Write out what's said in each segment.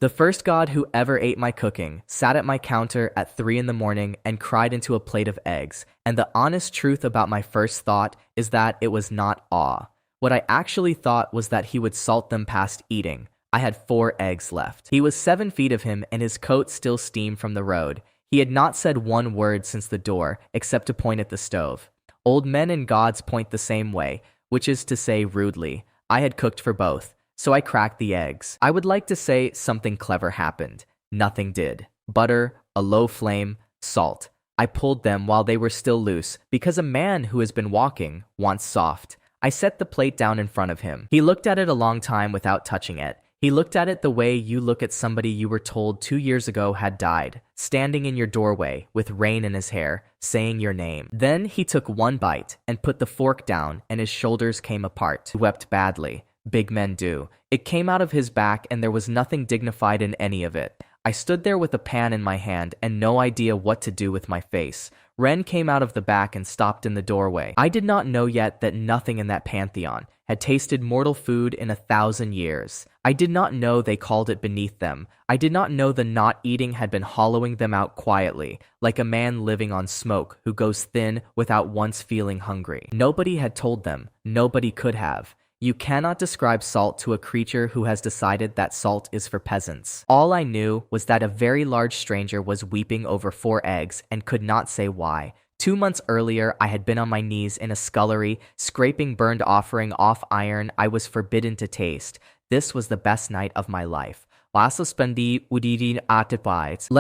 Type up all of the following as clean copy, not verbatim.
The first god who ever ate my cooking sat at my counter at 3 in the morning and cried into a plate of eggs, and the honest truth about my first thought is that it was not awe. What I actually thought was that he would salt them past eating. I had 4 eggs left. He was 7 feet of him and his coat still steamed from the road. He had not said one word since the door, except to point at the stove. Old men and gods point the same way, which is to say rudely. I had cooked for both, so I cracked the eggs. I would like to say something clever happened. Nothing did. Butter, a low flame, salt. I pulled them while they were still loose, because a man who has been walking wants soft. I set the plate down in front of him. He looked at it a long time without touching it. He looked at it the way you look at somebody you were told 2 years ago had died, standing in your doorway with rain in his hair, saying your name. Then he took one bite and put the fork down and his shoulders came apart. He wept badly. Big men do. It came out of his back and there was nothing dignified in any of it. I stood there with a pan in my hand and no idea what to do with my face. Ren came out of the back and stopped in the doorway. I did not know yet that nothing in that pantheon had tasted mortal food in 1,000 years. I did not know they called it beneath them. I did not know the not eating had been hollowing them out quietly, like a man living on smoke who goes thin without once feeling hungry. Nobody had told them. Nobody could have. You cannot describe salt to a creature who has decided that salt is for peasants. All I knew was that a very large stranger was weeping over 4 eggs and could not say why. 2 months earlier, I had been on my knees in a scullery, scraping burned offering off iron I was forbidden to taste. This was the best night of my life. Let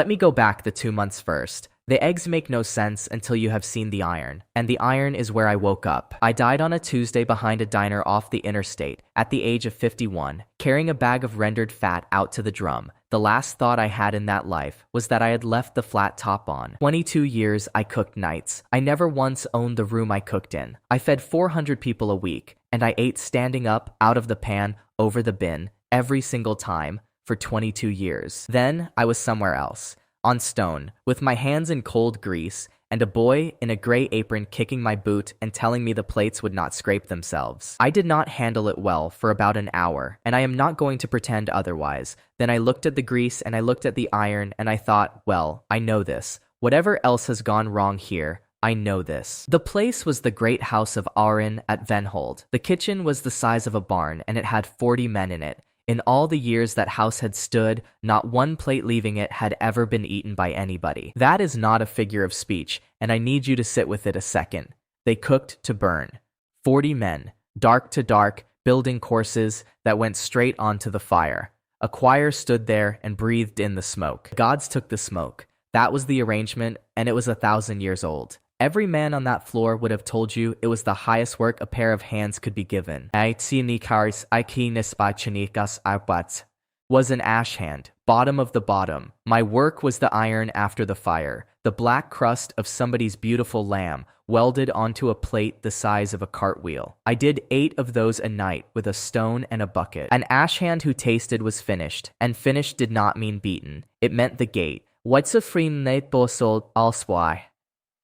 me go back the 2 months first. The eggs make no sense until you have seen the iron, and the iron is where I woke up. I died on a Tuesday behind a diner off the interstate, at the age of 51, carrying a bag of rendered fat out to the drum. The last thought I had in that life was that I had left the flat top on. 22 years I cooked nights. I never once owned the room I cooked in. I fed 400 people a week, and I ate standing up, out of the pan, over the bin, every single time, for 22 years. Then I was somewhere else. On stone, with my hands in cold grease, and a boy in a gray apron kicking my boot and telling me the plates would not scrape themselves. I did not handle it well for about an hour, and I am not going to pretend otherwise. Then I looked at the grease and I looked at the iron and I thought, well, I know this. Whatever else has gone wrong here, I know this. The place was the great house of Arin at Venhold. The kitchen was the size of a barn and it had 40 men in it. In all the years that house had stood, not one plate leaving it had ever been eaten by anybody. That is not a figure of speech, and I need you to sit with it a second. They cooked to burn. 40 men, dark to dark, building courses that went straight onto the fire. A choir stood there and breathed in the smoke. Gods took the smoke. That was the arrangement, and it was 1,000 years old. Every man on that floor would have told you it was the highest work a pair of hands could be given. Was an ash hand, bottom of the bottom. My work was the iron after the fire, the black crust of somebody's beautiful lamb, welded onto a plate the size of a cartwheel. I did 8 of those a night with a stone and a bucket. An ash hand who tasted was finished, and finished did not mean beaten. It meant the gate. What's a free night bosol alswy?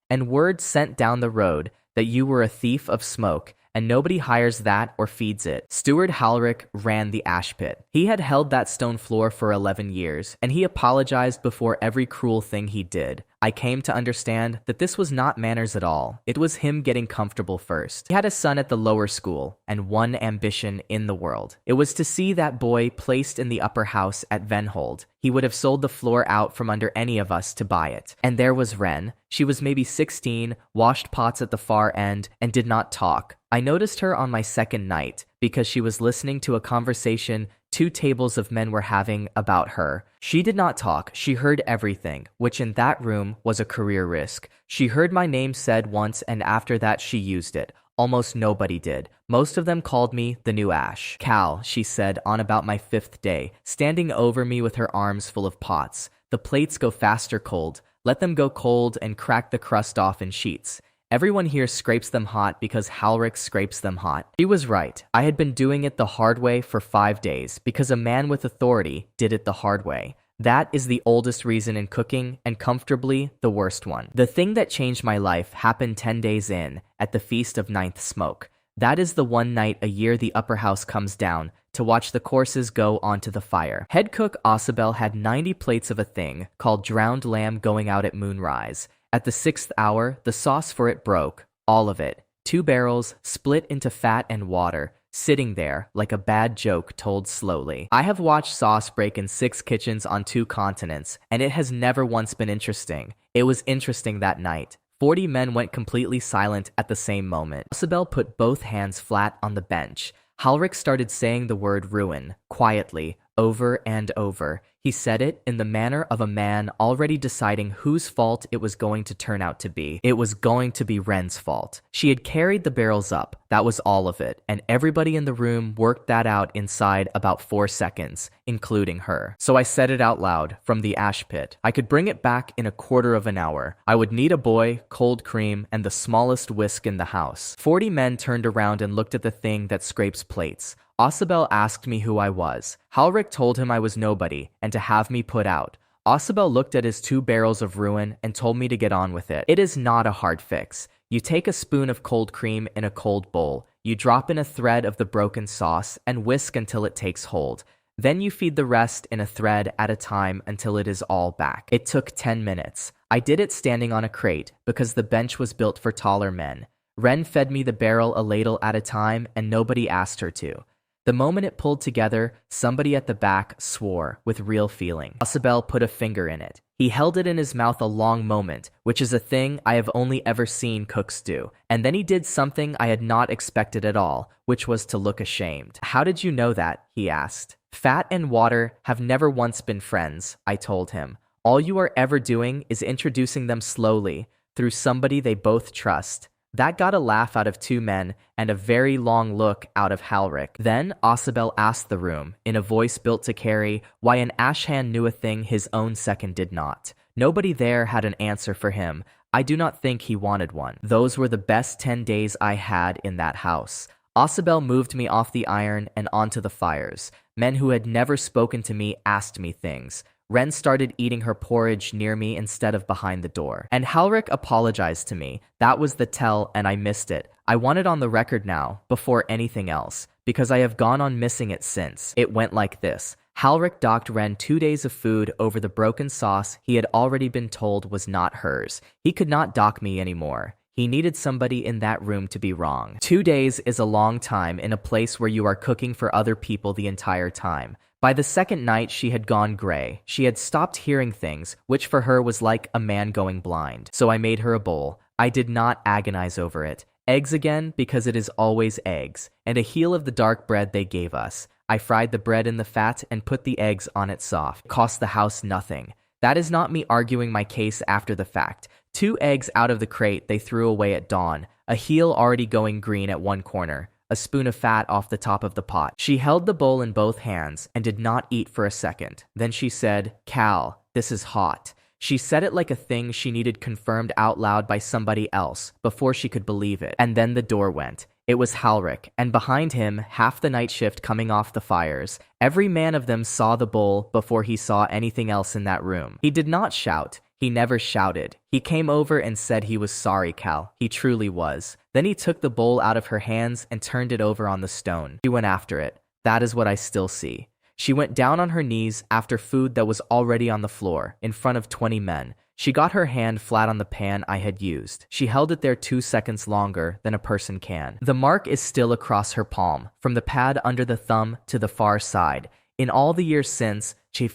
And word sent down the road that you were a thief of smoke, and nobody hires that or feeds it. Steward Halric ran the ash pit. He had held that stone floor for 11 years, and he apologized before every cruel thing he did. I came to understand that this was not manners at all. It was him getting comfortable first. He had a son at the lower school, and one ambition in the world. It was to see that boy placed in the upper house at Venhold. He would have sold the floor out from under any of us to buy it. And there was Ren. She was maybe 16, washed pots at the far end, and did not talk. I noticed her on my second night because she was listening to a conversation 2 tables of men were having about her. She did not talk. She heard everything, which in that room was a career risk. She heard my name said once, and after that she used it. Almost nobody did. Most of them called me the new Ash. Cal, she said on about my 5th day, standing over me with her arms full of pots. The plates go faster cold. Let them go cold and crack the crust off in sheets. Everyone here scrapes them hot because Halric scrapes them hot. She was right. I had been doing it the hard way for 5 days because a man with authority did it the hard way. That is the oldest reason in cooking, and comfortably the worst one. The thing that changed my life happened 10 days in, at the Feast of Ninth Smoke. That is the one night a year the upper house comes down to watch the courses go onto the fire. Head cook Osabel had 90 plates of a thing called drowned lamb going out at moonrise. At the 6th hour, the sauce for it broke, all of it. 2 barrels, split into fat and water, sitting there like a bad joke told slowly. I have watched sauce break in 6 kitchens on 2 continents, and it has never once been interesting. It was interesting that night. 40 men went completely silent at the same moment. Osabel put both hands flat on the bench. Halric started saying the word ruin, quietly, over and over. He said it in the manner of a man already deciding whose fault it was going to turn out to be. It was going to be Ren's fault. She had carried the barrels up, that was all of it, and everybody in the room worked that out inside about 4 seconds, including her. So I said it out loud, from the ash pit. I could bring it back in a quarter of an hour. I would need a boy, cold cream, and the smallest whisk in the house. 40 men turned around and looked at the thing that scrapes plates. Osabel asked me who I was. Halric told him I was nobody and to have me put out. Osabel looked at his 2 barrels of ruin and told me to get on with it. It is not a hard fix. You take a spoon of cold cream in a cold bowl. You drop in a thread of the broken sauce and whisk until it takes hold. Then you feed the rest in a thread at a time until it is all back. It took 10 minutes. I did it standing on a crate because the bench was built for taller men. Ren fed me the barrel a ladle at a time and nobody asked her to. The moment it pulled together, somebody at the back swore with real feeling. Osabel put a finger in it. He held it in his mouth a long moment, which is a thing I have only ever seen cooks do. And then he did something I had not expected at all, which was to look ashamed. How did you know that? He asked. Fat and water have never once been friends, I told him. All you are ever doing is introducing them slowly, through somebody they both trust. That got a laugh out of 2 men and a very long look out of Halric. Then Osabel asked the room, in a voice built to carry, why an Ashan knew a thing his own second did not. Nobody there had an answer for him. I do not think he wanted one. Those were the best 10 days I had in that house. Osabel moved me off the iron and onto the fires. Men who had never spoken to me asked me things. Ren started eating her porridge near me instead of behind the door. And Halric apologized to me. That was the tell, and I missed it. I want it on the record now, before anything else, because I have gone on missing it since. It went like this. Halric docked Ren 2 days of food over the broken sauce he had already been told was not hers. He could not dock me anymore. He needed somebody in that room to be wrong. 2 days is a long time in a place where you are cooking for other people the entire time. By the second night, she had gone gray. She had stopped hearing things, which for her was like a man going blind. So I made her a bowl. I did not agonize over it. Eggs again, because it is always eggs, and a heel of the dark bread they gave us. I fried the bread in the fat and put the eggs on it soft. It cost the house nothing. That is not me arguing my case after the fact. 2 eggs out of the crate they threw away at dawn, a heel already going green at one corner. A spoon of fat off the top of the pot. She held the bowl in both hands and did not eat for a second. Then she said, Cal, this is hot. She said it like a thing she needed confirmed out loud by somebody else before she could believe it. And then the door went. It was Halric, and behind him, half the night shift coming off the fires. Every man of them saw the bowl before he saw anything else in that room. He did not shout. He never shouted. He came over and said he was sorry, Cal. He truly was. Then he took the bowl out of her hands and turned it over on the stone. She went after it. That is what I still see. She went down on her knees after food that was already on the floor, in front of 20 men. She got her hand flat on the pan I had used. She held it there 2 seconds longer than a person can. The mark is still across her palm, from the pad under the thumb to the far side. In all the years since, she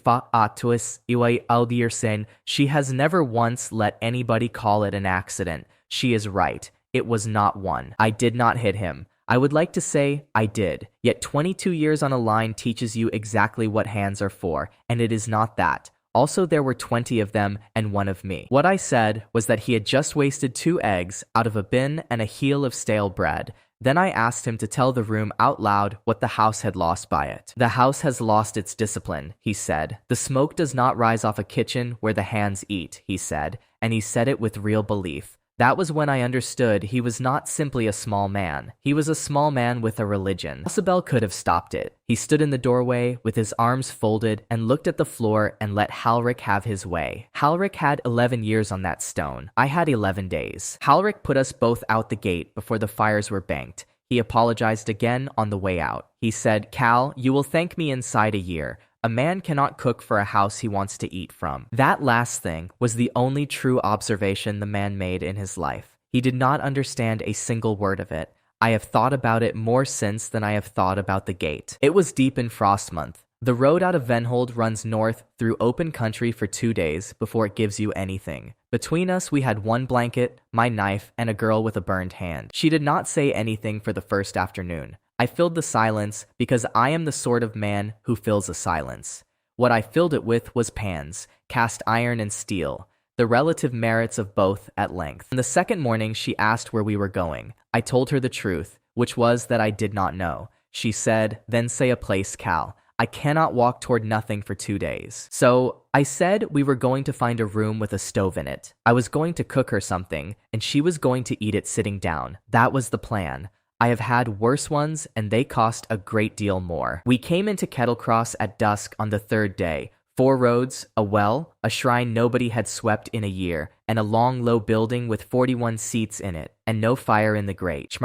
has never once let anybody call it an accident. She is right. It was not one. I did not hit him. I would like to say I did. Yet 22 years on a line teaches you exactly what hands are for, and it is not that. Also, there were 20 of them and 1 of me. What I said was that he had just wasted 2 eggs out of a bin and a heel of stale bread. Then I asked him to tell the room out loud what the house had lost by it. The house has lost its discipline, he said. The smoke does not rise off a kitchen where the hands eat, he said, and he said it with real belief. That was when I understood he was not simply a small man. He was a small man with a religion. Osabel could have stopped it. He stood in the doorway with his arms folded and looked at the floor and let Halric have his way. Halric had 11 years on that stone. I had 11 days. Halric put us both out the gate before the fires were banked. He apologized again on the way out. He said, "Cal, you will thank me inside a year. A man cannot cook for a house he wants to eat from." That last thing was the only true observation the man made in his life. He did not understand a single word of it. I have thought about it more since than I have thought about the gate. It was deep in frost month. The road out of Venhold runs north through open country for 2 days before it gives you anything. Between us, we had one blanket, my knife, and a girl with a burned hand. She did not say anything for the first afternoon. I filled the silence because I am the sort of man who fills a silence. What I filled it with was pans, cast iron and steel, the relative merits of both at length. On the second morning, she asked where we were going. I told her the truth, which was that I did not know. She said, "Then say a place, Cal. I cannot walk toward nothing for 2 days." So I said we were going to find a room with a stove in it. I was going to cook her something, and she was going to eat it sitting down. That was the plan. I have had worse ones, and they cost a great deal more. We came into Kettlecross at dusk on the third day. 4 roads, a well, a shrine nobody had swept in a year, and a long, low building with 41 seats in it, and no fire in the grate.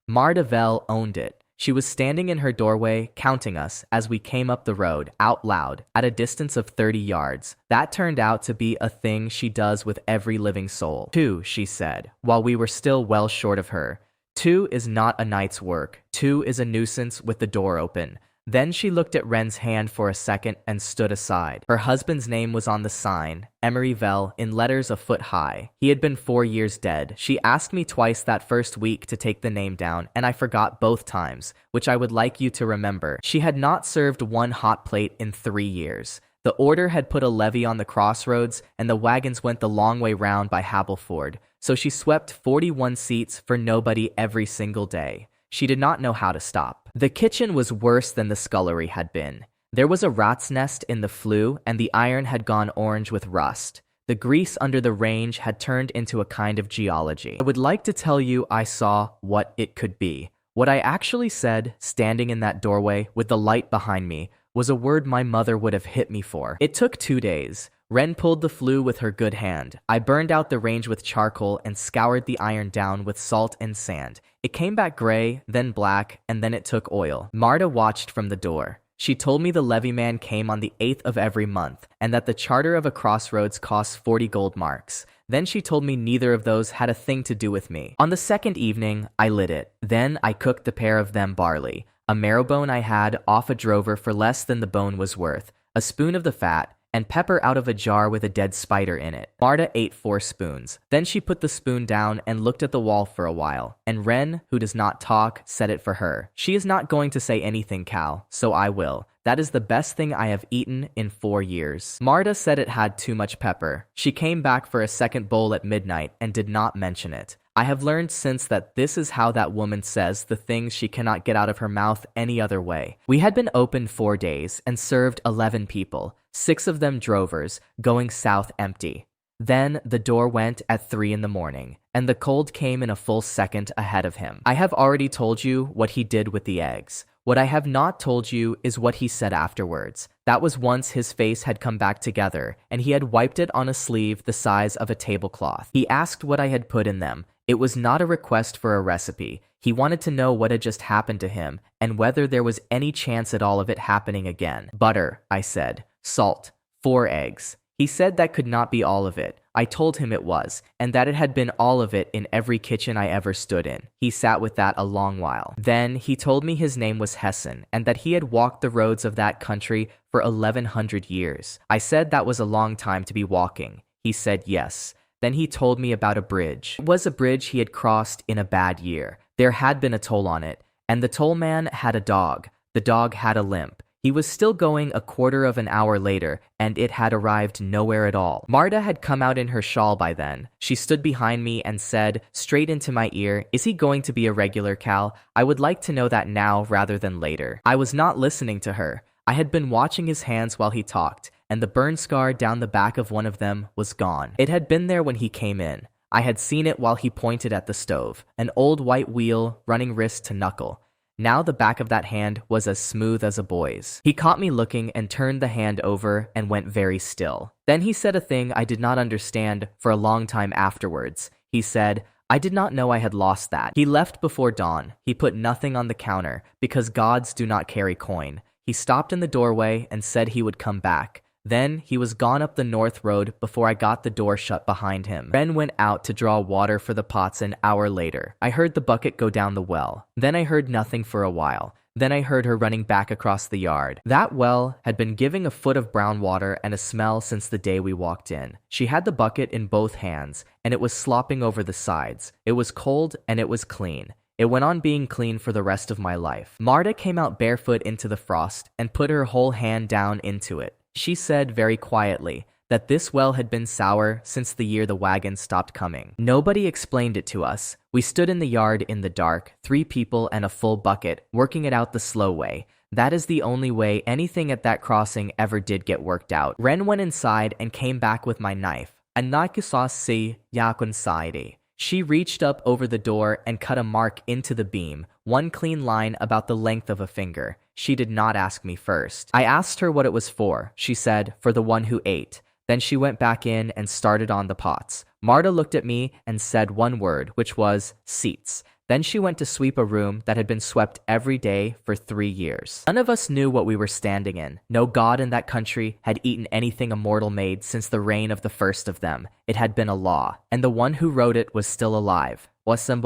Mardavel owned it. She was standing in her doorway, counting us as we came up the road, out loud, at a distance of 30 yards. That turned out to be a thing she does with every living soul. 2, she said, while we were still well short of her. 2 is not a night's work. 2 is a nuisance with the door open. Then she looked at Ren's hand for a second and stood aside. Her husband's name was on the sign, Emery Vell, in letters a foot high. He had been 4 years dead. She asked me twice that first week to take the name down, and I forgot both times, which I would like you to remember. She had not served one hot plate in 3 years. The order had put a levy on the crossroads, and the wagons went the long way round by Hableford, so she swept 41 seats for nobody every single day. She did not know how to stop. The kitchen was worse than the scullery had been. There was a rat's nest in the flue, and the iron had gone orange with rust. The grease under the range had turned into a kind of geology. I would like to tell you I saw what it could be. What I actually said, standing in that doorway with the light behind me, was a word my mother would have hit me for. It took 2 days. Ren pulled the flue with her good hand. I burned out the range with charcoal and scoured the iron down with salt and sand. It came back gray, then black, and then it took oil. Marta watched from the door. She told me the levyman came on the 8th of every month, and that the charter of a crossroads costs 40 gold marks. Then she told me neither of those had a thing to do with me. On the second evening, I lit it. Then I cooked the pair of them barley. A marrowbone I had off a drover for less than the bone was worth, a spoon of the fat, and pepper out of a jar with a dead spider in it. Marta ate 4 spoons. Then she put the spoon down and looked at the wall for a while, and Ren, who does not talk, said it for her. She is not going to say anything, Cal, so I will. That is the best thing I have eaten in 4 years. Marta said it had too much pepper. She came back for a second bowl at midnight and did not mention it. I have learned since that this is how that woman says the things she cannot get out of her mouth any other way. We had been open 4 days and served 11 people, 6 of them drovers, going south empty. Then the door went at 3 in the morning, and the cold came in a full second ahead of him. I have already told you what he did with the eggs. What I have not told you is what he said afterwards. That was once his face had come back together, and he had wiped it on a sleeve the size of a tablecloth. He asked what I had put in them. It was not a request for a recipe. He wanted to know what had just happened to him, and whether there was any chance at all of it happening again. Butter, I said. Salt. 4 eggs. He said that could not be all of it. I told him it was, and that it had been all of it in every kitchen I ever stood in. He sat with that a long while. Then he told me his name was Hessen, and that he had walked the roads of that country for 1100 years. I said that was a long time to be walking. He said yes. Then he told me about a bridge. It was a bridge he had crossed in a bad year. There had been a toll on it, and the toll man had a dog. The dog had a limp. He was still going a quarter of an hour later, and it had arrived nowhere at all. Marta had come out in her shawl by then. She stood behind me and said, straight into my ear, "Is he going to be a regular, Cal? I would like to know that now rather than later." I was not listening to her. I had been watching his hands while he talked, and the burn scar down the back of one of them was gone. It had been there when he came in. I had seen it while he pointed at the stove, an old white wheel running wrist to knuckle. Now the back of that hand was as smooth as a boy's. He caught me looking and turned the hand over and went very still. Then he said a thing I did not understand for a long time afterwards. He said, I did not know I had lost that. He left before dawn. He put nothing on the counter, because gods do not carry coin. He stopped in the doorway and said he would come back. Then he was gone up the north road before I got the door shut behind him. Ren went out to draw water for the pots an hour later. I heard the bucket go down the well. Then I heard nothing for a while. Then I heard her running back across the yard. That well had been giving a foot of brown water and a smell since the day we walked in. She had the bucket in both hands, and it was slopping over the sides. It was cold and it was clean. It went on being clean for the rest of my life. Marta came out barefoot into the frost and put her whole hand down into it. She said very quietly that this well had been sour since the year the wagon stopped coming. Nobody explained it to us. We stood in the yard in the dark, 3 people and a full bucket, working it out the slow way. That is the only way anything at that crossing ever did get worked out. Ren went inside and came back with my knife. Anakisasi yakonside. She reached up over the door and cut a mark into the beam, one clean line about the length of a finger. She did not ask me first. I asked her what it was for. She said, for the one who ate. Then she went back in and started on the pots. Marta looked at me and said one word, which was seats. Then she went to sweep a room that had been swept every day for 3 years. None of us knew what we were standing in. No god in that country had eaten anything a mortal made since the reign of the first of them. It had been a law, and the one who wrote it was still alive. Hessen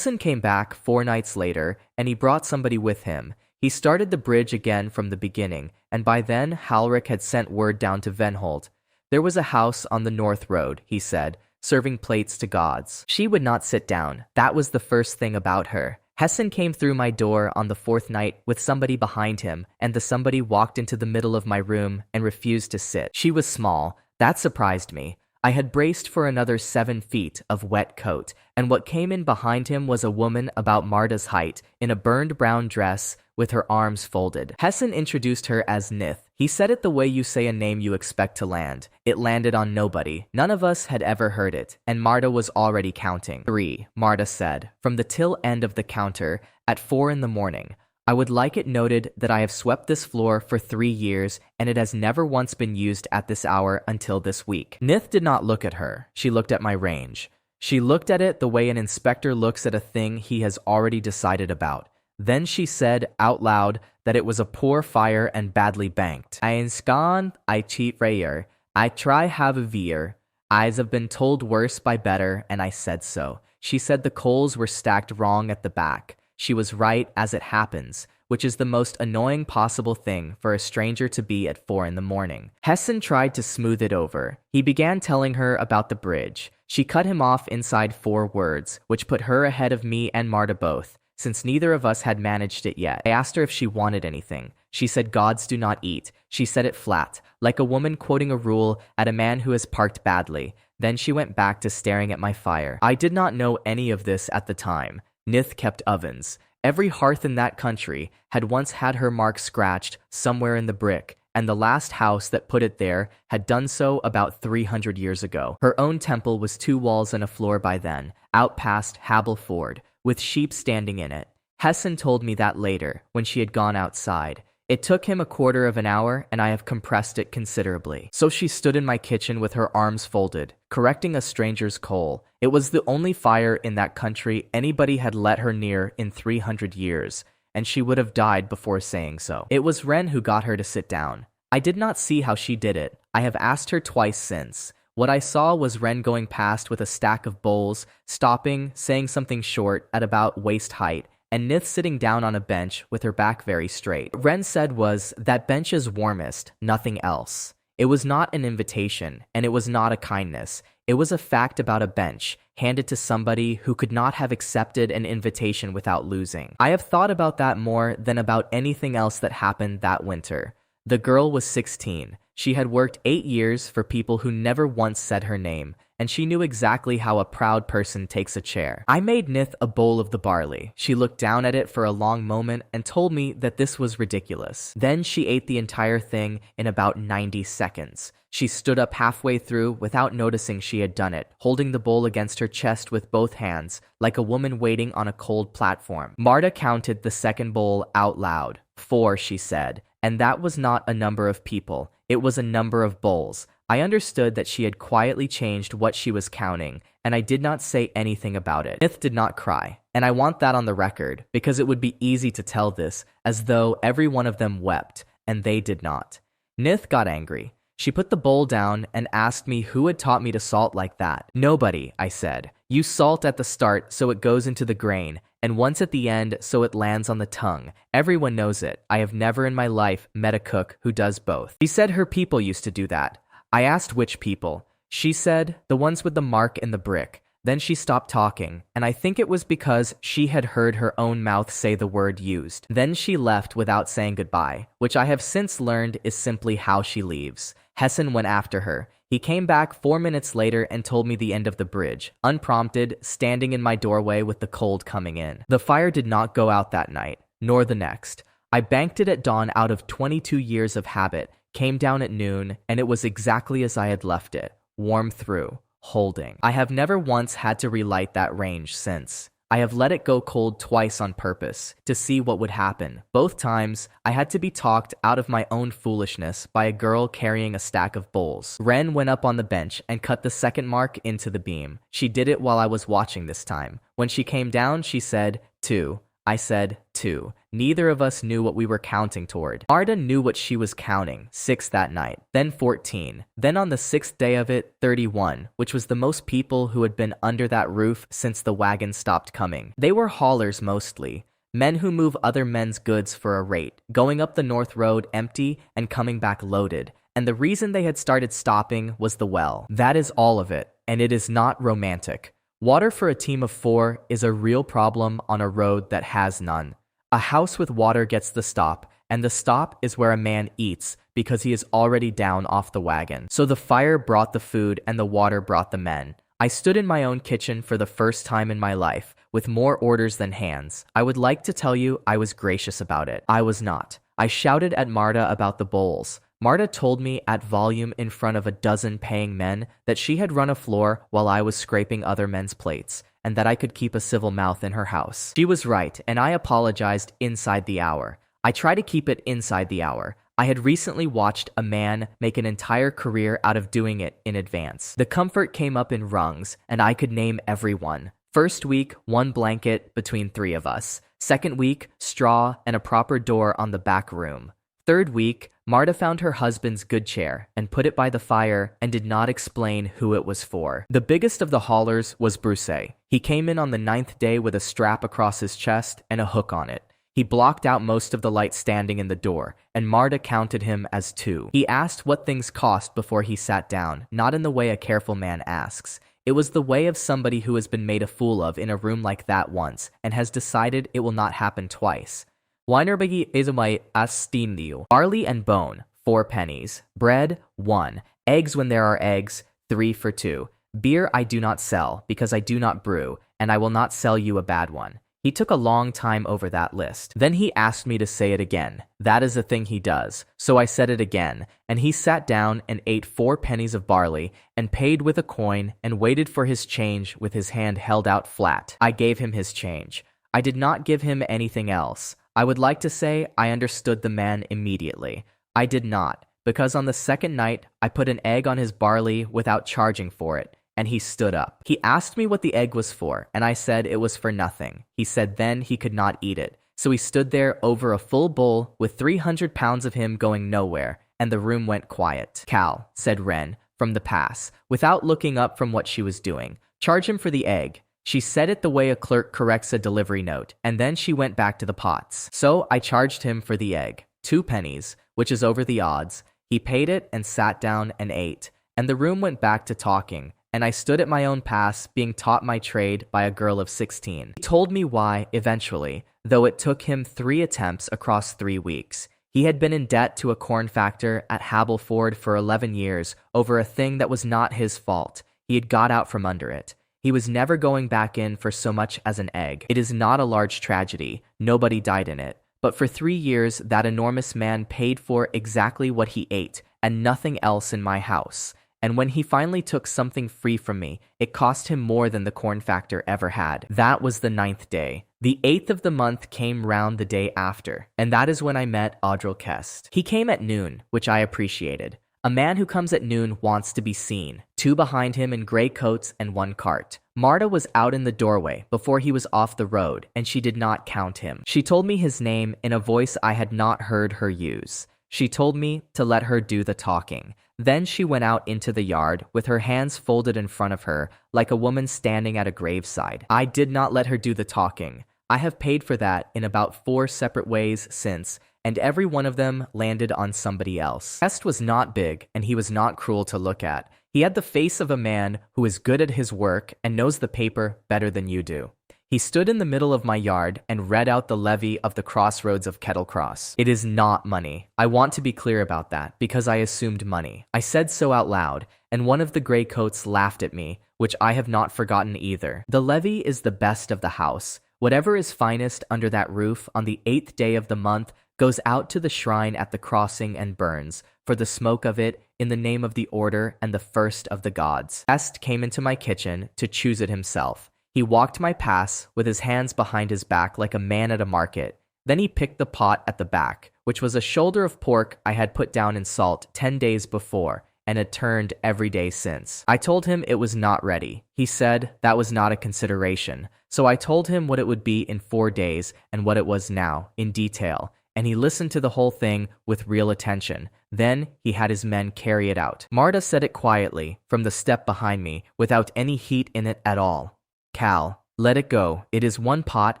came back 4 nights later, and he brought somebody with him. He started the bridge again from the beginning, and by then Halric had sent word down to Venholt. There was a house on the north road, he said, serving plates to gods. She would not sit down. That was the first thing about her. Hessen came through my door on the 4th night with somebody behind him, and the somebody walked into the middle of my room and refused to sit. She was small. That surprised me. I had braced for another 7 feet of wet coat, and what came in behind him was a woman about Marta's height, in a burned brown dress with her arms folded. Hessen introduced her as Nith. He said it the way you say a name you expect to land. It landed on nobody. None of us had ever heard it, and Marta was already counting. 3, Marta said, from the till end of the counter, at 4 in the morning. I would like it noted that I have swept this floor for 3 years, and it has never once been used at this hour until this week. Nith did not look at her. She looked at my range. She looked at it the way an inspector looks at a thing he has already decided about. Then she said out loud that it was a poor fire and badly banked. I enskan, I cheat rayer. I try have a veer. Eyes have been told worse by better, and I said so. She said the coals were stacked wrong at the back. She was right as it happens, which is the most annoying possible thing for a stranger to be at 4 in the morning. Hessen tried to smooth it over. He began telling her about the bridge. She cut him off inside 4 words, which put her ahead of me and Marta both, since neither of us had managed it yet. I asked her if she wanted anything. She said gods do not eat. She said it flat, like a woman quoting a rule at a man who has parked badly. Then she went back to staring at my fire. I did not know any of this at the time. Nith kept ovens. Every hearth in that country had once had her mark scratched somewhere in the brick, and the last house that put it there had done so about 300 years ago. Her own temple was 2 walls and a floor by then, out past Habel Ford, with sheep standing in it. Hessen told me that later, when she had gone outside. It took him a quarter of an hour, and I have compressed it considerably. So she stood in my kitchen with her arms folded, correcting a stranger's coal. It was the only fire in that country anybody had let her near in 300 years, and she would have died before saying so. It was Ren who got her to sit down. I did not see how she did it. I have asked her twice since. What I saw was Ren going past with a stack of bowls, stopping, saying something short at about waist height, and Nith sitting down on a bench with her back very straight. What Ren said was, that bench is warmest, nothing else. It was not an invitation, and it was not a kindness. It was a fact about a bench, handed to somebody who could not have accepted an invitation without losing. I have thought about that more than about anything else that happened that winter. The girl was 16. She had worked 8 years for people who never once said her name, and she knew exactly how a proud person takes a chair. I made Nith a bowl of the barley. She looked down at it for a long moment and told me that this was ridiculous. Then she ate the entire thing in about 90 seconds. She stood up halfway through without noticing she had done it, holding the bowl against her chest with both hands, like a woman waiting on a cold platform. Marta counted the second bowl out loud. 4, she said, and that was not a number of people. It was a number of bowls. I understood that she had quietly changed what she was counting, and I did not say anything about it. Nith did not cry, and I want that on the record because it would be easy to tell this as though every one of them wept, and they did not. Nith got angry. She put the bowl down and asked me who had taught me to salt like that. Nobody, I said. You salt at the start so it goes into the grain, and once at the end so it lands on the tongue. Everyone knows it. I have never in my life met a cook who does both. She said her people used to do that. I asked which people. She said, the ones with the mark in the brick. Then she stopped talking, and I think it was because she had heard her own mouth say the word used. Then she left without saying goodbye, which I have since learned is simply how she leaves. Hessen went after her. He came back 4 minutes later and told me the end of the bridge, unprompted, standing in my doorway with the cold coming in. The fire did not go out that night, nor the next. I banked it at dawn out of 22 years of habit, came down at noon, and it was exactly as I had left it, warm through, holding. I have never once had to relight that range since. I have let it go cold twice on purpose, to see what would happen. Both times, I had to be talked out of my own foolishness by a girl carrying a stack of bowls. Ren went up on the bench and cut the second mark into the beam. She did it while I was watching this time. When she came down, she said, 2. I said, 2. Neither of us knew what we were counting toward. Marta knew what she was counting, 6 that night, then 14. Then on the 6th day of it, 31, which was the most people who had been under that roof since the wagon stopped coming. They were haulers mostly, men who move other men's goods for a rate, going up the North Road empty and coming back loaded. And the reason they had started stopping was the well. That is all of it, and it is not romantic. Water for a team of 4 is a real problem on a road that has none. A house with water gets the stop, and the stop is where a man eats because he is already down off the wagon. So the fire brought the food and the water brought the men. I stood in my own kitchen for the first time in my life, with more orders than hands. I would like to tell you I was gracious about it. I was not. I shouted at Marta about the bowls. Marta told me at volume in front of a dozen paying men that she had run a floor while I was scraping other men's plates, and that I could keep a civil mouth in her house. She was right, and I apologized inside the hour. I try to keep it inside the hour. I had recently watched a man make an entire career out of doing it in advance. The comfort came up in rungs, and I could name every one. First week, 1 blanket between 3 of us. Second week, straw and a proper door on the back room. Third week, Marta found her husband's good chair and put it by the fire and did not explain who it was for. The biggest of the haulers was Bruce. He came in on the 9th day with a strap across his chest and a hook on it. He blocked out most of the light standing in the door, and Marta counted him as 2. He asked what things cost before he sat down, not in the way a careful man asks. It was the way of somebody who has been made a fool of in a room like that once and has decided it will not happen twice. Weinerbagi isumai astindiu. Barley and bone, 4 pennies. Bread, 1. Eggs when there are eggs, 3 for 2. Beer I do not sell, because I do not brew, and I will not sell you a bad one. He took a long time over that list. Then he asked me to say it again. That is a thing he does. So I said it again, and he sat down and ate 4 pennies of barley, and paid with a coin, and waited for his change with his hand held out flat. I gave him his change. I did not give him anything else. I would like to say I understood the man immediately. I did not, because on the second night, I put an egg on his barley without charging for it, and he stood up. He asked me what the egg was for, and I said it was for nothing. He said then he could not eat it. So he stood there over a full bowl with 300 pounds of him going nowhere, and the room went quiet. Cal, said Ren, from the pass, without looking up from what she was doing. Charge him for the egg. She said it the way a clerk corrects a delivery note, and then she went back to the pots. So I charged him for the egg, 2 pennies, which is over the odds. He paid it and sat down and ate, and the room went back to talking, and I stood at my own pass being taught my trade by a girl of 16. He told me why, eventually, though it took him 3 attempts across 3 weeks. He had been in debt to a corn factor at Hableford for 11 years over a thing that was not his fault. He had got out from under it. He was never going back in for so much as an egg. It is not a large tragedy. Nobody died in it. But for 3 years, that enormous man paid for exactly what he ate, and nothing else in my house. And when he finally took something free from me, it cost him more than the corn factor ever had. That was the 9th day. The 8th of the month came round the day after, and that is when I met Audril Kest. He came at noon, which I appreciated. A man who comes at noon wants to be seen. 2 behind him in gray coats and 1 cart. Marta was out in the doorway before he was off the road, and she did not count him. She told me his name in a voice I had not heard her use. She told me to let her do the talking. Then she went out into the yard with her hands folded in front of her like a woman standing at a graveside. I did not let her do the talking. I have paid for that in about 4 separate ways since, and every one of them landed on somebody else. Guest was not big, and he was not cruel to look at. He had the face of a man who is good at his work and knows the paper better than you do. He stood in the middle of my yard and read out the levy of the crossroads of Kettle Cross. It is not money. I want to be clear about that because I assumed money. I said so out loud, and one of the gray coats laughed at me, which I have not forgotten either. The levy is the best of the house. Whatever is finest under that roof on the 8th day of the month goes out to the shrine at the crossing and burns, for the smoke of it, in the name of the order and the first of the gods. Est came into my kitchen to choose it himself. He walked my pass with his hands behind his back like a man at a market. Then he picked the pot at the back, which was a shoulder of pork I had put down in salt 10 days before, and had turned every day since. I told him it was not ready. He said that was not a consideration. So I told him what it would be in 4 days and what it was now, in detail, and he listened to the whole thing with real attention. Then he had his men carry it out. Marta said it quietly, from the step behind me, without any heat in it at all. Cal, let it go. It is 1 pot,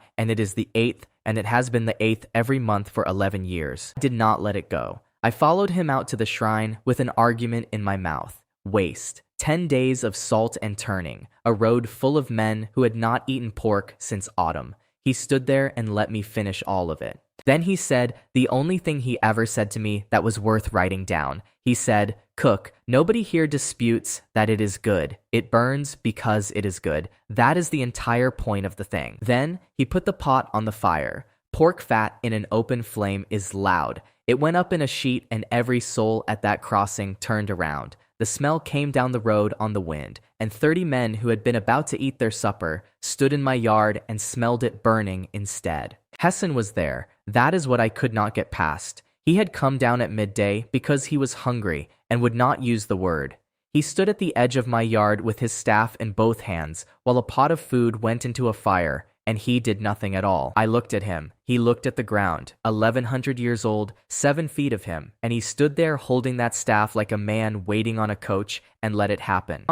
and it is the 8th, and it has been the 8th every month for 11 years. I did not let it go. I followed him out to the shrine with an argument in my mouth. Waste. 10 days of salt and turning. A road full of men who had not eaten pork since autumn. He stood there and let me finish all of it. Then he said the only thing he ever said to me that was worth writing down. He said, "Cook, nobody here disputes that it is good. It burns because it is good. That is the entire point of the thing." Then he put the pot on the fire. Pork fat in an open flame is loud. It went up in a sheet, and every soul at that crossing turned around. The smell came down the road on the wind, and 30 men who had been about to eat their supper stood in my yard and smelled it burning instead. Hessen was there. That is what I could not get past. He had come down at midday because he was hungry and would not use the word. He stood at the edge of my yard with his staff in both hands while a pot of food went into a fire, and he did nothing at all. I looked at him. He looked at the ground. 1100 years old, 7 feet of him, and he stood there holding that staff like a man waiting on a coach and let it happen.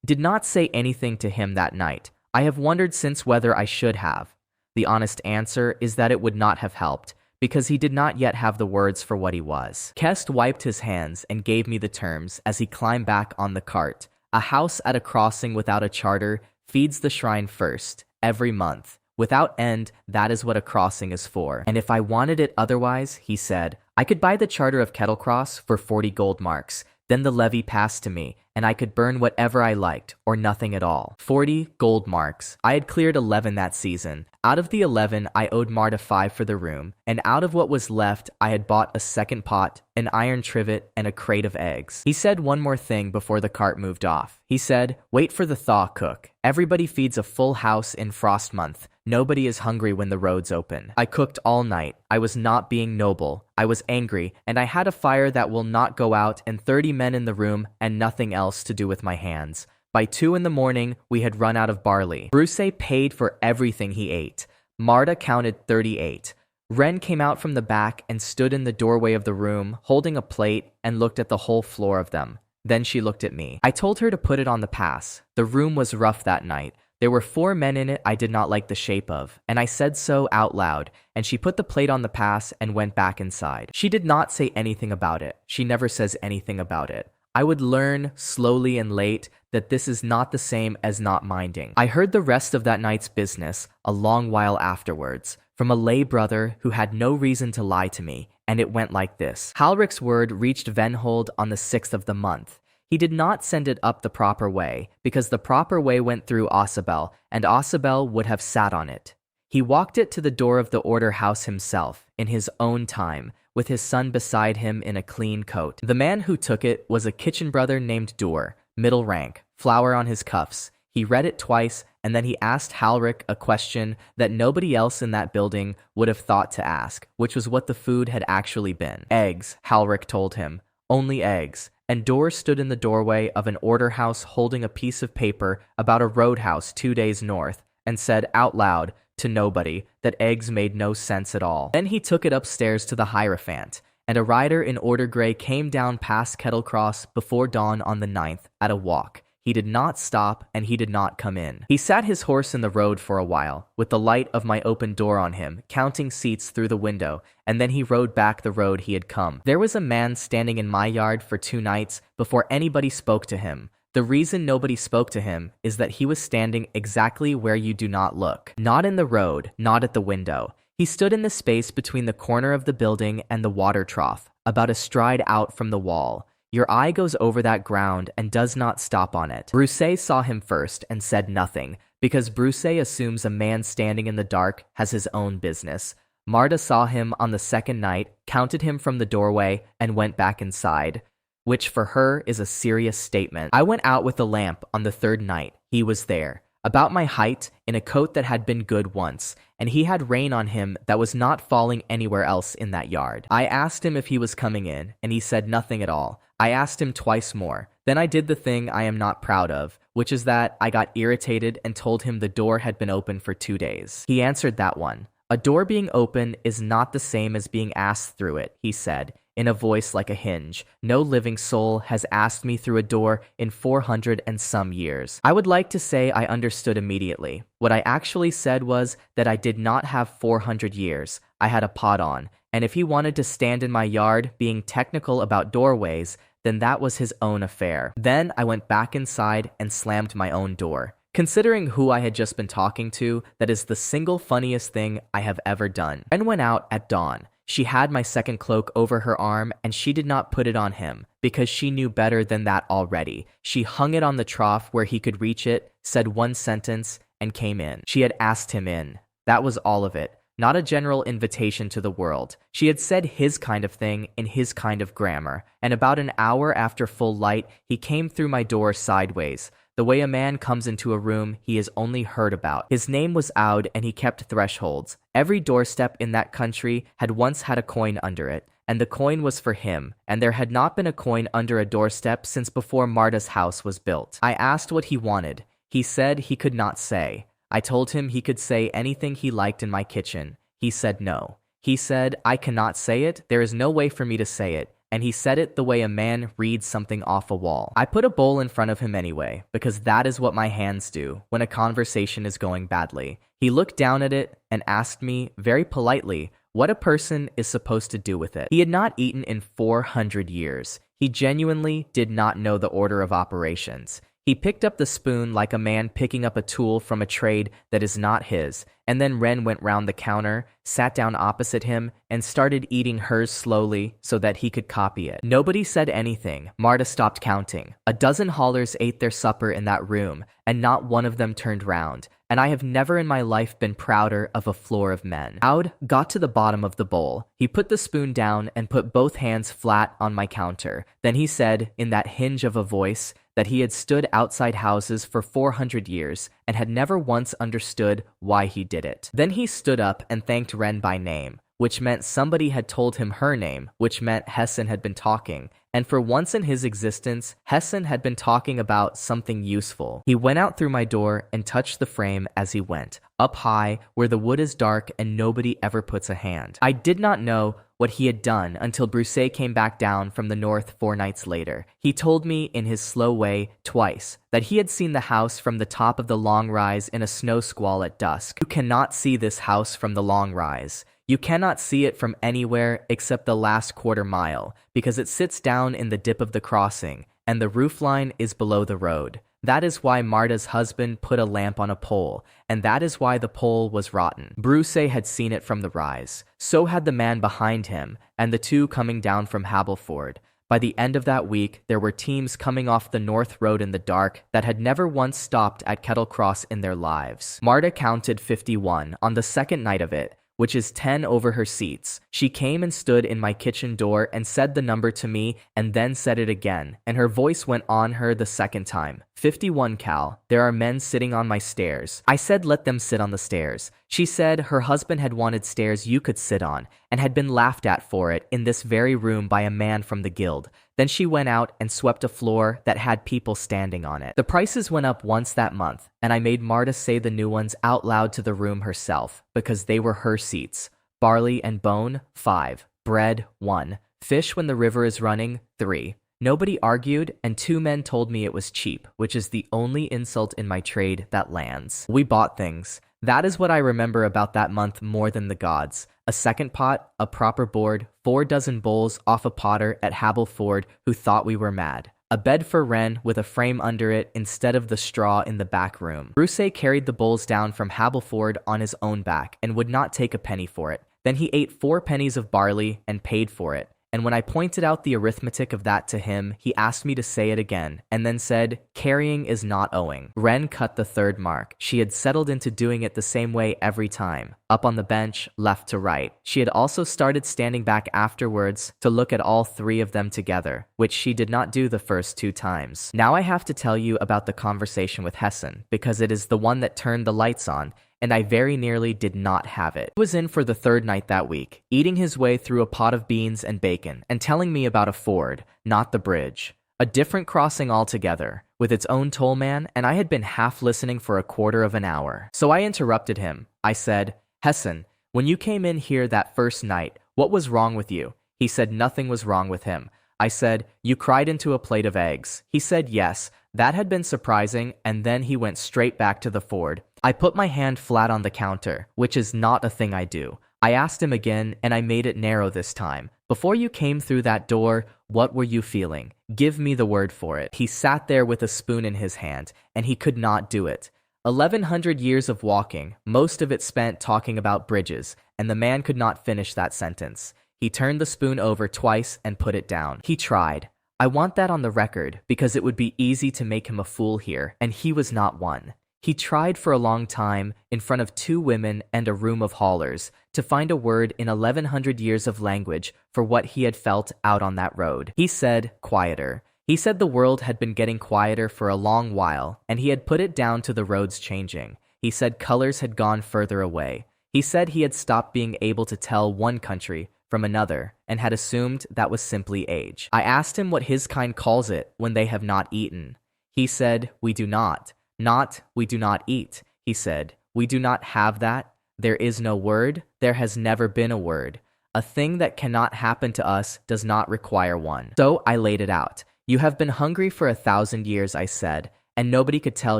Did not say anything to him that night. I have wondered since whether I should have. The honest answer is that it would not have helped, because he did not yet have the words for what he was. Kest wiped his hands and gave me the terms as he climbed back on the cart. A house at a crossing without a charter feeds the shrine first, every month. Without end, that is what a crossing is for. And if I wanted it otherwise, he said, I could buy the charter of Kettle Cross for 40 gold marks. Then the levy passed to me, and I could burn whatever I liked, or nothing at all. 40 gold marks. I had cleared 11 that season. Out of the 11, I owed Marta 5 for the room, and out of what was left, I had bought a second pot, an iron trivet, and a crate of eggs. He said one more thing before the cart moved off. He said, wait for the thaw, cook. Everybody feeds a full house in frost month. Nobody is hungry when the roads open. I cooked all night. I was not being noble. I was angry, and I had a fire that will not go out and 30 men in the room and nothing else to do with my hands. By 2 in the morning, we had run out of barley. Bruce paid for everything he ate. Marta counted 38. Ren came out from the back and stood in the doorway of the room, holding a plate, and looked at the whole floor of them. Then she looked at me. I told her to put it on the pass. The room was rough that night. There were 4 men in it I did not like the shape of, and I said so out loud, and she put the plate on the pass and went back inside. She did not say anything about it. She never says anything about it. I would learn, slowly and late, that this is not the same as not minding. I heard the rest of that night's business a long while afterwards, from a lay brother who had no reason to lie to me, and it went like this. Halrich's word reached Venhold on the 6th of the month. He did not send it up the proper way, because the proper way went through Osabel, and Osabel would have sat on it. He walked it to the door of the order house himself, in his own time, with his son beside him in a clean coat. The man who took it was a kitchen brother named Dur, middle rank, flower on his cuffs. He read it twice, and then he asked Halric a question that nobody else in that building would have thought to ask, which was what the food had actually been. Eggs, Halric told him. Only eggs. And Dor stood in the doorway of an order house holding a piece of paper about a roadhouse 2 days north and said out loud to nobody that eggs made no sense at all. Then he took it upstairs to the Hierophant, and a rider in order gray came down past Kettlecross before dawn on the 9th at a walk. He did not stop, and he did not come in. He sat his horse in the road for a while, with the light of my open door on him, counting seats through the window, and then he rode back the road he had come. There was a man standing in my yard for 2 nights before anybody spoke to him. The reason nobody spoke to him is that he was standing exactly where you do not look. Not in the road, not at the window. He stood in the space between the corner of the building and the water trough, about a stride out from the wall. Your eye goes over that ground and does not stop on it. Bruce saw him first and said nothing, because Bruce assumes a man standing in the dark has his own business. Marta saw him on the second night, counted him from the doorway, and went back inside, which for her is a serious statement. I went out with a lamp on the 3rd night. He was there, about my height, in a coat that had been good once, and he had rain on him that was not falling anywhere else in that yard. I asked him if he was coming in, and he said nothing at all. I asked him twice more. Then I did the thing I am not proud of, which is that I got irritated and told him the door had been open for 2 days. He answered that one. A door being open is not the same as being asked through it, he said, in a voice like a hinge. No living soul has asked me through a door in 400 and some years. I would like to say I understood immediately. What I actually said was that I did not have 400 years. I had a pot on, and if he wanted to stand in my yard being technical about doorways, then that was his own affair. Then I went back inside and slammed my own door. Considering who I had just been talking to, that is the single funniest thing I have ever done. Ben went out at dawn. She had my second cloak over her arm, and she did not put it on him, because she knew better than that already. She hung it on the trough where he could reach it, said one sentence, and came in. She had asked him in. That was all of it. Not a general invitation to the world. She had said his kind of thing in his kind of grammar, and about an hour after full light, he came through my door sideways, the way a man comes into a room he has only heard about. His name was Aud, and he kept thresholds. Every doorstep in that country had once had a coin under it, and the coin was for him, and there had not been a coin under a doorstep since before Marta's house was built. I asked what he wanted. He said he could not say. I told him he could say anything he liked in my kitchen. He said no. He said, I cannot say it. There is no way for me to say it. And he said it the way a man reads something off a wall. I put a bowl in front of him anyway, because that is what my hands do when a conversation is going badly. He looked down at it and asked me, very politely, what a person is supposed to do with it. He had not eaten in 400 years. He genuinely did not know the order of operations. He picked up the spoon like a man picking up a tool from a trade that is not his, and then Ren went round the counter, sat down opposite him, and started eating hers slowly so that he could copy it. Nobody said anything. Marta stopped counting. A dozen haulers ate their supper in that room, and not one of them turned round, and I have never in my life been prouder of a floor of men. Aud got to the bottom of the bowl. He put the spoon down and put both hands flat on my counter. Then he said, in that hinge of a voice, that he had stood outside houses for 400 years and had never once understood why he did it. Then he stood up and thanked Ren by name, which meant somebody had told him her name, which meant Hessen had been talking. And for once in his existence, Hessen had been talking about something useful. He went out through my door and touched the frame as he went, up high, where the wood is dark and nobody ever puts a hand. I did not know what he had done until Bruce came back down from the north 4 nights later. He told me in his slow way twice that he had seen the house from the top of the long rise in a snow squall at dusk. You cannot see this house from the long rise. You cannot see it from anywhere except the last quarter mile, because it sits down in the dip of the crossing, and the roofline is below the road. That is why Marta's husband put a lamp on a pole, and that is why the pole was rotten. Bruce had seen it from the rise. So had the man behind him, and the 2 coming down from Hableford. By the end of that week, there were teams coming off the north road in the dark that had never once stopped at Kettlecross in their lives. Marta counted 51 on the second night of it, which is 10 over her seats. She came and stood in my kitchen door and said the number to me and then said it again, and her voice went on her the second time. 51 Cal, there are men sitting on my stairs. I said let them sit on the stairs. She said her husband had wanted stairs you could sit on and had been laughed at for it in this very room by a man from the guild. Then she went out and swept a floor that had people standing on it. The prices went up once that month, and I made Marta say the new ones out loud to the room herself because they were her seats. Barley and bone, 5. Bread, 1. Fish when the river is running, 3. Nobody argued, and 2 men told me it was cheap, which is the only insult in my trade that lands. We bought things. That is what I remember about that month more than the gods. A second pot, a proper board, 4 dozen bowls off a potter at Hableford who thought we were mad. A bed for Wren with a frame under it instead of the straw in the back room. Bruce carried the bowls down from Hableford on his own back and would not take a penny for it. Then he ate 4 pennies of barley and paid for it. And when I pointed out the arithmetic of that to him, he asked me to say it again, and then said, carrying is not owing. Wren cut the 3rd mark. She had settled into doing it the same way every time. Up on the bench, left to right. She had also started standing back afterwards to look at all 3 of them together, which she did not do the first 2 times. Now I have to tell you about the conversation with Hessen, because it is the one that turned the lights on, and I very nearly did not have it. He was in for the 3rd night that week, eating his way through a pot of beans and bacon, and telling me about a ford, not the bridge. A different crossing altogether, with its own tollman, and I had been half listening for a quarter of an hour. So I interrupted him. I said, Hessen, when you came in here that first night, what was wrong with you? He said nothing was wrong with him. I said, you cried into a plate of eggs. He said yes. That had been surprising, and then he went straight back to the ford. I put my hand flat on the counter, which is not a thing I do. I asked him again, and I made it narrow this time. Before you came through that door, what were you feeling? Give me the word for it. He sat there with a spoon in his hand, and he could not do it. 1,100 years of walking, most of it spent talking about bridges, and the man could not finish that sentence. He turned the spoon over twice and put it down. He tried. I want that on the record, because it would be easy to make him a fool here, and he was not one. He tried for a long time, in front of 2 women and a room of haulers, to find a word in 1,100 years of language for what he had felt out on that road. He said, quieter. He said the world had been getting quieter for a long while, and he had put it down to the roads changing. He said colors had gone further away. He said he had stopped being able to tell one country from another, and had assumed that was simply age. I asked him what his kind calls it when they have not eaten. He said, we do not. Not, we do not eat. He said, we do not have that. There is no word. There has never been a word. A thing that cannot happen to us does not require one. So I laid it out. You have been hungry for 1,000 years, I said, and nobody could tell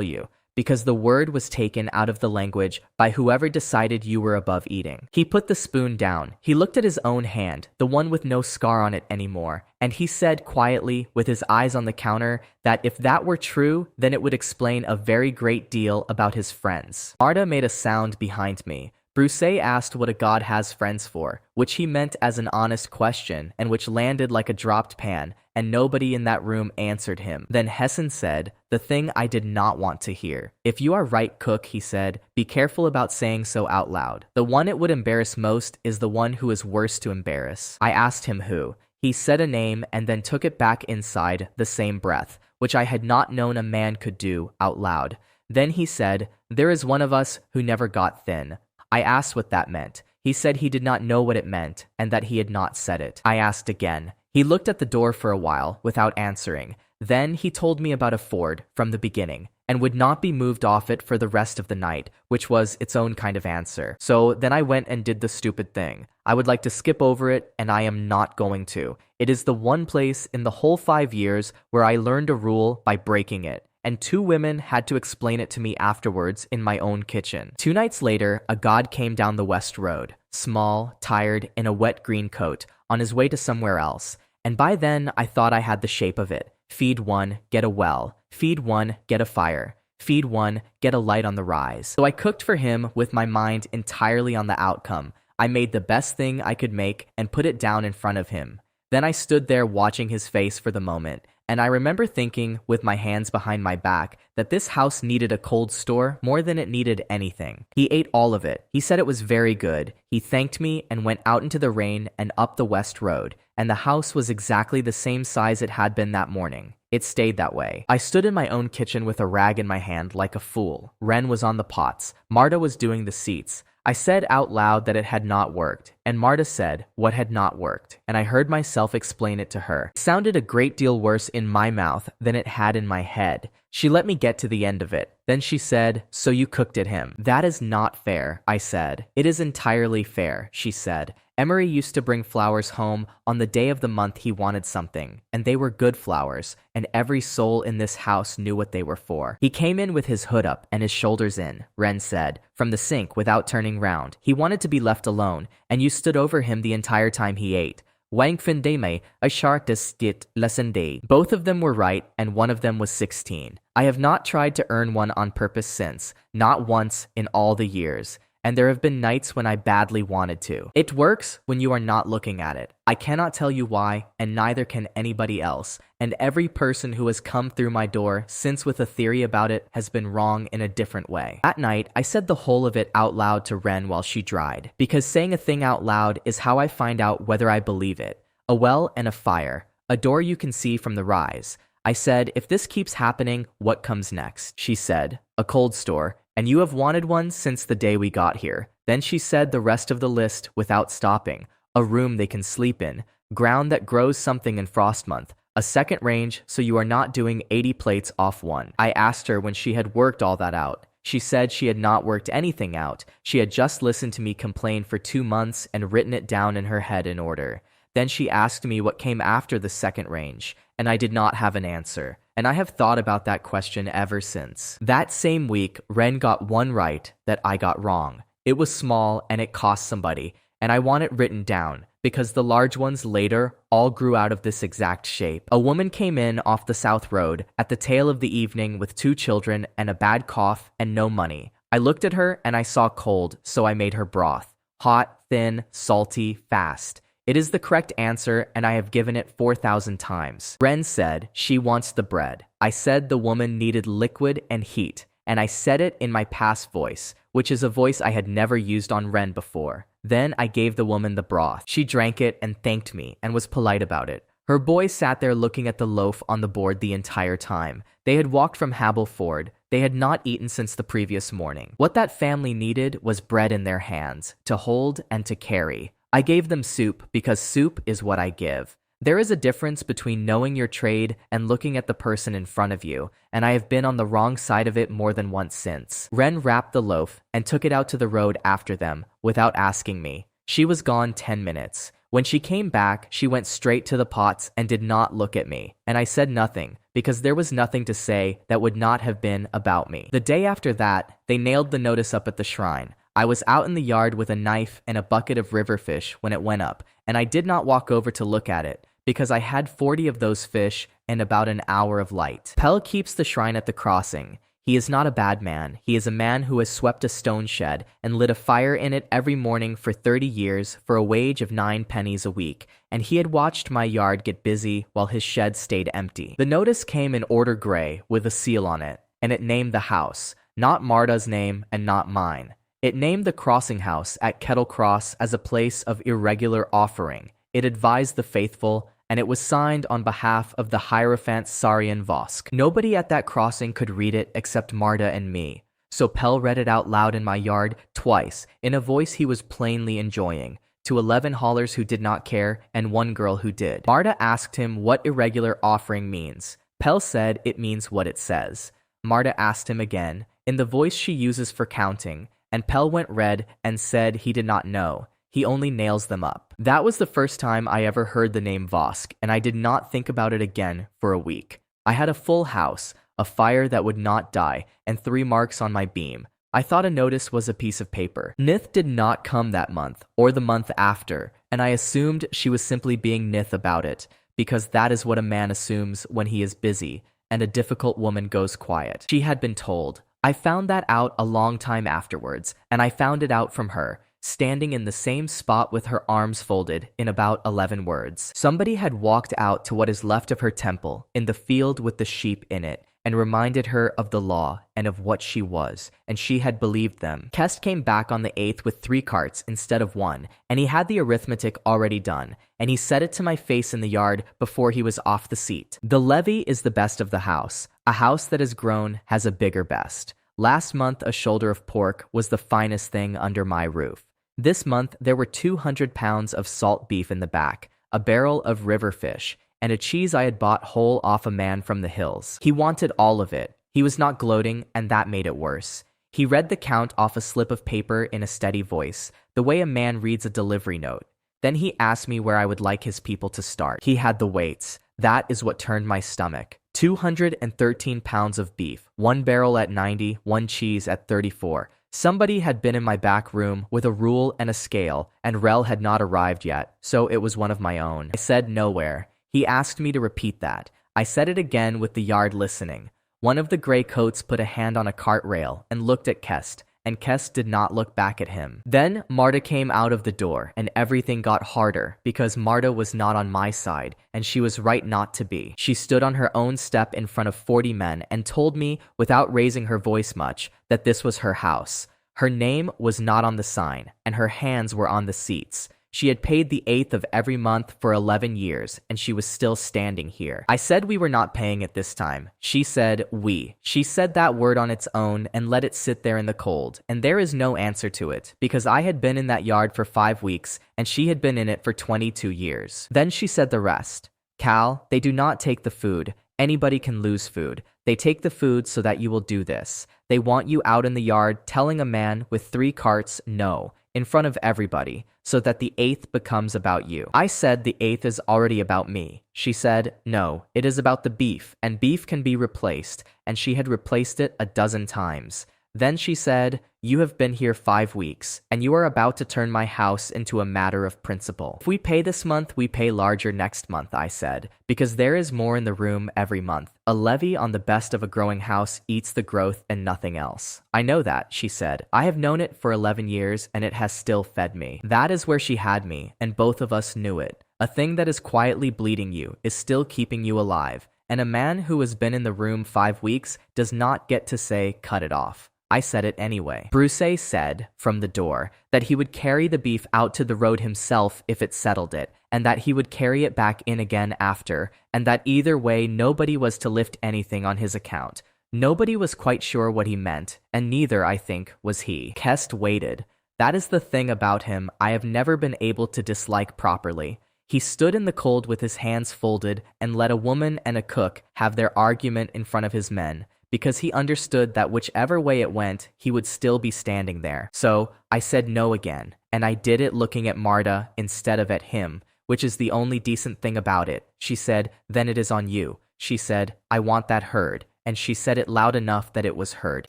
you, because the word was taken out of the language by whoever decided you were above eating. He put the spoon down. He looked at his own hand, the one with no scar on it anymore, and he said quietly, with his eyes on the counter, that if that were true, then it would explain a very great deal about his friends. Marta made a sound behind me. Bruce asked what a god has friends for, which he meant as an honest question, and which landed like a dropped pan, and nobody in that room answered him. Then Hessen said, the thing I did not want to hear. If you are right, cook, he said, be careful about saying so out loud. The one it would embarrass most is the one who is worst to embarrass. I asked him who. He said a name and then took it back inside the same breath, which I had not known a man could do out loud. Then he said, there is one of us who never got thin. I asked what that meant. He said he did not know what it meant, and that he had not said it. I asked again. He looked at the door for a while, without answering. Then he told me about a ford, from the beginning, and would not be moved off it for the rest of the night, which was its own kind of answer. So then I went and did the stupid thing. I would like to skip over it, and I am not going to. It is the one place in the whole 5 years where I learned a rule by breaking it. And 2 women had to explain it to me afterwards in my own kitchen. 2 nights later, a god came down the west road, small, tired, in a wet green coat, on his way to somewhere else. And by then, I thought I had the shape of it. Feed one, get a well. Feed one, get a fire. Feed one, get a light on the rise. So I cooked for him with my mind entirely on the outcome. I made the best thing I could make and put it down in front of him. Then I stood there watching his face for the moment, And I remember thinking, with my hands behind my back, that this house needed a cold store more than it needed anything. He ate all of it. He said it was very good. He thanked me and went out into the rain and up the West Road, and the house was exactly the same size it had been that morning. It stayed that way. I stood in my own kitchen with a rag in my hand like a fool. Ren was on the pots. Marta was doing the seats. I said out loud that it had not worked, and Marta said what had not worked, and I heard myself explain it to her. It sounded a great deal worse in my mouth than it had in my head. She let me get to the end of it. Then she said, "So you cooked at him." "That is not fair," I said. "It is entirely fair," she said. Emery used to bring flowers home on the day of the month he wanted something, and they were good flowers, and every soul in this house knew what they were for. "He came in with his hood up and his shoulders in," Ren said, "from the sink without turning round. He wanted to be left alone, and you stood over him the entire time he ate. Wang Findeme, a shartistit lesson day." Both of them were right, and one of them was 16. I have not tried to earn one on purpose since, not once in all the years. And there have been nights when I badly wanted to. It works when you are not looking at it. I cannot tell you why, and neither can anybody else. And every person who has come through my door since with a theory about it has been wrong in a different way. That night, I said the whole of it out loud to Ren while she dried. Because saying a thing out loud is how I find out whether I believe it. A well and a fire. A door you can see from the rise. I said, "If this keeps happening, what comes next?" She said, "A cold store. And you have wanted one since the day we got here." Then she said the rest of the list without stopping. "A room they can sleep in. Ground that grows something in frost month. A second range so you are not doing 80 plates off one." I asked her when she had worked all that out. She said she had not worked anything out. She had just listened to me complain for 2 months and written it down in her head in order. Then she asked me what came after the second range, and I did not have an answer. And I have thought about that question ever since. That same week, Ren got one right that I got wrong. It was small and it cost somebody, and I want it written down, because the large ones later all grew out of this exact shape. A woman came in off the South Road at the tail of the evening with 2 children and a bad cough and no money. I looked at her and I saw cold, so I made her broth. Hot, thin, salty, fast. It is the correct answer, and I have given it 4,000 times. Ren said she wants the bread. I said the woman needed liquid and heat, and I said it in my past voice, which is a voice I had never used on Ren before. Then I gave the woman the broth. She drank it and thanked me and was polite about it. Her boys sat there looking at the loaf on the board the entire time. They had walked from Hableford. They had not eaten since the previous morning. What that family needed was bread in their hands, to hold and to carry. I gave them soup because soup is what I give. There is a difference between knowing your trade and looking at the person in front of you, and I have been on the wrong side of it more than once since. Ren wrapped the loaf and took it out to the road after them without asking me. She was gone 10 minutes. When she came back, she went straight to the pots and did not look at me, and I said nothing because there was nothing to say that would not have been about me. The day after that, they nailed the notice up at the shrine. I was out in the yard with a knife and a bucket of river fish when it went up, and I did not walk over to look at it because I had 40 of those fish and about an hour of light. Pell keeps the shrine at the crossing. He is not a bad man. He is a man who has swept a stone shed and lit a fire in it every morning for 30 years for a wage of 9 pennies a week, and he had watched my yard get busy while his shed stayed empty. The notice came in order gray with a seal on it, and it named the house, not Marta's name and not mine. It named the crossing house at Kettle Cross as a place of irregular offering. It advised the faithful, and it was signed on behalf of the Hierophant Sarian Vosk. Nobody at that crossing could read it except Marta and me. So Pell read it out loud in my yard twice, in a voice he was plainly enjoying, to 11 haulers who did not care and 1 girl who did. Marta asked him what irregular offering means. Pell said it means what it says. Marta asked him again, in the voice she uses for counting, and Pell went red and said he did not know. He only nails them up. That was the first time I ever heard the name Vosk, and I did not think about it again for a week. I had a full house, a fire that would not die, and 3 marks on my beam. I thought a notice was a piece of paper. Nith did not come that month, or the month after, and I assumed she was simply being Nith about it, because that is what a man assumes when he is busy, and a difficult woman goes quiet. She had been told. I found that out a long time afterwards, and I found it out from her. standing in the same spot with her arms folded in about 11 words. Somebody had walked out to what is left of her temple, in the field with the sheep in it, and reminded her of the law and of what she was, and she had believed them. Kest came back on the 8th with 3 carts instead of 1, and he had the arithmetic already done, and he said it to my face in the yard before he was off the seat. The levy is the best of the house. A house that has grown has a bigger best. Last month, a shoulder of pork was the finest thing under my roof. This month, there were 200 pounds of salt beef in the back, a barrel of river fish, and a cheese I had bought whole off a man from the hills. He wanted all of it. He was not gloating, and that made it worse. He read the count off a slip of paper in a steady voice, the way a man reads a delivery note. Then he asked me where I would like his people to start. He had the weights. That is what turned my stomach. 213 pounds of beef, 1 barrel at 90, 1 cheese at 34. Somebody had been in my back room with a rule and a scale, and Rel had not arrived yet, so it was one of my own. I said nowhere. He asked me to repeat that. I said it again with the yard listening. One of the gray coats put a hand on a cart rail and looked at Kest, and Kest did not look back at him. Then Marta came out of the door, and everything got harder because Marta was not on my side, and she was right not to be. She stood on her own step in front of 40 men and told me, without raising her voice much, that this was her house. Her name was not on the sign, and her hands were on the seats. She had paid the 8th of every month for 11 years, and she was still standing here. I said we were not paying it this time. She said we. She said that word on its own and let it sit there in the cold, and there is no answer to it, because I had been in that yard for 5 weeks, and she had been in it for 22 years. Then she said the rest. Cal, they do not take the food. Anybody can lose food. They take the food so that you will do this. They want you out in the yard telling a man with 3 carts no, in front of everybody, so that the 8th becomes about you. I said the 8th is already about me. She said, no, it is about the beef, and beef can be replaced, and she had replaced it a dozen times. Then she said, you have been here 5 weeks, and you are about to turn my house into a matter of principle. If we pay this month, we pay larger next month, I said, because there is more in the room every month. A levy on the best of a growing house eats the growth and nothing else. I know that, she said. I have known it for 11 years, and it has still fed me. That is where she had me, and both of us knew it. A thing that is quietly bleeding you is still keeping you alive, and a man who has been in the room 5 weeks does not get to say, cut it off. I said it anyway. Bruce said, from the door, that he would carry the beef out to the road himself if it settled it, and that he would carry it back in again after, and that either way nobody was to lift anything on his account. Nobody was quite sure what he meant, and neither, I think, was he. Kest waited. That is the thing about him I have never been able to dislike properly. He stood in the cold with his hands folded and let a woman and a cook have their argument in front of his men, because he understood that whichever way it went, he would still be standing there. So I said no again, and I did it looking at Marta instead of at him, which is the only decent thing about it. She said, then it is on you. She said, I want that heard, and she said it loud enough that it was heard.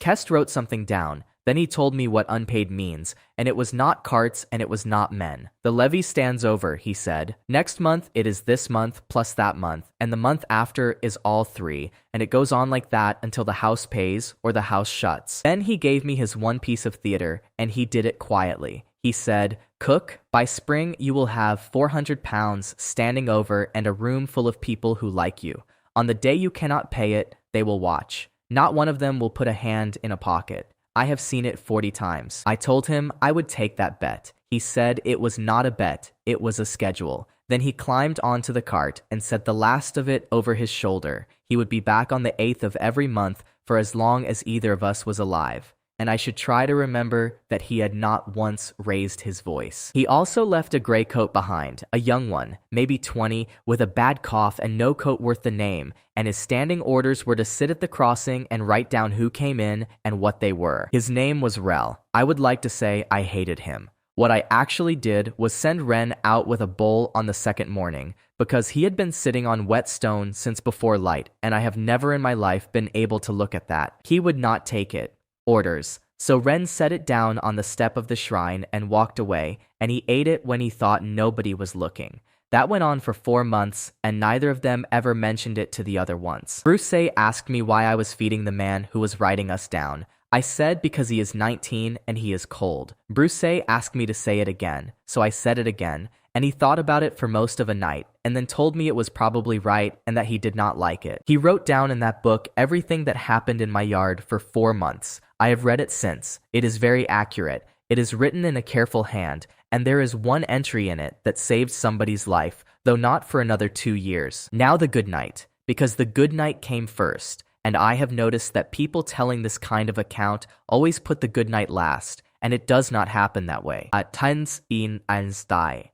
Kest wrote something down. Then he told me what unpaid means, and it was not carts and it was not men. The levy stands over, he said. Next month it is this month plus that month, and the month after is all 3, and it goes on like that until the house pays or the house shuts. Then he gave me his one piece of theater, and he did it quietly. He said, cook, by spring you will have 400 pounds standing over and a room full of people who like you. On the day you cannot pay it, they will watch. Not one of them will put a hand in a pocket. I have seen it 40 times. I told him I would take that bet. He said it was not a bet, it was a schedule. Then he climbed onto the cart and set the last of it over his shoulder. He would be back on the 8th of every month for as long as either of us was alive. And I should try to remember that he had not once raised his voice. He also left a gray coat behind, a young one, maybe 20, with a bad cough and no coat worth the name, and his standing orders were to sit at the crossing and write down who came in and what they were. His name was Rel. I would like to say I hated him. What I actually did was send Ren out with a bowl on the second morning, because he had been sitting on wet stone since before light, and I have never in my life been able to look at that. He would not take it. Orders. So Ren set it down on the step of the shrine and walked away, and he ate it when he thought nobody was looking. That went on for 4 months, and neither of them ever mentioned it to the other once. Bruce asked me why I was feeding the man who was writing us down. I said because he is 19 and he is cold. Bruce asked me to say it again, so I said it again, and he thought about it for most of a night, and then told me it was probably right and that he did not like it. He wrote down in that book everything that happened in my yard for 4 months. I have read it since. It is very accurate. It is written in a careful hand, and there is one entry in it that saved somebody's life, though not for another 2 years. Now the good night, because the good night came first, and I have noticed that people telling this kind of account always put the good night last, and it does not happen that way. Tens in Anstai.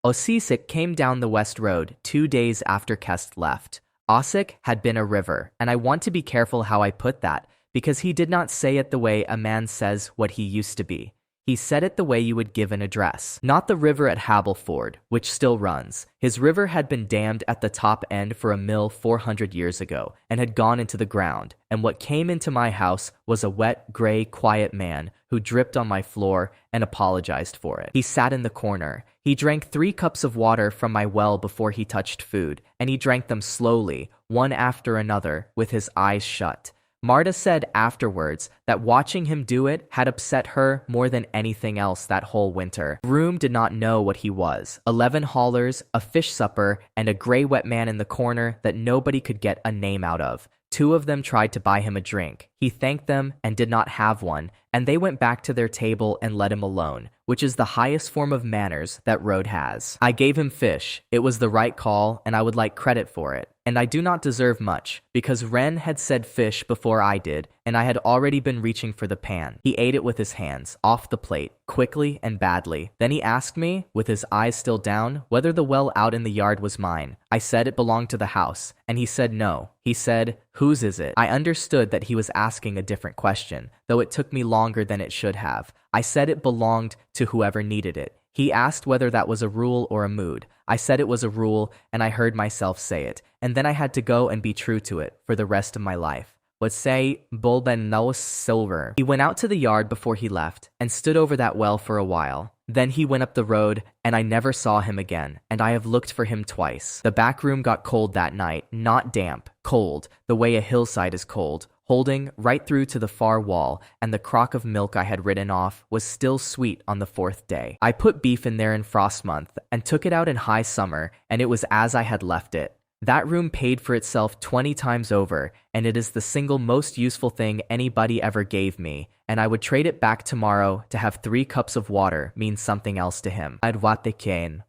Osisek came down the west road 2 days after Kest left. Osik had been a river, and I want to be careful how I put that, because he did not say it the way a man says what he used to be. He said it the way you would give an address. Not the river at Hableford, which still runs. His river had been dammed at the top end for a mill 400 years ago, and had gone into the ground, and what came into my house was a wet, gray, quiet man who dripped on my floor and apologized for it. He sat in the corner. He drank 3 cups of water from my well before he touched food, and he drank them slowly, one after another, with his eyes shut. Marta said afterwards that watching him do it had upset her more than anything else that whole winter. Broom did not know what he was. 11 haulers, a fish supper, and a gray wet man in the corner that nobody could get a name out of. 2 of them tried to buy him a drink. He thanked them and did not have one, and they went back to their table and let him alone, which is the highest form of manners that Road has. I gave him fish. It was the right call, and I would like credit for it. And I do not deserve much, because Ren had said fish before I did, and I had already been reaching for the pan. He ate it with his hands, off the plate, quickly and badly. Then he asked me, with his eyes still down, whether the well out in the yard was mine. I said it belonged to the house, and he said no. He said, "Whose is it?" I understood that he was asking a different question, though it took me longer than it should have. I said it belonged to whoever needed it. He asked whether that was a rule or a mood. I said it was a rule, and I heard myself say it, and then I had to go and be true to it for the rest of my life. Would say Bulben no silver. He went out to the yard before he left, and stood over that well for a while. Then he went up the road, and I never saw him again, and I have looked for him twice. The back room got cold that night, not damp, cold, the way a hillside is cold, holding right through to the far wall, and the crock of milk I had ridden off was still sweet on the 4th day. I put beef in there in frost month, and took it out in high summer, and it was as I had left it. That room paid for itself 20 times over, and it is the single most useful thing anybody ever gave me, and I would trade it back tomorrow to have 3 cups of water mean something else to him. Adwate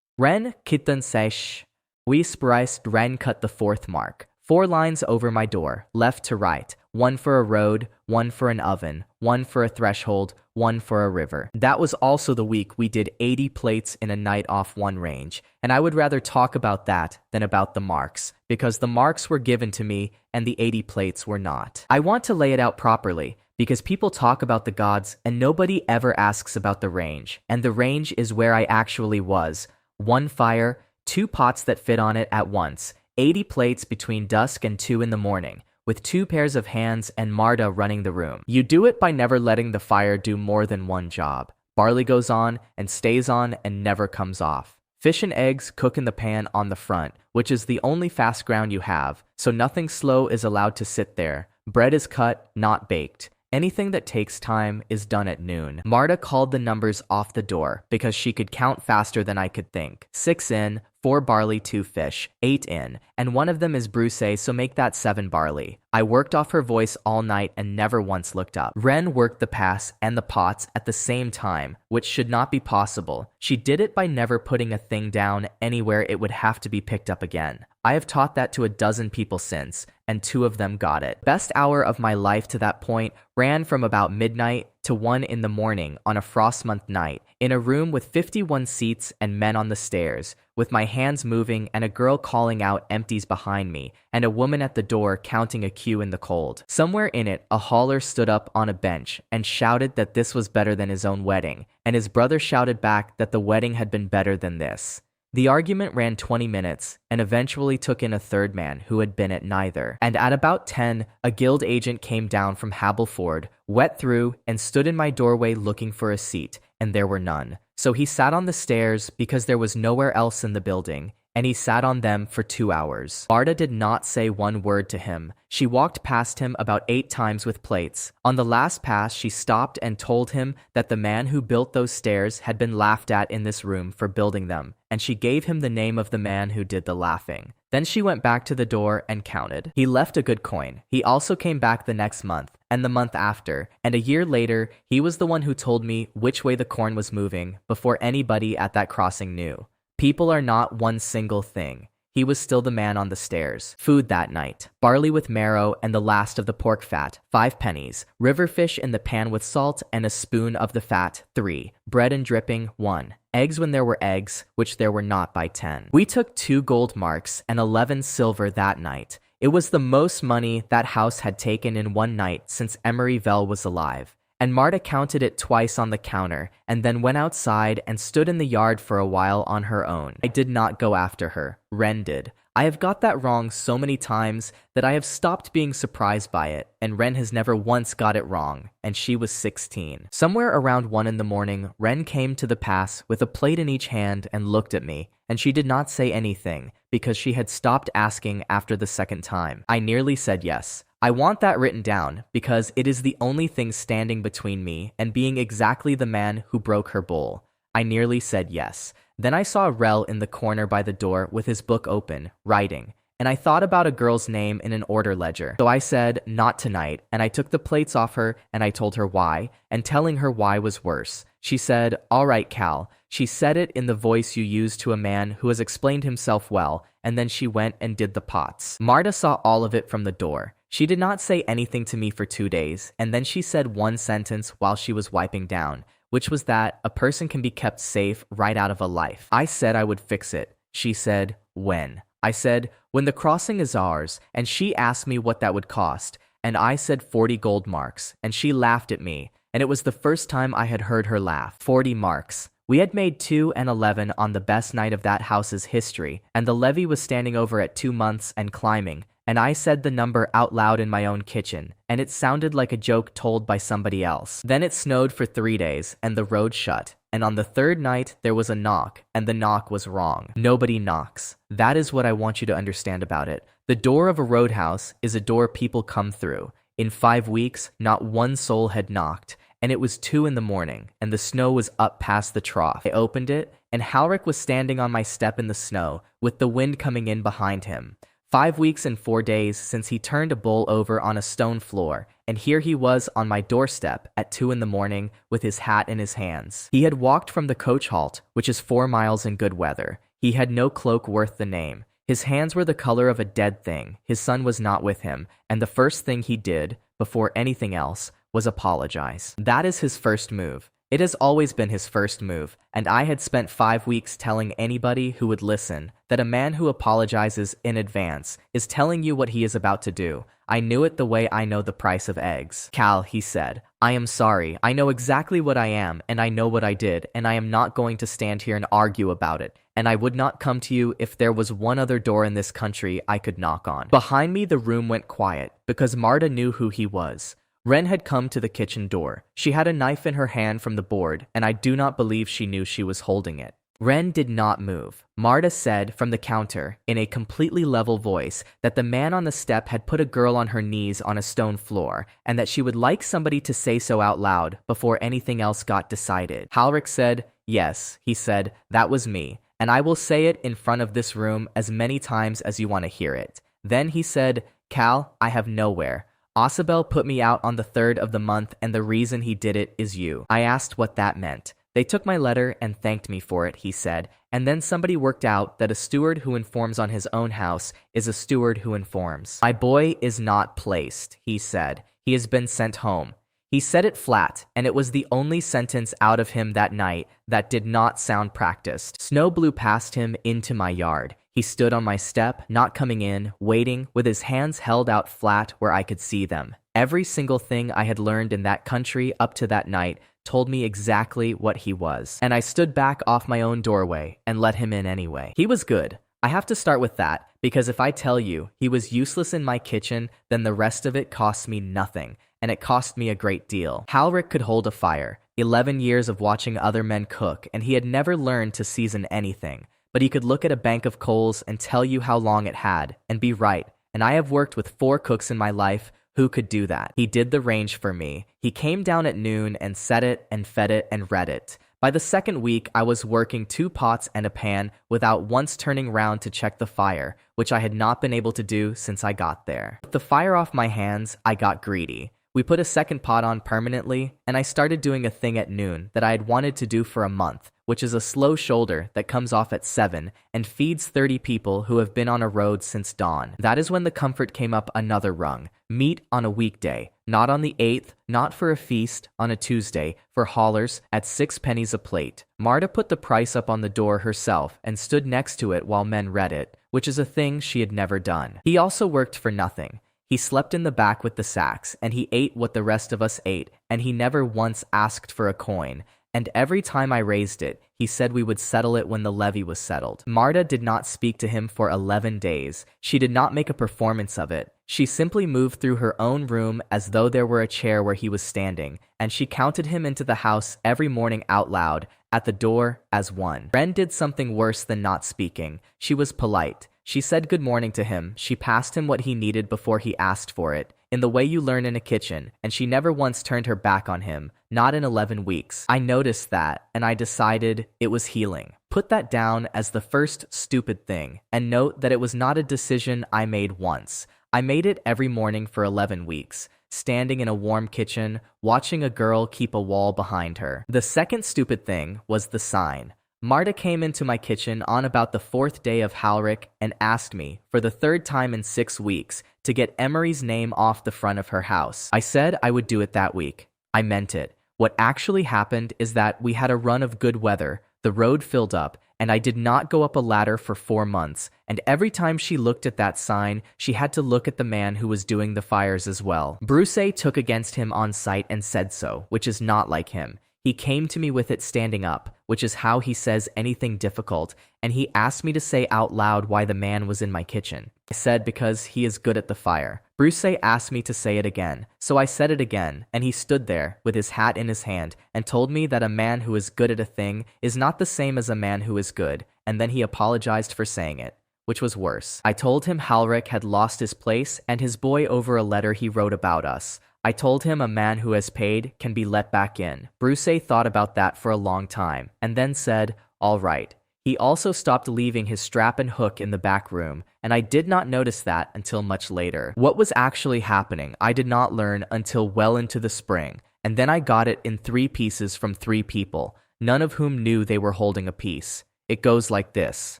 Ren kitten sesh. We spriced Ren cut the 4th mark. 4 lines over my door, left to right, 1 for a road, 1 for an oven, 1 for a threshold, 1 for a river. That was also the week we did 80 plates in a night off one range, and I would rather talk about that than about the marks, because the marks were given to me and the 80 plates were not. I want to lay it out properly, because people talk about the gods and nobody ever asks about the range, and the range is where I actually was. 1 fire, 2 pots that fit on it at once, 80 plates between dusk and 2 in the morning, with 2 pairs of hands and Marta running the room. You do it by never letting the fire do more than one job. Barley goes on and stays on and never comes off. Fish and eggs cook in the pan on the front, which is the only fast ground you have, so nothing slow is allowed to sit there. Bread is cut, not baked. Anything that takes time is done at noon. Marta called the numbers off the door because she could count faster than I could think. 6 in, 4 barley, 2 fish, 8 in, and one of them is Bruce, so make that 7 barley. I worked off her voice all night and never once looked up. Ren worked the pass and the pots at the same time, which should not be possible. She did it by never putting a thing down anywhere it would have to be picked up again. I have taught that to a dozen people since, and 2 of them got it. Best hour of my life to that point ran from about midnight to 1 in the morning on a frost month night, in a room with 51 seats and men on the stairs, with my hands moving and a girl calling out empties behind me, and a woman at the door counting a queue in the cold. Somewhere in it, a hauler stood up on a bench and shouted that this was better than his own wedding, and his brother shouted back that the wedding had been better than this. The argument ran 20 minutes and eventually took in a 3rd man who had been at neither. And at about 10, a guild agent came down from Hableford, wet through, and stood in my doorway looking for a seat, and there were none. So he sat on the stairs because there was nowhere else in the building, and he sat on them for 2 hours. Marta did not say one word to him. She walked past him about 8 times with plates. On the last pass, she stopped and told him that the man who built those stairs had been laughed at in this room for building them, and she gave him the name of the man who did the laughing. Then she went back to the door and counted. He left a good coin. He also came back the next month, and the month after, and a year later, he was the one who told me which way the corn was moving before anybody at that crossing knew. People are not one single thing. He was still the man on the stairs. Food that night: barley with marrow and the last of the pork fat, 5 pennies. River fish in the pan with salt and a spoon of the fat, 3. Bread and dripping, 1. Eggs when there were eggs, which there were not, by 10. We took 2 gold marks and 11 silver that night. It was the most money that house had taken in one night since Emery Vell was alive. And Marta counted it twice on the counter and then went outside and stood in the yard for a while on her own. I did not go after her. Ren did. I have got that wrong so many times that I have stopped being surprised by it, and Ren has never once got it wrong, and she was 16. Somewhere around 1 in the morning, Ren came to the pass with a plate in each hand and looked at me, and she did not say anything because she had stopped asking after the second time. I nearly said yes. I want that written down because it is the only thing standing between me and being exactly the man who broke her bowl. I nearly said yes. Then I saw Rel in the corner by the door with his book open, writing, and I thought about a girl's name in an order ledger. So I said, not tonight, and I took the plates off her and I told her why, and telling her why was worse. She said, all right, Cal. She said it in the voice you use to a man who has explained himself well, and then she went and did the pots. Marta saw all of it from the door. She did not say anything to me for 2 days, and then she said one sentence while she was wiping down, which was that a person can be kept safe right out of a life. I said I would fix it. She said, when? I said, when the crossing is ours, and she asked me what that would cost, and I said 40 gold marks, and she laughed at me, and it was the first time I had heard her laugh. 40 marks. We had made 2 and 11 on the best night of that house's history, and the levy was standing over at 2 months and climbing, and I said the number out loud in my own kitchen, and it sounded like a joke told by somebody else. Then it snowed for 3 days, and the road shut, and on the 3rd night there was a knock, and the knock was wrong. Nobody knocks. That is what I want you to understand about it. The door of a roadhouse is a door people come through. In 5 weeks, not one soul had knocked, and it was 2 in the morning, and the snow was up past the trough. I opened it, and Halric was standing on my step in the snow, with the wind coming in behind him. 5 weeks and 4 days since he turned a bowl over on a stone floor, and here he was on my doorstep at 2 in the morning with his hat in his hands. He had walked from the coach halt, which is 4 miles in good weather. He had no cloak worth the name. His hands were the color of a dead thing. His son was not with him, and the first thing he did, before anything else, was apologize. That is his first move. It has always been his first move, and I had spent 5 weeks telling anybody who would listen that a man who apologizes in advance is telling you what he is about to do. I knew it the way I know the price of eggs. Cal, he said, I am sorry. I know exactly what I am, and I know what I did, and I am not going to stand here and argue about it. And I would not come to you if there was one other door in this country I could knock on. Behind me, the room went quiet, because Marta knew who he was. Ren had come to the kitchen door. She had a knife in her hand from the board, and I do not believe she knew she was holding it. Ren did not move. Marta said from the counter, in a completely level voice, that the man on the step had put a girl on her knees on a stone floor, and that she would like somebody to say so out loud before anything else got decided. Halric said, yes, he said, that was me, and I will say it in front of this room as many times as you want to hear it. Then he said, Cal, I have nowhere. Osabel put me out on the 3rd of the month, and the reason he did it is you. I asked what that meant. They took my letter and thanked me for it, he said, and then somebody worked out that a steward who informs on his own house is a steward who informs. My boy is not placed, he said. He has been sent home. He said it flat, and it was the only sentence out of him that night that did not sound practiced. Snow blew past him into my yard. He stood on my step, not coming in, waiting, with his hands held out flat where I could see them. Every single thing I had learned in that country up to that night told me exactly what he was. And I stood back off my own doorway and let him in anyway. He was good. I have to start with that, because if I tell you he was useless in my kitchen, then the rest of it costs me nothing, and it cost me a great deal. Halric could hold a fire. 11 years of watching other men cook, and he had never learned to season anything. but he could look at a bank of coals and tell you how long it had, and be right. And I have worked with 4 cooks in my life who could do that. He did the range for me. He came down at noon and set it and fed it and read it. By the second week, I was working 2 pots and a pan without once turning round to check the fire, which I had not been able to do since I got there. With the fire off my hands, I got greedy. We put a second pot on permanently, and I started doing a thing at noon that I had wanted to do for a month, which is a slow shoulder that comes off at 7 and feeds 30 people who have been on a road since dawn. That is when the comfort came up another rung. Meat on a weekday, not on the 8th, not for a feast, on a Tuesday, for haulers, at 6 pennies a plate. Marta put the price up on the door herself and stood next to it while men read it, which is a thing she had never done. He also worked for nothing. He slept in the back with the sacks, and he ate what the rest of us ate, and he never once asked for a coin. And every time I raised it, he said we would settle it when the levy was settled. Marta did not speak to him for 11 days. She did not make a performance of it. She simply moved through her own room as though there were a chair where he was standing, and she counted him into the house every morning out loud, at the door, as one. Ren did something worse than not speaking. She was polite. She said good morning to him. She passed him what he needed before he asked for it, in the way you learn in a kitchen, and she never once turned her back on him, not in 11 weeks. I noticed that, and I decided it was healing. Put that down as the first stupid thing, and note that it was not a decision I made once. I made it every morning for 11 weeks, standing in a warm kitchen, watching a girl keep a wall behind her. The second stupid thing was the sign. Marta came into my kitchen on about the 4th day of Halric and asked me, for the 3rd time in 6 weeks, to get Emery's name off the front of her house. I said I would do it that week. I meant it. What actually happened is that we had a run of good weather, the road filled up, and I did not go up a ladder for 4 months, and every time she looked at that sign, she had to look at the man who was doing the fires as well. Bruce took against him on sight and said so, which is not like him. He came to me with it standing up, which is how he says anything difficult, and he asked me to say out loud why the man was in my kitchen. I said because he is good at the fire. Bruce asked me to say it again, so I said it again, and he stood there with his hat in his hand and told me that a man who is good at a thing is not the same as a man who is good, and then he apologized for saying it, which was worse. I told him Halric had lost his place and his boy over a letter he wrote about us. I told him a man who has paid can be let back in. Bruce thought about that for a long time, and then said, all right. He also stopped leaving his strap and hook in the back room, and I did not notice that until much later. What was actually happening, I did not learn until well into the spring, and then I got it in 3 pieces from 3 people, none of whom knew they were holding a piece. It goes like this.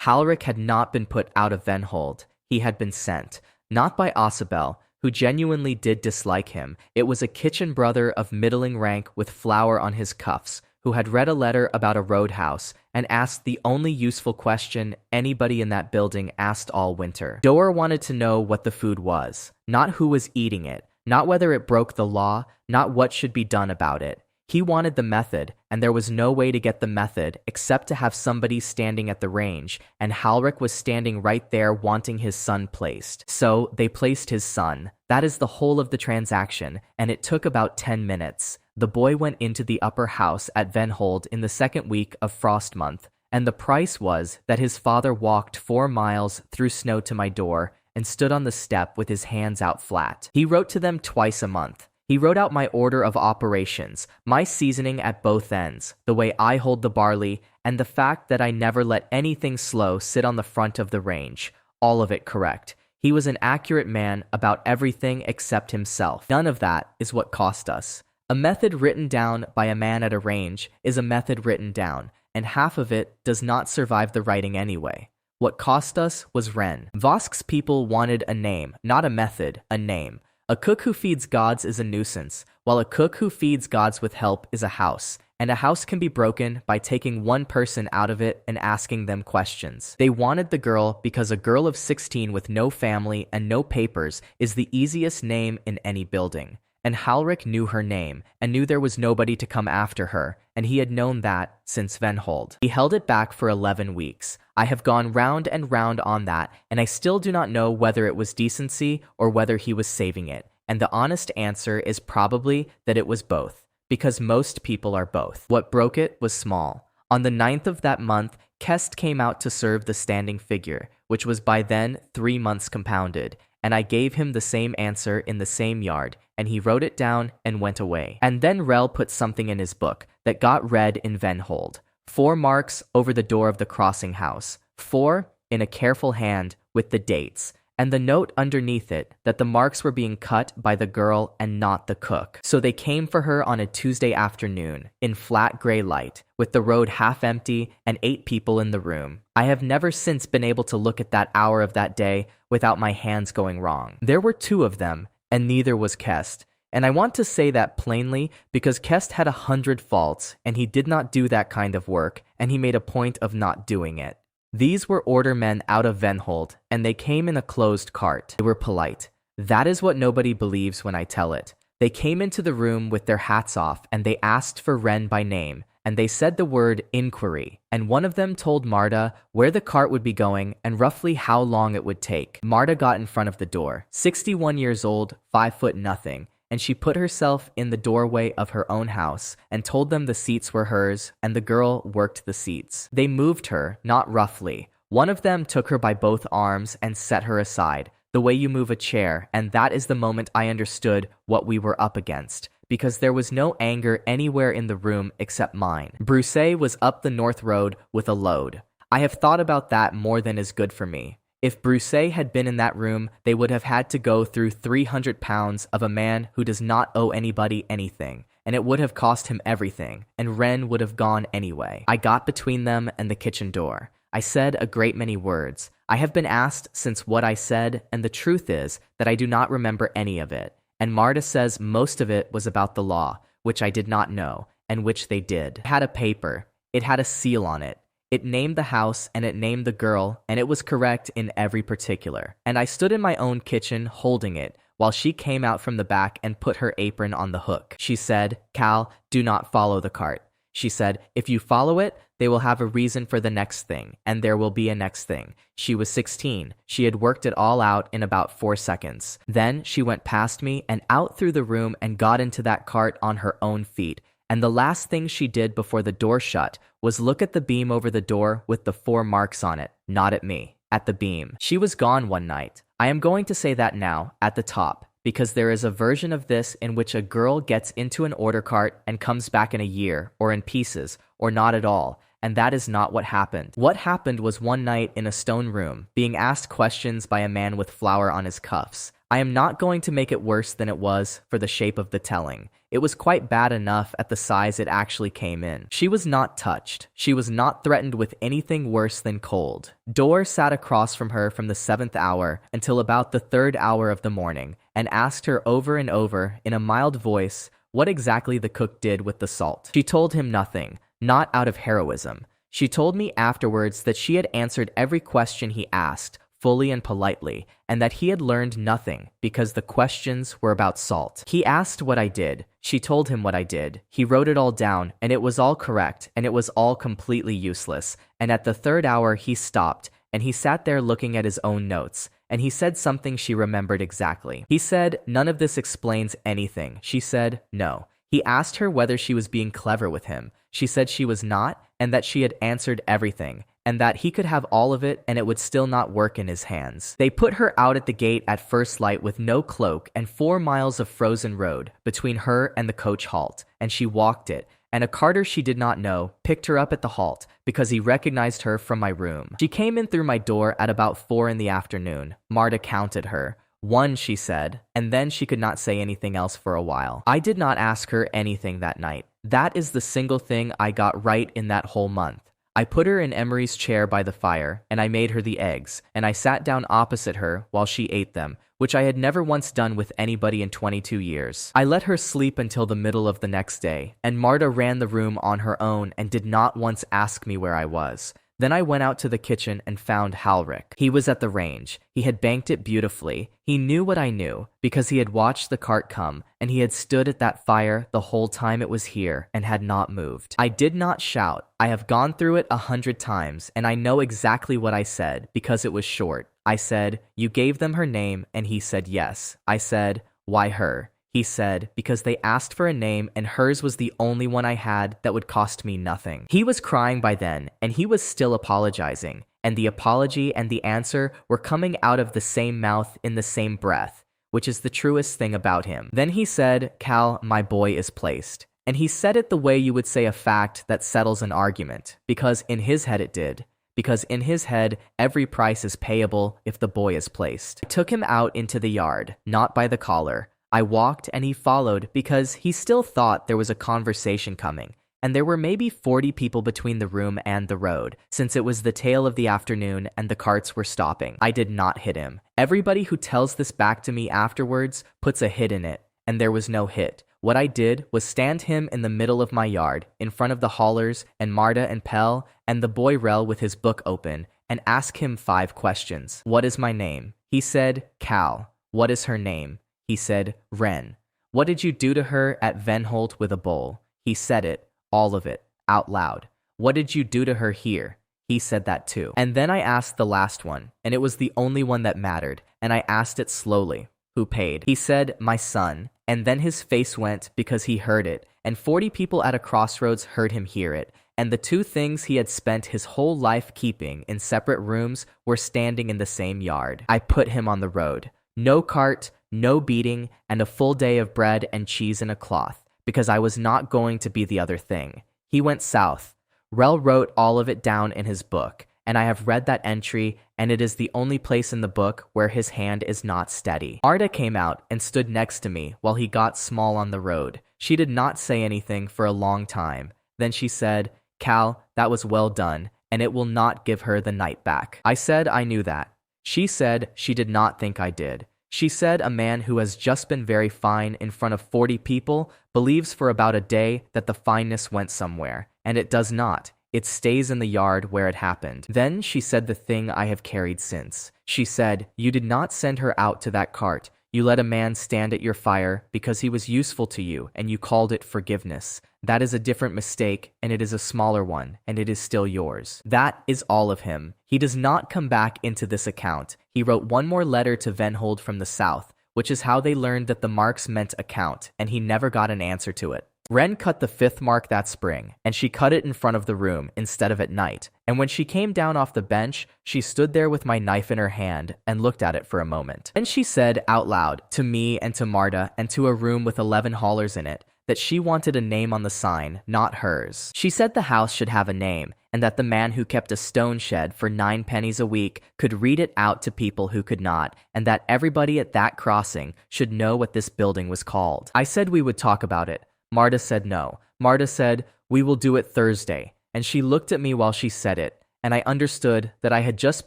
Halric had not been put out of Venhold. He had been sent, not by Osabel, who genuinely did dislike him. It was a kitchen brother of middling rank with flour on his cuffs, who had read a letter about a roadhouse and asked the only useful question anybody in that building asked all winter. Doer wanted to know what the food was, not who was eating it, not whether it broke the law, not what should be done about it. He wanted the method, and there was no way to get the method except to have somebody standing at the range, and Halric was standing right there wanting his son placed. So they placed his son. That is the whole of the transaction, and it took about 10 minutes. The boy went into the upper house at Venhold in the 2nd week of Frost Month, and the price was that his father walked 4 miles through snow to my door and stood on the step with his hands out flat. He wrote to them twice a month. He wrote out my order of operations, my seasoning at both ends, the way I hold the barley, and the fact that I never let anything slow sit on the front of the range. All of it correct. He was an accurate man about everything except himself. None of that is what cost us. A method written down by a man at a range is a method written down, and half of it does not survive the writing anyway. What cost us was Ren. Vosk's people wanted a name, not a method, a name. A cook who feeds gods is a nuisance, while a cook who feeds gods with help is a house, and a house can be broken by taking one person out of it and asking them questions. They wanted the girl because a girl of 16 with no family and no papers is the easiest name in any building. And Halric knew her name, and knew there was nobody to come after her, and he had known that since Venhold. He held it back for 11 weeks. I have gone round and round on that, and I still do not know whether it was decency or whether he was saving it. And the honest answer is probably that it was both, because most people are both. What broke it was small. On the 9th of that month Kest came out to serve the standing figure, which was by then 3 months compounded, and I gave him the same answer in the same yard, and he wrote it down and went away. And then Rel put something in his book that got read in Venhold. 4 marks over the door of the crossing house, 4 in a careful hand with the dates, and the note underneath it that the marks were being cut by the girl and not the cook. So they came for her on a Tuesday afternoon in flat gray light, with the road half empty and 8 people in the room. I have never since been able to look at that hour of that day without my hands going wrong. There were 2 of them, and neither was Kest. And I want to say that plainly because Kest had 100 faults, and he did not do that kind of work, and he made a point of not doing it. These were order men out of Venhold, and they came in a closed cart. They were polite. That is what nobody believes when I tell it. They came into the room with their hats off, and they asked for Ren by name, and they said the word inquiry, and one of them told Marta where the cart would be going and roughly how long it would take. Marta got in front of the door, 61 years old, 5 foot nothing, and she put herself in the doorway of her own house and told them the seats were hers, and the girl worked the seats. They moved her, not roughly. One of them took her by both arms and set her aside, the way you move a chair, and that is the moment I understood what we were up against, because there was no anger anywhere in the room except mine. Bruce was up the North Road with a load. I have thought about that more than is good for me. If Bruce had been in that room, they would have had to go through 300 pounds of a man who does not owe anybody anything, and it would have cost him everything, and Ren would have gone anyway. I got between them and the kitchen door. I said a great many words. I have been asked since what I said, and the truth is that I do not remember any of it. And Marta says most of it was about the law, which I did not know, and which they did. It had a paper. It had a seal on it. It named the house and it named the girl, and it was correct in every particular. And I stood in my own kitchen holding it while she came out from the back and put her apron on the hook. She said, "Cal, do not follow the cart." She said, "If you follow it, they will have a reason for the next thing, and there will be a next thing." She was 16. She had worked it all out in about 4 seconds. Then she went past me and out through the room and got into that cart on her own feet. And the last thing she did before the door shut was look at the beam over the door with the 4 marks on it, not at me, at the beam. She was gone one night. I am going to say that now, at the top, because there is a version of this in which a girl gets into an order cart and comes back in a year, or in pieces, or not at all, and that is not what happened. What happened was one night in a stone room, being asked questions by a man with flour on his cuffs. I am not going to make it worse than it was for the shape of the telling. It was quite bad enough at the size it actually came in. She was not touched. She was not threatened with anything worse than cold. Dor sat across from her from the 7th hour until about the 3rd hour of the morning and asked her over and over in a mild voice what exactly the cook did with the salt. She told him nothing, not out of heroism. She told me afterwards that she had answered every question he asked, fully and politely, and that he had learned nothing because the questions were about salt. He asked what I did. She told him what I did. He wrote it all down, and it was all correct, and it was all completely useless. And at the 3rd hour, he stopped, and he sat there looking at his own notes, and he said something she remembered exactly. He said, "None of this explains anything." She said, "No." He asked her whether she was being clever with him. She said she was not, and that she had answered everything, and that he could have all of it and it would still not work in his hands. They put her out at the gate at first light with no cloak and 4 miles of frozen road between her and the coach halt, and she walked it, and a carter she did not know picked her up at the halt because he recognized her from my room. She came in through my door at about 4 in the afternoon. Marta counted her. 1, she said, and then she could not say anything else for a while. I did not ask her anything that night. That is the single thing I got right in that whole month. I put her in Emery's chair by the fire, and I made her the eggs, and I sat down opposite her while she ate them, which I had never once done with anybody in 22 years. I let her sleep until the middle of the next day, and Marta ran the room on her own and did not once ask me where I was. Then I went out to the kitchen and found Halric. He was at the range. He had banked it beautifully. He knew what I knew, because he had watched the cart come, and he had stood at that fire the whole time it was here and had not moved. I did not shout. I have gone through it 100 times, and I know exactly what I said, because it was short. I said, "You gave them her name," and he said yes. I said, "Why her?" he said, because they asked for a name and hers was the only one I had that would cost me nothing. He was crying by then, and he was still apologizing, and the apology and the answer were coming out of the same mouth in the same breath, which is the truest thing about him. Then he said, Cal, my boy is placed. And he said it the way you would say a fact that settles an argument, because in his head it did. Because in his head, every price is payable if the boy is placed. I took him out into the yard, not by the collar. I walked and he followed because he still thought there was a conversation coming, and there were maybe 40 people between the room and the road, since it was the tail of the afternoon and the carts were stopping. I did not hit him. Everybody who tells this back to me afterwards puts a hit in it, and there was no hit. What I did was stand him in the middle of my yard, in front of the haulers and Marta and Pell and the boy Rel with his book open, and ask him 5 questions. What is my name? He said, Cal. What is her name? He said, Ren. What did you do to her at Venholt with a bowl? He said it, all of it, out loud. What did you do to her here? He said that too. And then I asked the last one, and it was the only one that mattered, and I asked it slowly. Who paid? He said, my son. And then his face went because he heard it, and 40 people at a crossroads heard him hear it, and the 2 things he had spent his whole life keeping in separate rooms were standing in the same yard. I put him on the road. No cart, no beating, and a full day of bread and cheese in a cloth, because I was not going to be the other thing. He went south. Rel wrote all of it down in his book, and I have read that entry, and it is the only place in the book where his hand is not steady. Marta came out and stood next to me while he got small on the road. She did not say anything for a long time. Then she said, Cal, that was well done, and it will not give her the night back. I said I knew that. She said she did not think I did. She said a man who has just been very fine in front of 40 people believes for about a day that the fineness went somewhere, and it does not. It stays in the yard where it happened. Then she said the thing I have carried since. She said, you did not send her out to that cart. You let a man stand at your fire because he was useful to you, and you called it forgiveness. That is a different mistake, and it is a smaller one, and it is still yours. That is all of him. He does not come back into this account. He wrote one more letter to Venhold from the south, which is how they learned that the marks meant account, and he never got an answer to it. Ren cut the 5th mark that spring, and she cut it in front of the room instead of at night. And when she came down off the bench, she stood there with my knife in her hand and looked at it for a moment. Then she said out loud, to me and to Marta and to a room with 11 haulers in it, that she wanted a name on the sign, not hers. She said the house should have a name, and that the man who kept a stone shed for 9 pennies a week could read it out to people who could not, and that everybody at that crossing should know what this building was called. I said we would talk about it. Marta said no. Marta said, we will do it Thursday. And she looked at me while she said it, and I understood that I had just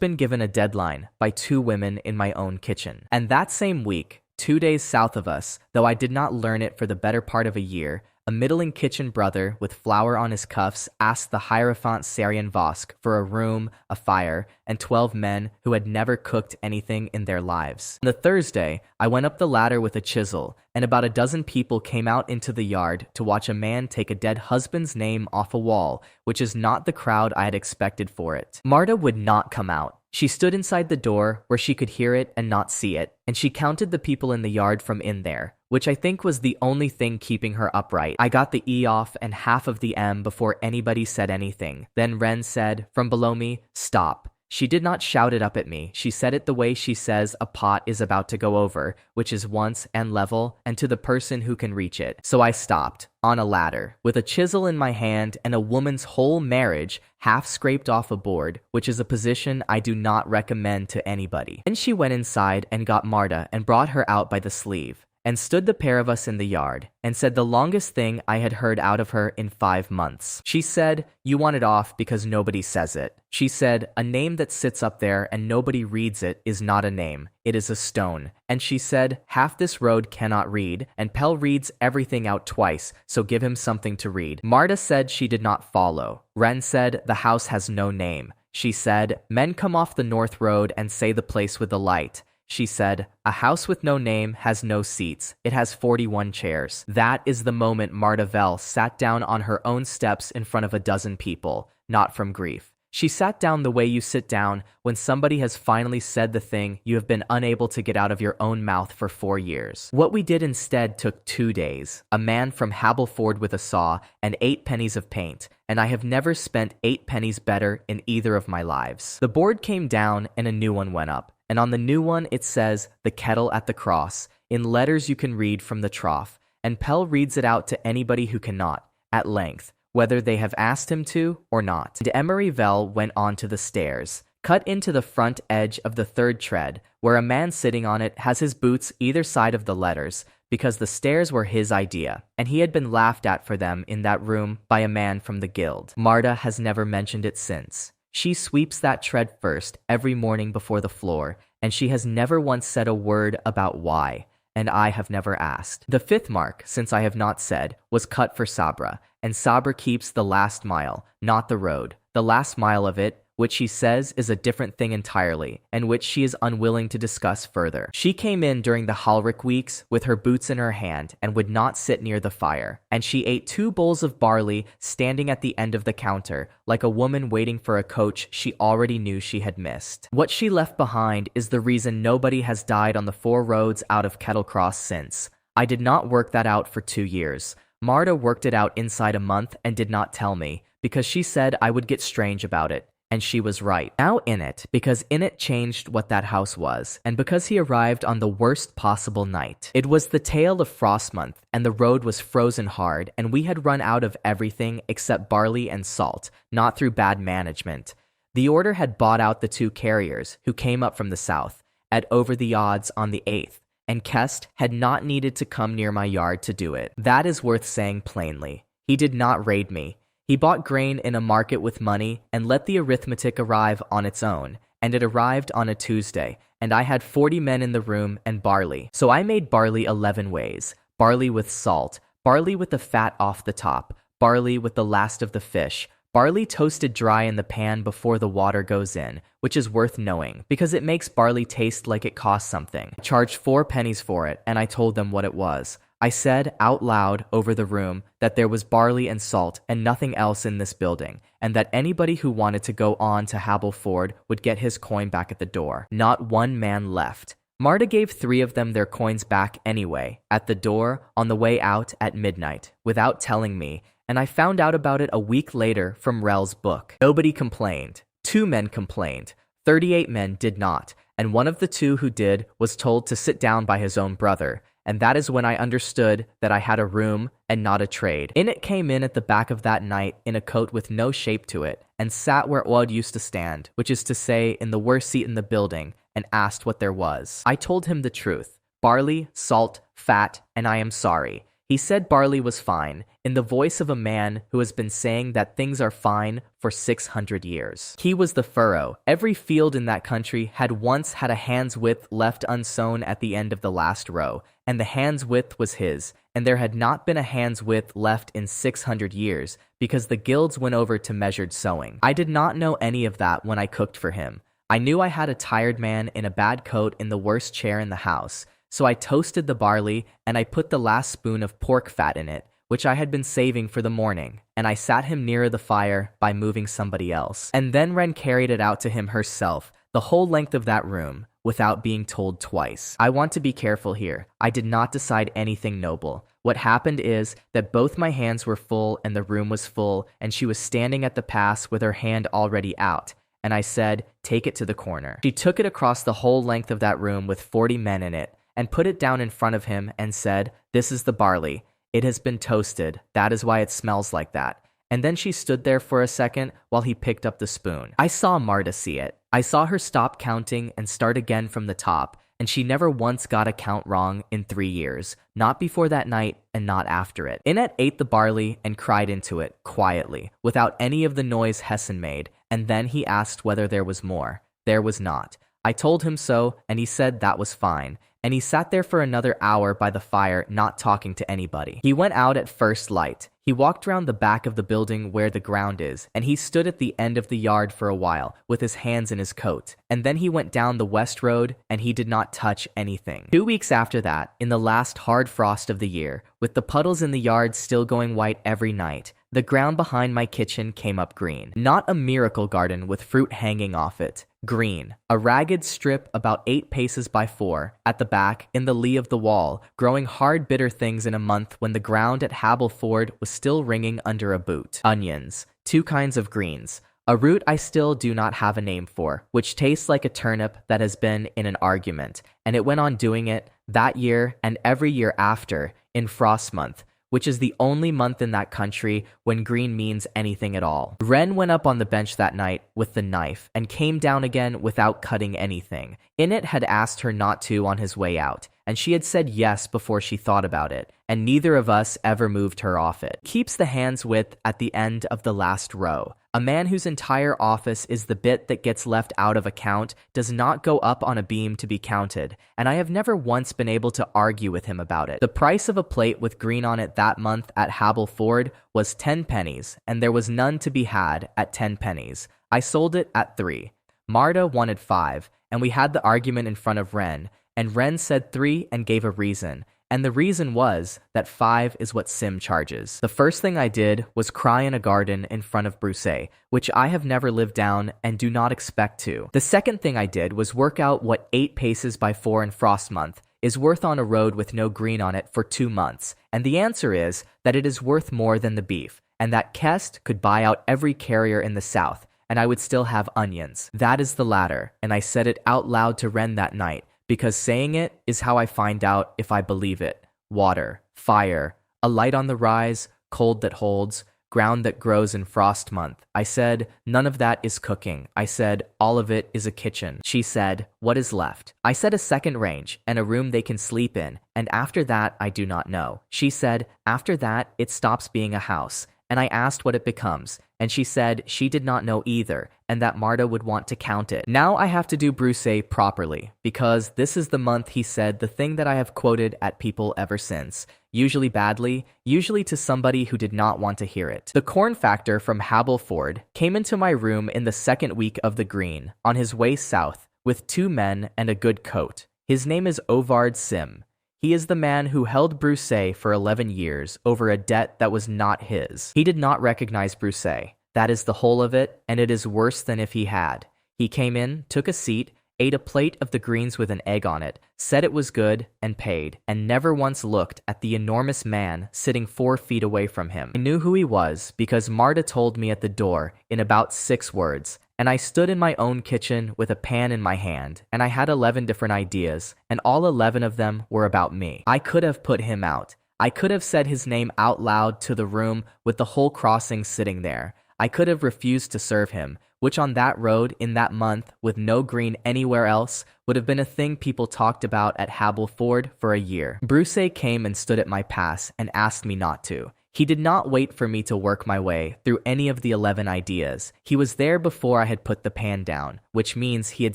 been given a deadline by 2 women in my own kitchen. And that same week, 2 days south of us, though I did not learn it for the better part of a year, a middling kitchen brother with flour on his cuffs asked the Hierophant Sarian Vosk for a room, a fire, and 12 men who had never cooked anything in their lives. On the Thursday, I went up the ladder with a chisel, and about a dozen people came out into the yard to watch a man take a dead husband's name off a wall, which is not the crowd I had expected for it. Marta would not come out. She stood inside the door where she could hear it and not see it, and she counted the people in the yard from in there, which I think was the only thing keeping her upright. I got the E off and half of the M before anybody said anything. Then Ren said, from below me, stop. She did not shout it up at me. She said it the way she says a pot is about to go over, which is once and level, and to the person who can reach it. So I stopped, on a ladder, with a chisel in my hand and a woman's whole marriage half scraped off a board, which is a position I do not recommend to anybody. Then she went inside and got Marta and brought her out by the sleeve, and stood the pair of us in the yard, and said the longest thing I had heard out of her in 5 months. She said, you want it off because nobody says it. She said, a name that sits up there and nobody reads it is not a name, it is a stone. And she said, half this road cannot read, and Pell reads everything out twice, so give him something to read. Marta said she did not follow. Ren said, the house has no name. She said, men come off the north road and say the place with the light. She said, a house with no name has no seats. It has 41 chairs. That is the moment Marta Vell sat down on her own steps in front of a dozen people, not from grief. She sat down the way you sit down when somebody has finally said the thing you have been unable to get out of your own mouth for 4 years. What we did instead took 2 days. A man from Hableford with a saw and 8 pennies of paint, and I have never spent 8 pennies better in either of my lives. The board came down and a new one went up, and on the new one it says, "The Kettle at the Cross," in letters you can read from the trough, and Pell reads it out to anybody who cannot, at length, whether they have asked him to or not. And Emery Vell went on to the stairs, cut into the front edge of the 3rd tread, where a man sitting on it has his boots either side of the letters, because the stairs were his idea, and he had been laughed at for them in that room by a man from the guild. Marta has never mentioned it since. She sweeps that tread first every morning before the floor, and she has never once said a word about why, and I have never asked. The 5th mark, since I have not said, was cut for Sabra, and Sabra keeps the last mile, not the road. The last mile of it, which she says is a different thing entirely, and which she is unwilling to discuss further. She came in during the Halric weeks with her boots in her hand and would not sit near the fire, and she ate 2 bowls of barley standing at the end of the counter, like a woman waiting for a coach she already knew she had missed. What she left behind is the reason nobody has died on the 4 roads out of Kettlecross since. I did not work that out for 2 years. Marta worked it out inside a month and did not tell me, because she said I would get strange about it. And she was right. Now in it, because in it changed what that house was, and because he arrived on the worst possible night. It was the tail of frost month, and the road was frozen hard, and we had run out of everything except barley and salt, not through bad management. The order had bought out the 2 carriers, who came up from the south, at over the odds on the 8th, and Kest had not needed to come near my yard to do it. That is worth saying plainly. He did not raid me. He bought grain in a market with money and let the arithmetic arrive on its own, and it arrived on a Tuesday, and I had 40 men in the room and barley. So I made barley 11 ways: barley with salt, barley with the fat off the top, barley with the last of the fish, barley toasted dry in the pan before the water goes in, which is worth knowing, because it makes barley taste like it costs something. I charged 4 pennies for it, and I told them what it was. I said out loud over the room that there was barley and salt and nothing else in this building, and that anybody who wanted to go on to Hableford would get his coin back at the door. Not one man left. Marta gave 3 of them their coins back anyway, at the door, on the way out at midnight, without telling me, and I found out about it a week later from Rel's book. Nobody complained. 2 men complained. 38 men did not, and one of the 2 who did was told to sit down by his own brother. And that is when I understood that I had a room and not a trade. In it came in at the back of that night in a coat with no shape to it, and sat where Odd used to stand, which is to say in the worst seat in the building, and asked what there was. I told him the truth: barley, salt, fat, and I am sorry. He said barley was fine, in the voice of a man who has been saying that things are fine for 600 years. He was the furrow. Every field in that country had once had a hand's width left unsown at the end of the last row, and the hand's width was his, and there had not been a hand's width left in 600 years, because the guilds went over to measured sowing. I did not know any of that when I cooked for him. I knew I had a tired man in a bad coat in the worst chair in the house, so I toasted the barley, and I put the last spoon of pork fat in it, which I had been saving for the morning, and I sat him nearer the fire by moving somebody else. And then Wren carried it out to him herself, the whole length of that room, without being told twice. I want to be careful here. I did not decide anything noble. What happened is that both my hands were full and the room was full, and she was standing at the pass with her hand already out, and I said, "Take it to the corner." She took it across the whole length of that room with 40 men in it, and put it down in front of him and said, "This is the barley. It has been toasted. That is why it smells like that." And then she stood there for a second while he picked up the spoon. I saw Marta see it. I saw her stop counting and start again from the top, and she never once got a count wrong in 3 years, not before that night and not after it. Inette ate the barley and cried into it, quietly, without any of the noise Hessen made, and then he asked whether there was more. There was not. I told him so, and he said that was fine. And he sat there for another hour by the fire, not talking to anybody. He went out at first light. He walked round the back of the building where the ground is, and he stood at the end of the yard for a while, with his hands in his coat. And then he went down the west road, and he did not touch anything. 2 weeks after that, in the last hard frost of the year, with the puddles in the yard still going white every night, the ground behind my kitchen came up green. Not a miracle garden with fruit hanging off it. Green. A ragged strip about 8 paces by 4, at the back, in the lee of the wall, growing hard bitter things in a month when the ground at Hableford was still ringing under a boot. Onions. 2 kinds of greens. A root I still do not have a name for, which tastes like a turnip that has been in an argument, and it went on doing it that year and every year after, in frost month, which is the only month in that country when green means anything at all. Wren went up on the bench that night with the knife and came down again without cutting anything. Init had asked her not to on his way out, and she had said yes before she thought about it, and neither of us ever moved her off it. Keeps the hand's width at the end of the last row. A man whose entire office is the bit that gets left out of account does not go up on a beam to be counted, and I have never once been able to argue with him about it. The price of a plate with green on it that month at Hableford was 10 pennies, and there was none to be had at 10 pennies. I sold it at 3. Marta wanted 5, and we had the argument in front of Wren, and Wren said 3 and gave a reason. And the reason was that 5 is what Sim charges. The first thing I did was cry in a garden in front of Bruce, which I have never lived down and do not expect to. The second thing I did was work out what 8 paces by 4 in frost month is worth on a road with no green on it for 2 months. And the answer is that it is worth more than the beef, and that Kest could buy out every carrier in the south, and I would still have onions. That is the latter, and I said it out loud to Wren that night, because saying it is how I find out if I believe it. Water, fire, a light on the rise, cold that holds, ground that grows in frost month. I said, none of that is cooking. I said, all of it is a kitchen. She said, what is left? I said a second range and a room they can sleep in, and after that I do not know. She said, after that it stops being a house. And I asked what it becomes, and she said she did not know either, and that Marta would want to count it. Now I have to do Bruce properly, because this is the month he said the thing that I have quoted at people ever since, usually badly, usually to somebody who did not want to hear it. The corn factor from Hableford came into my room in the second week of the green, on his way south, with 2 men and a good coat. His name is Ovard Sim. He is the man who held Bruce for 11 years over a debt that was not his. He did not recognize Bruce. That is the whole of it, and it is worse than if he had. He came in, took a seat, ate a plate of the greens with an egg on it, said it was good, and paid, and never once looked at the enormous man sitting 4 feet away from him. I knew who he was because Marta told me at the door in about 6 words, and I stood in my own kitchen with a pan in my hand, and I had 11 different ideas, and all 11 of them were about me. I could have put him out. I could have said his name out loud to the room with the whole crossing sitting there. I could have refused to serve him, which on that road in that month with no green anywhere else would have been a thing people talked about at Hableford for a year. Bruce came and stood at my pass and asked me not to. He did not wait for me to work my way through any of the 11 ideas. He was there before I had put the pan down, which means he had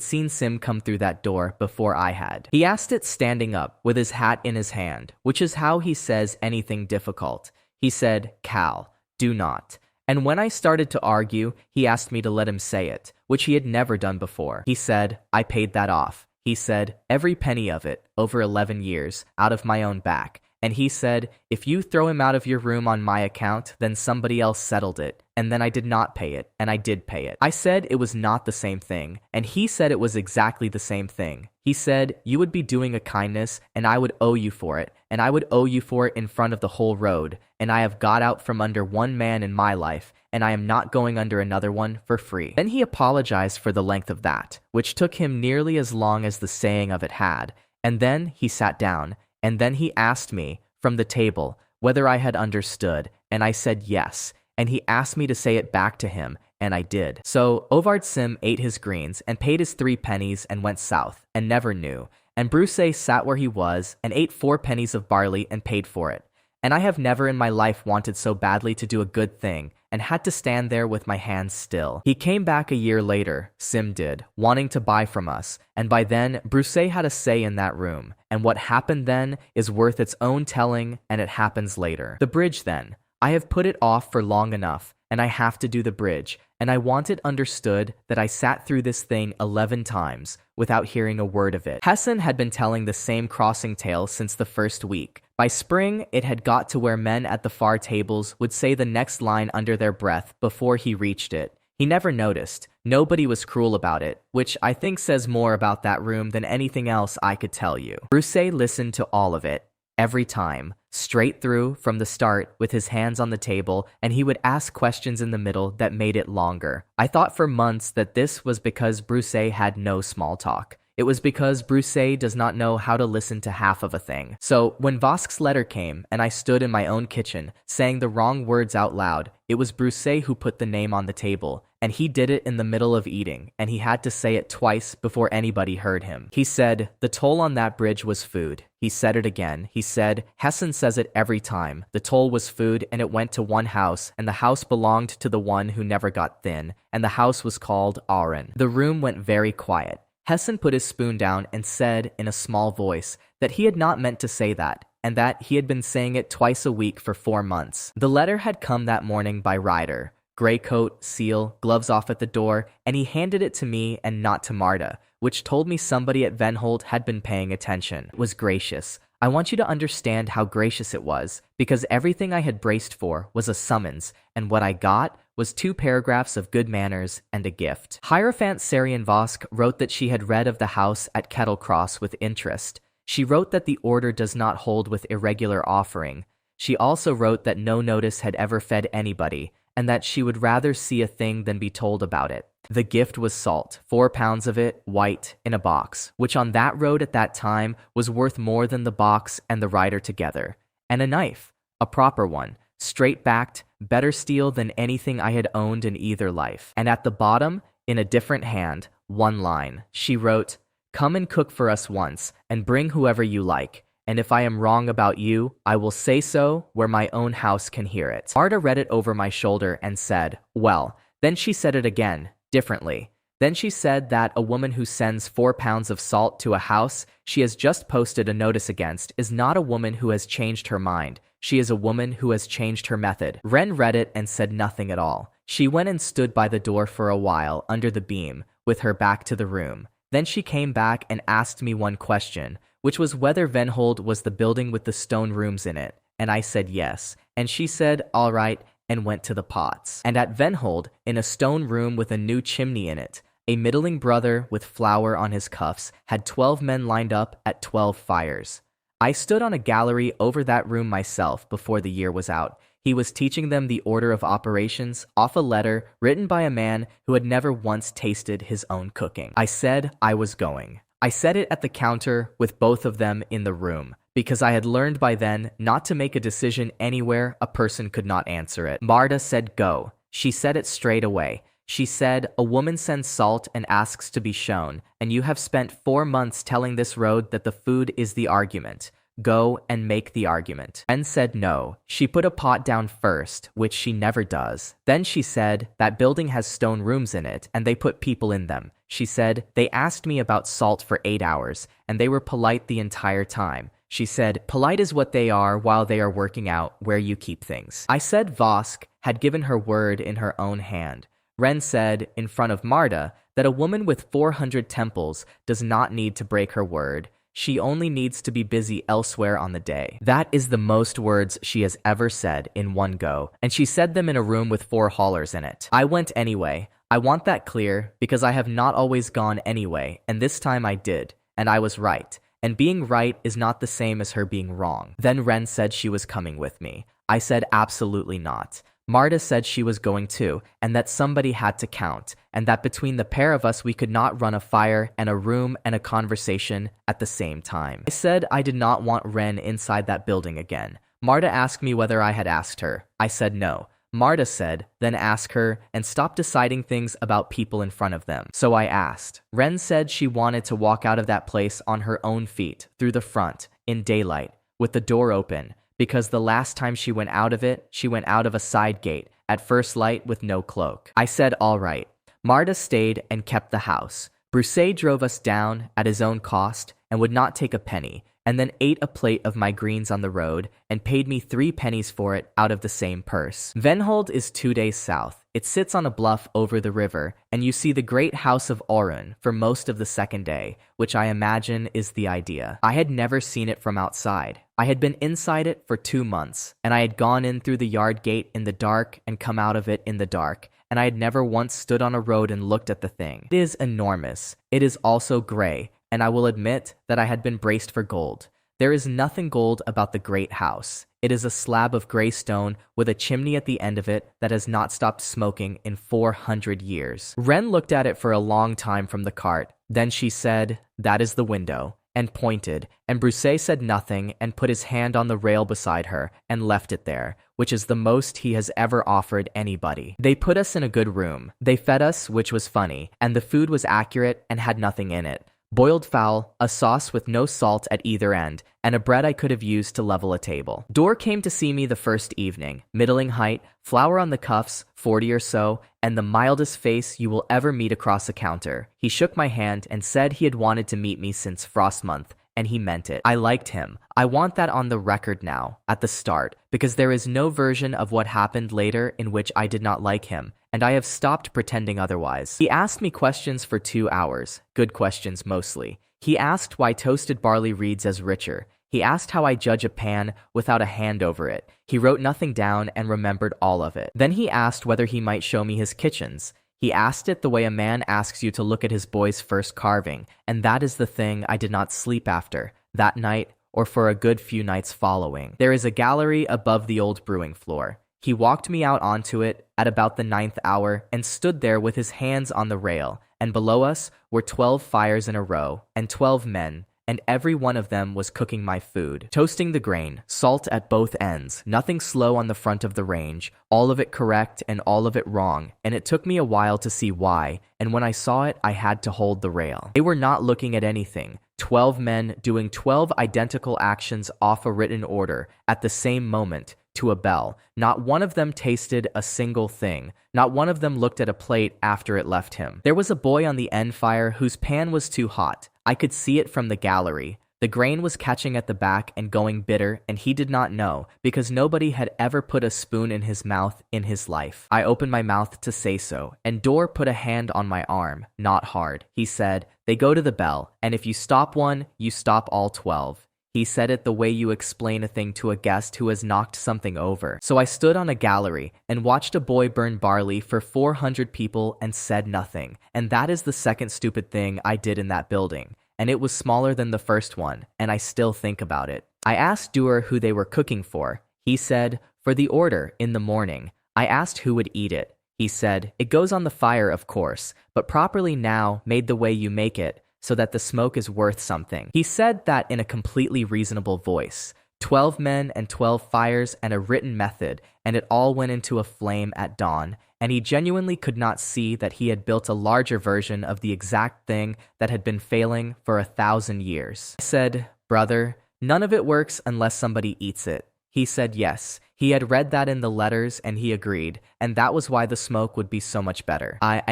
seen Sim come through that door before I had. He asked it standing up with his hat in his hand, which is how he says anything difficult. He said, Cal, do not. And when I started to argue, he asked me to let him say it, which he had never done before. He said, I paid that off. He said, every penny of it, over 11 years, out of my own back. And he said, if you throw him out of your room on my account, then somebody else settled it. And then I did not pay it, and I did pay it. I said it was not the same thing, and he said it was exactly the same thing. He said, you would be doing a kindness, and I would owe you for it, and I would owe you for it in front of the whole road, and I have got out from under one man in my life, and I am not going under another one for free. Then he apologized for the length of that, which took him nearly as long as the saying of it had, and then he sat down, and then he asked me, from the table, whether I had understood, and I said yes, and he asked me to say it back to him, and I did. So Ovard Sim ate his greens, and paid his 3 pennies, and went south, and never knew, and Bruce sat where he was, and ate 4 pennies of barley, and paid for it. And I have never in my life wanted so badly to do a good thing, and had to stand there with my hands still. He came back a year later, Sim did, wanting to buy from us, and by then, Bruce had a say in that room, and what happened then is worth its own telling, and it happens later. The bridge then. I have put it off for long enough, and I have to do the bridge, and I want it understood that I sat through this thing 11 times without hearing a word of it. Hessen had been telling the same crossing tale since the first week, By spring, it had got to where men at the far tables would say the next line under their breath before he reached it. He never noticed. Nobody was cruel about it, which I think says more about that room than anything else I could tell you. Bruce listened to all of it, every time, straight through from the start with his hands on the table, and he would ask questions in the middle that made it longer. I thought for months that this was because Bruce had no small talk. It was because Bruce does not know how to listen to half of a thing. So when Vosk's letter came and I stood in my own kitchen saying the wrong words out loud, it was Bruce who put the name on the table, and he did it in the middle of eating, and he had to say it twice before anybody heard him. He said, the toll on that bridge was food. He said it again. He said, Hessen says it every time. The toll was food, and it went to one house, and the house belonged to the one who never got thin, and the house was called Aaron. The room went very quiet. Hessen put his spoon down and said in a small voice that he had not meant to say that, and that he had been saying it twice a week for 4 months. The letter had come that morning by Ryder. Gray coat, seal, gloves off at the door, and he handed it to me and not to Marta, which told me somebody at Venholt had been paying attention. It was gracious. I want you to understand how gracious it was, because everything I had braced for was a summons, and what I got was 2 paragraphs of good manners and a gift. Hierophant Sarian Vosk wrote that she had read of the house at Kettle Cross with interest. She wrote that the order does not hold with irregular offering. She also wrote that no notice had ever fed anybody, and that she would rather see a thing than be told about it. The gift was salt, 4 pounds of it, white, in a box, which on that road at that time was worth more than the box and the rider together. And a knife, a proper one, straight-backed, better steel than anything I had owned in either life. And at the bottom, in a different hand, 1 line. She wrote, "Come and cook for us once, and bring whoever you like. And if I am wrong about you, I will say so where my own house can hear it." Marta read it over my shoulder and said, well, then she said it again, differently. Then she said that a woman who sends 4 pounds of salt to a house she has just posted a notice against is not a woman who has changed her mind. She is a woman who has changed her method. Ren read it and said nothing at all. She went and stood by the door for a while under the beam, with her back to the room. Then she came back and asked me one question, which was whether Venhold was the building with the stone rooms in it, and I said yes, and she said all right and went to the pots. And at Venhold, in a stone room with a new chimney in it, a middling brother with flour on his cuffs had 12 men lined up at 12 fires. I stood on a gallery over that room myself before the year was out. He was teaching them the order of operations off a letter written by a man who had never once tasted his own cooking. I said I was going. I said it at the counter with both of them in the room, because I had learned by then not to make a decision anywhere a person could not answer it. Marta said go. She said it straight away. She said, a woman sends salt and asks to be shown, and you have spent 4 months telling this road that the food is the argument. Go and make the argument. Ren said no. She put a pot down first, which she never does. Then she said, that building has stone rooms in it, and they put people in them. She said, they asked me about salt for 8 hours, and they were polite the entire time. She said, polite is what they are while they are working out where you keep things. I said Vosk had given her word in her own hand. Ren said, in front of Marta, that a woman with 400 temples does not need to break her word. She only needs to be busy elsewhere on the day. That is the most words she has ever said in one go, and she said them in a room with 4 haulers in it. I went anyway. I want that clear, because I have not always gone anyway, and this time I did, and I was right. And being right is not the same as her being wrong. Then Ren said she was coming with me. I said absolutely not. Marta said she was going too, and that somebody had to count, and that between the pair of us we could not run a fire and a room and a conversation at the same time. I said I did not want Ren inside that building again. Marta asked me whether I had asked her. I said no. Marta said, then ask her and stop deciding things about people in front of them. So I asked. Ren said she wanted to walk out of that place on her own feet, through the front, in daylight, with the door open, because the last time she went out of it, she went out of a side gate, at first light with no cloak. I said all right. Marta stayed and kept the house. Bruce drove us down at his own cost and would not take a penny, and then ate a plate of my greens on the road and paid me 3 pennies for it out of the same purse. Venhold is 2 days south. It sits on a bluff over the river, and you see the great house of Orun for most of the second day, which I imagine is the idea. I had never seen it from outside. I had been inside it for 2 months, and I had gone in through the yard gate in the dark and come out of it in the dark, and I had never once stood on a road and looked at the thing. It is enormous. It is also gray, and I will admit that I had been braced for gold. There is nothing gold about the great house. It is a slab of gray stone with a chimney at the end of it that has not stopped smoking in 400 years. Ren looked at it for a long time from the cart. Then she said, "That is the window," and pointed, and Broussais said nothing and put his hand on the rail beside her and left it there, which is the most he has ever offered anybody. They put us in a good room. They fed us, which was funny, and the food was accurate and had nothing in it. Boiled fowl, a sauce with no salt at either end, and a bread I could have used to level a table. Dor came to see me the first evening, middling height, flower on the cuffs, 40 or so, and the mildest face you will ever meet across a counter. He shook my hand and said he had wanted to meet me since Frost Month, and he meant it. I liked him. I want that on the record now, at the start, because there is no version of what happened later in which I did not like him, and I have stopped pretending otherwise. He asked me questions for 2 hours, good questions mostly. He asked why toasted barley reads as richer. He asked how I judge a pan without a hand over it. He wrote nothing down and remembered all of it. Then he asked whether he might show me his kitchens. He asked it the way a man asks you to look at his boy's first carving, and that is the thing I did not sleep after, that night or for a good few nights following. There is a gallery above the old brewing floor. He walked me out onto it at about the 9th hour and stood there with his hands on the rail, and below us were 12 fires in a row, and 12 men, and every one of them was cooking my food, toasting the grain, salt at both ends, nothing slow on the front of the range, all of it correct and all of it wrong, and it took me a while to see why, and when I saw it, I had to hold the rail. They were not looking at anything. 12 men doing 12 identical actions off a written order at the same moment, to a bell. Not one of them tasted a single thing. Not one of them looked at a plate after it left him. There was a boy on the end fire whose pan was too hot. I could see it from the gallery. The grain was catching at the back and going bitter, and he did not know, because nobody had ever put a spoon in his mouth in his life. I opened my mouth to say so, and Dor put a hand on my arm, not hard. He said, "They go to the bell, and if you stop one, you stop all 12. He said it the way you explain a thing to a guest who has knocked something over. So I stood on a gallery and watched a boy burn barley for 400 people and said nothing. And that is the second stupid thing I did in that building. And it was smaller than the first one, and I still think about it. I asked Duer who they were cooking for. He said, "For the order, in the morning." I asked who would eat it. He said, "It goes on the fire, of course, but properly now, made the way you make it, so that the smoke is worth something." He said that in a completely reasonable voice. 12 men and 12 fires and a written method, and it all went into a flame at dawn, and he genuinely could not see that he had built a larger version of the exact thing that had been failing for 1,000 years. I said, "Brother, none of it works unless somebody eats it." He said yes. He had read that in the letters, and he agreed, and that was why the smoke would be so much better. I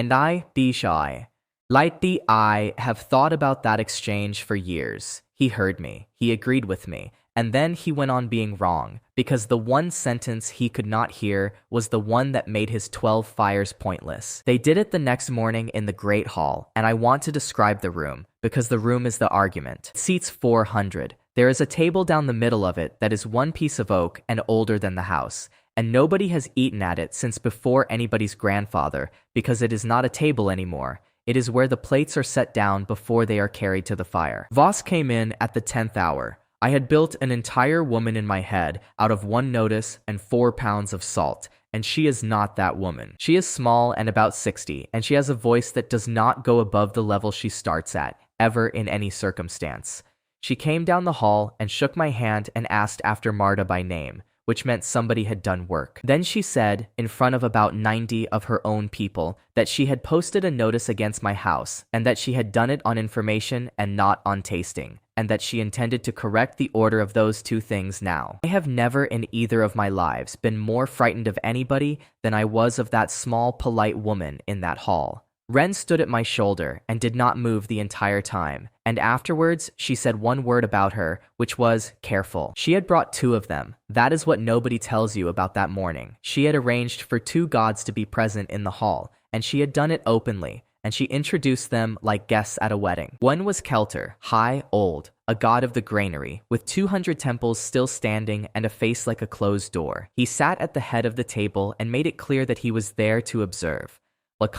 have thought about that exchange for years. He heard me. He agreed with me. And then he went on being wrong, because the one sentence he could not hear was the one that made his 12 fires pointless. They did it the next morning in the Great Hall, and I want to describe the room, because the room is the argument. It seats 400. There is a table down the middle of it that is one piece of oak and older than the house, and nobody has eaten at it since before anybody's grandfather, because it is not a table anymore. It is where the plates are set down before they are carried to the fire. Voss came in at the 10th hour. I had built an entire woman in my head out of 1 notice and 4 pounds of salt, and she is not that woman. She is small and about 60, and she has a voice that does not go above the level she starts at, ever in any circumstance. She came down the hall and shook my hand and asked after Marta by name, which meant somebody had done work. Then she said, in front of about 90 of her own people, that she had posted a notice against my house, and that she had done it on information and not on tasting, and that she intended to correct the order of those 2 things now. I have never in either of my lives been more frightened of anybody than I was of that small, polite woman in that hall. Ren stood at my shoulder and did not move the entire time, and afterwards she said one word about her, which was careful. She had brought 2 of them. That is what nobody tells you about that morning. She had arranged for 2 gods to be present in the hall, and she had done it openly, and she introduced them like guests at a wedding. One was Kelter, high, old, a god of the granary, with 200 temples still standing and a face like a closed door. He sat at the head of the table and made it clear that he was there to observe. The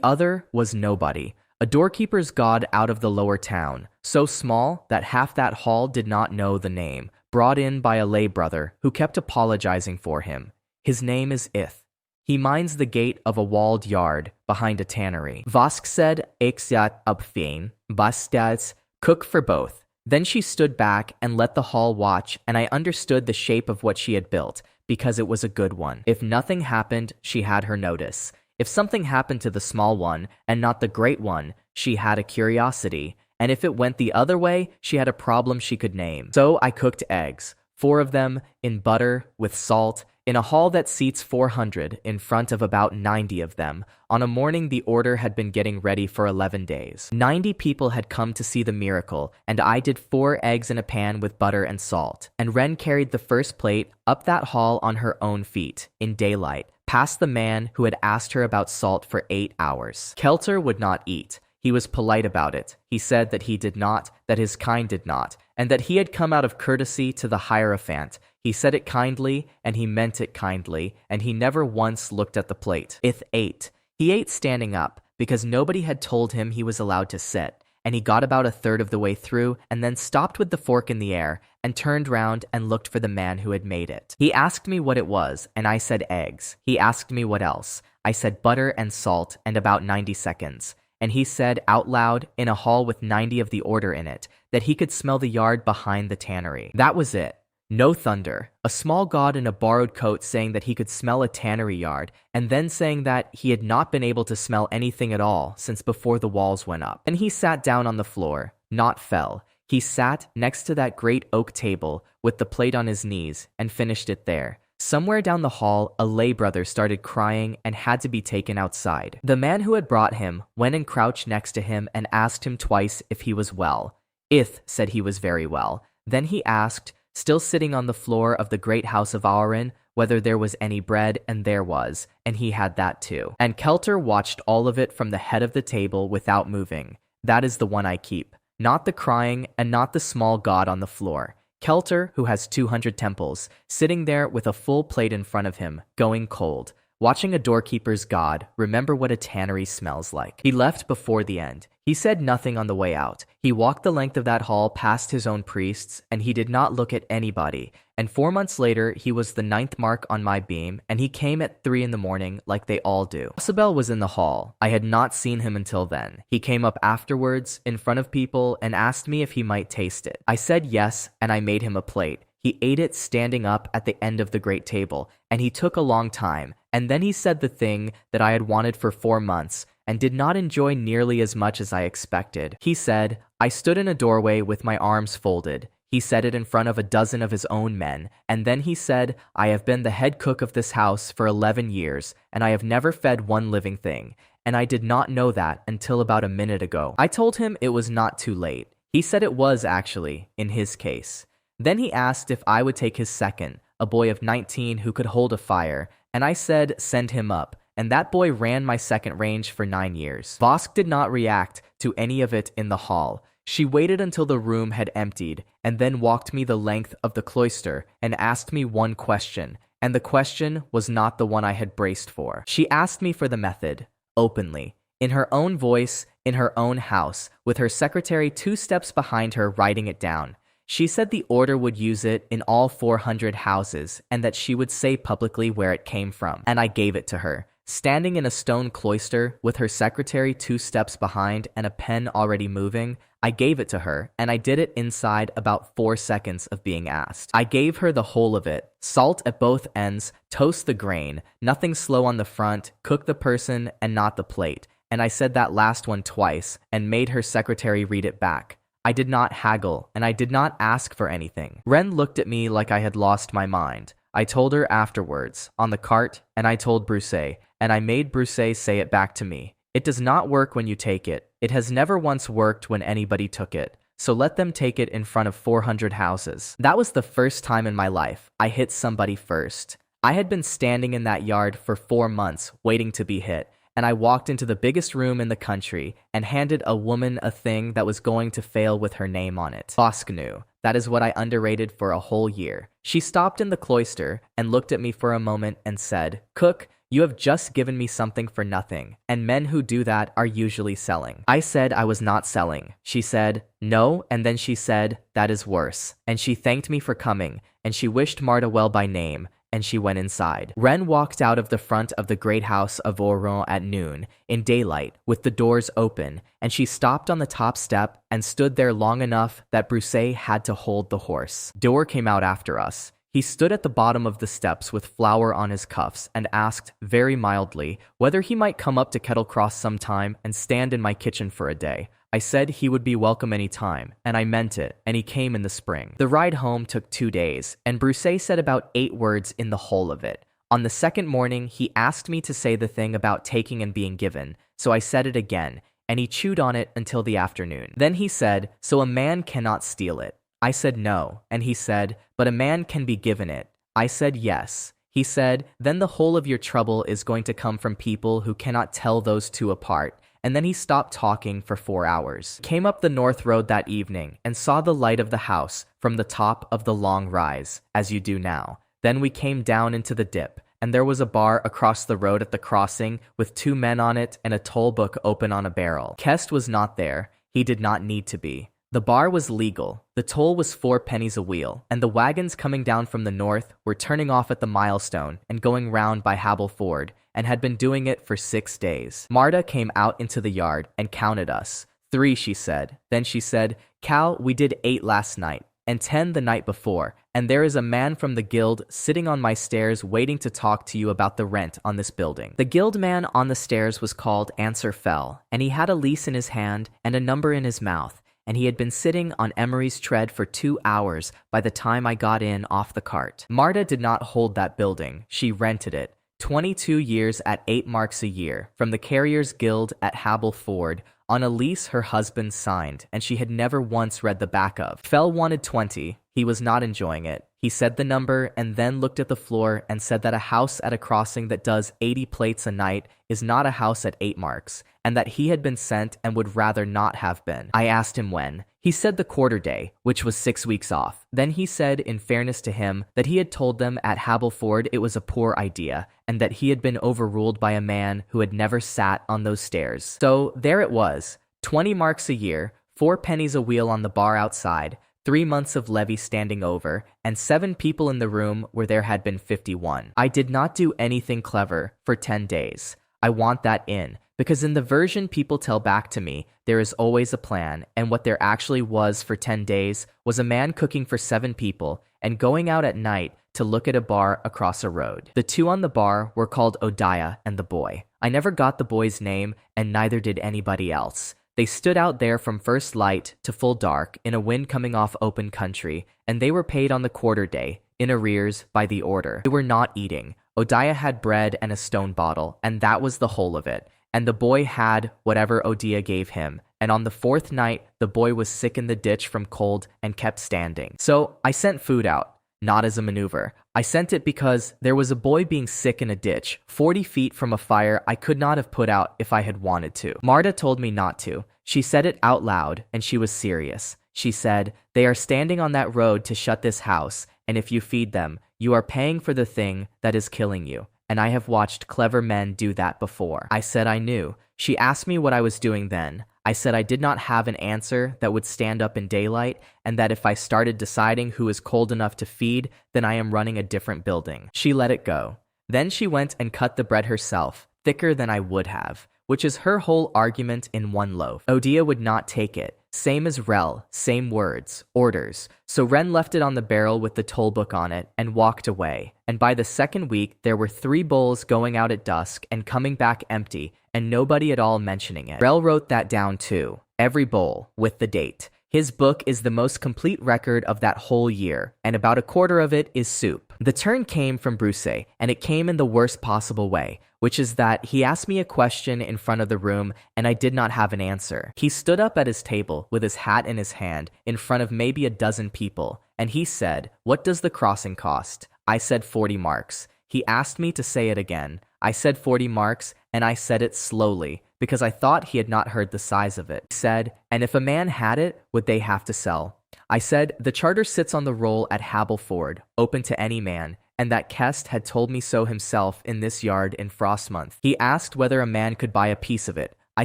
other was Nobody, a doorkeeper's god out of the lower town, so small that half that hall did not know the name, brought in by a lay brother who kept apologizing for him. His name is Ith. He minds the gate of a walled yard behind a tannery. Vosk said, Exat upfein, bastats, cook for both. Then she stood back and let the hall watch, and I understood the shape of what she had built, because it was a good one. If nothing happened, she had her notice. If something happened to the small one, and not the great one, she had a curiosity. And if it went the other way, she had a problem she could name. So I cooked eggs, 4 of them, in butter, with salt, in a hall that seats 400, in front of about 90 of them. On a morning the order had been getting ready for 11 days. 90 people had come to see the miracle, and I did 4 eggs in a pan with butter and salt. And Ren carried the first plate up that hall on her own feet, in daylight, past the man who had asked her about salt for 8 hours. Kelter would not eat. He was polite about it. He said that he did not, that his kind did not, and that he had come out of courtesy to the Hierophant. He said it kindly, and he meant it kindly, and he never once looked at the plate. Ith ate. He ate standing up, because nobody had told him he was allowed to sit, and he got about a third of the way through, and then stopped with the fork in the air, and turned round and looked for the man who had made it. He asked me what it was, and I said eggs. He asked me what else. I said butter and salt, and about 90 seconds. And he said out loud, in a hall with 90 of the order in it, that he could smell the yard behind the tannery. That was it. No thunder. A small god in a borrowed coat saying that he could smell a tannery yard, and then saying that he had not been able to smell anything at all since before the walls went up. And he sat down on the floor, not fell. He sat next to that great oak table with the plate on his knees and finished it there. Somewhere down the hall, a lay brother started crying and had to be taken outside. The man who had brought him went and crouched next to him and asked him twice if he was well. Ith said he was very well. Then he asked, still sitting on the floor of the great house of Aorin, whether there was any bread, and there was, and he had that too. And Kelter watched all of it from the head of the table without moving. That is the one I keep. Not the crying and not the small god on the floor. Kelter, who has 200 temples, sitting there with a full plate in front of him, going cold. Watching a doorkeeper's god, remember what a tannery smells like. He left before the end. He said nothing on the way out. He walked the length of that hall past his own priests, and he did not look at anybody. And 4 months later, he was the 9th mark on my beam, and he came at 3 in the morning like they all do. Isabel was in the hall. I had not seen him until then. He came up afterwards, in front of people, and asked me if he might taste it. I said yes, and I made him a plate. He ate it standing up at the end of the great table, and he took a long time. And then he said the thing that I had wanted for 4 months, and did not enjoy nearly as much as I expected. He said, I stood in a doorway with my arms folded. He said it in front of a dozen of his own men, and then he said, I have been the head cook of this house for 11 years, and I have never fed one living thing, and I did not know that until about a minute ago. I told him it was not too late. He said it was actually, in his case. Then he asked if I would take his second, a boy of 19 who could hold a fire, and I said, send him up. And that boy ran my second range for 9 years. Vosk did not react to any of it in the hall. She waited until the room had emptied, and then walked me the length of the cloister and asked me one question, and the question was not the one I had braced for. She asked me for the method, openly, in her own voice, in her own house, with her secretary 2 steps behind her writing it down. She said the order would use it in all 400 houses, and that she would say publicly where it came from, and I gave it to her. Standing in a stone cloister, with her secretary 2 steps behind and a pen already moving, I gave it to her, and I did it inside about 4 seconds of being asked. I gave her the whole of it. Salt at both ends, toast the grain, nothing slow on the front, cook the person and not the plate. And I said that last one twice, and made her secretary read it back. I did not haggle, and I did not ask for anything. Ren looked at me like I had lost my mind. I told her afterwards, on the cart, and I told Bruce, and I made Bruce say it back to me. It does not work when you take it. It has never once worked when anybody took it. So let them take it in front of 400 houses. That was the first time in my life I hit somebody first. I had been standing in that yard for 4 months waiting to be hit, and I walked into the biggest room in the country and handed a woman a thing that was going to fail with her name on it. Boskanu. That is what I underrated for a whole year. She stopped in the cloister and looked at me for a moment and said, "Cook, you have just given me something for nothing, and men who do that are usually selling." I said I was not selling. She said, "No," and then she said, "That is worse." And she thanked me for coming, and she wished Marta well by name, and she went inside. Ren walked out of the front of the great house of Oron at noon, in daylight, with the doors open, and she stopped on the top step and stood there long enough that Broussais had to hold the horse. Dor came out after us. He stood at the bottom of the steps with flour on his cuffs and asked, very mildly, whether he might come up to Kettle Cross sometime and stand in my kitchen for a day. I said he would be welcome any time, and I meant it, and he came in the spring. The ride home took 2 days, and Broussais said about 8 words in the whole of it. On the second morning, he asked me to say the thing about taking and being given, so I said it again, and he chewed on it until the afternoon. Then he said, "So a man cannot steal it." I said no, and he said, "But a man can be given it." I said yes. He said, "Then the whole of your trouble is going to come from people who cannot tell those two apart." And then he stopped talking for 4 hours. Came up the north road that evening and saw the light of the house from the top of the long rise, as you do now. Then we came down into the dip, and there was a bar across the road at the crossing with 2 men on it and a toll book open on a barrel. Kest was not there. He did not need to be. The bar was legal, the toll was 4 pennies a wheel, and the wagons coming down from the north were turning off at the milestone and going round by Habel Ford, and had been doing it for 6 days. Marta came out into the yard and counted us. 3, she said. Then she said, "Cal, we did 8 last night, and 10 the night before, and there is a man from the guild sitting on my stairs waiting to talk to you about the rent on this building." The guild man on the stairs was called Answer Fell, and he had a lease in his hand and a number in his mouth, and he had been sitting on Emery's tread for 2 hours by the time I got in off the cart. Marta did not hold that building. She rented it. 22 years at 8 marks a year, from the Carriers Guild at Habel Ford, on a lease her husband signed, and she had never once read the back of. Fell wanted 20. He was not enjoying it. He said the number and then looked at the floor and said that a house at a crossing that does 80 plates a night is not a house at 8 marks, and that he had been sent and would rather not have been. I asked him when. He said the quarter day, which was 6 weeks off. Then he said, in fairness to him, that he had told them at Habel Ford it was a poor idea, and that he had been overruled by a man who had never sat on those stairs. So there it was, 20 marks a year, 4 pennies a wheel on the bar outside, 3 months of levy standing over, and 7 people in the room where there had been 51. I did not do anything clever for 10 days. I want that in, because in the version people tell back to me, there is always a plan, and what there actually was for 10 days was a man cooking for 7 people and going out at night to look at a bar across a road. The 2 on the bar were called Odiah and the boy. I never got the boy's name, and neither did anybody else. They stood out there from first light to full dark in a wind coming off open country, and they were paid on the quarter day, in arrears, by the order. They were not eating. Odiah had bread and a stone bottle, and that was the whole of it. And the boy had whatever Odiah gave him, and on the 4th night, the boy was sick in the ditch from cold and kept standing. So I sent food out. Not as a maneuver. I sent it because there was a boy being sick in a ditch, 40 feet from a fire I could not have put out if I had wanted to. Marta told me not to. She said it out loud, and she was serious. She said, "They are standing on that road to shut this house, and if you feed them, you are paying for the thing that is killing you. And I have watched clever men do that before." I said I knew. She asked me what I was doing then. I said I did not have an answer that would stand up in daylight, and that if I started deciding who is cold enough to feed, then I am running a different building. She let it go. Then she went and cut the bread herself, thicker than I would have, which is her whole argument in 1 loaf. Odiah would not take it. Same as Rel, same words, orders. So Ren left it on the barrel with the toll book on it and walked away. And by the 2nd week, there were 3 bowls going out at dusk and coming back empty, and nobody at all mentioning it. Rel wrote that down too. Every bowl, with the date. His book is the most complete record of that whole year, and about a quarter of it is soup. The turn came from Broussais, and it came in the worst possible way, which is that he asked me a question in front of the room, and I did not have an answer. He stood up at his table with his hat in his hand in front of maybe a dozen people, and he said, "What does the crossing cost?" I said 40 marks. He asked me to say it again. I said 40 marks, and I said it slowly, because I thought he had not heard the size of it. He said, and if a man had it, would they have to sell? I said, the charter sits on the roll at Hableford, open to any man, and that Kest had told me so himself in this yard in frost month. He asked whether a man could buy a piece of it. I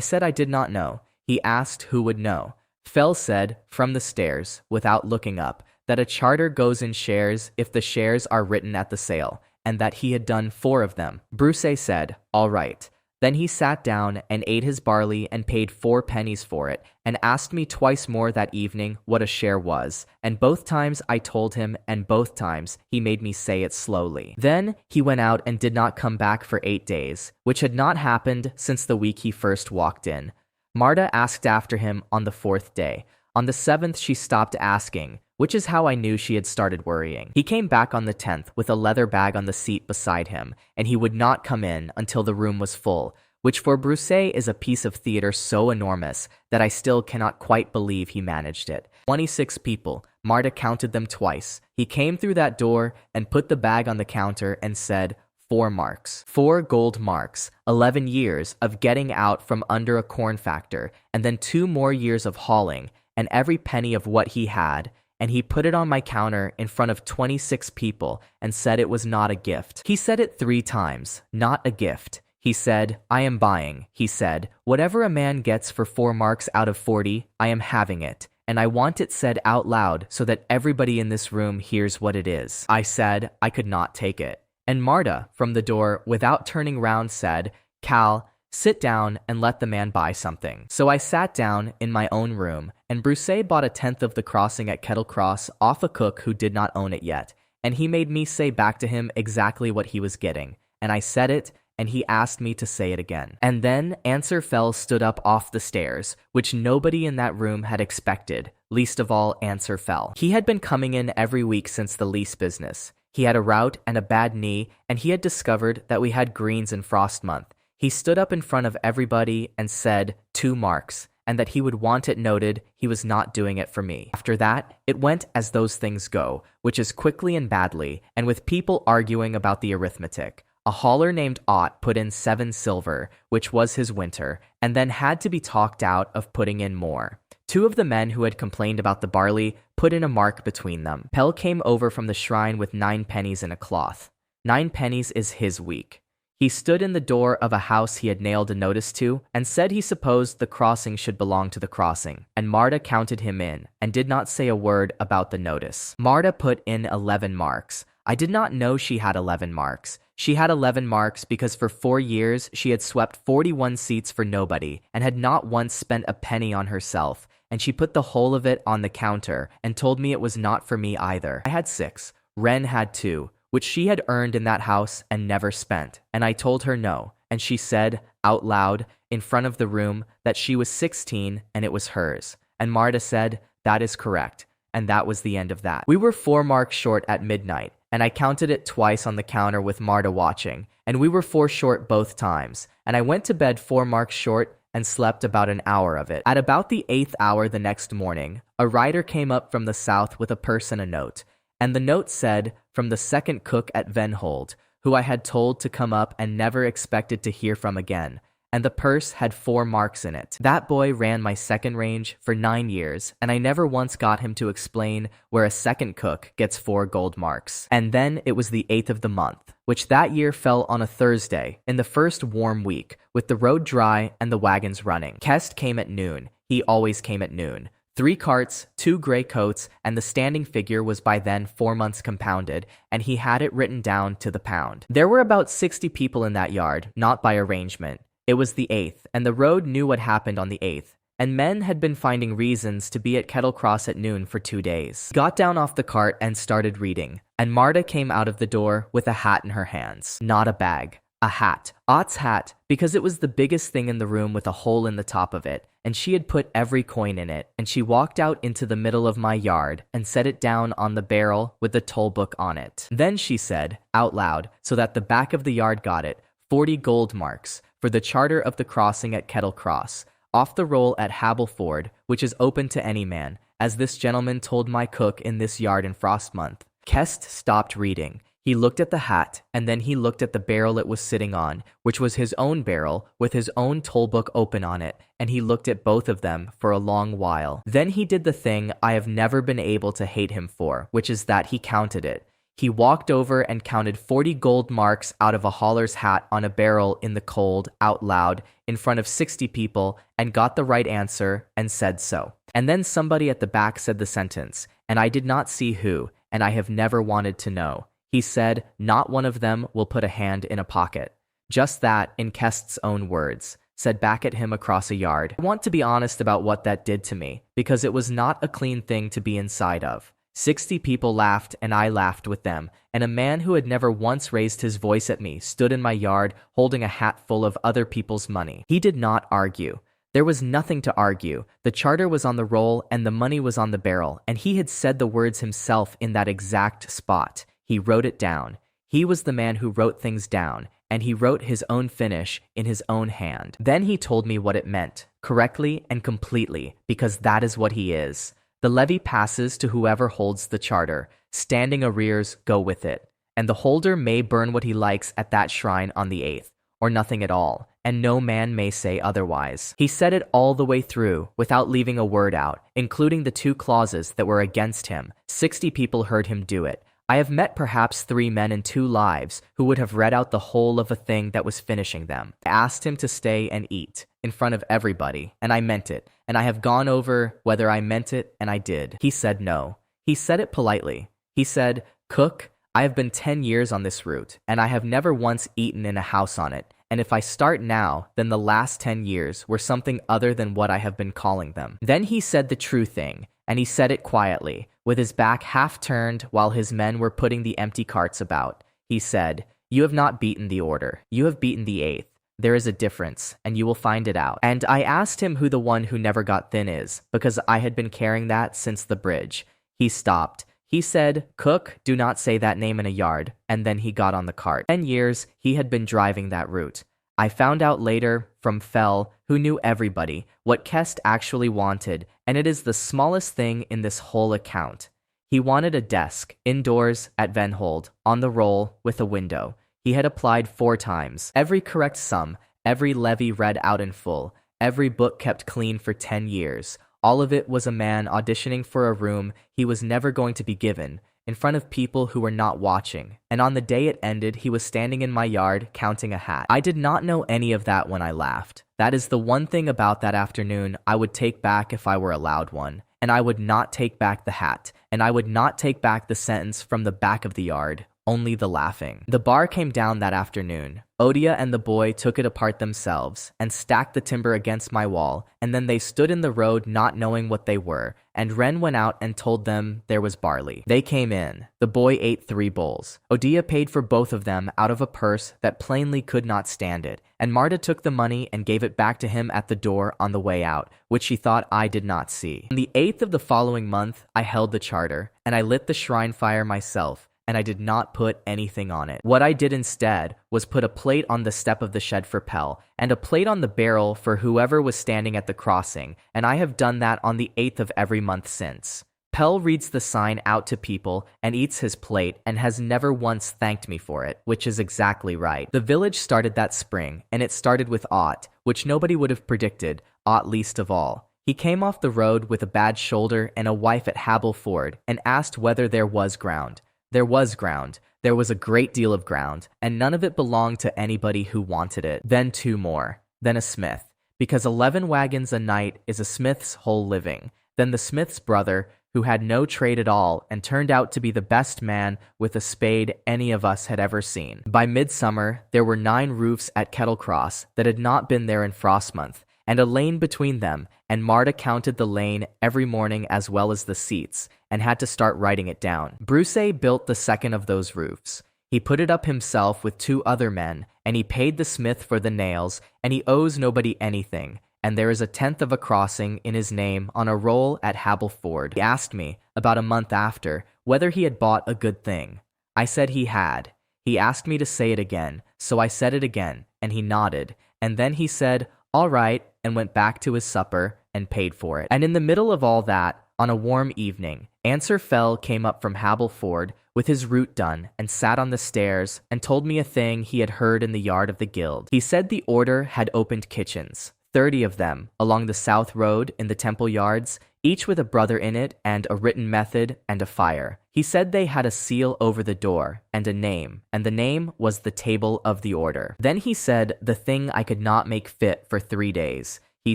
said I did not know. He asked who would know. Fell said, from the stairs, without looking up, that a charter goes in shares if the shares are written at the sale, and that he had done 4 of them. Bruce said, all right. Then he sat down and ate his barley and paid 4 pennies for it, and asked me twice more that evening what a share was, and both times I told him, and both times he made me say it slowly. Then he went out and did not come back for 8 days, which had not happened since the week he first walked in. Marta asked after him on the 4th day. On the 7th she stopped asking, which is how I knew she had started worrying. He came back on the 10th with a leather bag on the seat beside him, and he would not come in until the room was full, which for Bruce is a piece of theater so enormous that I still cannot quite believe he managed it. 26 people. Marta counted them twice. He came through that door and put the bag on the counter and said, 4 marks. 4 gold marks. 11 years of getting out from under a corn factor, and then 2 more years of hauling, and every penny of what he had, and he put it on my counter in front of 26 people and said it was not a gift. He said it 3 times, not a gift. He said, I am buying. He said, whatever a man gets for 4 marks out of 40, I am having it. And I want it said out loud so that everybody in this room hears what it is. I said I could not take it. And Marta, from the door, without turning round, said, Cal, sit down and let the man buy something. So I sat down in my own room, and Bruce bought a 10th of the crossing at Kettle Cross off a cook who did not own it yet, and he made me say back to him exactly what he was getting, and I said it, and he asked me to say it again. And then Answer Fell stood up off the stairs, which nobody in that room had expected, least of all Answer Fell. He had been coming in every week since the lease business. He had a rout and a bad knee, and he had discovered that we had greens in frost month. He stood up in front of everybody and said 2 marks, and that he would want it noted he was not doing it for me. After that, it went as those things go, which is quickly and badly, and with people arguing about the arithmetic. A hauler named Ott put in 7 silver, which was his winter, and then had to be talked out of putting in more. 2 of the men who had complained about the barley put in a mark between them. Pell came over from the shrine with 9 pennies in a cloth. 9 pennies is his week. He stood in the door of a house he had nailed a notice to, and said he supposed the crossing should belong to the crossing, and Marta counted him in, and did not say a word about the notice. Marta put in 11 marks. I did not know she had 11 marks. She had 11 marks because for 4 years she had swept 41 seats for nobody, and had not once spent a penny on herself, and she put the whole of it on the counter, and told me it was not for me either. I had 6. Wren had 2. Which she had earned in that house and never spent, and I told her no, and she said, out loud, in front of the room, that she was 16 and it was hers, and Marta said, that is correct, and that was the end of that. We were 4 marks short at midnight, and I counted it twice on the counter with Marta watching, and we were 4 short both times, and I went to bed 4 marks short and slept about an hour of it. At about the 8th hour the next morning, a rider came up from the south with a purse and a note, and the note said, from the second cook at Venhold, who I had told to come up and never expected to hear from again, and the purse had 4 marks in it. That boy ran my second range for 9 years, and I never once got him to explain where a second cook gets 4 gold marks. And then it was the 8th of the month, which that year fell on a Thursday, in the first warm week, with the road dry and the wagons running. Kest came at noon. He always came at noon. 3 carts, 2 gray coats, and the standing figure was by then 4 months compounded, and he had it written down to the pound. There were about 60 people in that yard, not by arrangement. It was the 8th, and the road knew what happened on the 8th, and men had been finding reasons to be at Kettle Cross at noon for 2 days. Got down off the cart and started reading, and Marta came out of the door with a hat in her hands. Not a bag. A hat. Ott's hat, because it was the biggest thing in the room with a hole in the top of it, and she had put every coin in it, and she walked out into the middle of my yard and set it down on the barrel with the toll book on it. Then she said, out loud, so that the back of the yard got it, 40 gold marks, for the charter of the crossing at Kettle Cross, off the roll at Hableford, which is open to any man, as this gentleman told my cook in this yard in frost month. Kest stopped reading. He looked at the hat, and then he looked at the barrel it was sitting on, which was his own barrel, with his own toll book open on it, and he looked at both of them for a long while. Then he did the thing I have never been able to hate him for, which is that he counted it. He walked over and counted 40 gold marks out of a hauler's hat on a barrel in the cold, out loud, in front of 60 people, and got the right answer, and said so. And then somebody at the back said the sentence, and I did not see who, and I have never wanted to know. He said, not one of them will put a hand in a pocket. Just that, in Kest's own words, said back at him across a yard. I want to be honest about what that did to me, because it was not a clean thing to be inside of. 60 people laughed, and I laughed with them, and a man who had never once raised his voice at me stood in my yard holding a hat full of other people's money. He did not argue. There was nothing to argue. The charter was on the roll, and the money was on the barrel, and he had said the words himself in that exact spot. He wrote it down. He was the man who wrote things down, and he wrote his own finish in his own hand. Then he told me what it meant, correctly and completely, because that is what he is. The levy passes to whoever holds the charter. Standing arrears go with it, and the holder may burn what he likes at that shrine on the 8th, or nothing at all, and no man may say otherwise. He said it all the way through, without leaving a word out, including the 2 clauses that were against him. 60 people heard him do it. I have met perhaps 3 men in 2 lives who would have read out the whole of a thing that was finishing them. I asked him to stay and eat, in front of everybody, and I meant it, and I have gone over whether I meant it, and I did. He said no. He said it politely. He said, Cook, I have been 10 years on this route, and I have never once eaten in a house on it, and if I start now, then the last 10 years were something other than what I have been calling them. Then he said the true thing, and he said it quietly, with his back half turned while his men were putting the empty carts about. He said, You have not beaten the order. You have beaten the 8th. There is a difference, and you will find it out. And I asked him who the one who never got thin is, because I had been carrying that since the bridge. He stopped. He said, Cook, do not say that name in a yard, and then he got on the cart. 10 years he had been driving that route. I found out later, from Fell, who knew everybody, what Kest actually wanted, and it is the smallest thing in this whole account. He wanted a desk, indoors, at Venhold, on the roll, with a window. He had applied 4 times. Every correct sum, every levy read out in full, every book kept clean for 10 years. All of it was a man auditioning for a room he was never going to be given, in front of people who were not watching, and on the day it ended, he was standing in my yard counting a hat. I did not know any of that when I laughed. That is the one thing about that afternoon I would take back if I were allowed one, and I would not take back the hat, and I would not take back the sentence from the back of the yard, only the laughing. The bar came down that afternoon. Odia and the boy took it apart themselves and stacked the timber against my wall, and then they stood in the road not knowing what they were, and Ren went out and told them there was barley. They came in. The boy ate 3 bowls. Odia paid for both of them out of a purse that plainly could not stand it, and Marta took the money and gave it back to him at the door on the way out, which she thought I did not see. On the 8th of the following month, I held the charter, and I lit the shrine fire myself, and I did not put anything on it. What I did instead was put a plate on the step of the shed for Pell, and a plate on the barrel for whoever was standing at the crossing, and I have done that on the 8th of every month since. Pell reads the sign out to people and eats his plate and has never once thanked me for it, which is exactly right. The village started that spring, and it started with Ott, which nobody would have predicted, Ott least of all. He came off the road with a bad shoulder and a wife at Habel Ford and asked whether there was ground. There was ground. There was a great deal of ground, and none of it belonged to anybody who wanted it. Then 2 more. Then a smith, because 11 wagons a night is a smith's whole living. Then the smith's brother, who had no trade at all and turned out to be the best man with a spade any of us had ever seen. By midsummer, there were 9 roofs at Kettlecross that had not been there in frost month, and a lane between them, and Marta counted the lane every morning as well as the seats, and had to start writing it down. Bruce built the second of those roofs. He put it up himself with 2 other men, and he paid the smith for the nails, and he owes nobody anything, and there is a 10th of a crossing in his name on a roll at Habel Ford. He asked me, about a month after, whether he had bought a good thing. I said he had. He asked me to say it again, so I said it again, and he nodded, and then he said, all right, and went back to his supper and paid for it. And in the middle of all that, on a warm evening, Answer Fell came up from Hableford with his route done and sat on the stairs and told me a thing he had heard in the yard of the guild. He said the order had opened kitchens, 30 of them, along the south road in the temple yards, each with a brother in it and a written method and a fire. He said they had a seal over the door and a name, and the name was the table of the order. Then he said the thing I could not make fit for 3 days. He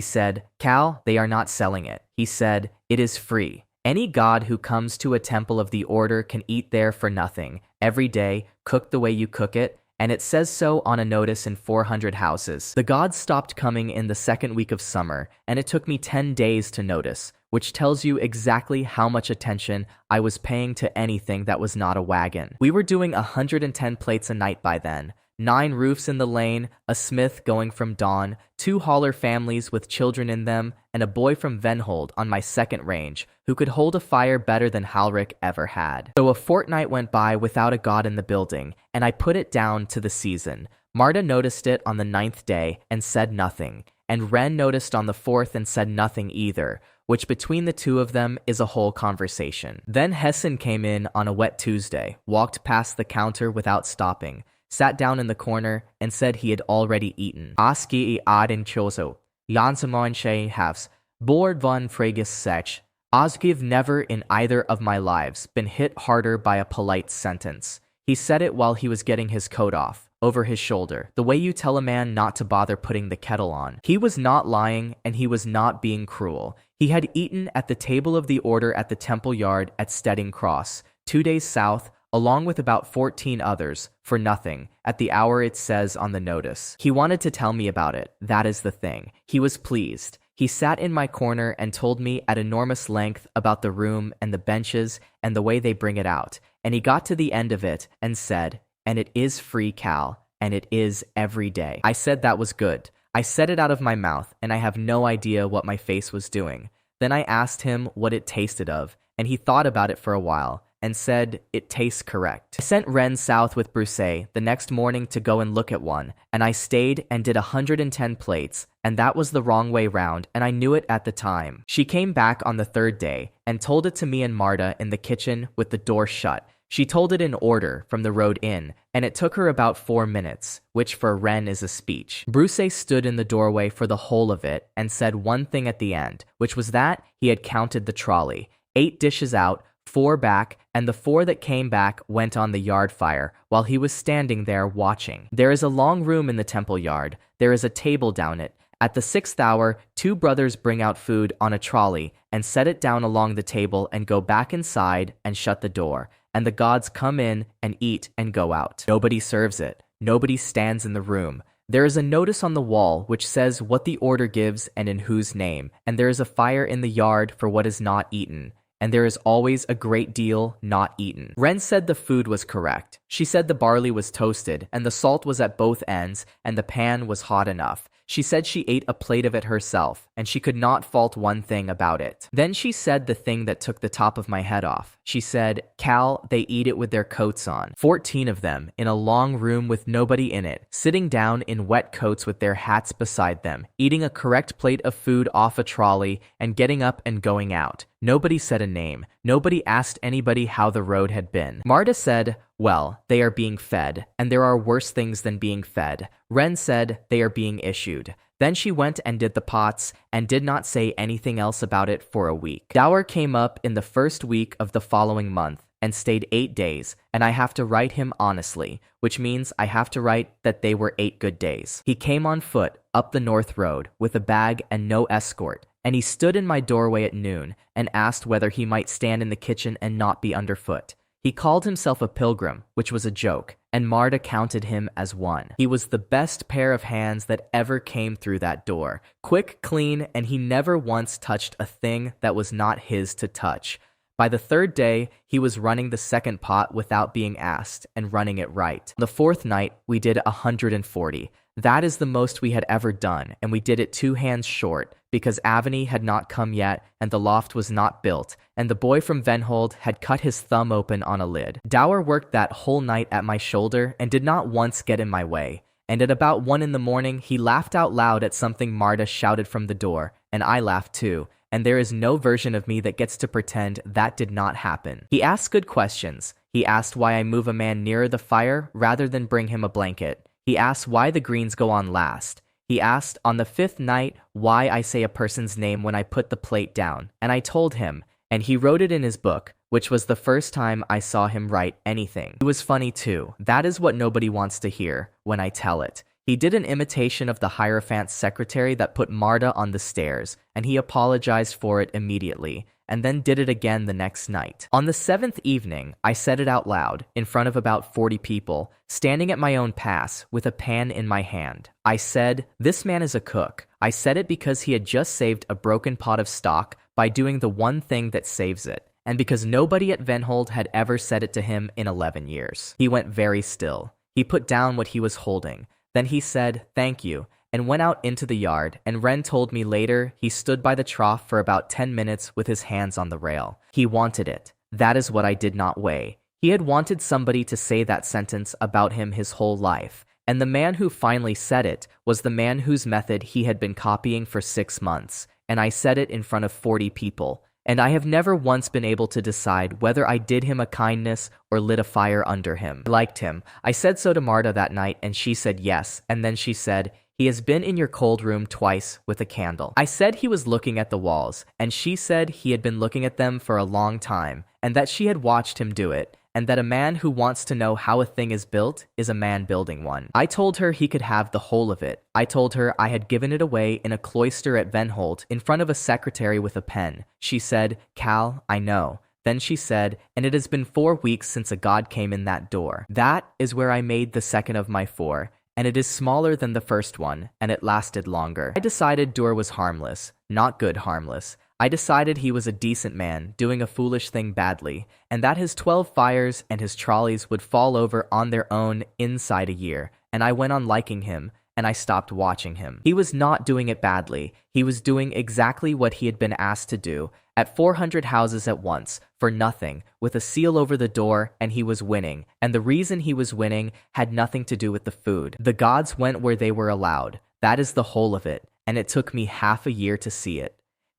said, Cal, they are not selling it. He said, it is free. Any god who comes to a temple of the order can eat there for nothing, every day, cooked the way you cook it, and it says so on a notice in 400 houses. The gods stopped coming in the second week of summer, and it took me 10 days to notice, which tells you exactly how much attention I was paying to anything that was not a wagon. We were doing 110 plates a night by then. 9 roofs in the lane, a smith going from dawn, 2 hauler families with children in them, and a boy from Venhold on my second range who could hold a fire better than Halric ever had. So a fortnight went by without a god in the building, and I put it down to the season. Marta noticed it on the 9th day and said nothing, and Ren noticed on the 4th and said nothing either, which between the two of them is a whole conversation. Then Hessen came in on a wet Tuesday, walked past the counter without stopping, sat down in the corner, and said he had already eaten. Aski I adin choso, Lansamon she havs, board von Fragus sech. Osgive never in either of my lives been hit harder by a polite sentence. He said it while he was getting his coat off, over his shoulder, the way you tell a man not to bother putting the kettle on. He was not lying, and he was not being cruel. He had eaten at the table of the order at the temple yard at Stedding Cross, 2 days south, along with about 14 others, for nothing, at the hour it says on the notice. He wanted to tell me about it, that is the thing. He was pleased. He sat in my corner and told me at enormous length about the room and the benches and the way they bring it out, and he got to the end of it and said, and it is free, Cal, and it is every day. I said that was good. I said it out of my mouth, and I have no idea what my face was doing. Then I asked him what it tasted of, and he thought about it for a while, and said it tastes correct. I sent Ren south with Bruce the next morning to go and look at one, and I stayed and did 110 plates, and that was the wrong way round, and I knew it at the time. She came back on the 3rd day and told it to me and Marta in the kitchen with the door shut. She told it in order from the road in, and it took her about 4 minutes, which for Ren is a speech. Bruce stood in the doorway for the whole of it and said one thing at the end, which was that he had counted the trolley. 8 dishes out, 4 back, and the 4 that came back went on the yard fire while he was standing there watching. There is a long room in the temple yard. There is a table down it. At the 6th hour, 2 brothers bring out food on a trolley and set it down along the table and go back inside and shut the door. And the gods come in and eat and go out. Nobody serves it. Nobody stands in the room. There is a notice on the wall which says what the order gives and in whose name, and there is a fire in the yard for what is not eaten. And there is always a great deal not eaten. Ren said the food was correct. She said the barley was toasted, and the salt was at both ends, and the pan was hot enough. She said she ate a plate of it herself, and she could not fault one thing about it. Then she said the thing that took the top of my head off. She said, Cal, they eat it with their coats on. 14 of them, in a long room with nobody in it, sitting down in wet coats with their hats beside them, eating a correct plate of food off a trolley, and getting up and going out. Nobody said a name. Nobody asked anybody how the road had been. Marta said, well, they are being fed, and there are worse things than being fed. Ren said they are being issued. Then she went and did the pots, and did not say anything else about it for a week. Dower came up in the 1st week of the following month, and stayed 8 days, and I have to write him honestly, which means I have to write that they were 8 good days. He came on foot, up the north road, with a bag and no escort, and he stood in my doorway at noon, and asked whether he might stand in the kitchen and not be underfoot. He called himself a pilgrim, which was a joke, and Marta counted him as one. He was the best pair of hands that ever came through that door. Quick, clean, and he never once touched a thing that was not his to touch. By the 3rd day, he was running the 2nd pot without being asked, and running it right. The 4th night, we did 140. That is the most we had ever done, and we did it 2 hands short, because Avani had not come yet, and the loft was not built, and the boy from Venhold had cut his thumb open on a lid. Dower worked that whole night at my shoulder, and did not once get in my way. And at about 1 in the morning, he laughed out loud at something Marta shouted from the door, and I laughed too, and there is no version of me that gets to pretend that did not happen. He asked good questions. He asked why I move a man nearer the fire rather than bring him a blanket. He asked why the greens go on last. He asked on the 5th night why I say a person's name when I put the plate down, and I told him, and he wrote it in his book, which was the first time I saw him write anything. It was funny too. That is what nobody wants to hear when I tell it. He did an imitation of the Hierophant's secretary that put Marta on the stairs, and he apologized for it immediately, and then did it again the next night. On the 7th evening, I said it out loud, in front of about 40 people, standing at my own pass, with a pan in my hand. I said, "This man is a cook." I said it because he had just saved a broken pot of stock by doing the one thing that saves it, and because nobody at Venhold had ever said it to him in 11 years. He went very still. He put down what he was holding. Then he said, "Thank you," and went out into the yard, and Ren told me later he stood by the trough for about 10 minutes with his hands on the rail. He wanted it. That is what I did not weigh. He had wanted somebody to say that sentence about him his whole life, and the man who finally said it was the man whose method he had been copying for 6 months, and I said it in front of 40 people. And I have never once been able to decide whether I did him a kindness or lit a fire under him. I liked him. I said so to Marta that night, and she said yes, and then she said, "He has been in your cold room twice with a candle." I said he was looking at the walls, and she said he had been looking at them for a long time, and that she had watched him do it, and that a man who wants to know how a thing is built is a man building one. I told her he could have the whole of it. I told her I had given it away in a cloister at Venholt in front of a secretary with a pen. She said, "Cal, I know." Then she said, "And it has been 4 weeks since a god came in that door." That is where I made the second of my 4, and it is smaller than the first one, and it lasted longer. I decided Dur was harmless, not good harmless. I decided he was a decent man doing a foolish thing badly, and that his 12 fires and his trolleys would fall over on their own inside a year, and I went on liking him, and I stopped watching him. He was not doing it badly. He was doing exactly what he had been asked to do, at 400 houses at once, for nothing, with a seal over the door, and he was winning, and the reason he was winning had nothing to do with the food. The gods went where they were allowed. That is the whole of it, and it took me half a year to see it.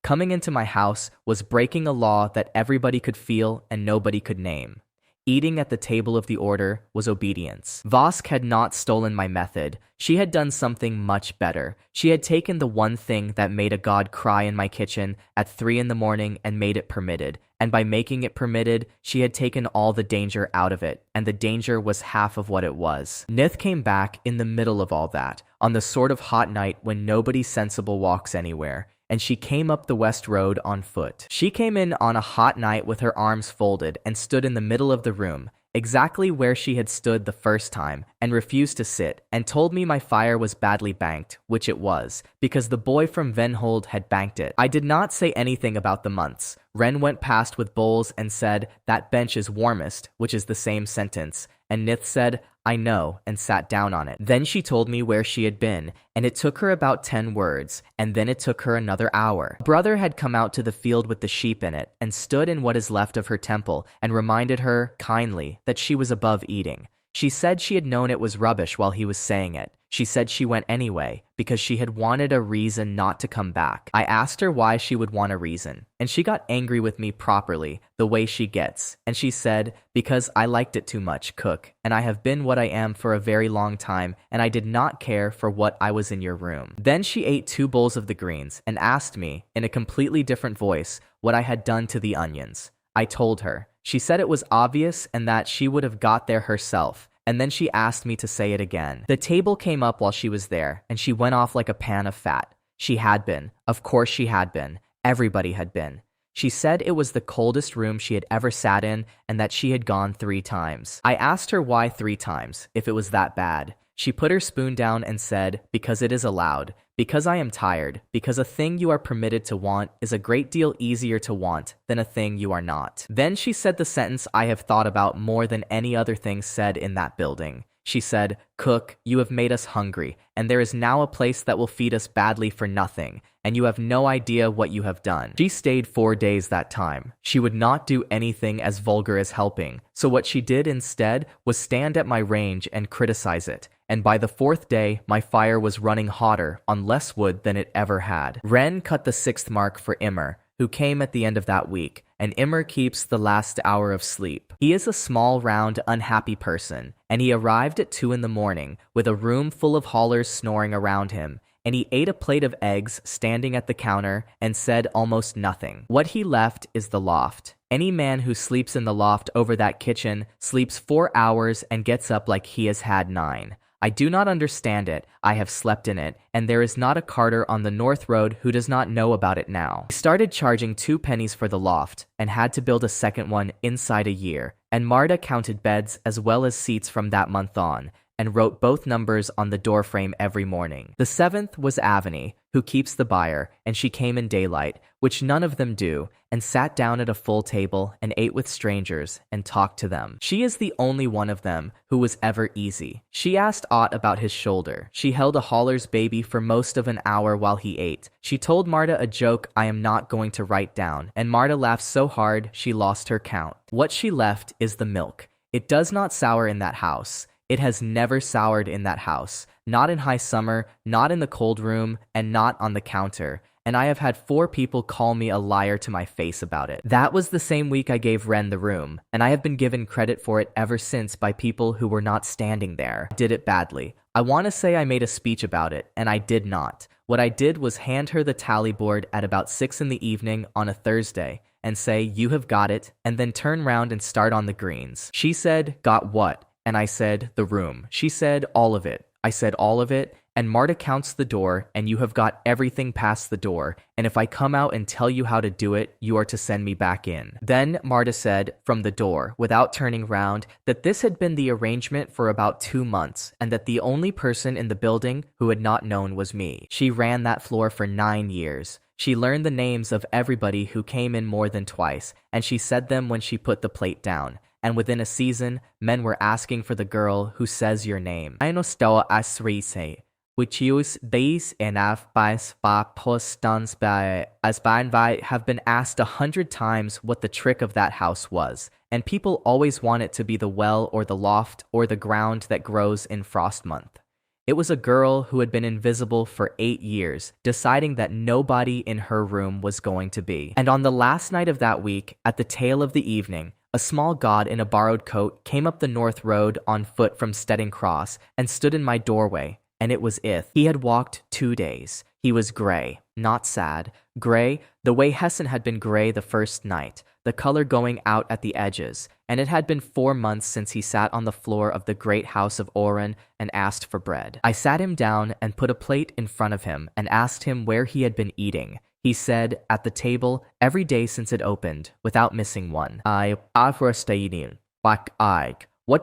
Coming into my house was breaking a law that everybody could feel and nobody could name. Eating at the table of the order was obedience. Vosk had not stolen my method. She had done something much better. She had taken the one thing that made a god cry in my kitchen at 3 in the morning and made it permitted. And by making it permitted, she had taken all the danger out of it, and the danger was half of what it was. Nith came back in the middle of all that, on the sort of hot night when nobody sensible walks anywhere, and she came up the West Road on foot. She came in on a hot night with her arms folded and stood in the middle of the room, exactly where she had stood the first time, and refused to sit, and told me my fire was badly banked, which it was, because the boy from Venhold had banked it. I did not say anything about the months. Ren went past with bowls and said, "That bench is warmest," which is the same sentence, and Nith said, "I know," and sat down on it. Then she told me where she had been, and it took her about 10 words, and then it took her another hour. Brother had come out to the field with the sheep in it, and stood in what is left of her temple, and reminded her, kindly, that she was above eating. She said she had known it was rubbish while he was saying it. She said she went anyway, because she had wanted a reason not to come back. I asked her why she would want a reason, and she got angry with me properly, the way she gets, and she said, "Because I liked it too much, cook, and I have been what I am for a very long time, and I did not care for what I was in your room." Then she ate 2 bowls of the greens, and asked me, in a completely different voice, what I had done to the onions. I told her. She said it was obvious and that she would have got there herself, and then she asked me to say it again. The table came up while she was there, and she went off like a pan of fat. She had been. Of course she had been. Everybody had been. She said it was the coldest room she had ever sat in, and that she had gone 3 times. I asked her why 3 times, if it was that bad. She put her spoon down and said, "Because it is allowed. Because I am tired. Because a thing you are permitted to want is a great deal easier to want than a thing you are not." Then she said the sentence I have thought about more than any other thing said in that building. She said, "Cook, you have made us hungry, and there is now a place that will feed us badly for nothing, and you have no idea what you have done." She stayed 4 days that time. She would not do anything as vulgar as helping, so what she did instead was stand at my range and criticize it, and by the 4th day, my fire was running hotter on less wood than it ever had. Ren cut the 6th mark for Immer. who came at the end of that week, and Immer keeps the last hour of sleep. He is a small, round, unhappy person, and he arrived at 2 in the morning with a room full of haulers snoring around him, and he ate a plate of eggs standing at the counter and said almost nothing. What he left is the loft. Any man who sleeps in the loft over that kitchen sleeps 4 hours and gets up like he has had 9. I do not understand it. I have slept in it, and there is not a carter on the North Road who does not know about it now. He started charging 2 pennies for the loft and had to build a second one inside a year, and Marta counted beds as well as seats from that month on, and wrote both numbers on the doorframe every morning. The 7th was Avani, who keeps the buyer, and she came in daylight, which none of them do, and sat down at a full table and ate with strangers and talked to them. She is the only one of them who was ever easy. She asked Ott about his shoulder. She held a hauler's baby for most of an hour while he ate. She told Marta a joke I am not going to write down, and Marta laughed so hard she lost her count. What she left is the milk. It does not sour in that house. It has never soured in that house, not in high summer, not in the cold room, and not on the counter. And I have had 4 people call me a liar to my face about it. That was the same week I gave Ren the room, and I have been given credit for it ever since by people who were not standing there. I did it badly. I want to say I made a speech about it, and I did not. What I did was hand her the tally board at about 6 in the evening on a Thursday, and say, "You have got it," and then turn round and start on the greens. She said, "Got what?" And I said, "The room." She said, "All of it." I said, "All of it?" And Marta counts the door, and you have got everything past the door, and if I come out and tell you how to do it, you are to send me back in. Then Marta said, from the door, without turning round, that this had been the arrangement for about 2 months, and that the only person in the building who had not known was me. She ran that floor for 9 years. She learned the names of everybody who came in more than twice, and she said them when she put the plate down. And within a season, men were asking for the girl who says your name. I know still as say, which use these enough by spa postons by as by have been asked 100 times what the trick of that house was, and people always want it to be the well or the loft or the ground that grows in frost month. It was a girl who had been invisible for 8 years, deciding that nobody in her room was going to be. And on the last night of that week, at the tail of the evening, a small god in a borrowed coat came up the North Road on foot from Stedding Cross and stood in my doorway, and it was Ith. He had walked 2 days. He was gray, not sad. Gray, the way Hessen had been gray the first night, the color going out at the edges, and it had been 4 months since he sat on the floor of the great house of Oren and asked for bread. I sat him down and put a plate in front of him and asked him where he had been eating. He said, at the table, every day since it opened, without missing one. What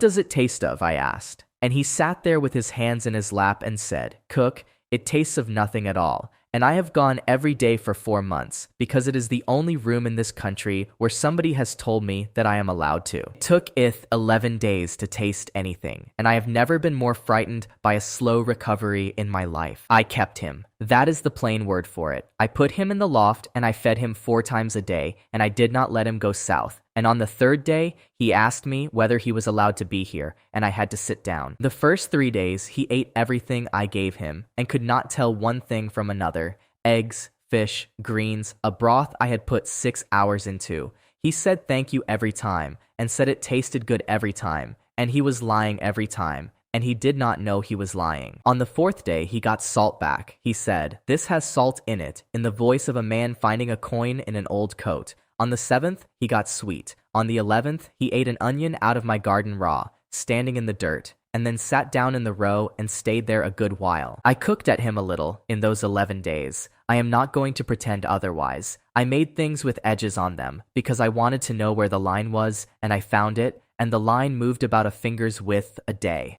does it taste of? I asked. And he sat there with his hands in his lap and said, Cook, it tastes of nothing at all. And I have gone every day for 4 months, because it is the only room in this country where somebody has told me that I am allowed to. It took Ith 11 days to taste anything, and I have never been more frightened by a slow recovery in my life. I kept him. That is the plain word for it. I put him in the loft, and I fed him 4 times a day, and I did not let him go south. And on the 3rd day, he asked me whether he was allowed to be here, and I had to sit down. The first 3 days, he ate everything I gave him, and could not tell one thing from another. Eggs, fish, greens, a broth I had put 6 hours into. He said thank you every time, and said it tasted good every time, and he was lying every time. And he did not know he was lying. On the 4th day, he got salt back. He said, "This has salt in it," in the voice of a man finding a coin in an old coat. On the 7th, he got sweet. On the 11th, he ate an onion out of my garden raw, standing in the dirt, and then sat down in the row and stayed there a good while. I cooked at him a little in those 11 days. I am not going to pretend otherwise. I made things with edges on them, because I wanted to know where the line was, and I found it, and the line moved about a finger's width a day.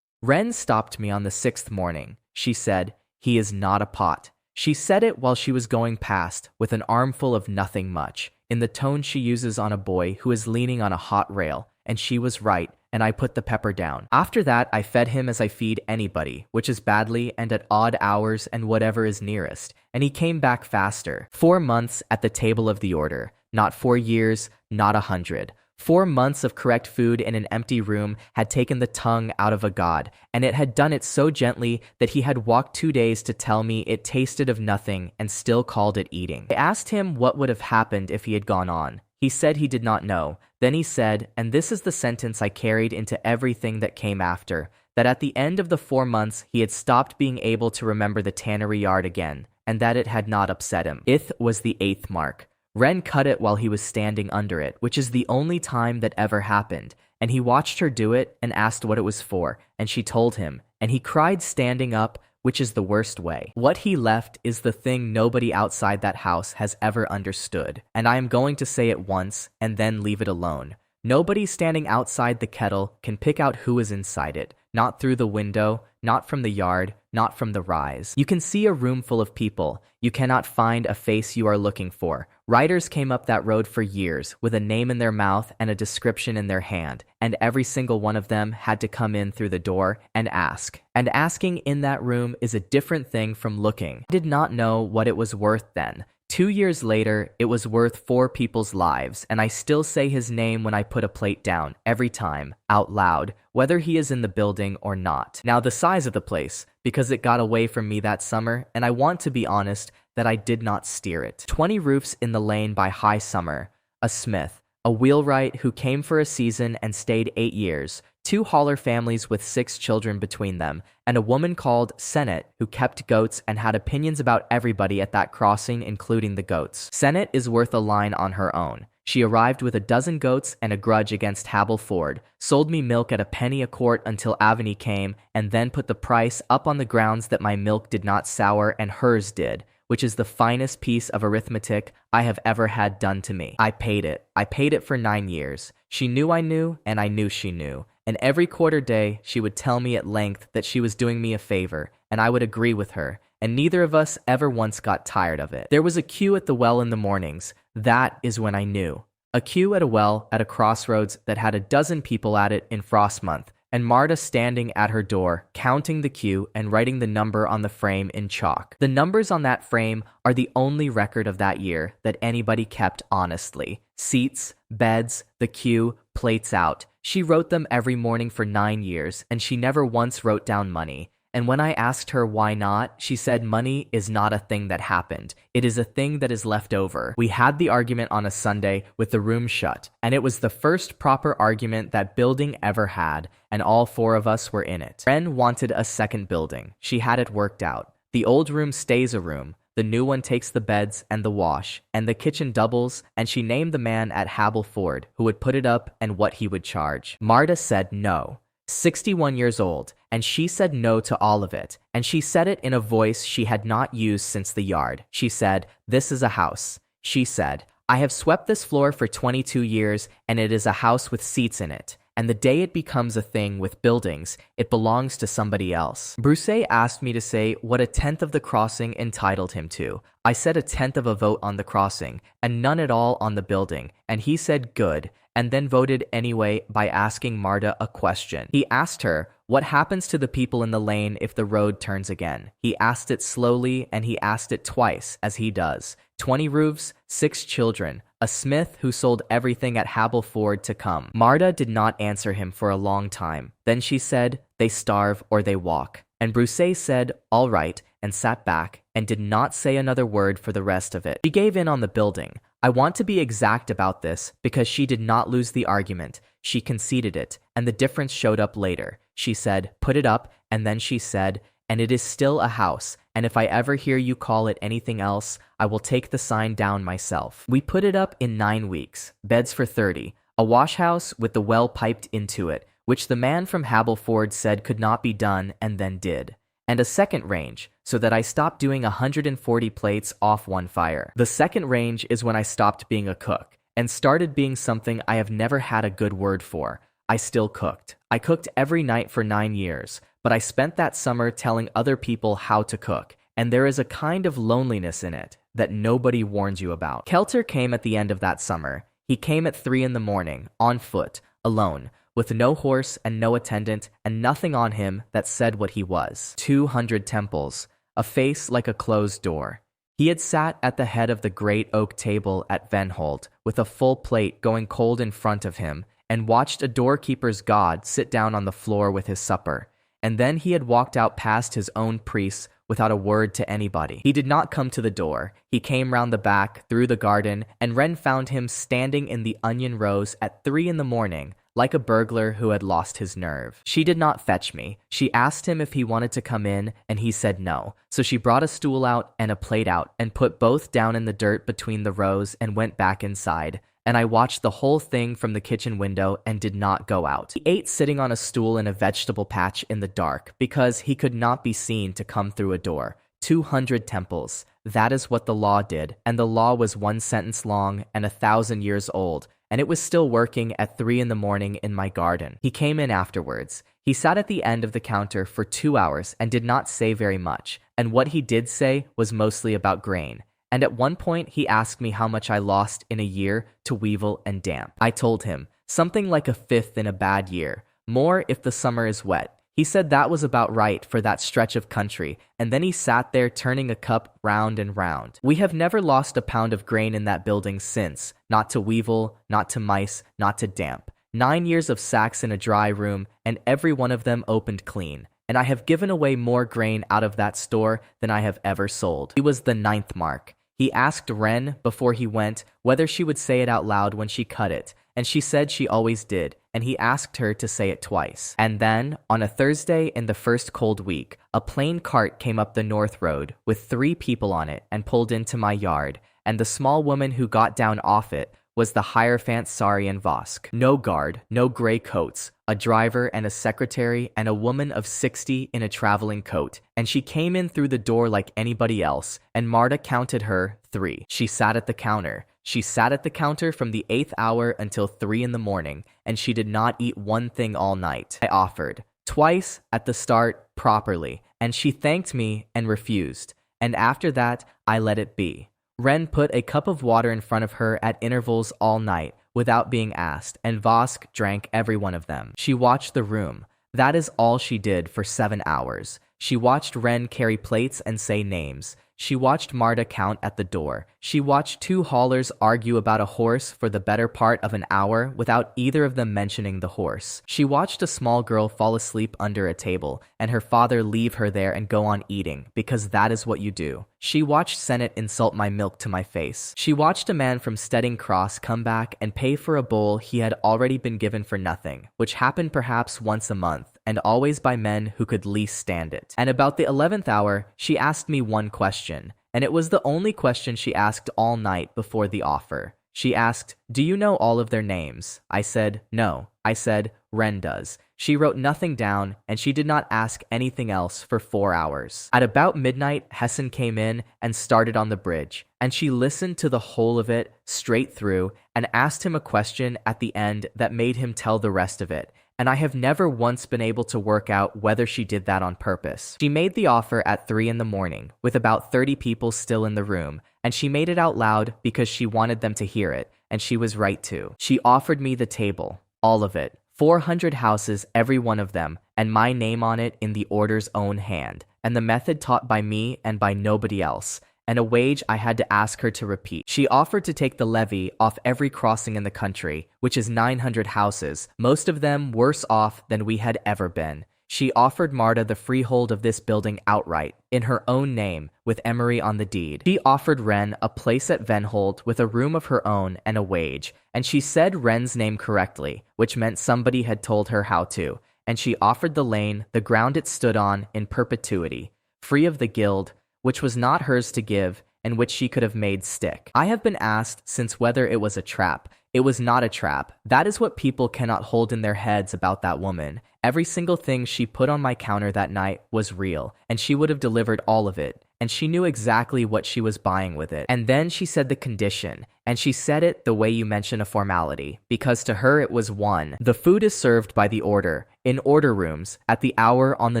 Ren stopped me on the 6th morning. She said, "He is not a pot." She said it while she was going past, with an armful of nothing much, in the tone she uses on a boy who is leaning on a hot rail, and she was right, and I put the pepper down. After that, I fed him as I feed anybody, which is badly and at odd hours and whatever is nearest, and he came back faster. 4 months at the table of the order, not 4 years, not 100. 4 months of correct food in an empty room had taken the tongue out of a god, and it had done it so gently that he had walked 2 days to tell me it tasted of nothing and still called it eating. I asked him what would have happened if he had gone on. He said he did not know. Then he said, and this is the sentence I carried into everything that came after, that at the end of the 4 months he had stopped being able to remember the tannery yard again, and that it had not upset him. Ith was the 8th mark. Ren cut it while he was standing under it, which is the only time that ever happened, and he watched her do it and asked what it was for, and she told him, and he cried standing up, which is the worst way. What he left is the thing nobody outside that house has ever understood, and I am going to say it once and then leave it alone. Nobody standing outside the kettle can pick out who is inside it, not through the window, not from the yard, not from the rise. You can see a room full of people. You cannot find a face you are looking for. Riders came up that road for years with a name in their mouth and a description in their hand, and every single one of them had to come in through the door and ask. And asking in that room is a different thing from looking. I did not know what it was worth then. 2 years later, it was worth 4 people's lives, and I still say his name when I put a plate down, every time, out loud, whether he is in the building or not. Now the size of the place, because it got away from me that summer, and I want to be honest that I did not steer it. 20 roofs in the lane by high summer, a smith, a wheelwright who came for a season and stayed 8 years, 2 hauler families with 6 children between them, and a woman called Senate who kept goats and had opinions about everybody at that crossing, including the goats. Senate is worth a line on her own. She arrived with a dozen goats and a grudge against Habel Ford, sold me milk at a penny a quart until Avani came, and then put the price up on the grounds that my milk did not sour and hers did, which is the finest piece of arithmetic I have ever had done to me. I paid it. I paid it for 9 years. She knew I knew, and I knew she knew. And every quarter day, she would tell me at length that she was doing me a favor, and I would agree with her, and neither of us ever once got tired of it. There was a queue at the well in the mornings. That is when I knew. A queue at a well at a crossroads that had a dozen people at it in frost month, and Marta standing at her door, counting the queue and writing the number on the frame in chalk. The numbers on that frame are the only record of that year that anybody kept honestly. Seats, beds, the queue, plates out. She wrote them every morning for 9 years, and she never once wrote down money. And when I asked her why not, she said money is not a thing that happened. It is a thing that is left over. We had the argument on a Sunday with the room shut, and it was the first proper argument that building ever had, and all 4 of us were in it. Ren wanted a second building. She had it worked out. The old room stays a room. The new one takes the beds and the wash, and the kitchen doubles, and she named the man at Habel Ford who would put it up and what he would charge. Marta said no. 61 years old, and she said no to all of it, and she said it in a voice she had not used since the yard. She said, "This is a house." She said, "I have swept this floor for 22 years, and it is a house with seats in it. And the day it becomes a thing with buildings, it belongs to somebody else." Bruce asked me to say what a tenth of the crossing entitled him to. I said a tenth of a vote on the crossing, and none at all on the building, and he said good, and then voted anyway by asking Marta a question. He asked her, what happens to the people in the lane if the road turns again? He asked it slowly, and he asked it twice, as he does. 20 roofs, 6 children, a smith who sold everything at Habel Ford to come. Marta did not answer him for a long time. Then she said, "They starve or they walk." And Bruce said, "All right," and sat back and did not say another word for the rest of it. She gave in on the building. I want to be exact about this because she did not lose the argument. She conceded it, and the difference showed up later. She said, "Put it up," and then she said, "And it is still a house, and if I ever hear you call it anything else, I will take the sign down myself." We put it up in 9 weeks, beds for 30, a wash house with the well piped into it, which the man from Habel Ford said could not be done and then did, and a second range, so that I stopped doing 140 plates off one fire. The second range is when I stopped being a cook and started being something I have never had a good word for. I still cooked. I cooked every night for 9 years, but I spent that summer telling other people how to cook, and there is a kind of loneliness in it that nobody warns you about. Kelter came at the end of that summer. He came at 3 in the morning, on foot, alone, with no horse and no attendant and nothing on him that said what he was. 200 temples, a face like a closed door. He had sat at the head of the great oak table at Venholt, with a full plate going cold in front of him, and watched a doorkeeper's god sit down on the floor with his supper. And then he had walked out past his own priests without a word to anybody. He did not come to the door. He came round the back, through the garden, and Ren found him standing in the onion rows at 3 in the morning, like a burglar who had lost his nerve. She did not fetch me. She asked him if he wanted to come in, and he said no. So she brought a stool out and a plate out, and put both down in the dirt between the rows and went back inside. And I watched the whole thing from the kitchen window and did not go out. He ate sitting on a stool in a vegetable patch in the dark, because he could not be seen to come through a door. 200 temples. That is what the law did, and the law was 1 sentence long and 1,000 years old, and it was still working at 3 in the morning in my garden. He came in afterwards. He sat at the end of the counter for 2 hours and did not say very much, and what he did say was mostly about grain. And at one point he asked me how much I lost in a year to weevil and damp. I told him, something like 1/5 in a bad year, more if the summer is wet. He said that was about right for that stretch of country, and then he sat there turning a cup round and round. We have never lost a pound of grain in that building since, not to weevil, not to mice, not to damp. 9 years of sacks in a dry room, and every one of them opened clean. And I have given away more grain out of that store than I have ever sold. He was the 9th mark. He asked Ren before he went whether she would say it out loud when she cut it, and she said she always did, and he asked her to say it twice. And then, on a Thursday in the first cold week, a plain cart came up the north road with 3 people on it and pulled into my yard, and the small woman who got down off it was the Hierophant Sarian Vosk. No guard, no gray coats, a driver and a secretary and a woman of 60 in a traveling coat, and she came in through the door like anybody else, and Marta counted her 3. She sat at the counter. She sat at the counter from the 8th hour until 3 in the morning, and she did not eat one thing all night. I offered, twice at the start, properly, and she thanked me and refused, and after that I let it be. Ren put a cup of water in front of her at intervals all night, without being asked, and Vosk drank every one of them. She watched the room. That is all she did for 7 hours. She watched Ren carry plates and say names. She watched Marta count at the door. She watched 2 haulers argue about a horse for the better part of an hour without either of them mentioning the horse. She watched a small girl fall asleep under a table, and her father leave her there and go on eating, because that is what you do. She watched Senate insult my milk to my face. She watched a man from Stedding Cross come back and pay for a bowl he had already been given for nothing, which happened perhaps once a month, and always by men who could least stand it. And about the 11th hour, she asked me one question, and it was the only question she asked all night before the offer. She asked, "Do you know all of their names?" I said, "No." I said, "Ren does." She wrote nothing down, and she did not ask anything else for 4 hours. At about midnight, Hessen came in and started on the bridge, and she listened to the whole of it straight through and asked him a question at the end that made him tell the rest of it. And I have never once been able to work out whether she did that on purpose. She made the offer at 3 in the morning, with about 30 people still in the room, and she made it out loud because she wanted them to hear it, and she was right to. She offered me the table, all of it, 400 houses, every one of them, and my name on it in the order's own hand, and the method taught by me and by nobody else, and a wage I had to ask her to repeat. She offered to take the levy off every crossing in the country, which is 900 houses, most of them worse off than we had ever been. She offered Marta the freehold of this building outright, in her own name, with Emery on the deed. She offered Ren a place at Venholt with a room of her own and a wage, and she said Ren's name correctly, which meant somebody had told her how to, and she offered the lane, the ground it stood on, in perpetuity, free of the guild, which was not hers to give, and which she could have made stick. I have been asked since whether it was a trap. It was not a trap. That is what people cannot hold in their heads about that woman. Every single thing she put on my counter that night was real, and she would have delivered all of it, and she knew exactly what she was buying with it. And then she said the condition, and she said it the way you mention a formality, because to her it was one. The food is served by the order, in order rooms, at the hour on the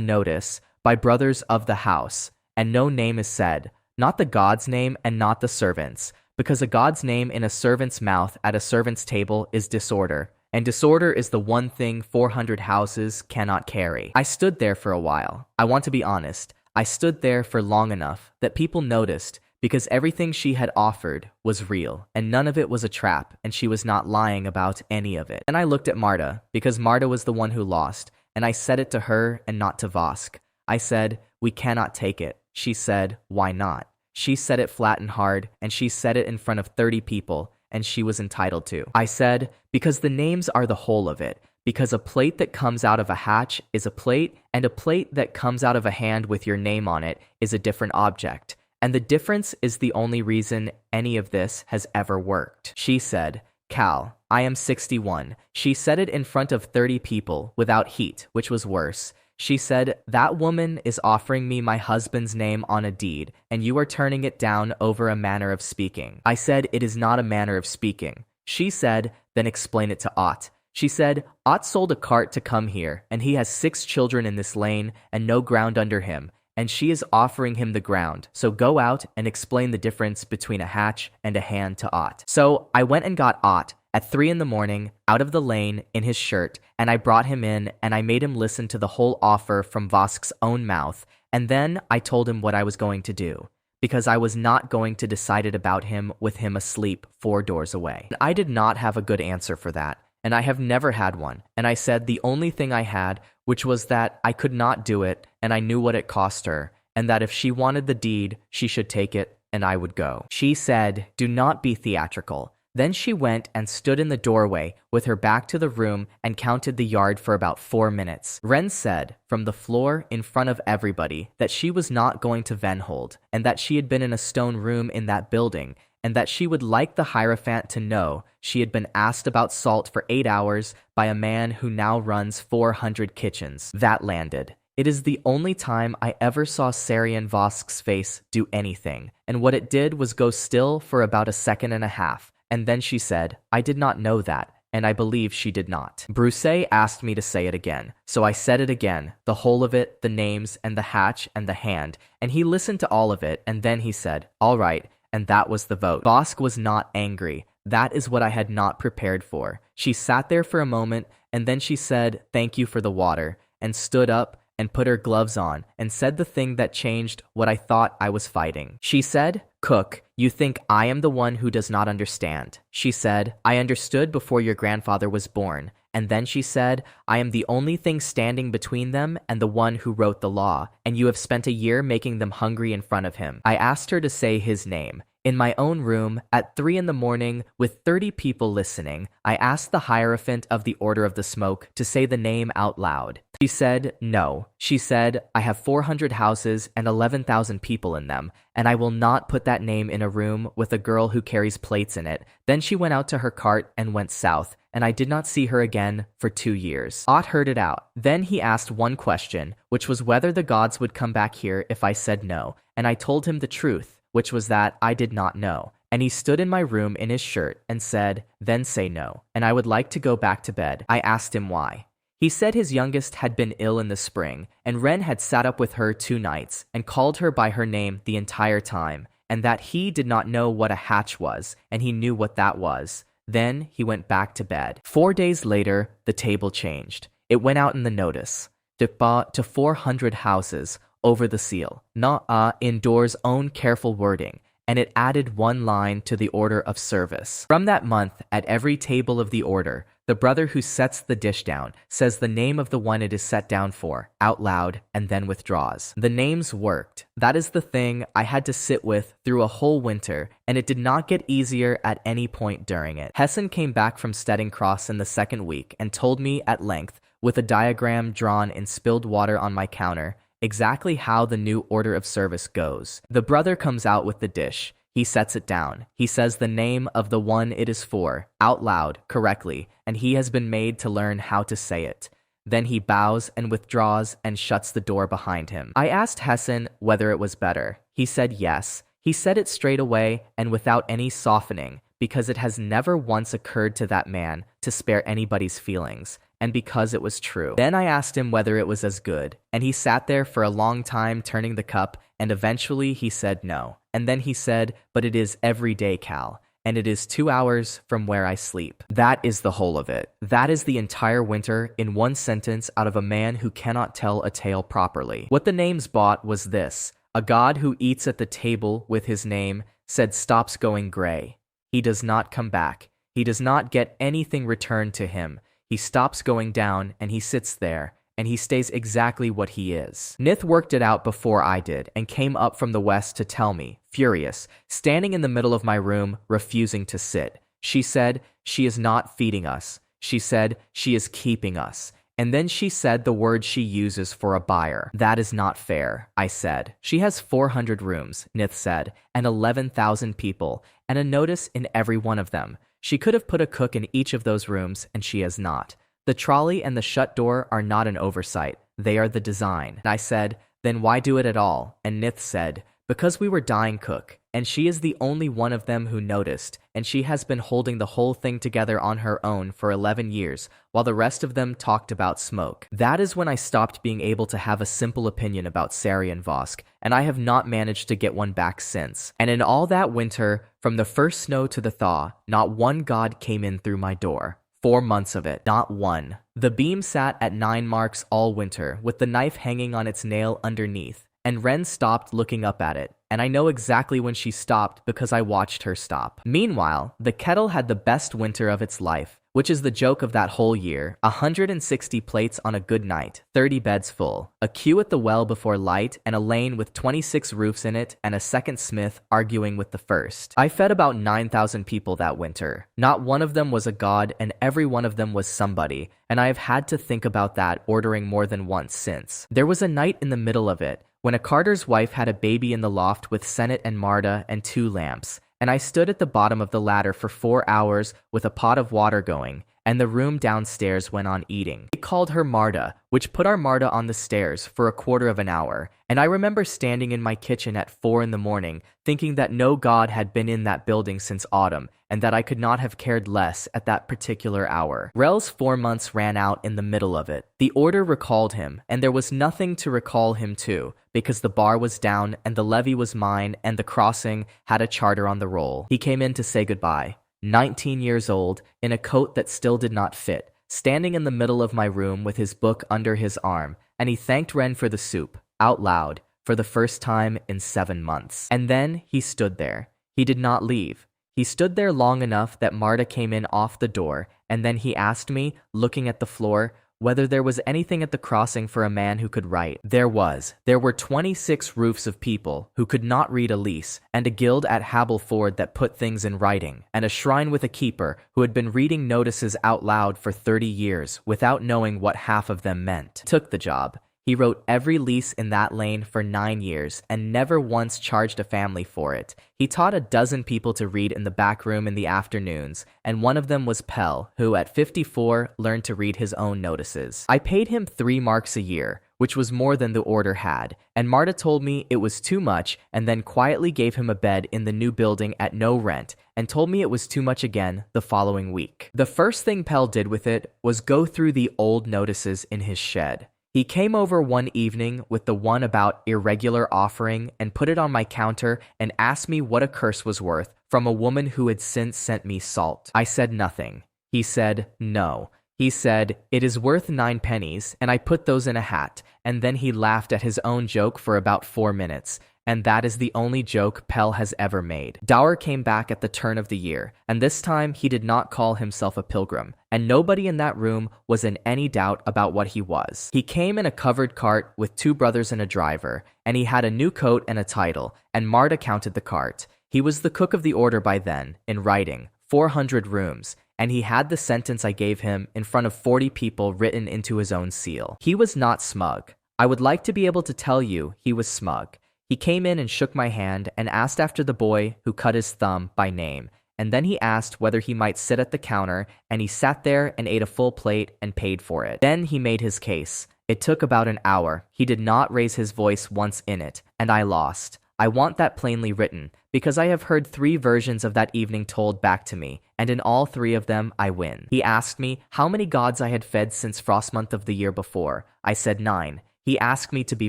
notice, by brothers of the house, and no name is said, not the god's name and not the servant's, because a god's name in a servant's mouth at a servant's table is disorder, and disorder is the one thing 400 houses cannot carry. I stood there for a while. I want to be honest. I stood there for long enough that people noticed, because everything she had offered was real, and none of it was a trap, and she was not lying about any of it. And I looked at Marta, because Marta was the one who lost, and I said it to her and not to Vosk. I said, "We cannot take it." She said, "Why not?" She said it flat and hard, and she said it in front of 30 people, and she was entitled to. I said, "Because the names are the whole of it. Because a plate that comes out of a hatch is a plate, and a plate that comes out of a hand with your name on it is a different object. And the difference is the only reason any of this has ever worked." She said, "Cal, I am 61. She said it in front of 30 people, without heat, which was worse. She said, "That woman is offering me my husband's name on a deed, and you are turning it down over a manner of speaking." I said, "It is not a manner of speaking." She said, "Then explain it to Ott." She said, "Ott sold a cart to come here, and he has 6 children in this lane, and no ground under him, and she is offering him the ground. So go out and explain the difference between a hatch and a hand to Ott." So I went and got Ott at 3 in the morning, out of the lane, in his shirt, and I brought him in, and I made him listen to the whole offer from Vosk's own mouth, and then I told him what I was going to do, because I was not going to decide it about him with him asleep 4 doors away. I did not have a good answer for that, and I have never had one, and I said the only thing I had, which was that I could not do it, and I knew what it cost her, and that if she wanted the deed, she should take it, and I would go. She said, "Do not be theatrical." Then she went and stood in the doorway with her back to the room and counted the yard for about 4 minutes. Ren said, from the floor in front of everybody, that she was not going to Venhold, and that she had been in a stone room in that building, and that she would like the Hierophant to know she had been asked about salt for 8 hours by a man who now runs 400 kitchens. That landed. It is the only time I ever saw Sarian Vosk's face do anything, and what it did was go still for about a second and a half, and then she said, "I did not know that," and I believe she did not. Broussais asked me to say it again, so I said it again, the whole of it, the names, and the hatch, and the hand, and he listened to all of it, and then he said, "All right," and that was the vote. Vosk was not angry. That is what I had not prepared for. She sat there for a moment, and then she said, "Thank you for the water," and stood up and put her gloves on, and said the thing that changed what I thought I was fighting. She said, "Cook, you think I am the one who does not understand." She said, "I understood before your grandfather was born." And then she said, "I am the only thing standing between them and the one who wrote the law, and you have spent a year making them hungry in front of him." I asked her to say his name. In my own room, at 3 in the morning, with 30 people listening, I asked the Hierophant of the Order of the Smoke to say the name out loud. She said, "No." She said, "I have 400 houses and 11,000 people in them, and I will not put that name in a room with a girl who carries plates in it." Then she went out to her cart and went south, and I did not see her again for 2 years. Ott heard it out. Then he asked one question, which was whether the gods would come back here if I said no, and I told him the truth, which was that I did not know. And he stood in my room in his shirt and said, "Then say no, and I would like to go back to bed." I asked him why. He said his youngest had been ill in the spring, and Ren had sat up with her 2 nights and called her by her name the entire time, and that he did not know what a hatch was, and he knew what that was. Then he went back to bed. 4 days later, the table changed. It went out in the notice. To 400 houses, over the seal, not in Door's own careful wording, and it added 1 line to the order of service. From that month, at every table of the order, the brother who sets the dish down says the name of the one it is set down for, out loud, and then withdraws. The names worked. That is the thing I had to sit with through a whole winter, and it did not get easier at any point during it. Hessen came back from Stedding Cross in the 2nd week and told me at length, with a diagram drawn in spilled water on my counter, exactly how the new order of service goes. The brother comes out with the dish. He sets it down. He says the name of the one it is for, out loud, correctly, and he has been made to learn how to say it. Then he bows and withdraws and shuts the door behind him. I asked Hessen whether it was better. He said yes. He said it straight away and without any softening, because it has never once occurred to that man to spare anybody's feelings, and because it was true. Then I asked him whether it was as good, and he sat there for a long time turning the cup, and eventually he said no. And then he said, "But it is every day, Cal, and it is 2 hours from where I sleep." That is the whole of it. That is the entire winter in one sentence out of a man who cannot tell a tale properly. What the names bought was this: A god who eats at the table with his name said stops going gray. He does not come back. He does not get anything returned to him. He stops going down and he sits there, and he stays exactly what he is. Nith worked it out before I did and came up from the west to tell me, furious, standing in the middle of my room, refusing to sit. She said, she is not feeding us. She said, she is keeping us. And then she said the word she uses for a buyer. That is not fair, I said. She has 400 rooms, Nith said, and 11,000 people, and a notice in every one of them. She could have put a cook in each of those rooms, and she has not. The trolley and the shut door are not an oversight. They are the design. I said, then why do it at all? And Nith said, because we were dying cook, and she is the only one of them who noticed, and she has been holding the whole thing together on her own for 11 years, while the rest of them talked about smoke. That is when I stopped being able to have a simple opinion about Sari and Vosk, and I have not managed to get one back since. And in all that winter, from the first snow to the thaw, not one god came in through my door. 4 months of it, not one. The beam sat at 9 marks all winter, with the knife hanging on its nail underneath, and Ren stopped looking up at it, and I know exactly when she stopped because I watched her stop. Meanwhile, the kettle had the best winter of its life, which is the joke of that whole year. 160 plates on a good night, 30 beds full, a queue at the well before light, and a lane with 26 roofs in it, and a second smith arguing with the first. I fed about 9,000 people that winter. Not one of them was a god, and every one of them was somebody, and I have had to think about that ordering more than once since. There was a night in the middle of it, when a carter's wife had a baby in the loft with Sennet and Marta and 2 lamps, and I stood at the bottom of the ladder for 4 hours with a pot of water going, and the room downstairs went on eating. They called her Marta, which put our Marta on the stairs for a quarter of an hour, and I remember standing in my kitchen at 4 in the morning, thinking that no god had been in that building since autumn, and that I could not have cared less at that particular hour. Rel's 4 months ran out in the middle of it. The order recalled him, and there was nothing to recall him to, because the bar was down, and the levy was mine, and the crossing had a charter on the roll. He came in to say goodbye. 19 years old, in a coat that still did not fit, standing in the middle of my room with his book under his arm, and he thanked Ren for the soup, out loud, for the first time in 7 months. And then he stood there. He did not leave. He stood there long enough that Marta came in off the door, and then he asked me, looking at the floor, whether there was anything at the crossing for a man who could write. There was. There were 26 roofs of people who could not read a lease, and a guild at Hableford that put things in writing, and a shrine with a keeper who had been reading notices out loud for 30 years without knowing what half of them meant. Took the job. He wrote every lease in that lane for 9 years and never once charged a family for it. He taught a dozen people to read in the back room in the afternoons, and one of them was Pell, who at 54 learned to read his own notices. I paid him 3 marks a year, which was more than the order had, and Marta told me it was too much and then quietly gave him a bed in the new building at no rent and told me it was too much again the following week. The first thing Pell did with it was go through the old notices in his shed. He came over one evening with the one about irregular offering and put it on my counter and asked me what a curse was worth from a woman who had since sent me salt. I said nothing. He said no. He said, it is worth 9 pennies, and I put those in a hat, and then he laughed at his own joke for about 4 minutes, and that is the only joke Pell has ever made. Dower came back at the turn of the year, and this time he did not call himself a pilgrim, and nobody in that room was in any doubt about what he was. He came in a covered cart with 2 brothers and a driver, and he had a new coat and a title, and Marta counted the cart. He was the cook of the order by then, in writing, 400 rooms, and he had the sentence I gave him in front of 40 people written into his own seal. He was not smug. I would like to be able to tell you he was smug. He came in and shook my hand and asked after the boy who cut his thumb by name, and then he asked whether he might sit at the counter, and he sat there and ate a full plate and paid for it. Then he made his case. It took about an hour. He did not raise his voice once in it, and I lost. I want that plainly written, because I have heard 3 versions of that evening told back to me, and in all 3 of them I win. He asked me how many gods I had fed since frost month of the year before. I said 9. He asked me to be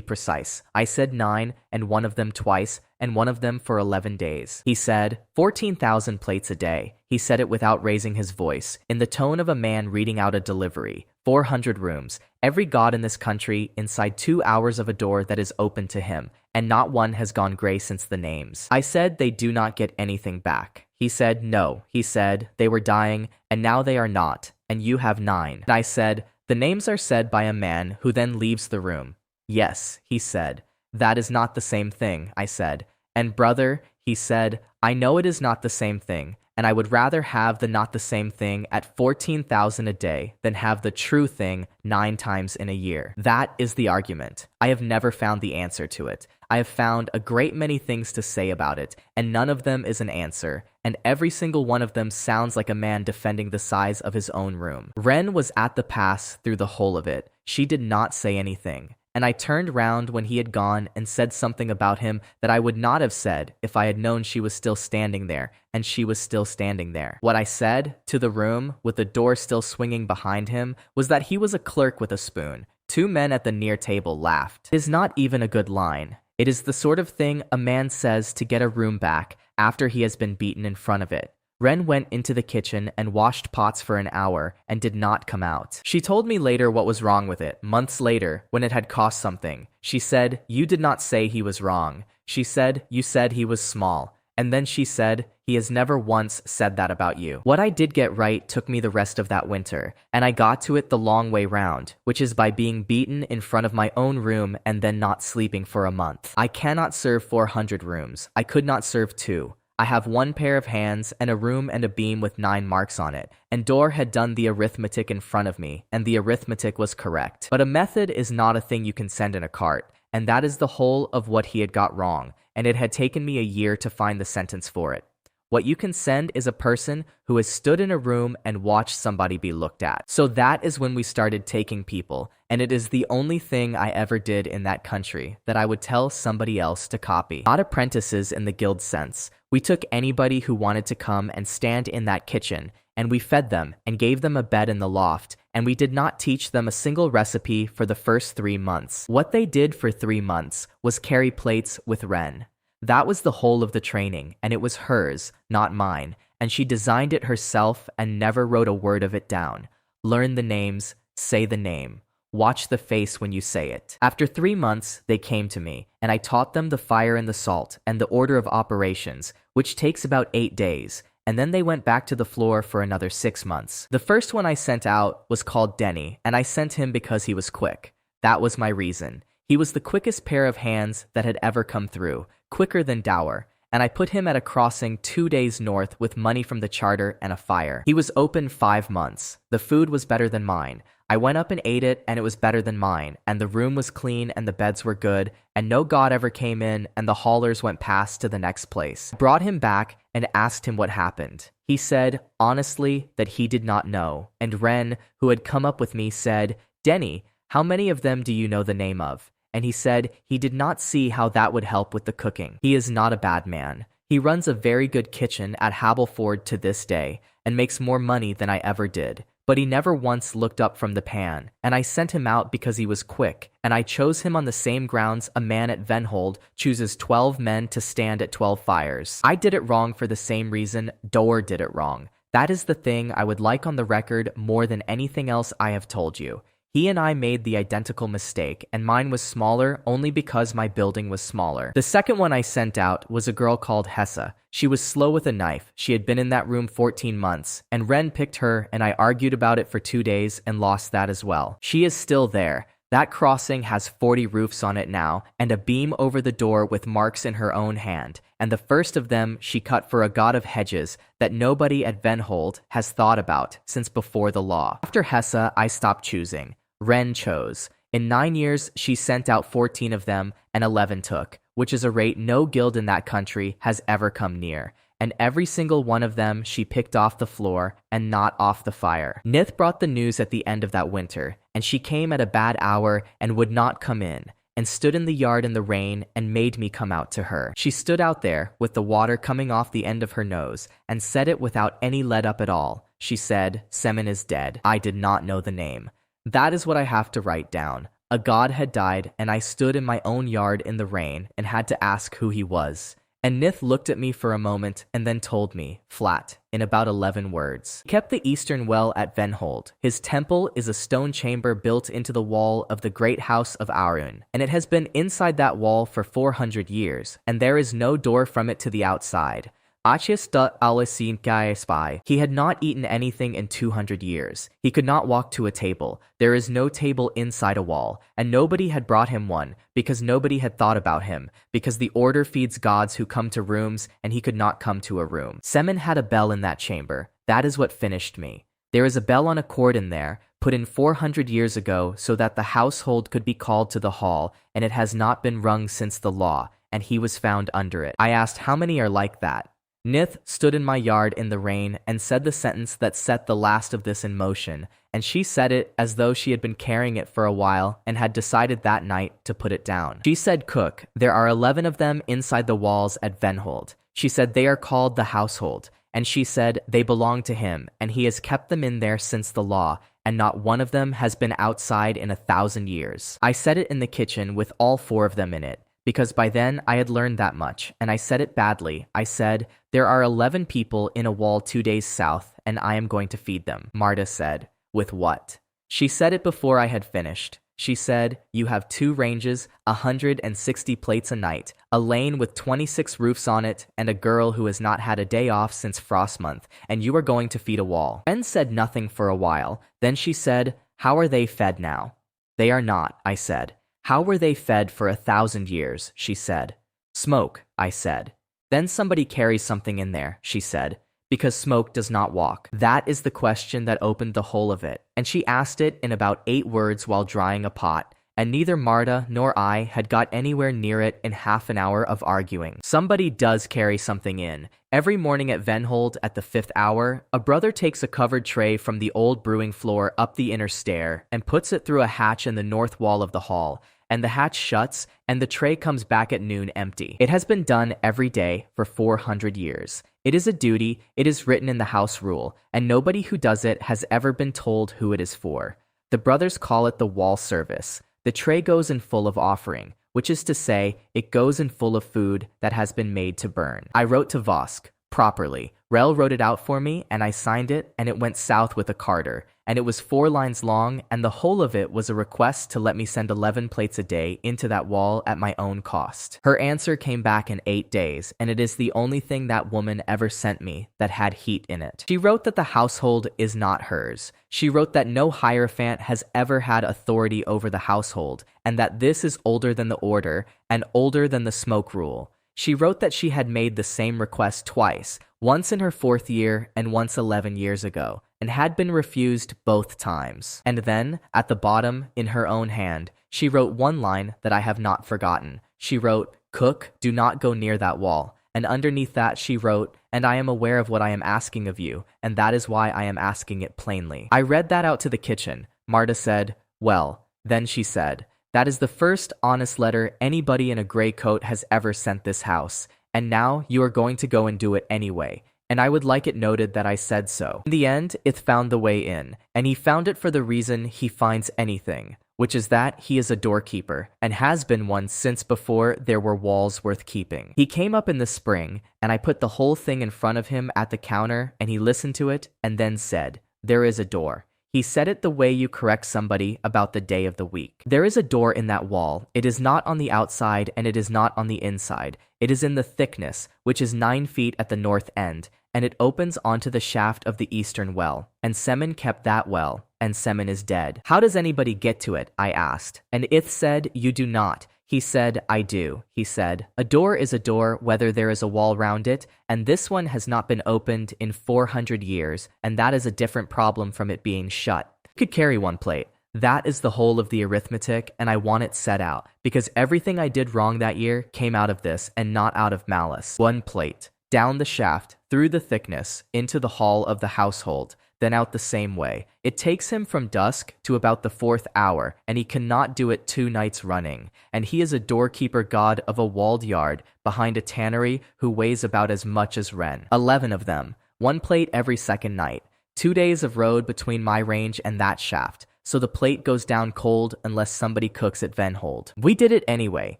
precise. I said 9, and one of them twice, and one of them for 11 days. He said, 14,000 plates a day. He said it without raising his voice, in the tone of a man reading out a delivery. 400 rooms, every god in this country inside 2 hours of a door that is open to him, and not one has gone gray since the names. I said they do not get anything back. He said no. He said they were dying, and now they are not, and you have 9. And I said, the names are said by a man who then leaves the room. Yes, he said. That is not the same thing, I said. And brother, he said, I know it is not the same thing, and I would rather have the not the same thing at 14,000 a day than have the true thing 9 times in a year. That is the argument. I have never found the answer to it. I have found a great many things to say about it, and none of them is an answer, and every single one of them sounds like a man defending the size of his own room. Ren was at the pass through the whole of it. She did not say anything. And I turned round when he had gone and said something about him that I would not have said if I had known she was still standing there, and she was still standing there. What I said, to the room, with the door still swinging behind him, was that he was a clerk with a spoon. 2 men at the near table laughed. It is not even a good line. It is the sort of thing a man says to get a room back after he has been beaten in front of it. Ren went into the kitchen and washed pots for an hour and did not come out. She told me later what was wrong with it, months later, when it had cost something. She said, you did not say he was wrong. She said, you said he was small. And then she said, he has never once said that about you. What I did get right took me the rest of that winter, and I got to it the long way round, which is by being beaten in front of my own room and then not sleeping for a month. I cannot serve 400 rooms. I could not serve 2. I have 1 pair of hands and a room and a beam with 9 marks on it, and Dor had done the arithmetic in front of me, and the arithmetic was correct. But a method is not a thing you can send in a cart, and that is the whole of what he had got wrong, and it had taken me a year to find the sentence for it. What you can send is a person who has stood in a room and watched somebody be looked at. So that is when we started taking people, and it is the only thing I ever did in that country that I would tell somebody else to copy. Not apprentices in the guild sense. We took anybody who wanted to come and stand in that kitchen, and we fed them and gave them a bed in the loft, and we did not teach them a single recipe for the first 3 months. What they did for 3 months was carry plates with Ren. That was the whole of the training, and it was hers, not mine, and she designed it herself and never wrote a word of it down. Learn the names, say the name. Watch the face when you say it. After 3 months, they came to me, and I taught them the fire and the salt and the order of operations, which takes about 8 days, and then they went back to the floor for another 6 months. The first one I sent out was called Denny, and I sent him because he was quick. That was my reason. He was the quickest pair of hands that had ever come through, quicker than Dower, and I put him at a crossing 2 days north with money from the charter and a fire. He was open 5 months. The food was better than mine. I went up and ate it, and it was better than mine, and the room was clean, and the beds were good, and no god ever came in, and the haulers went past to the next place. I brought him back and asked him what happened. He said, honestly, that he did not know, and Ren, who had come up with me, said, Denny, how many of them do you know the name of? And he said he did not see how that would help with the cooking. He is not a bad man. He runs a very good kitchen at Hableford to this day, and makes more money than I ever did. But he never once looked up from the pan, and I sent him out because he was quick, and I chose him on the same grounds a man at Venhold chooses 12 men to stand at 12 fires. I did it wrong for the same reason Doer did it wrong. That is the thing I would like on the record more than anything else I have told you. He and I made the identical mistake, and mine was smaller only because my building was smaller. The second one I sent out was a girl called Hessa. She was slow with a knife. She had been in that room 14 months, and Ren picked her, and I argued about it for 2 days and lost that as well. She is still there. That crossing has 40 roofs on it now, and a beam over the door with marks in her own hand, and the first of them she cut for a god of hedges that nobody at Venhold has thought about since before the law. After Hessa, I stopped choosing. Ren chose. In 9 years, she sent out 14 of them, and 11 took, which is a rate no guild in that country has ever come near. And every single one of them she picked off the floor and not off the fire. Nith brought the news at the end of that winter, and she came at a bad hour and would not come in, and stood in the yard in the rain and made me come out to her. She stood out there with the water coming off the end of her nose and said it without any let up at all. She said, Semin is dead. I did not know the name. That is what I have to write down. A god had died, and I stood in my own yard in the rain and had to ask who he was. And Nith looked at me for a moment and then told me, flat, in about 11 words. He kept the eastern well at Venhold. His temple is a stone chamber built into the wall of the great house of Arun, and it has been inside that wall for 400 years, and there is no door from it to the outside. He had not eaten anything in 200 years. He could not walk to a table. There is no table inside a wall, and nobody had brought him one, because nobody had thought about him, because the order feeds gods who come to rooms, and he could not come to a room. Semin had a bell in that chamber. That is what finished me. There is a bell on a cord in there, put in 400 years ago so that the household could be called to the hall, and it has not been rung since the law, and he was found under it. I asked how many are like that. Nith stood in my yard in the rain and said the sentence that set the last of this in motion, and she said it as though she had been carrying it for a while and had decided that night to put it down. She said, Cook, there are 11 of them inside the walls at Venhold. She said they are called the household, and she said they belong to him, and he has kept them in there since the law, and not one of them has been outside in 1,000 years. I said it in the kitchen with all 4 of them in it, because by then I had learned that much, and I said it badly. I said, there are 11 people in a wall 2 days south, and I am going to feed them. Marta said, with what? She said it before I had finished. She said, you have 2 ranges, 160 plates a night, a lane with 26 roofs on it, and a girl who has not had a day off since frost month, and you are going to feed a wall. Ben said nothing for a while. Then she said, how are they fed now? They are not, I said. How were they fed for 1,000 years? She said. Smoke, I said. Then somebody carries something in there, she said, because smoke does not walk. That is the question that opened the whole of it, and she asked it in about 8 words while drying a pot, and neither Marta nor I had got anywhere near it in half an hour of arguing. Somebody does carry something in. Every morning at Venhold at the 5th hour, a brother takes a covered tray from the old brewing floor up the inner stair and puts it through a hatch in the north wall of the hall, and the hatch shuts, and the tray comes back at noon empty. It has been done every day for 400 years. It is a duty, it is written in the house rule, and nobody who does it has ever been told who it is for. The brothers call it the wall service. The tray goes in full of offering, which is to say, it goes in full of food that has been made to burn. I wrote to Vosk, properly. Rel wrote it out for me, and I signed it, and it went south with a carter, and it was 4 lines long, and the whole of it was a request to let me send 11 plates a day into that wall at my own cost. Her answer came back in 8 days, and it is the only thing that woman ever sent me that had heat in it. She wrote that the household is not hers. She wrote that no hierophant has ever had authority over the household, and that this is older than the order, and older than the smoke rule. She wrote that she had made the same request twice, once in her 4th year and once 11 years ago, and had been refused both times. And then, at the bottom, in her own hand, she wrote one line that I have not forgotten. She wrote, Cook, do not go near that wall. And underneath that she wrote, and I am aware of what I am asking of you, and that is why I am asking it plainly. I read that out to the kitchen. Marta said, well, then she said, that is the first honest letter anybody in a gray coat has ever sent this house, and now you are going to go and do it anyway, and I would like it noted that I said so. In the end, it found the way in, and he found it for the reason he finds anything, which is that he is a doorkeeper, and has been one since before there were walls worth keeping. He came up in the spring, and I put the whole thing in front of him at the counter, and he listened to it, and then said, there is a door. He said it the way you correct somebody about the day of the week. There is a door in that wall. It is not on the outside, and it is not on the inside. It is in the thickness, which is 9 feet at the north end, and it opens onto the shaft of the eastern well. And Semin kept that well, and Semin is dead. How does anybody get to it? I asked. And Ith said, you do not. He said, I do. He said, a door is a door whether there is a wall round it, and this one has not been opened in 400 years, and that is a different problem from it being shut. You could carry 1 plate. That is the whole of the arithmetic, and I want it set out, because everything I did wrong that year came out of this and not out of malice. 1 plate. Down the shaft, through the thickness, into the hall of the household, then out the same way. It takes him from dusk to about the 4th hour, and he cannot do it 2 nights running. And he is a doorkeeper god of a walled yard behind a tannery who weighs about as much as Ren. 11 of them, 1 plate every 2nd night. 2 days of road between my range and that shaft, so the plate goes down cold unless somebody cooks at Venhold. We did it anyway.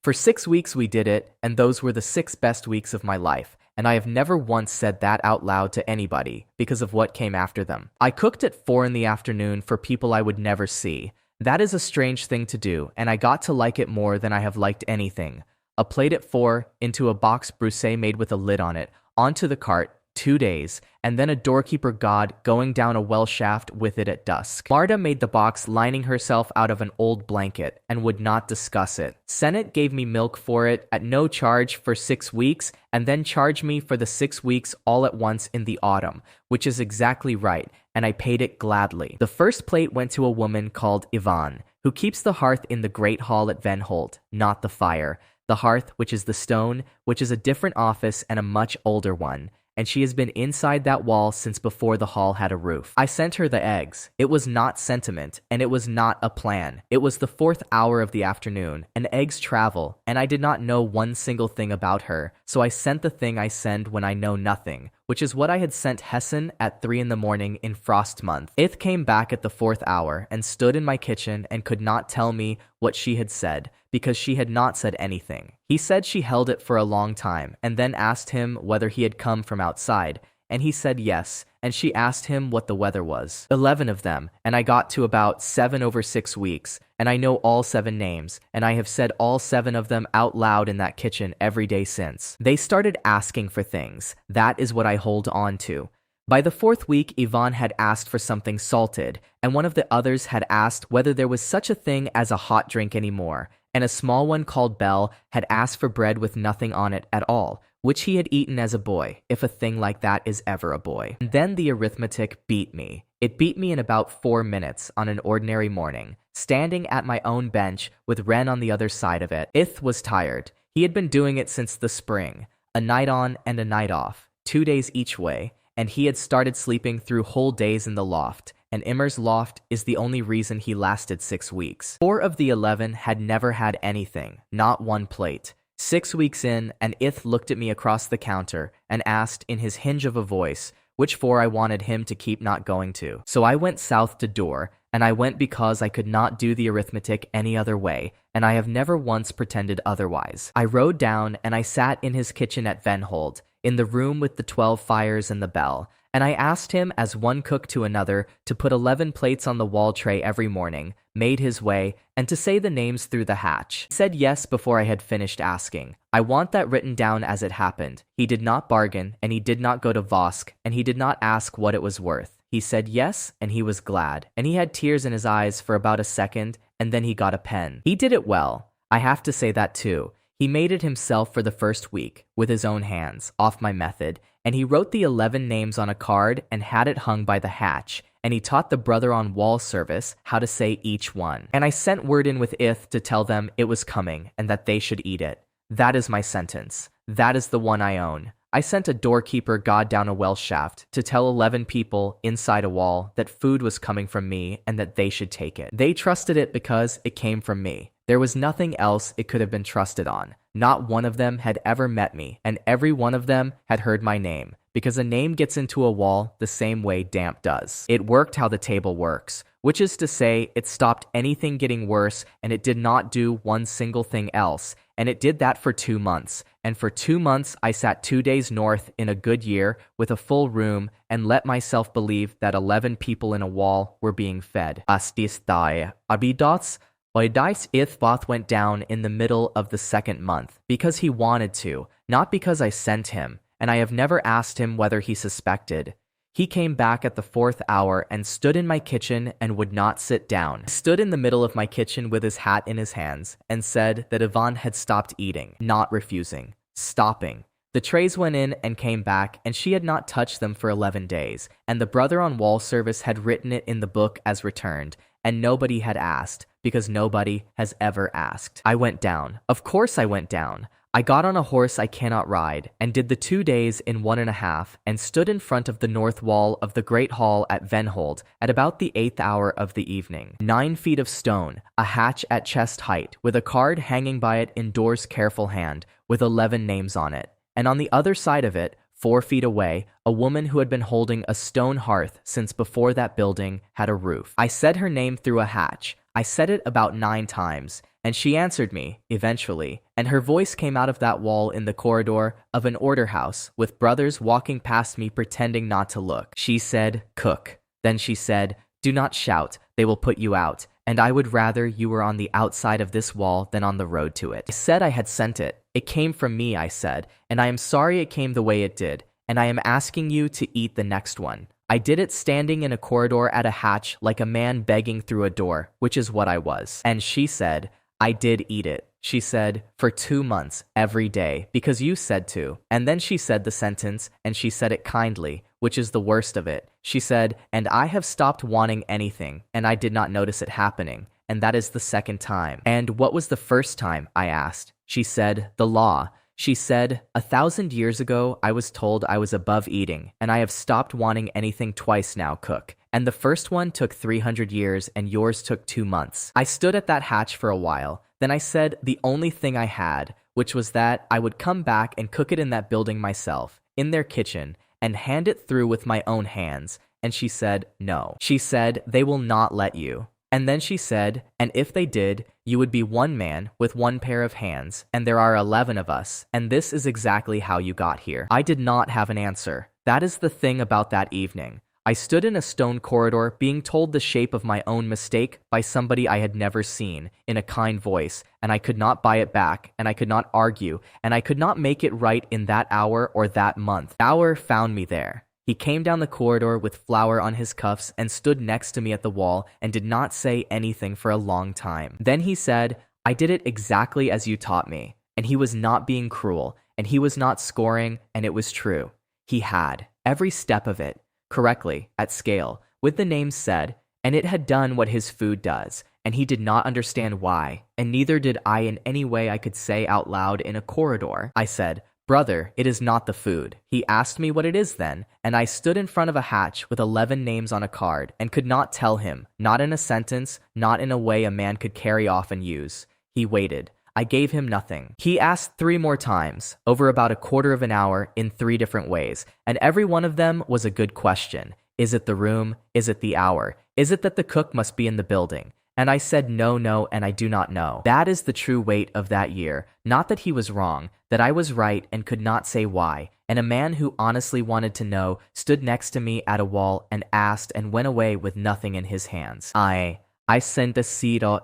For 6 weeks we did it, and those were the 6 best weeks of my life, and I have never once said that out loud to anybody because of what came after them. I cooked at 4 in the afternoon for people I would never see. That is a strange thing to do, and I got to like it more than I have liked anything. A plate at 4, into a box brussé made with a lid on it, onto the cart, 2 days, and then a doorkeeper god going down a well shaft with it at dusk. Marta made the box lining herself out of an old blanket and would not discuss it. Senate gave me milk for it at no charge for 6 weeks and then charged me for the 6 weeks all at once in the autumn, which is exactly right, and I paid it gladly. The first plate went to a woman called Yvonne, who keeps the hearth in the great hall at Venholt, not the fire. The hearth, which is the stone, which is a different office and a much older one, and she has been inside that wall since before the hall had a roof. I sent her the eggs. It was not sentiment, and it was not a plan. It was the 4th hour of the afternoon, and eggs travel, and I did not know one single thing about her, so I sent the thing I send when I know nothing, which is what I had sent Hessen at 3 in the morning in frost month. Ith came back at the 4th hour and stood in my kitchen and could not tell me what she had said, because she had not said anything. He said she held it for a long time, and then asked him whether he had come from outside, and he said yes, and she asked him what the weather was. 11 of them, and I got to about 7 over 6 weeks, and I know all 7 names, and I have said all 7 of them out loud in that kitchen every day since. They started asking for things. That is what I hold on to. By the 4th week, Yvonne had asked for something salted, and one of the others had asked whether there was such a thing as a hot drink anymore, and a small one called Belle had asked for bread with nothing on it at all, which he had eaten as a boy, if a thing like that is ever a boy. And then the arithmetic beat me. It beat me in about 4 minutes on an ordinary morning, standing at my own bench with Ren on the other side of it. Ith was tired. He had been doing it since the spring, a night on and a night off, 2 days each way, and he had started sleeping through whole days in the loft, and Immer's loft is the only reason he lasted 6 weeks. 4 of the 11 had never had anything, not one plate. 6 weeks in, and Ith looked at me across the counter and asked in his hinge of a voice which 4 I wanted him to keep not going to. So I went south to Dor, and I went because I could not do the arithmetic any other way, and I have never once pretended otherwise. I rode down, and I sat in his kitchen at Venhold, in the room with the 12 fires and the bell, and I asked him as one cook to another to put 11 plates on the wall tray every morning, made his way, and to say the names through the hatch. He said yes before I had finished asking. I want that written down as it happened. He did not bargain, and he did not go to Vosk, and he did not ask what it was worth. He said yes, and he was glad, and he had tears in his eyes for about a second, and then he got a pen. He did it well. I have to say that too. He made it himself for the first week, with his own hands, off my method, and he wrote the 11 names on a card and had it hung by the hatch, and he taught the brother on wall service how to say each one. And I sent word in with Ith to tell them it was coming and that they should eat it. That is my sentence. That is the one I own. I sent a doorkeeper god down a well shaft to tell 11 people inside a wall that food was coming from me and that they should take it. They trusted it because it came from me. There was nothing else it could have been trusted on. Not one of them had ever met me, and every one of them had heard my name, because a name gets into a wall the same way damp does. It worked how the table works, which is to say it stopped anything getting worse, and it did not do one single thing else, and it did that for 2 months. And for 2 months I sat 2 days north in a good year with a full room and let myself believe that 11 people in a wall were being fed. Astistai abidots. Oidice Ithboth went down in the middle of the 2nd month, because he wanted to, not because I sent him, and I have never asked him whether he suspected. He came back at the 4th hour and stood in my kitchen and would not sit down. He stood in the middle of my kitchen with his hat in his hands and said that Yvonne had stopped eating, not refusing, stopping. The trays went in and came back, and she had not touched them for 11 days, and the brother on wall service had written it in the book as returned, and nobody had asked, because nobody has ever asked. I went down. Of course I went down. I got on a horse I cannot ride, and did the 2 days in 1.5, and stood in front of the north wall of the great hall at Venhold at about the 8th hour of the evening. 9 feet of stone, a hatch at chest height, with a card hanging by it in Dor's careful hand, with 11 names on it. And on the other side of it, 4 feet away, a woman who had been holding a stone hearth since before that building had a roof. I said her name through a hatch. I said it about 9 times, and she answered me, eventually, and her voice came out of that wall in the corridor of an order house with brothers walking past me pretending not to look. She said, "Cook." Then she said, "Do not shout, they will put you out, and I would rather you were on the outside of this wall than on the road to it." I said I had sent it. "It came from me," I said, "and I am sorry it came the way it did, and I am asking you to eat the next one." I did it standing in a corridor at a hatch like a man begging through a door, which is what I was. And she said, "I did eat it." She said, "For 2 months, every day, because you said to." And then she said the sentence, and she said it kindly, which is the worst of it. She said, "And I have stopped wanting anything, and I did not notice it happening. And that is the second time." "And what was the first time?" I asked. She said, "The law." She said, 1,000 years ago, I was told I was above eating, and I have stopped wanting anything twice now, cook. And the first one took 300 years, and yours took 2 months. I stood at that hatch for a while. Then I said the only thing I had, which was that I would come back and cook it in that building myself, in their kitchen, and hand it through with my own hands. And she said, "No." She said, "They will not let you." And then she said, "And if they did, you would be one man with one pair of hands, and there are 11 of us, and this is exactly how you got here." I did not have an answer. That is the thing about that evening. I stood in a stone corridor being told the shape of my own mistake by somebody I had never seen, in a kind voice, and I could not buy it back, and I could not argue, and I could not make it right in that hour or that month. The hour found me there. He came down the corridor with flour on his cuffs and stood next to me at the wall and did not say anything for a long time. Then he said, "I did it exactly as you taught me." And he was not being cruel, and he was not scoring, and it was true. He had, every step of it, correctly, at scale, with the names said, and it had done what his food does, and he did not understand why, and neither did I in any way I could say out loud in a corridor. I said, "Brother, it is not the food." He asked me what it is then, and I stood in front of a hatch with 11 names on a card and could not tell him, not in a sentence, not in a way a man could carry off and use. He waited. I gave him nothing. He asked 3 more times, over about a quarter of an hour, in 3 different ways, and every one of them was a good question. Is it the room? Is it the hour? Is it that the cook must be in the building? And I said no, and I do not know. That is the true weight of that year. Not that he was wrong, that I was right and could not say why. And a man who honestly wanted to know stood next to me at a wall and asked and went away with nothing in his hands. I sent a cedar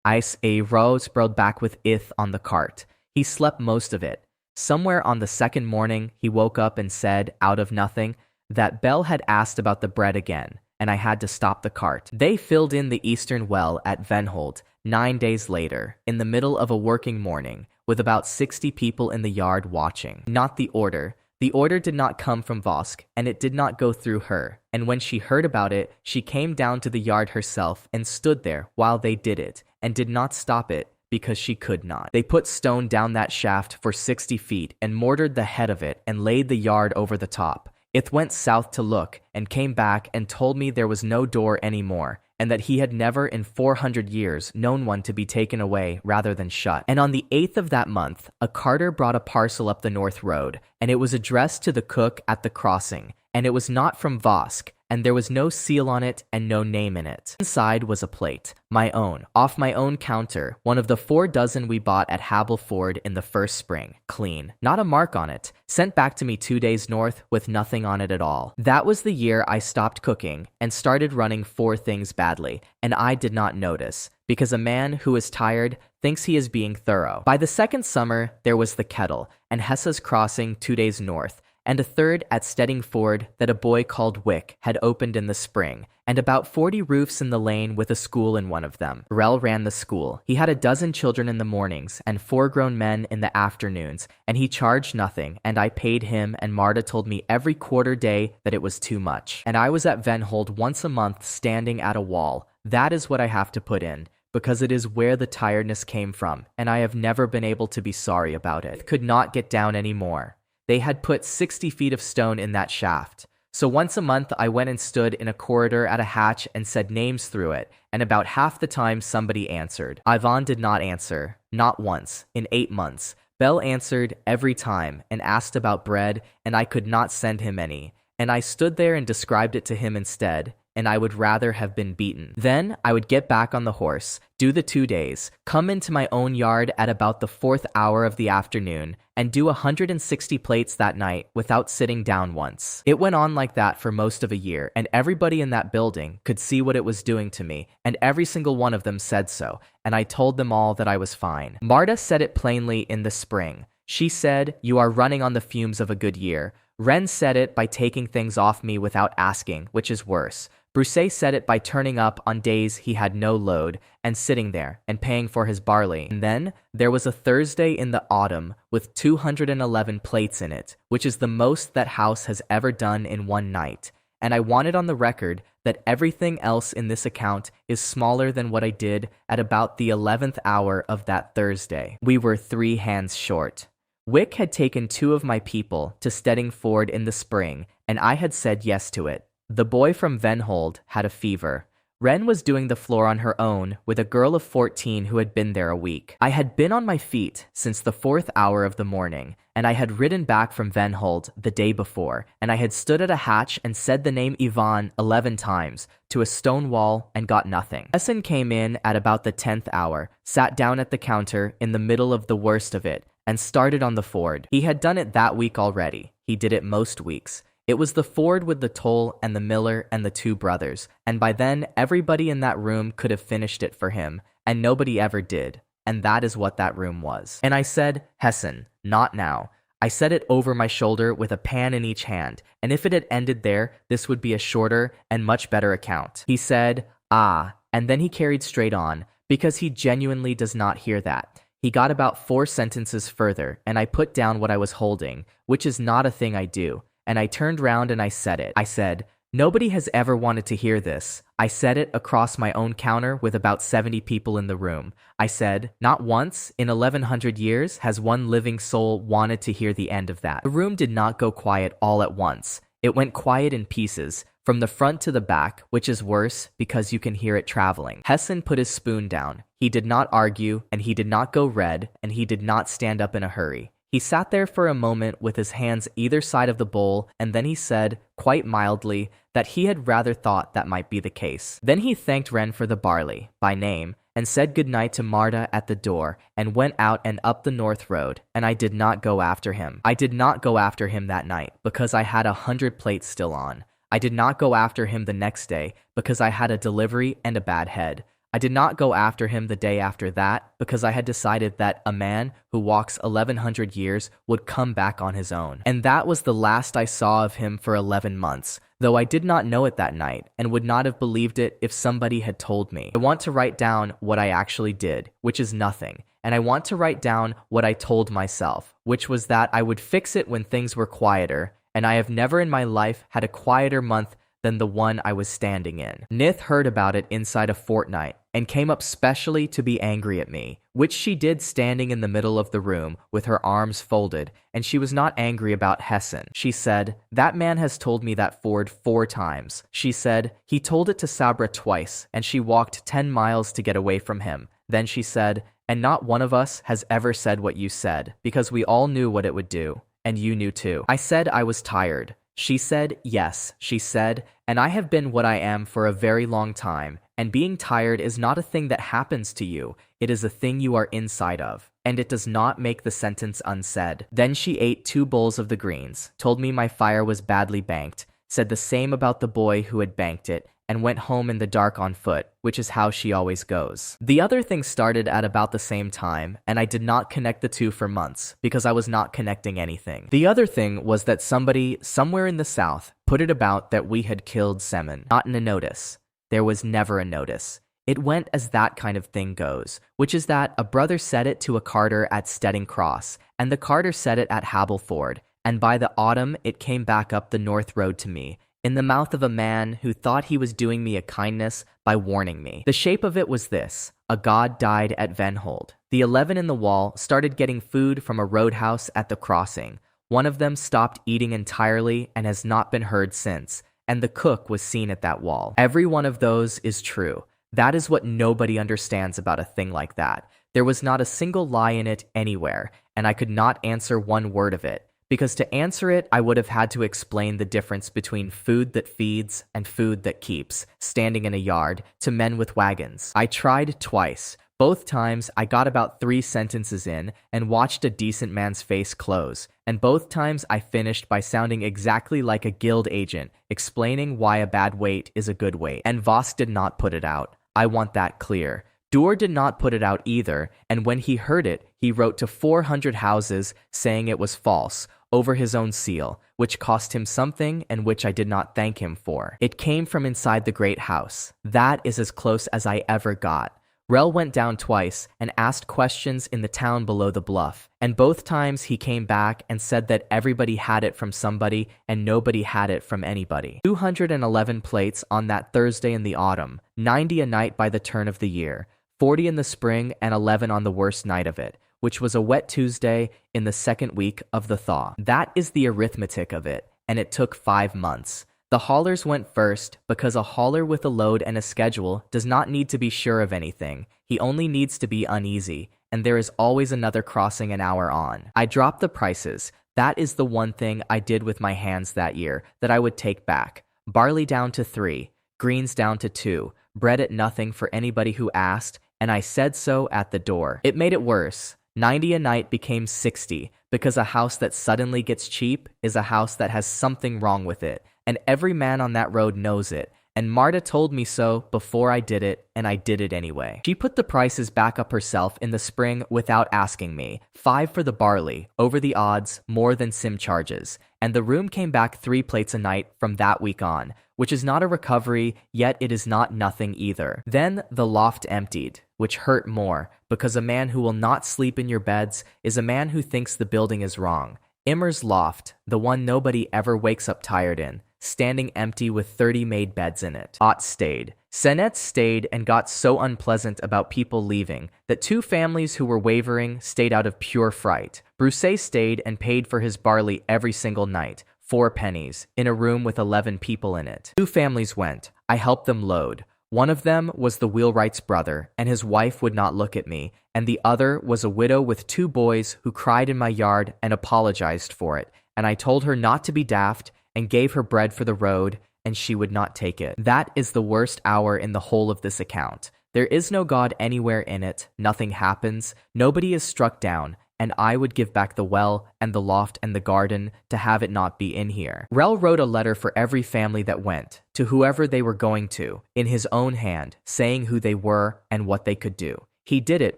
ice a rose brought back with on the cart. He slept most of it. Somewhere on the second morning, he woke up and said, out of nothing, that Bell had asked about the bread again, and I had to stop the cart. They filled in the eastern well at Venholt 9 days later, in the middle of a working morning, with about 60 people in the yard watching. Not the order. The order did not come from Vosk, and it did not go through her. And when she heard about it, she came down to the yard herself and stood there while they did it, and did not stop it, because she could not. They put stone down that shaft for 60 feet and mortared the head of it and laid the yard over the top. It went south to look and came back and told me there was no door any more, and that he had never in 400 years known one to be taken away rather than shut. And on the 8th of that month, a carter brought a parcel up the north road, and it was addressed to the cook at the crossing, and it was not from Vosk, and there was no seal on it and no name in it. Inside was a plate, my own, off my own counter, one of the 4 dozen we bought at Hableford in the first spring, clean, not a mark on it, sent back to me 2 days north with nothing on it at all. That was the year I stopped cooking and started running 4 things badly, and I did not notice, because a man who is tired thinks he is being thorough. By the second summer, there was the kettle, and Hessa's crossing 2 days north, and a third at Steddingford that a boy called Wick had opened in the spring, and about 40 roofs in the lane with a school in one of them. Rel ran the school. He had 12 children in the mornings, and 4 grown men in the afternoons, and he charged nothing, and I paid him, and Marta told me every quarter day that it was too much. And I was at Venhold once a month standing at a wall. That is what I have to put in, because it is where the tiredness came from, and I have never been able to be sorry about it. Could not get down any more. They had put 60 feet of stone in that shaft. So once a month I went and stood in a corridor at a hatch and said names through it, and about half the time somebody answered. Ivan did not answer, not once, in 8 months. Bell answered every time and asked about bread, and I could not send him any. And I stood there and described it to him instead, and I would rather have been beaten. Then I would get back on the horse, do the 2 days, come into my own yard at about the 4th hour of the afternoon, and do 160 plates that night without sitting down once. It went on like that for most of a year, and everybody in that building could see what it was doing to me, and every single one of them said so, and I told them all that I was fine. Marta said it plainly in the spring. She said, "You are running on the fumes of a good year." Ren said it by taking things off me without asking, which is worse. Broussais said it by turning up on days he had no load and sitting there and paying for his barley. And then there was a Thursday in the autumn with 211 plates in it, which is the most that house has ever done in one night. And I wanted on the record that everything else in this account is smaller than what I did at about the 11th hour of that Thursday. We were 3 hands short. Wick had taken 2 of my people to Stedding Ford in the spring, and I had said yes to it. The boy from Venhold had a fever. Ren was doing the floor on her own with a girl of 14 who had been there a week. I had been on my feet since the 4th hour of the morning, and I had ridden back from Venhold the day before, and I had stood at a hatch and said the name Ivan 11 times to a stone wall and got nothing. Essen came in at about the 10th hour, sat down at the counter in the middle of the worst of it, and started on the Ford. He had done it that week already. He did it most weeks. It was the Ford with the toll and the miller and the 2 brothers, and by then everybody in that room could have finished it for him, and nobody ever did, and that is what that room was. And I said, "Hessen, not now." I said it over my shoulder with a pan in each hand, and if it had ended there, this would be a shorter and much better account. He said, "Ah," and then he carried straight on, because he genuinely does not hear that. He got about 4 sentences further, and I put down what I was holding, which is not a thing I do, and I turned round and I said it. I said, "Nobody has ever wanted to hear this." I said it across my own counter with about 70 people in the room. I said, "Not once in 1100 years has one living soul wanted to hear the end of that." The room did not go quiet all at once. It went quiet in pieces, from the front to the back, which is worse because you can hear it traveling. Hessen put his spoon down. He did not argue, and he did not go red, and he did not stand up in a hurry. He sat there for a moment with his hands either side of the bowl, and then he said, quite mildly, that he had rather thought that might be the case. Then he thanked Ren for the barley, by name, and said goodnight to Marta at the door, and went out and up the north road, and I did not go after him. I did not go after him that night, because I had 100 plates still on. I did not go after him the next day, because I had a delivery and a bad head. I did not go after him the day after that, because I had decided that a man who walks 1100 years would come back on his own. And that was the last I saw of him for 11 months, though I did not know it that night, and would not have believed it if somebody had told me. I want to write down what I actually did, which is nothing, and I want to write down what I told myself, which was that I would fix it when things were quieter, and I have never in my life had a quieter month than the one I was standing in. Nith heard about it inside a fortnight, and came up specially to be angry at me, which she did standing in the middle of the room with her arms folded, and she was not angry about Hessen. She said, "That man has told me that Ford 4 times. She said, "He told it to Sabra twice, and she walked 10 miles to get away from him." Then she said, "And not one of us has ever said what you said, because we all knew what it would do, and you knew too." I said I was tired. She said, "Yes," she said, "and I have been what I am for a very long time, and being tired is not a thing that happens to you, it is a thing you are inside of, and it does not make the sentence unsaid." Then she ate 2 bowls of the greens, told me my fire was badly banked, said the same about the boy who had banked it, and went home in the dark on foot, which is how she always goes. The other thing started at about the same time, and I did not connect the two for months, because I was not connecting anything. The other thing was that somebody, somewhere in the south, put it about that we had killed Semen. Not in a notice. There was never a notice. It went as that kind of thing goes, which is that a brother said it to a carter at Stedding Cross, and the carter said it at Hableford, and by the autumn it came back up the north road to me, in the mouth of a man who thought he was doing me a kindness by warning me. The shape of it was this: a god died at Venhold. The 11 in the wall started getting food from a roadhouse at the crossing. One of them stopped eating entirely and has not been heard since, and the cook was seen at that wall. Every one of those is true. That is what nobody understands about a thing like that. There was not a single lie in it anywhere, and I could not answer one word of it. because to answer it, I would have had to explain the difference between food that feeds and food that keeps, standing in a yard, to men with wagons. I tried twice. Both times, I got about 3 sentences in and watched a decent man's face close, and both times I finished by sounding exactly like a guild agent, explaining why a bad wait is a good wait. And Voss did not put it out. I want that clear. Dur did not put it out either, and when he heard it, he wrote to 400 houses saying it was false, over his own seal, which cost him something and which I did not thank him for. It came from inside the great house. That is as close as I ever got. Rel went down twice and asked questions in the town below the bluff, and both times he came back and said that everybody had it from somebody and nobody had it from anybody. 211 plates on that Thursday in the autumn, 90 a night by the turn of the year, 40 in the spring and 11 on the worst night of it, which was a wet Tuesday in the second week of the thaw. That is the arithmetic of it, and it took 5 months. The haulers went first because a hauler with a load and a schedule does not need to be sure of anything. He only needs to be uneasy, and there is always another crossing an hour on. I dropped the prices. That is the one thing I did with my hands that year that I would take back. Barley down to 3, greens down to 2, bread at nothing for anybody who asked, and I said so at the door. It made it worse. 90 a night became 60 because a house that suddenly gets cheap is a house that has something wrong with it. And every man on that road knows it, and Marta told me so before I did it, and I did it anyway. She put the prices back up herself in the spring without asking me. 5 for the barley, over the odds, more than Sim charges, and the room came back 3 plates a night from that week on, which is not a recovery, yet it is not nothing either. Then the loft emptied, which hurt more, because a man who will not sleep in your beds is a man who thinks the building is wrong. Immer's loft, the one nobody ever wakes up tired in, standing empty with 30 made beds in it. Ott stayed. Senet stayed and got so unpleasant about people leaving that 2 families who were wavering stayed out of pure fright. Brousset stayed and paid for his barley every single night, 4 pennies, in a room with 11 people in it. 2 families went. I helped them load. One of them was the wheelwright's brother, and his wife would not look at me, and the other was a widow with 2 boys who cried in my yard and apologized for it, and I told her not to be daft and gave her bread for the road, and she would not take it. That is the worst hour in the whole of this account. There is no God anywhere in it, nothing happens, nobody is struck down, and I would give back the well and the loft and the garden to have it not be in here. Rel wrote a letter for every family that went, to whoever they were going to, in his own hand, saying who they were and what they could do. He did it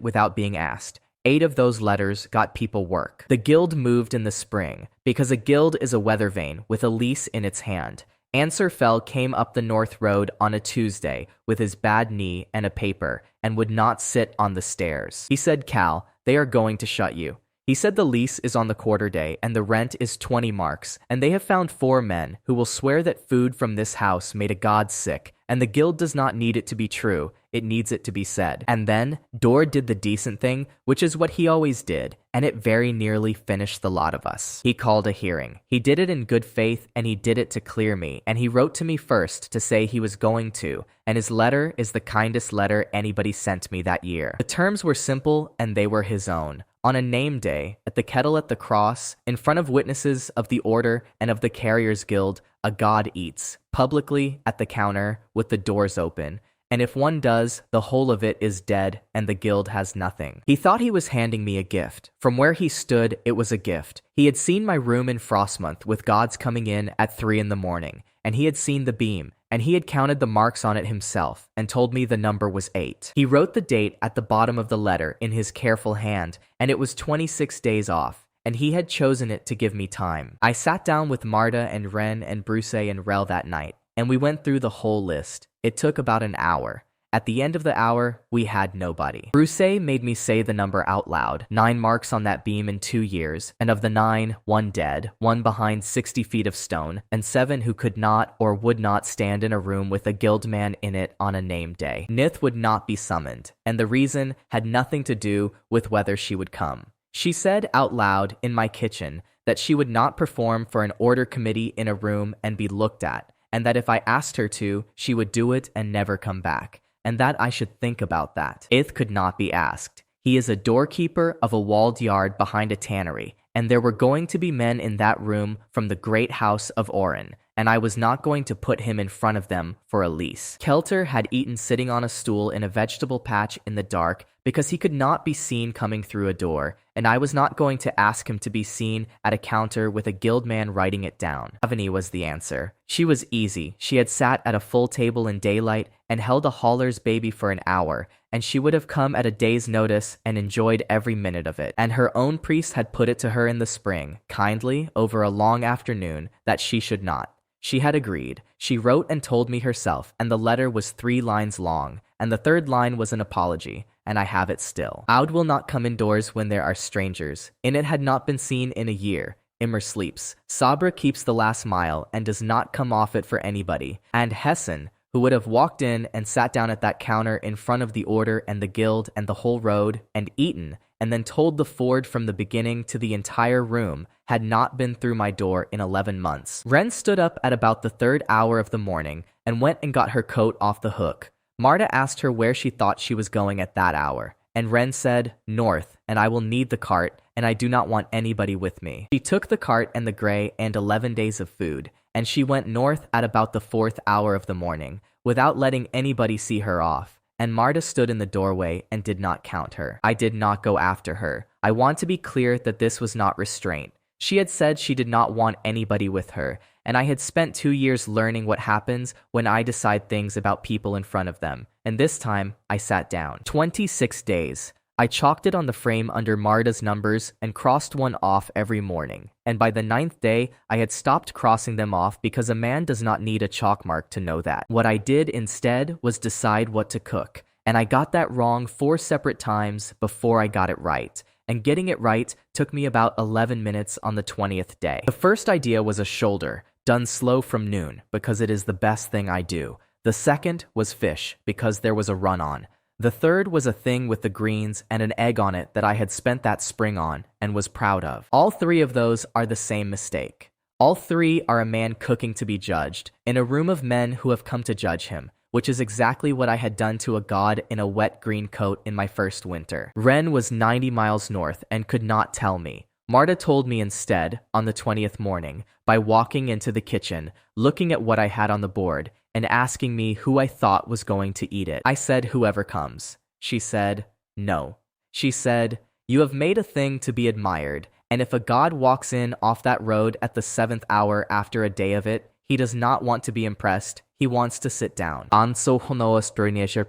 without being asked. 8 of those letters got people work. The guild moved in the spring, because a guild is a weather vane with a lease in its hand. Anserfell came up the north road on a Tuesday with his bad knee and a paper, and would not sit on the stairs. He said, Cal, they are going to shut you. He said the lease is on the quarter day and the rent is 20 marks, and they have found 4 men who will swear that food from this house made a god sick, and the guild does not need it to be true, it needs it to be said. And then Dor did the decent thing, which is what he always did, and it very nearly finished the lot of us. He called a hearing. He did it in good faith, and he did it to clear me, and he wrote to me first to say he was going to, and his letter is the kindest letter anybody sent me that year. The terms were simple, and they were his own. On a name day, at the kettle at the cross, in front of witnesses of the order and of the Carriers Guild, a god eats, publicly at the counter with the doors open, and if one does, the whole of it is dead and the guild has nothing. He thought he was handing me a gift. From where he stood, it was a gift. He had seen my room in frost month with gods coming in at 3 a.m, and he had seen the beam, and he had counted the marks on it himself and told me the number was 8. He wrote the date at the bottom of the letter in his careful hand, and it was 26 days off, and he had chosen it to give me time. I sat down with Marta and Ren and Brousset and Rel that night, and we went through the whole list. It took about an hour. At the end of the hour, we had nobody. Brousset made me say the number out loud. 9 marks on that beam in 2 years, and of the 9, 1 dead, 1 behind 60 feet of stone, and 7 who could not or would not stand in a room with a guildman in it on a name day. Nith would not be summoned, and the reason had nothing to do with whether she would come. She said out loud in my kitchen that she would not perform for an order committee in a room and be looked at, and that if I asked her to, she would do it and never come back, and that I should think about that. Ith could not be asked. He is a doorkeeper of a walled yard behind a tannery, and there were going to be men in that room from the great house of Oren, and I was not going to put him in front of them for a lease. Kelter had eaten sitting on a stool in a vegetable patch in the dark because he could not be seen coming through a door, and I was not going to ask him to be seen at a counter with a guildman writing it down. Avani was the answer. She was easy. She had sat at a full table in daylight and held a hauler's baby for an hour, and she would have come at a day's notice and enjoyed every minute of it. And her own priest had put it to her in the spring, kindly, over a long afternoon, that she should not. She had agreed. She wrote and told me herself, and the letter was 3 lines long, and the 3rd line was an apology, and I have it still. Aud will not come indoors when there are strangers. In it had not been seen in a year. Immer sleeps. Sabra keeps the last mile and does not come off it for anybody. And Hessen, who would have walked in and sat down at that counter in front of the order and the guild and the whole road and eaten, and then told the Ford from the beginning to the entire room, had not been through my door in 11 months. Wren stood up at about the 3rd hour of the morning and went and got her coat off the hook. Marta asked her where she thought she was going at that hour, and Wren said, "North, and I will need the cart, and I do not want anybody with me." She took the cart and the gray and 11 days of food, and she went north at about the 4th hour of the morning, without letting anybody see her off. And Marta stood in the doorway and did not count her. I did not go after her. I want to be clear that this was not restraint. She had said she did not want anybody with her, and I had spent 2 years learning what happens when I decide things about people in front of them. And this time, I sat down. 26 days. I chalked it on the frame under Marta's numbers and crossed one off every morning. And by the 9th day, I had stopped crossing them off because a man does not need a chalk mark to know that. What I did instead was decide what to cook. And I got that wrong 4 separate times before I got it right. And getting it right took me about 11 minutes on the 20th day. The first idea was a shoulder, done slow from noon, because it is the best thing I do. The second was fish, because there was a run on. The third was a thing with the greens and an egg on it that I had spent that spring on and was proud of. All 3 of those are the same mistake. All 3 are a man cooking to be judged, in a room of men who have come to judge him, which is exactly what I had done to a god in a wet green coat in my first winter. Wren was 90 miles north and could not tell me. Marta told me instead, on the 20th morning, by walking into the kitchen, looking at what I had on the board, and asking me who I thought was going to eat it. I said, "Whoever comes." She said, "No." She said, "You have made a thing to be admired, and if a god walks in off that road at the 7th hour after a day of it, he does not want to be impressed. He wants to sit down." Anso honoas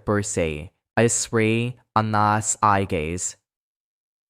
per se, I swear anas eyes.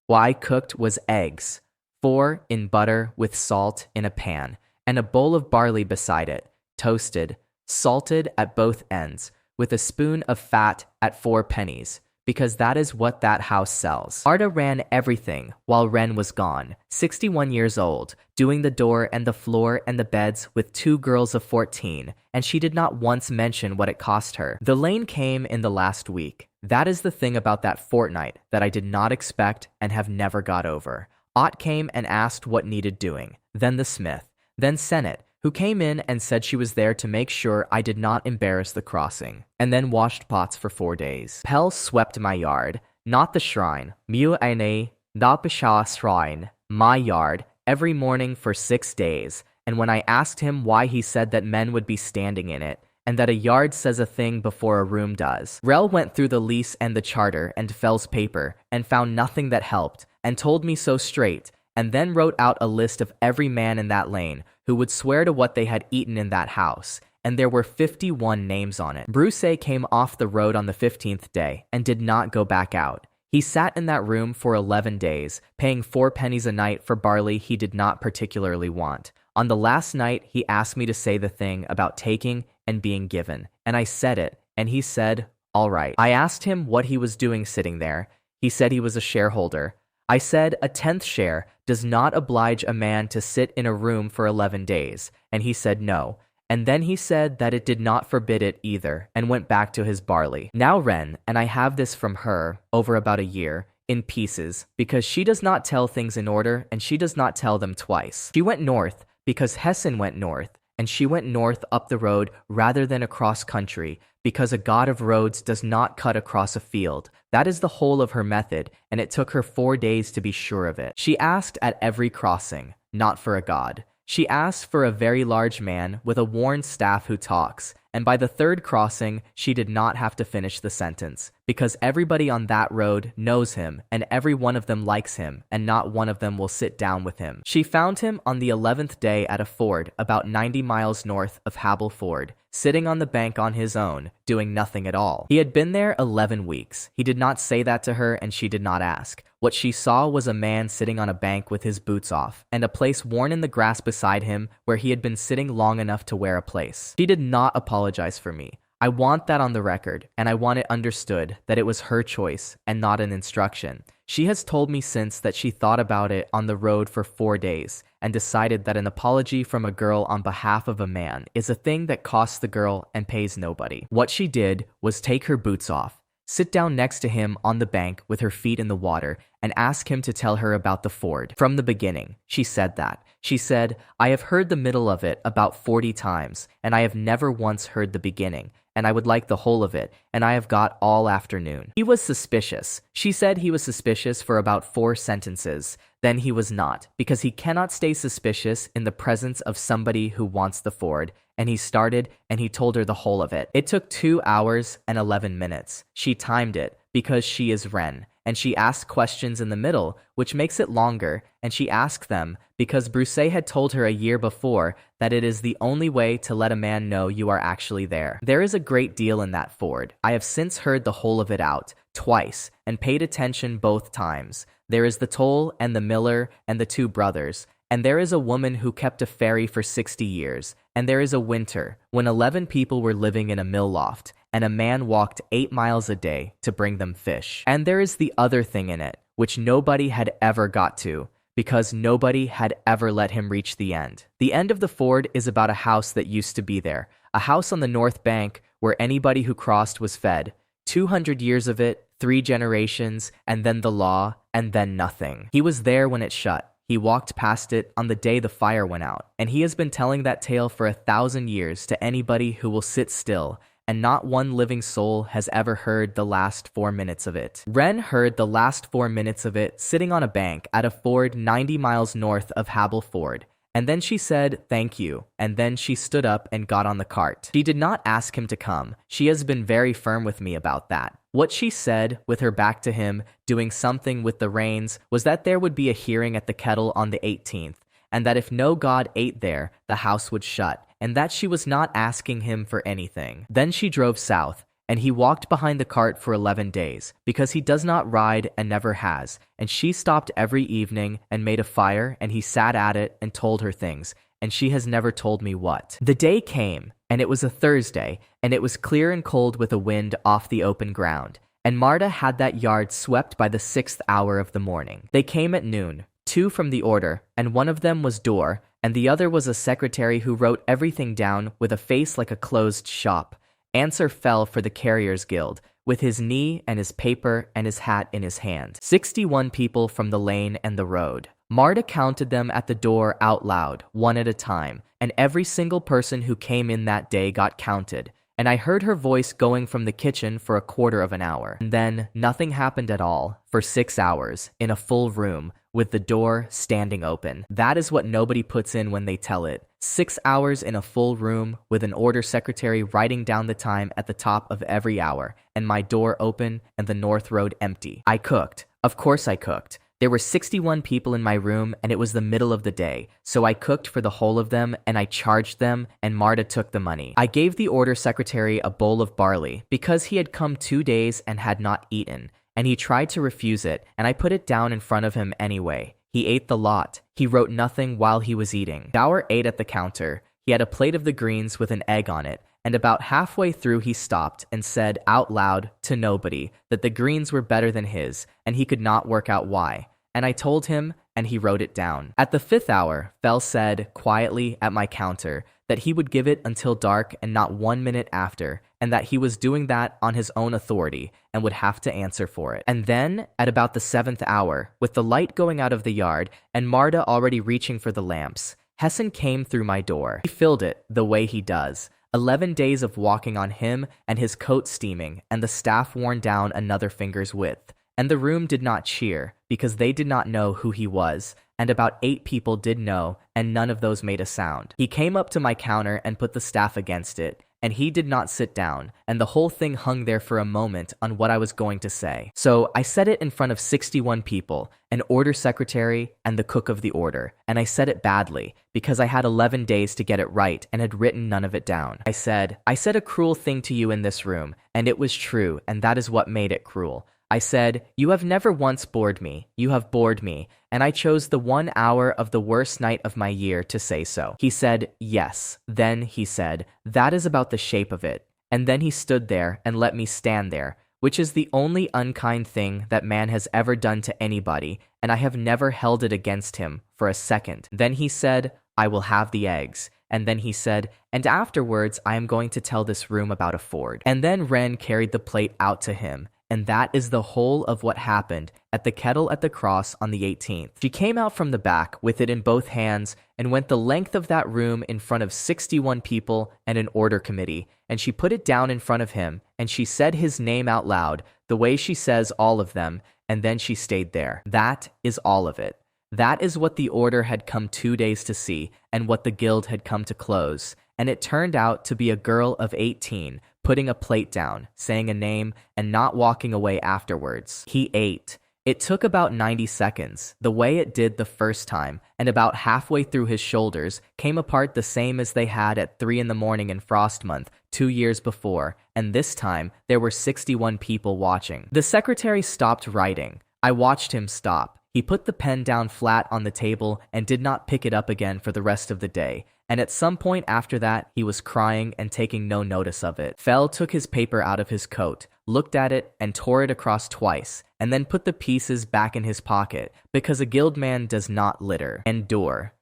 What I cooked was eggs, 4 in butter with salt in a pan, and a bowl of barley beside it, toasted, salted at both ends, with a spoon of fat at 4 pennies, because that is what that house sells. Marta ran everything while Wren was gone, 61 years old, doing the door and the floor and the beds with 2 girls of 14, and she did not once mention what it cost her. The lane came in the last week. That is the thing about that fortnight that I did not expect and have never got over. Ott came and asked what needed doing, then the smith, then Senate, who came in and said she was there to make sure I did not embarrass the crossing, and then washed pots for 4 days. Pell swept my yard, not the shrine, Mu Aine, da Pisha shrine, my yard, every morning for 6 days, and when I asked him why he said that men would be standing in it, and that a yard says a thing before a room does. Rel went through the lease and the charter and Fell's paper, and found nothing that helped, and told me so straight, and then wrote out a list of every man in that lane who would swear to what they had eaten in that house, and there were 51 names on it. Bruce came off the road on the 15th day and did not go back out. He sat in that room for 11 days, paying 4 pennies a night for barley he did not particularly want. On the last night, he asked me to say the thing about taking and being given, and I said it, and he said, "All right." I asked him what he was doing sitting there. He said he was a shareholder. I said a 10th share does not oblige a man to sit in a room for 11 days, and he said no. And then he said that it did not forbid it either, and went back to his barley. Now Wren, and I have this from her, over about a year, in pieces, because she does not tell things in order, and she does not tell them twice. She went north, because Hessen went north, and she went north up the road rather than across country, because a god of roads does not cut across a field. That is the whole of her method, and it took her 4 days to be sure of it. She asked at every crossing, not for a god. She asked for a very large man with a worn staff who talks, and by the third crossing, she did not have to finish the sentence, because everybody on that road knows him, and every one of them likes him, and not one of them will sit down with him. She found him on the 11th day at a ford about 90 miles north of Habel Ford, sitting on the bank on his own, doing nothing at all. He had been there 11 weeks. He did not say that to her, and she did not ask. What she saw was a man sitting on a bank with his boots off, and a place worn in the grass beside him where he had been sitting long enough to wear a place. She did not apologize for me. I want that on the record, and I want it understood that it was her choice and not an instruction. She has told me since that she thought about it on the road for 4 days and decided that an apology from a girl on behalf of a man is a thing that costs the girl and pays nobody. What she did was take her boots off, sit down next to him on the bank with her feet in the water, and ask him to tell her about the ford. From the beginning, she said that. She said, "I have heard the middle of it about 40 times, and I have never once heard the beginning, and I would like the whole of it, and I have got all afternoon." He was suspicious. She said he was suspicious for about 4 sentences. Then he was not, because he cannot stay suspicious in the presence of somebody who wants the ford, and he started and he told her the whole of it. It took 2 hours and 11 minutes. She timed it because she is Ren, and she asked questions in the middle, which makes it longer, and she asked them because Bruce had told her a year before that it is the only way to let a man know you are actually there. There is a great deal in that ford. I have since heard the whole of it out, twice, and paid attention both times. There is the toll and the miller and the 2 brothers, and there is a woman who kept a ferry for 60 years, and there is a winter when 11 people were living in a mill loft, and a man walked 8 miles a day to bring them fish. And there is the other thing in it, which nobody had ever got to, because nobody had ever let him reach the end. The end of the ford is about a house that used to be there, a house on the north bank where anybody who crossed was fed. 200 years of it, 3 generations, and then the law, and then nothing. He was there when it shut. He walked past it on the day the fire went out, and he has been telling that tale for 1,000 years to anybody who will sit still, and not one living soul has ever heard the last 4 minutes of it. Ren heard the last 4 minutes of it sitting on a bank at a ford 90 miles north of Habel Ford. And then she said, "Thank you," and then she stood up and got on the cart. She did not ask him to come. She has been very firm with me about that. What she said, with her back to him, doing something with the reins, was that there would be a hearing at the kettle on the 18th, and that if no god ate there, the house would shut, and that she was not asking him for anything. Then she drove south, and he walked behind the cart for 11 days, because he does not ride and never has, and she stopped every evening and made a fire, and he sat at it and told her things, and she has never told me what. The day came, and it was a Thursday, and it was clear and cold with a wind off the open ground, and Marta had that yard swept by the 6th hour of the morning. They came at noon, 2 from the order, and one of them was Dor, and the other was a secretary who wrote everything down with a face like a closed shop. Answer fell for the Carriers Guild, with his knee and his paper and his hat in his hand. 61 people from the lane and the road. Marta counted them at the door out loud, one at a time, and every single person who came in that day got counted, and I heard her voice going from the kitchen for a quarter of an hour. And then nothing happened at all for 6 hours in a full room with the door standing open. That is what nobody puts in when they tell it. 6 hours in a full room with an order secretary writing down the time at the top of every hour, and my door open and the North Road empty. I cooked. Of course I cooked. There were 61 people in my room, and it was the middle of the day, so I cooked for the whole of them, and I charged them, and Marta took the money. I gave the order secretary a bowl of barley, because he had come 2 days and had not eaten, and he tried to refuse it, and I put it down in front of him anyway. He ate the lot. He wrote nothing while he was eating. Dower ate at the counter. He had a plate of the greens with an egg on it, and about halfway through he stopped and said out loud to nobody that the greens were better than his, and he could not work out why. And I told him, and he wrote it down. At the 5th hour, Fell said, quietly at my counter, that he would give it until dark and not 1 minute after, and that he was doing that on his own authority and would have to answer for it. And then, at about the 7th hour, with the light going out of the yard and Marta already reaching for the lamps, Hessen came through my door. He filled it the way he does. 11 days of walking on him and his coat steaming and the staff worn down another finger's width. And the room did not cheer because they did not know who he was, and about 8 people did know, and none of those made a sound. He came up to my counter and put the staff against it, and he did not sit down, and the whole thing hung there for a moment on what I was going to say. So I said it in front of 61 people, an order secretary and the cook of the order, and I said it badly because I had 11 days to get it right and had written none of it down. I said a cruel thing to you in this room, and it was true, and that is what made it cruel. I said, you have never once bored me. You have bored me. And I chose the 1 hour of the worst night of my year to say so. He said, yes. Then he said, that is about the shape of it. And then he stood there and let me stand there, which is the only unkind thing that man has ever done to anybody, and I have never held it against him for a second. Then he said, I will have the eggs. And then he said, and afterwards I am going to tell this room about a Ford. And then Ren carried the plate out to him. And that is the whole of what happened at the kettle at the cross on the 18th. She came out from the back with it in both hands and went the length of that room in front of 61 people and an order committee, and she put it down in front of him, and she said his name out loud, the way she says all of them, and then she stayed there. That is all of it. That is what the order had come 2 days to see, and what the guild had come to close. And it turned out to be a girl of 18, putting a plate down, saying a name, and not walking away afterwards. He ate. It took about 90 seconds, the way it did the first time, and about halfway through his shoulders came apart the same as they had at 3 in the morning in Frost Month 2 years before, and this time there were 61 people watching. The secretary stopped writing. I watched him stop. He put the pen down flat on the table and did not pick it up again for the rest of the day. And at some point after that, he was crying and taking no notice of it. Fell took his paper out of his coat, looked at it, and tore it across twice, and then put the pieces back in his pocket, because a guildman does not litter. And Dor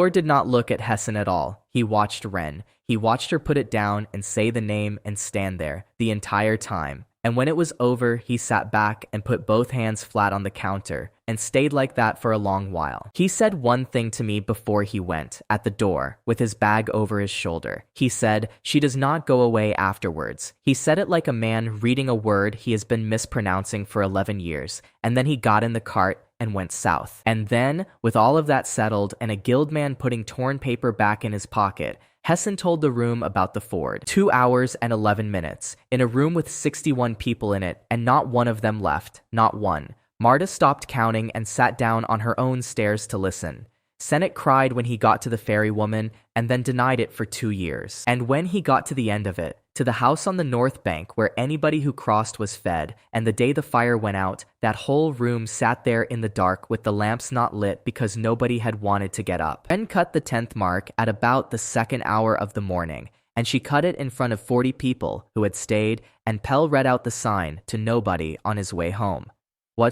did not look at Hessen at all. He watched Ren. He watched her put it down and say the name and stand there the entire time. And when it was over, he sat back and put both hands flat on the counter and stayed like that for a long while. He said one thing to me before he went, at the door, with his bag over his shoulder. He said, she does not go away afterwards. He said it like a man reading a word he has been mispronouncing for 11 years, and then he got in the cart and went south. And then, with all of that settled and a guildman putting torn paper back in his pocket, Hessen told the room about the Ford. 2 hours and 11 minutes, in a room with 61 people in it, and not one of them left, not one. Marta stopped counting and sat down on her own stairs to listen. Sennett cried when he got to the ferry woman and then denied it for 2 years. And when he got to the end of it, to the house on the north bank where anybody who crossed was fed, and the day the fire went out, that whole room sat there in the dark with the lamps not lit because nobody had wanted to get up. Ben cut the 10th mark at about the 2nd hour of the morning, and she cut it in front of 40 people who had stayed, and Pell read out the sign to nobody on his way home. The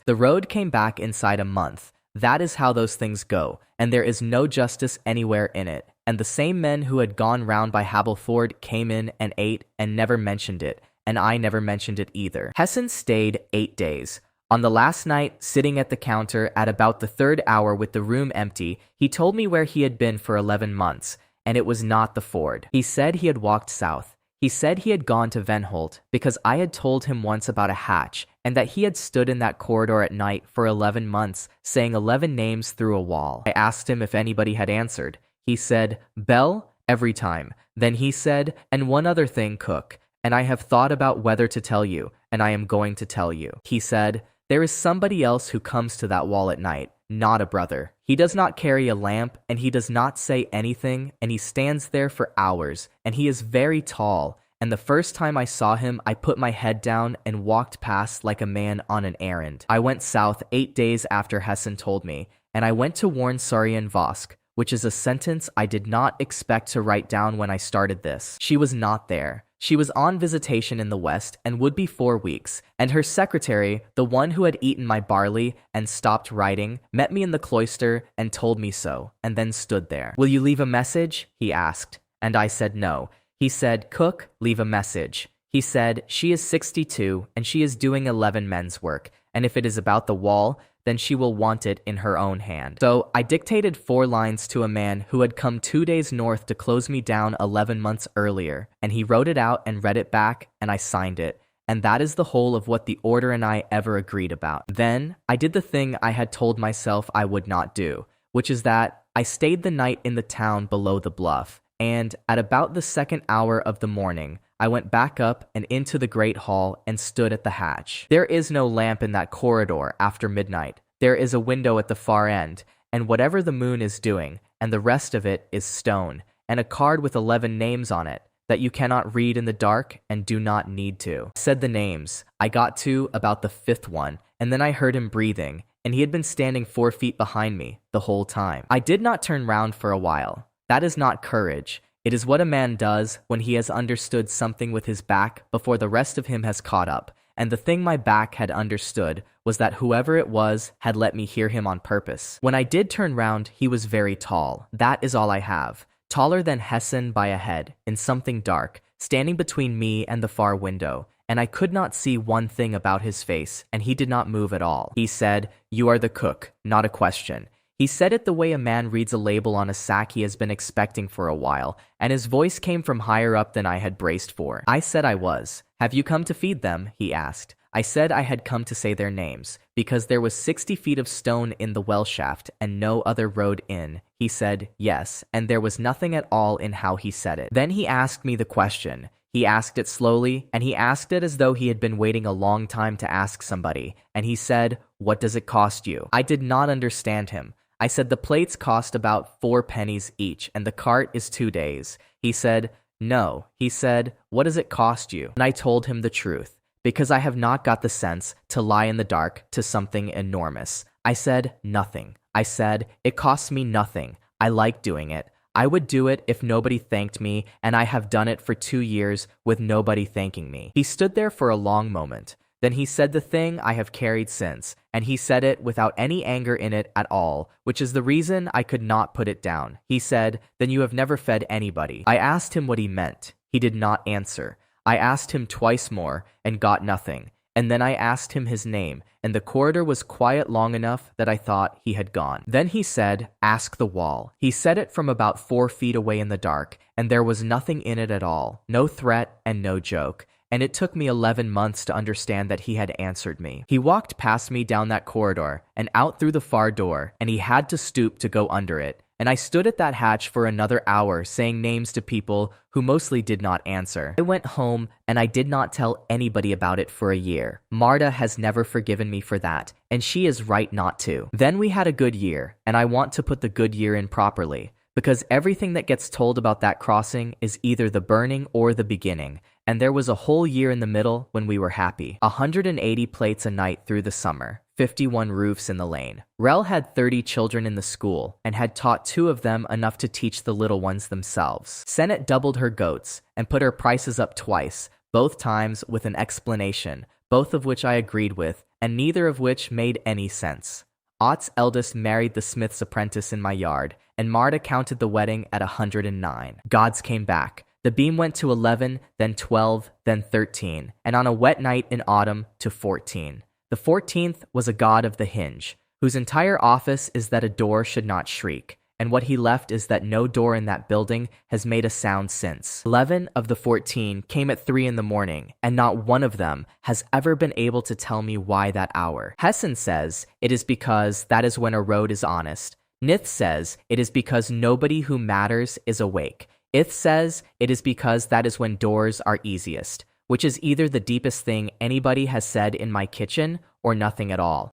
road came back inside a month. That is how those things go, and there is no justice anywhere in it. And the same men who had gone round by Hableford came in and ate and never mentioned it, and I never mentioned it either. Hessen stayed 8 days. On the last night, sitting at the counter at about the 3rd hour with the room empty, he told me where he had been for 11 months, and it was not the Ford. He said he had walked south. He said he had gone to Venholt because I had told him once about a hatch, and that he had stood in that corridor at night for 11 months, saying 11 names through a wall. I asked him if anybody had answered. He said, Bell, every time. Then he said, and one other thing, Cook, and I have thought about whether to tell you, and I am going to tell you. He said, there is somebody else who comes to that wall at night, not a brother. He does not carry a lamp, and he does not say anything, and he stands there for hours, and he is very tall. And the first time I saw him, I put my head down and walked past like a man on an errand. I went south 8 days after Hessen told me, and I went to warn Sarian Vosk, which is a sentence I did not expect to write down when I started this. She was not there. She was on visitation in the West and would be 4 weeks, and her secretary, the one who had eaten my barley and stopped writing, met me in the cloister and told me so, and then stood there. Will you leave a message? He asked, and I said no. He said, Cook, leave a message. He said, she is 62, and she is doing 11 men's work, and if it is about the wall, then she will want it in her own hand. So I dictated 4 lines to a man who had come 2 days north to close me down 11 months earlier, and he wrote it out and read it back, and I signed it. And that is the whole of what the order and I ever agreed about. Then I did the thing I had told myself I would not do, which is that I stayed the night in the town below the bluff, and at about the 2nd hour of the morning, I went back up and into the great hall and stood at the hatch. There is no lamp in that corridor after midnight. There is a window at the far end, and whatever the moon is doing, and the rest of it is stone, and a card with 11 names on it that you cannot read in the dark and do not need to. I said the names. I got to about the 5th one, and then I heard him breathing, and he had been standing 4 feet behind me the whole time. I did not turn round for a while. That is not courage. It is what a man does when he has understood something with his back before the rest of him has caught up, and the thing my back had understood was that whoever it was had let me hear him on purpose. When I did turn round, he was very tall. That is all I have. Taller than Hessen by a head, in something dark, standing between me and the far window, and I could not see one thing about his face, and he did not move at all. He said, "You are the cook, not a question." He said it the way a man reads a label on a sack he has been expecting for a while, and his voice came from higher up than I had braced for. I said I was. "Have you come to feed them?" he asked. I said I had come to say their names, because there was 60 feet of stone in the well shaft and no other road in. He said, yes, and there was nothing at all in how he said it. Then he asked me the question. He asked it slowly, and he asked it as though he had been waiting a long time to ask somebody, and he said, "What does it cost you?" I did not understand him. I said the plates cost about 4 pennies each, and the cart is 2 days. He said, "No." He said, "What does it cost you?" And I told him the truth, because I have not got the sense to lie in the dark to something enormous. I said, "Nothing." I said, "It costs me nothing. I like doing it. I would do it if nobody thanked me, and I have done it for 2 years with nobody thanking me." He stood there for a long moment. Then he said the thing I have carried since, and he said it without any anger in it at all, which is the reason I could not put it down. He said, "Then you have never fed anybody." I asked him what he meant. He did not answer. I asked him twice more and got nothing, and then I asked him his name, and the corridor was quiet long enough that I thought he had gone. Then he said, "Ask the wall." He said it from about 4 feet away in the dark, and there was nothing in it at all, no threat and no joke. And it took me 11 months to understand that he had answered me. He walked past me down that corridor and out through the far door, and he had to stoop to go under it. And I stood at that hatch for another hour saying names to people who mostly did not answer. I went home, and I did not tell anybody about it for a year. Marta has never forgiven me for that, and she is right not to. Then we had a good year, and I want to put the good year in properly, because everything that gets told about that crossing is either the burning or the beginning, and there was a whole year in the middle when we were happy. 180 plates a night through the summer, 51 roofs in the lane. Rel had 30 children in the school and had taught 2 of them enough to teach the little ones themselves. Senate doubled her goats and put her prices up twice, both times with an explanation, both of which I agreed with, and neither of which made any sense. Ott's eldest married the smith's apprentice in my yard, and Marta counted the wedding at 109. Gods came back. The beam went to 11, then 12, then 13, and on a wet night in autumn to 14. The 14th was a god of the hinge, whose entire office is that a door should not shriek, and what he left is that no door in that building has made a sound since. 11 of the 14 came at 3 in the morning, and not one of them has ever been able to tell me why that hour. Hessen says it is because that is when a road is honest. Nith says it is because nobody who matters is awake. Ith says it is because that is when doors are easiest, which is either the deepest thing anybody has said in my kitchen or nothing at all.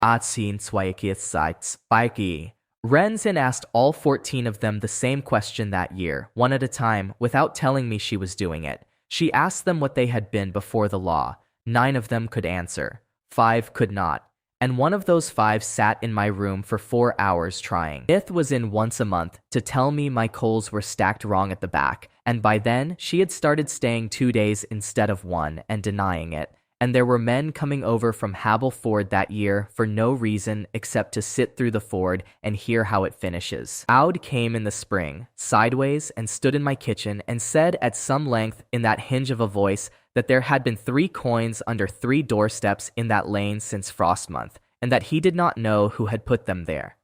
Renzin asked all 14 of them the same question that year, one at a time, without telling me she was doing it. She asked them what they had been before the law. 9 of them could answer. 5 could not. And one of those 5 sat in my room for 4 hours trying. Ith was in once a month to tell me my coals were stacked wrong at the back, and by then she had started staying 2 days instead of 1 and denying it. And there were men coming over from Habel Ford that year for no reason except to sit through the ford and hear how it finishes. Aud came in the spring, sideways, and stood in my kitchen and said at some length in that hinge of a voice that there had been 3 coins under 3 doorsteps in that lane since frost month, and that he did not know who had put them there.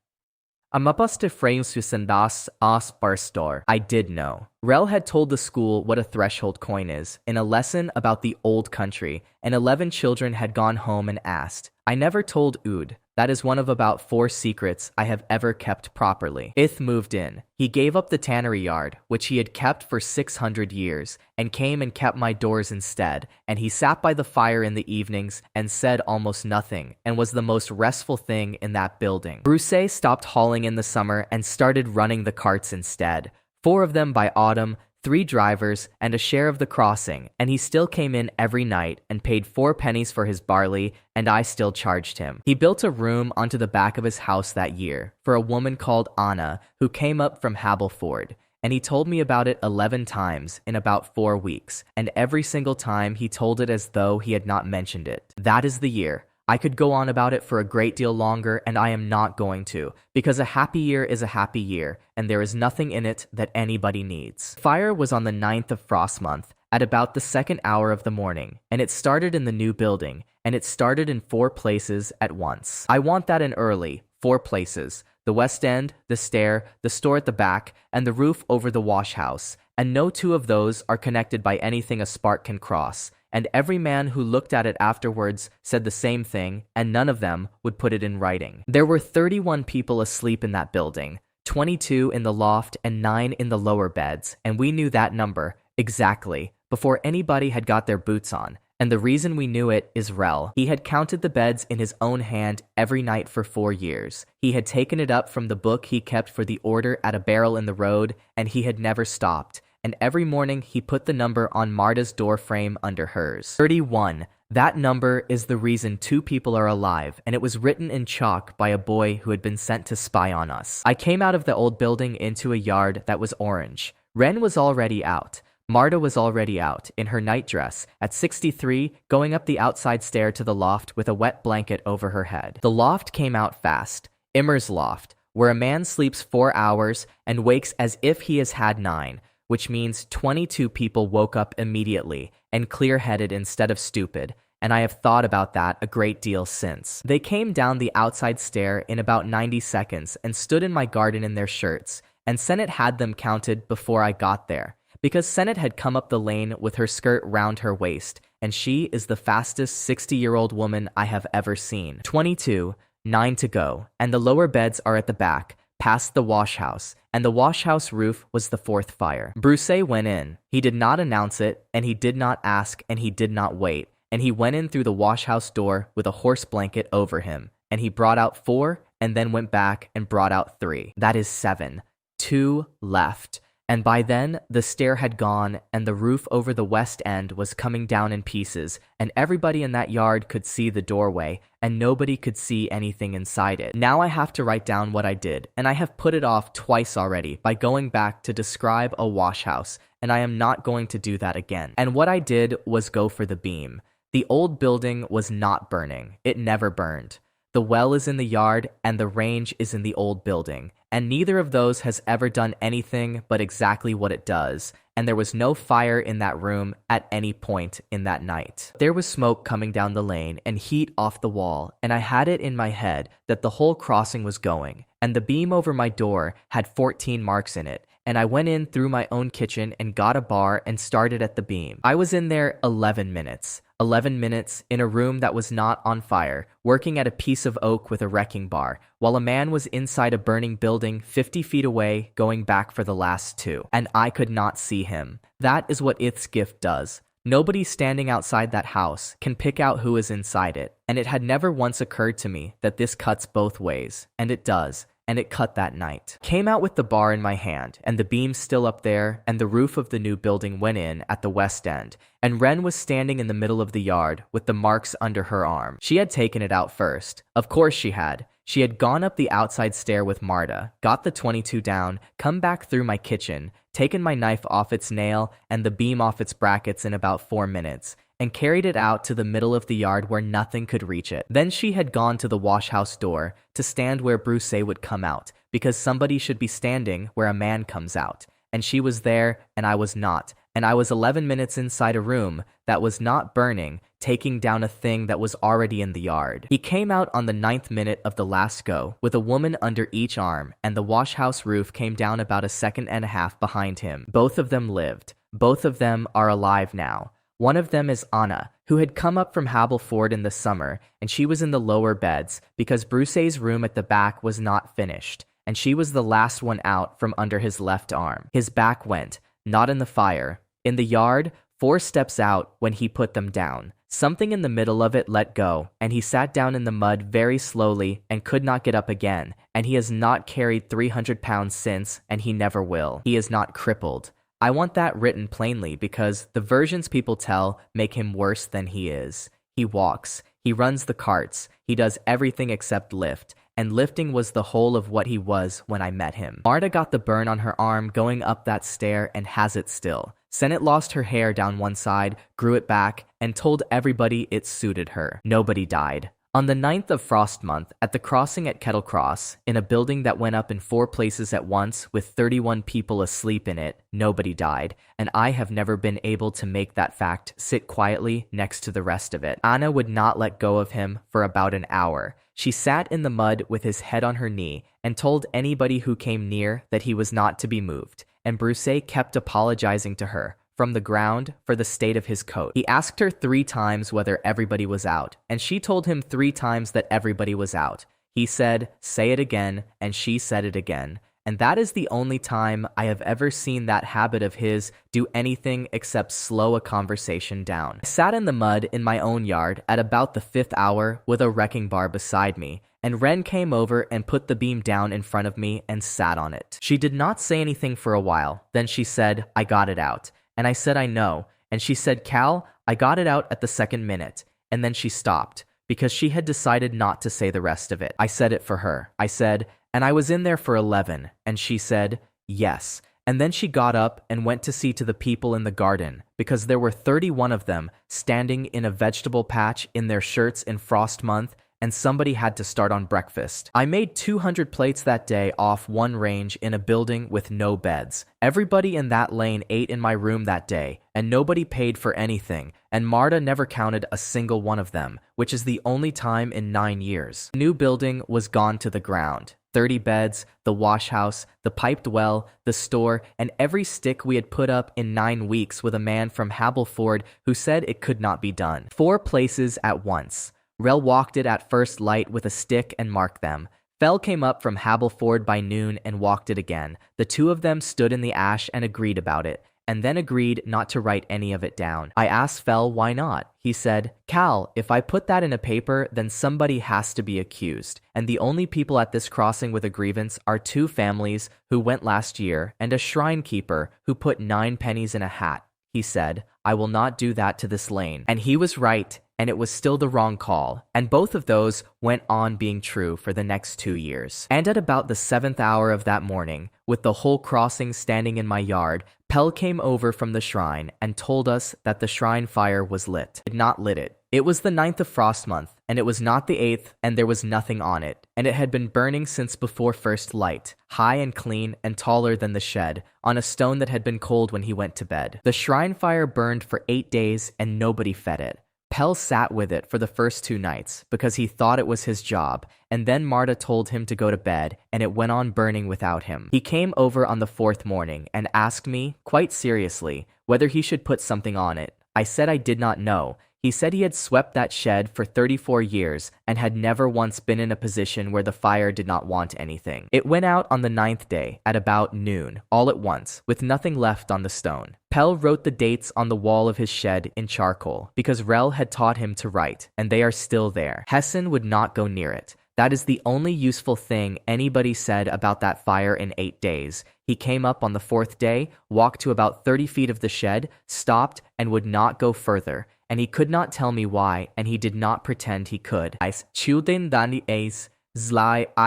Amapaste frames susendas as barstor. I did know. Rel had told the school what a threshold coin is in a lesson about the old country, and 11 children had gone home and asked. I never told Ood. That is one of about 4 secrets I have ever kept properly. Ith moved in. He gave up the tannery yard, which he had kept for 600 years, and came and kept my doors instead, and he sat by the fire in the evenings and said almost nothing, and was the most restful thing in that building. Bruce stopped hauling in the summer and started running the carts instead. 4 of them by autumn, 3 drivers, and a share of the crossing, and he still came in every night and paid 4 pennies for his barley, and I still charged him. He built a room onto the back of his house that year for a woman called Anna who came up from Hableford, and he told me about it 11 times in about 4 weeks, and every single time he told it as though he had not mentioned it. That is the year. I could go on about it for a great deal longer, and I am not going to, because a happy year is a happy year, and there is nothing in it that anybody needs. Fire was on the 9th of Frost Month, at about the 2nd hour of the morning, and it started in the new building, and it started in 4 places at once. I want that in early, 4 places: the West End, the stair, the store at the back, and the roof over the wash house, and no 2 of those are connected by anything a spark can cross. And every man who looked at it afterwards said the same thing, and none of them would put it in writing. There were 31 people asleep in that building, 22 in the loft and 9 in the lower beds, and we knew that number exactly before anybody had got their boots on. And the reason we knew it is Rel. He had counted the beds in his own hand every night for 4 years. He had taken it up from the book he kept for the order at a barrel in the road, and he had never stopped. And every morning he put the number on Marta's door frame under hers. 31. That number is the reason 2 people are alive, and it was written in chalk by a boy who had been sent to spy on us. I came out of the old building into a yard that was orange. Ren was already out. Marta was already out, in her nightdress, at 63, going up the outside stair to the loft with a wet blanket over her head. The loft came out fast. Immer's loft, where a man sleeps 4 hours and wakes as if he has had 9. Which means 22 people woke up immediately and clear-headed instead of stupid, and I have thought about that a great deal since. They came down the outside stair in about 90 seconds and stood in my garden in their shirts, and Senate had them counted before I got there, because Senate had come up the lane with her skirt round her waist, and she is the fastest 60-year-old woman I have ever seen. 22, 9 to go, and the lower beds are at the back, past the wash house, and the wash house roof was the 4th fire. Bruce went in. He did not announce it, and he did not ask, and he did not wait, and he went in through the wash house door with a horse blanket over him, and he brought out 4, and then went back and brought out 3. That is 7. 2 left. And by then, the stair had gone, and the roof over the west end was coming down in pieces, and everybody in that yard could see the doorway, and nobody could see anything inside it. Now I have to write down what I did, and I have put it off twice already by going back to describe a wash house, and I am not going to do that again. And what I did was go for the beam. The old building was not burning. It never burned. The well is in the yard, and the range is in the old building, and neither of those has ever done anything but exactly what it does, and there was no fire in that room at any point in that night. There was smoke coming down the lane and heat off the wall, and I had it in my head that the whole crossing was going, and the beam over my door had 14 marks in it, and I went in through my own kitchen and got a bar and started at the beam. I was in there 11 minutes. 11 minutes in a room that was not on fire, working at a piece of oak with a wrecking bar, while a man was inside a burning building 50 feet away going back for the last 2. And I could not see him. That is what Ith's gift does. Nobody standing outside that house can pick out who is inside it. And it had never once occurred to me that this cuts both ways. And it does. And it cut that night. Came out with the bar in my hand, and the beam still up there, and the roof of the new building went in at the west end, and Ren was standing in the middle of the yard with the marks under her arm. She had taken it out first. Of course she had. She had gone up the outside stair with Marta, got the 22 down, come back through my kitchen, taken my knife off its nail and the beam off its brackets in about 4 minutes, and carried it out to the middle of the yard where nothing could reach it. Then she had gone to the wash house door to stand where Bruce would come out, because somebody should be standing where a man comes out. And she was there, and I was not. And I was 11 minutes inside a room that was not burning, taking down a thing that was already in the yard. He came out on the 9th minute of the last go, with a woman under each arm, and the washhouse roof came down about a second and a half behind him. Both of them lived. Both of them are alive now. One of them is Anna, who had come up from Hableford in the summer, and she was in the lower beds because Bruce's room at the back was not finished, and she was the last one out from under his left arm. His back went, not in the fire. In the yard, 4 steps out when he put them down. Something in the middle of it let go, and he sat down in the mud very slowly and could not get up again, and he has not carried 300 pounds since, and he never will. He is not crippled. I want that written plainly because the versions people tell make him worse than he is. He walks, he runs the carts, he does everything except lift, and lifting was the whole of what he was when I met him. Marta got the burn on her arm going up that stair and has it still. Sennet lost her hair down one side, grew it back, and told everybody it suited her. Nobody died. On the 9th of Frost Month, at the crossing at Kettle Cross, in a building that went up in 4 places at once with 31 people asleep in it, nobody died, and I have never been able to make that fact sit quietly next to the rest of it. Anna would not let go of him for about an hour. She sat in the mud with his head on her knee and told anybody who came near that he was not to be moved, and Bruce kept apologizing to her from the ground for the state of his coat. He asked her 3 times whether everybody was out, and she told him 3 times that everybody was out. He said, "Say it again," and she said it again. And that is the only time I have ever seen that habit of his do anything except slow a conversation down. I sat in the mud in my own yard at about the 5th hour with a wrecking bar beside me, and Wren came over and put the beam down in front of me and sat on it. She did not say anything for a while. Then she said, "I got it out." And I said, "I know." And she said, "Cal, I got it out at the 2nd minute." And then she stopped because she had decided not to say the rest of it. I said it for her. I said, "And I was in there for 11. And she said, "Yes." And then she got up and went to see to the people in the garden because there were 31 of them standing in a vegetable patch in their shirts in Frost Month, and somebody had to start on breakfast. I made 200 plates that day off one range in a building with no beds. Everybody in that lane ate in my room that day, and nobody paid for anything, and Marta never counted a single one of them, which is the only time in 9 years. The new building was gone to the ground. 30 beds, the wash house, the piped well, the store, and every stick we had put up in 9 weeks with a man from Hableford who said it could not be done. 4 places at once. Rel walked it at first light with a stick and marked them. Fell came up from Hableford by noon and walked it again. The 2 of them stood in the ash and agreed about it, and then agreed not to write any of it down. I asked Fell why not. He said, "Cal, if I put that in a paper, then somebody has to be accused. And the only people at this crossing with a grievance are 2 families who went last year and a shrine keeper who put 9 pennies in a hat." He said, "I will not do that to this lane." And he was right, and it was still the wrong call, and both of those went on being true for the next 2 years. And at about the 7th hour of that morning, with the whole crossing standing in my yard, Pell came over from the shrine and told us that the shrine fire was lit. It had not lit it. It was the 9th of Frost Month, and it was not the 8th, and there was nothing on it, and it had been burning since before first light, high and clean and taller than the shed, on a stone that had been cold when he went to bed. The shrine fire burned for 8 days, and nobody fed it. Pell sat with it for the first 2 nights because he thought it was his job, and then Marta told him to go to bed, and it went on burning without him. He came over on the 4th morning and asked me, quite seriously, whether he should put something on it. I said I did not know. He said he had swept that shed for 34 years and had never once been in a position where the fire did not want anything. It went out on the 9th day at about noon, all at once, with nothing left on the stone. Pell wrote the dates on the wall of his shed in charcoal because Rel had taught him to write, and they are still there. Hessen would not go near it. That is the only useful thing anybody said about that fire in 8 days. He came up on the 4th day, walked to about 30 feet of the shed, stopped, and would not go further. And he could not tell me why, and he did not pretend he could. I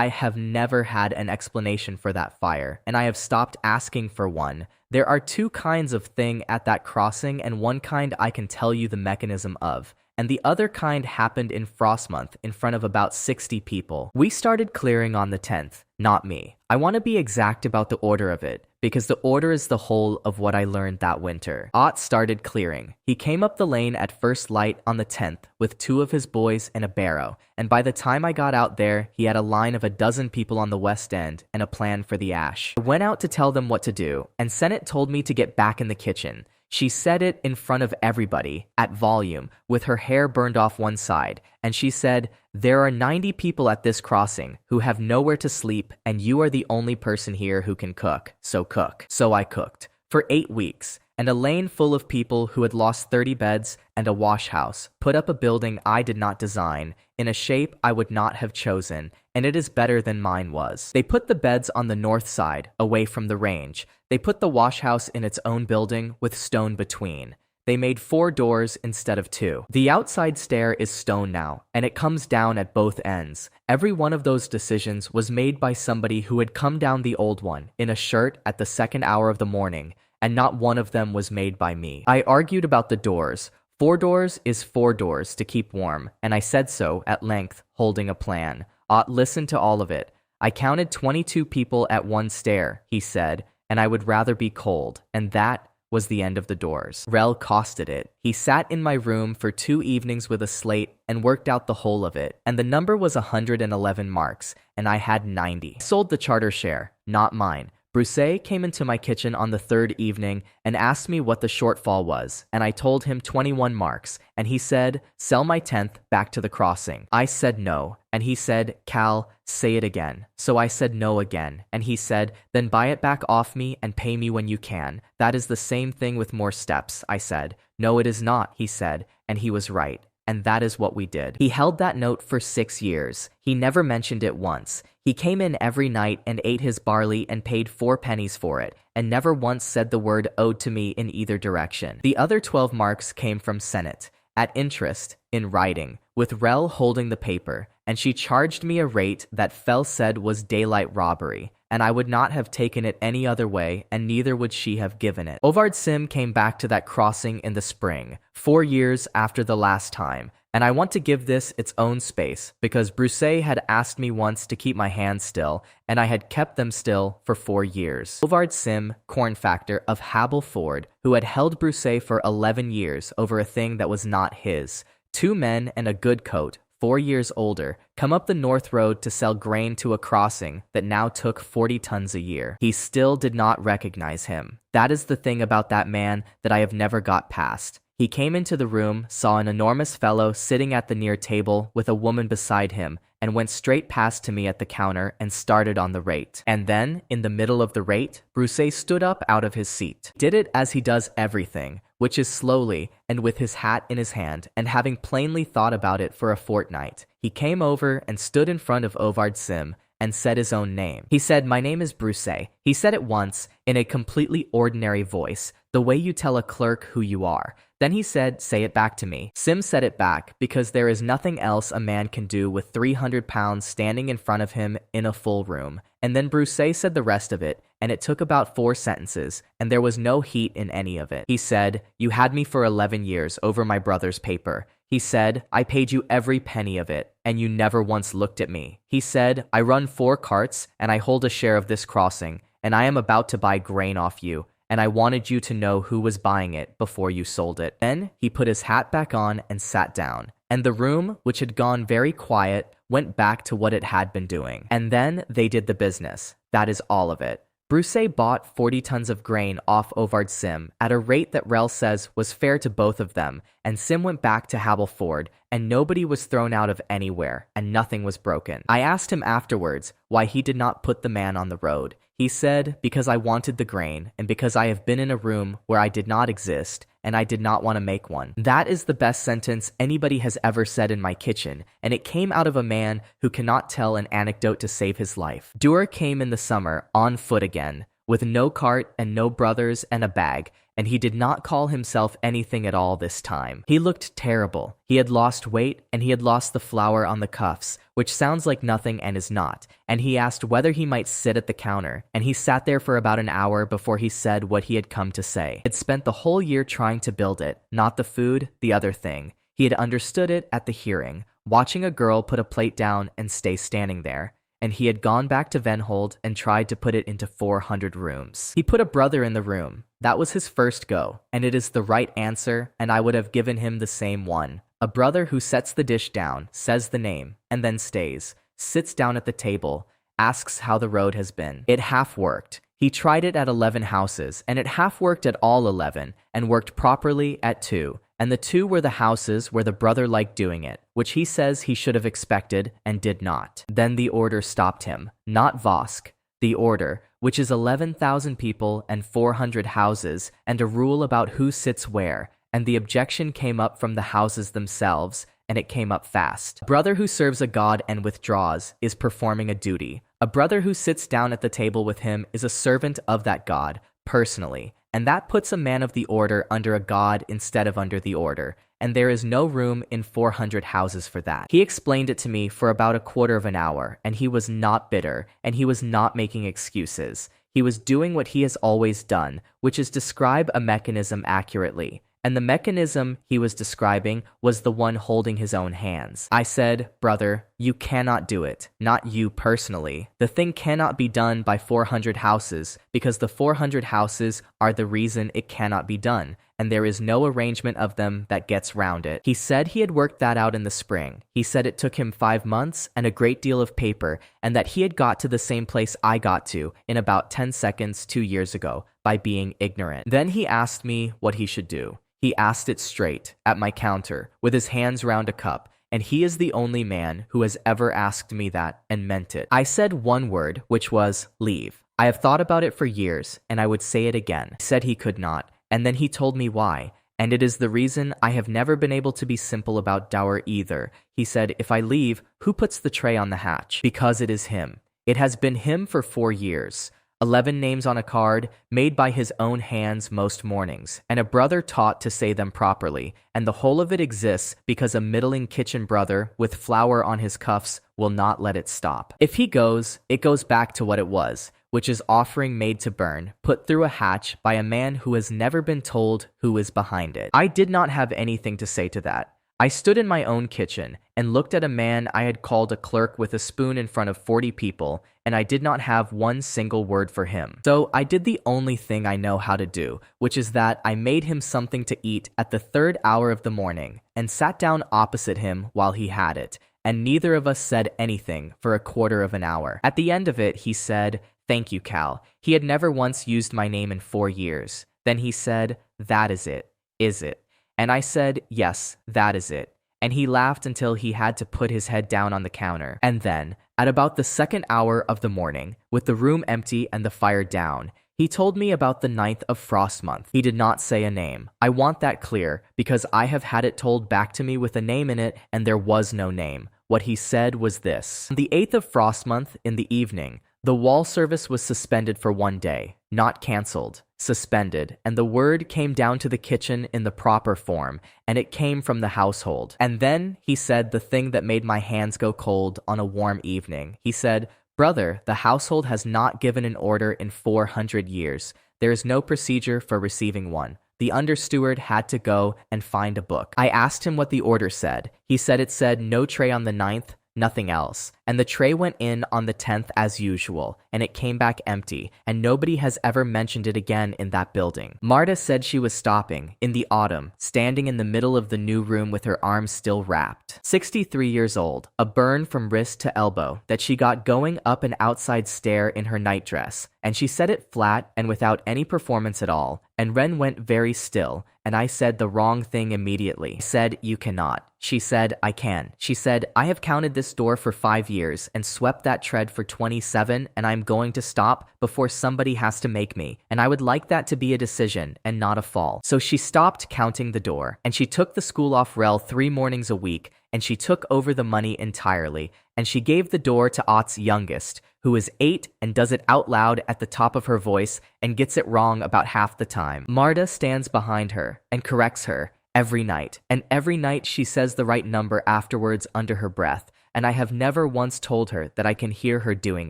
have never had an explanation for that fire, and I have stopped asking for one. There are 2 kinds of thing at that crossing, and one kind I can tell you the mechanism of, and the other kind happened in Frost Month in front of about 60 people. We started clearing on the 10th, not me. I want to be exact about the order of it, because the order is the whole of what I learned that winter. Ott started clearing. He came up the lane at first light on the 10th with 2 of his boys and a barrow, and by the time I got out there, he had a line of a dozen people on the west end and a plan for the ash. I went out to tell them what to do, and Senate told me to get back in the kitchen. She said it in front of everybody, at volume, with her hair burned off one side, and she said, "There are 90 people at this crossing who have nowhere to sleep, and you are the only person here who can cook, so cook." So I cooked. For 8 weeks. And a lane full of people who had lost 30 beds and a wash house put up a building I did not design, in a shape I would not have chosen, and it is better than mine was. They put the beds on the north side, away from the range. They put the wash house in its own building with stone between. They made 4 doors instead of 2. The outside stair is stone now, and it comes down at both ends. Every one of those decisions was made by somebody who had come down the old one, in a shirt at the 2nd hour of the morning, and not one of them was made by me. I argued about the doors. 4 doors is 4 doors to keep warm, and I said so at length, holding a plan. Ott listened to all of it. I counted 22 people at one stair, he said, and I would rather be cold, and that was the end of the doors. Rel costed it. He sat in my room for 2 evenings with a slate and worked out the whole of it, and the number was 111 marks, and I had 90. I sold the charter share, not mine. Bruce came into my kitchen on the 3rd evening and asked me what the shortfall was, and I told him 21 marks, and he said, "Sell my 10th back to the crossing." I said no, and he said, "Cal, say it again." So I said no again, and he said, "Then buy it back off me and pay me when you can. That is the same thing with more steps," I said. "No, it is not," he said, and he was right. And that is what we did. He held that note for 6 years. He never mentioned it once. He came in every night and ate his barley and paid 4 pennies for it, and never once said the word owed to me in either direction. The other 12 marks came from Senate, at interest, in writing, with Rel holding the paper, and she charged me a rate that Fell said was daylight robbery, and I would not have taken it any other way, and neither would she have given it. Ovard Sim came back to that crossing in the spring, 4 years after the last time, and I want to give this its own space, because Bruce had asked me once to keep my hands still, and I had kept them still for 4 years. Ovard Sim, corn factor of Hableford, who had held Bruce for 11 years over a thing that was not his. 2 men and a good coat, 4 years older, come up the North Road to sell grain to a crossing that now took 40 tons a year. He still did not recognize him. That is the thing about that man that I have never got past. He came into the room, saw an enormous fellow sitting at the near table with a woman beside him, and went straight past to me at the counter and started on the rate. And then, in the middle of the rate, Bruce stood up out of his seat. Did it as he does everything, which is slowly and with his hat in his hand, and having plainly thought about it for a fortnight, he came over and stood in front of Ovard Sim and said his own name. He said, "My name is Bruce." He said it once, in a completely ordinary voice, the way you tell a clerk who you are. Then he said, "Say it back to me." Sim said it back, because there is nothing else a man can do with 300 pounds standing in front of him in a full room. And then Bruce said the rest of it, and it took about 4 sentences, and there was no heat in any of it. He said, "You had me for 11 years over my brother's paper." He said, "I paid you every penny of it, and you never once looked at me." He said, "I run 4 carts, and I hold a share of this crossing, and I am about to buy grain off you, and I wanted you to know who was buying it before you sold it." Then he put his hat back on and sat down, and the room, which had gone very quiet, went back to what it had been doing. And then they did the business. That is all of it. Bruce bought 40 tons of grain off Ovard Sim at a rate that Rel says was fair to both of them, and Sim went back to Hableford, and nobody was thrown out of anywhere, and nothing was broken. I asked him afterwards why he did not put the man on the road. He said, "Because I wanted the grain, and because I have been in a room where I did not exist, and I did not want to make one." That is the best sentence anybody has ever said in my kitchen, and it came out of a man who cannot tell an anecdote to save his life. Duer came in the summer, on foot again, with no cart and no brothers and a bag, and he did not call himself anything at all this time. He looked terrible. He had lost weight, and he had lost the flour on the cuffs, which sounds like nothing and is not, and he asked whether he might sit at the counter, and he sat there for about an hour before he said what he had come to say. He had spent the whole year trying to build it, not the food, the other thing. He had understood it at the hearing, watching a girl put a plate down and stay standing there. and he had gone back to Venhold and tried to put it into 400 rooms. He put a brother in the room. That was his first go, and it is the right answer, and I would have given him the same one. A brother who sets the dish down, says the name, and then stays, sits down at the table, asks how the road has been. It half worked. He tried it at 11 houses, and it half worked at all 11, and worked properly at 2. And the 2 were the houses where the brother liked doing it, which he says he should have expected and did not. Then the order stopped him, not Vosk. The order, which is 11,000 people and 400 houses, and a rule about who sits where, and the objection came up from the houses themselves, and it came up fast. A brother who serves a god and withdraws is performing a duty. A brother who sits down at the table with him is a servant of that god, personally, and that puts a man of the order under a god instead of under the order, and there is no room in 400 houses for that. He explained it to me for about a quarter of an hour, and he was not bitter, and he was not making excuses. He was doing what he has always done, which is describe a mechanism accurately. And the mechanism he was describing was the one holding his own hands. I said, brother, you cannot do it. Not you personally. The thing cannot be done by 400 houses because the 400 houses are the reason it cannot be done, and there is no arrangement of them that gets round it. He said he had worked that out in the spring. He said it took him 5 months and a great deal of paper, and that he had got to the same place I got to in about 10 seconds 2 years ago by being ignorant. Then he asked me what he should do. He asked it straight, at my counter, with his hands round a cup, and he is the only man who has ever asked me that and meant it. I said one word, which was, leave. I have thought about it for years, and I would say it again. He said he could not, and then he told me why, and it is the reason I have never been able to be simple about Dower either. He said, if I leave, who puts the tray on the hatch? Because it is him. It has been him for 4 years. 11 names on a card, made by his own hands most mornings, and a brother taught to say them properly, and the whole of it exists because a middling kitchen brother with flour on his cuffs will not let it stop. If he goes, it goes back to what it was, which is offering made to burn, put through a hatch by a man who has never been told who is behind it. I did not have anything to say to that. I stood in my own kitchen and looked at a man I had called a clerk with a spoon in front of 40 people, and I did not have one single word for him. So I did the only thing I know how to do, which is that I made him something to eat at the 3rd hour of the morning and sat down opposite him while he had it, and neither of us said anything for a quarter of an hour. At the end of it, he said, "Thank you, Cal." He had never once used my name in 4 years. Then he said, "That is it, is it?" And I said, "Yes, that is it." And he laughed until he had to put his head down on the counter. And then, at about the 2nd hour of the morning, with the room empty and the fire down, he told me about the 9th of Frost month. He did not say a name. I want that clear, because I have had it told back to me with a name in it, and there was no name. What he said was this. On the 8th of Frost month, in the evening, the wall service was suspended for 1 day, not cancelled, suspended, and the word came down to the kitchen in the proper form, and it came from the household. And then he said the thing that made my hands go cold on a warm evening. He said, "Brother, the household has not given an order in 400 years. There is no procedure for receiving one. The understeward had to go and find a book." I asked him what the order said. He said it said no tray on the 9th, nothing else. And the tray went in on the 10th as usual, and it came back empty, and nobody has ever mentioned it again in that building. Marta said she was stopping, in the autumn, standing in the middle of the new room with her arms still wrapped. 63 years old, a burn from wrist to elbow that she got going up an outside stair in her nightdress, and she said it flat and without any performance at all, and Ren went very still, and I said the wrong thing immediately. I said, "You cannot." She said, "I can." She said, "I have counted this door for 5 years and swept that tread for 27, and I'm going to stop before somebody has to make me, and I would like that to be a decision and not a fall." So she stopped counting the door, and she took the school off Rel 3 mornings a week, and she took over the money entirely, and she gave the door to Ott's youngest, who is 8 and does it out loud at the top of her voice and gets it wrong about half the time. Marta stands behind her and corrects her every night, and every night she says the right number afterwards under her breath, and I have never once told her that I can hear her doing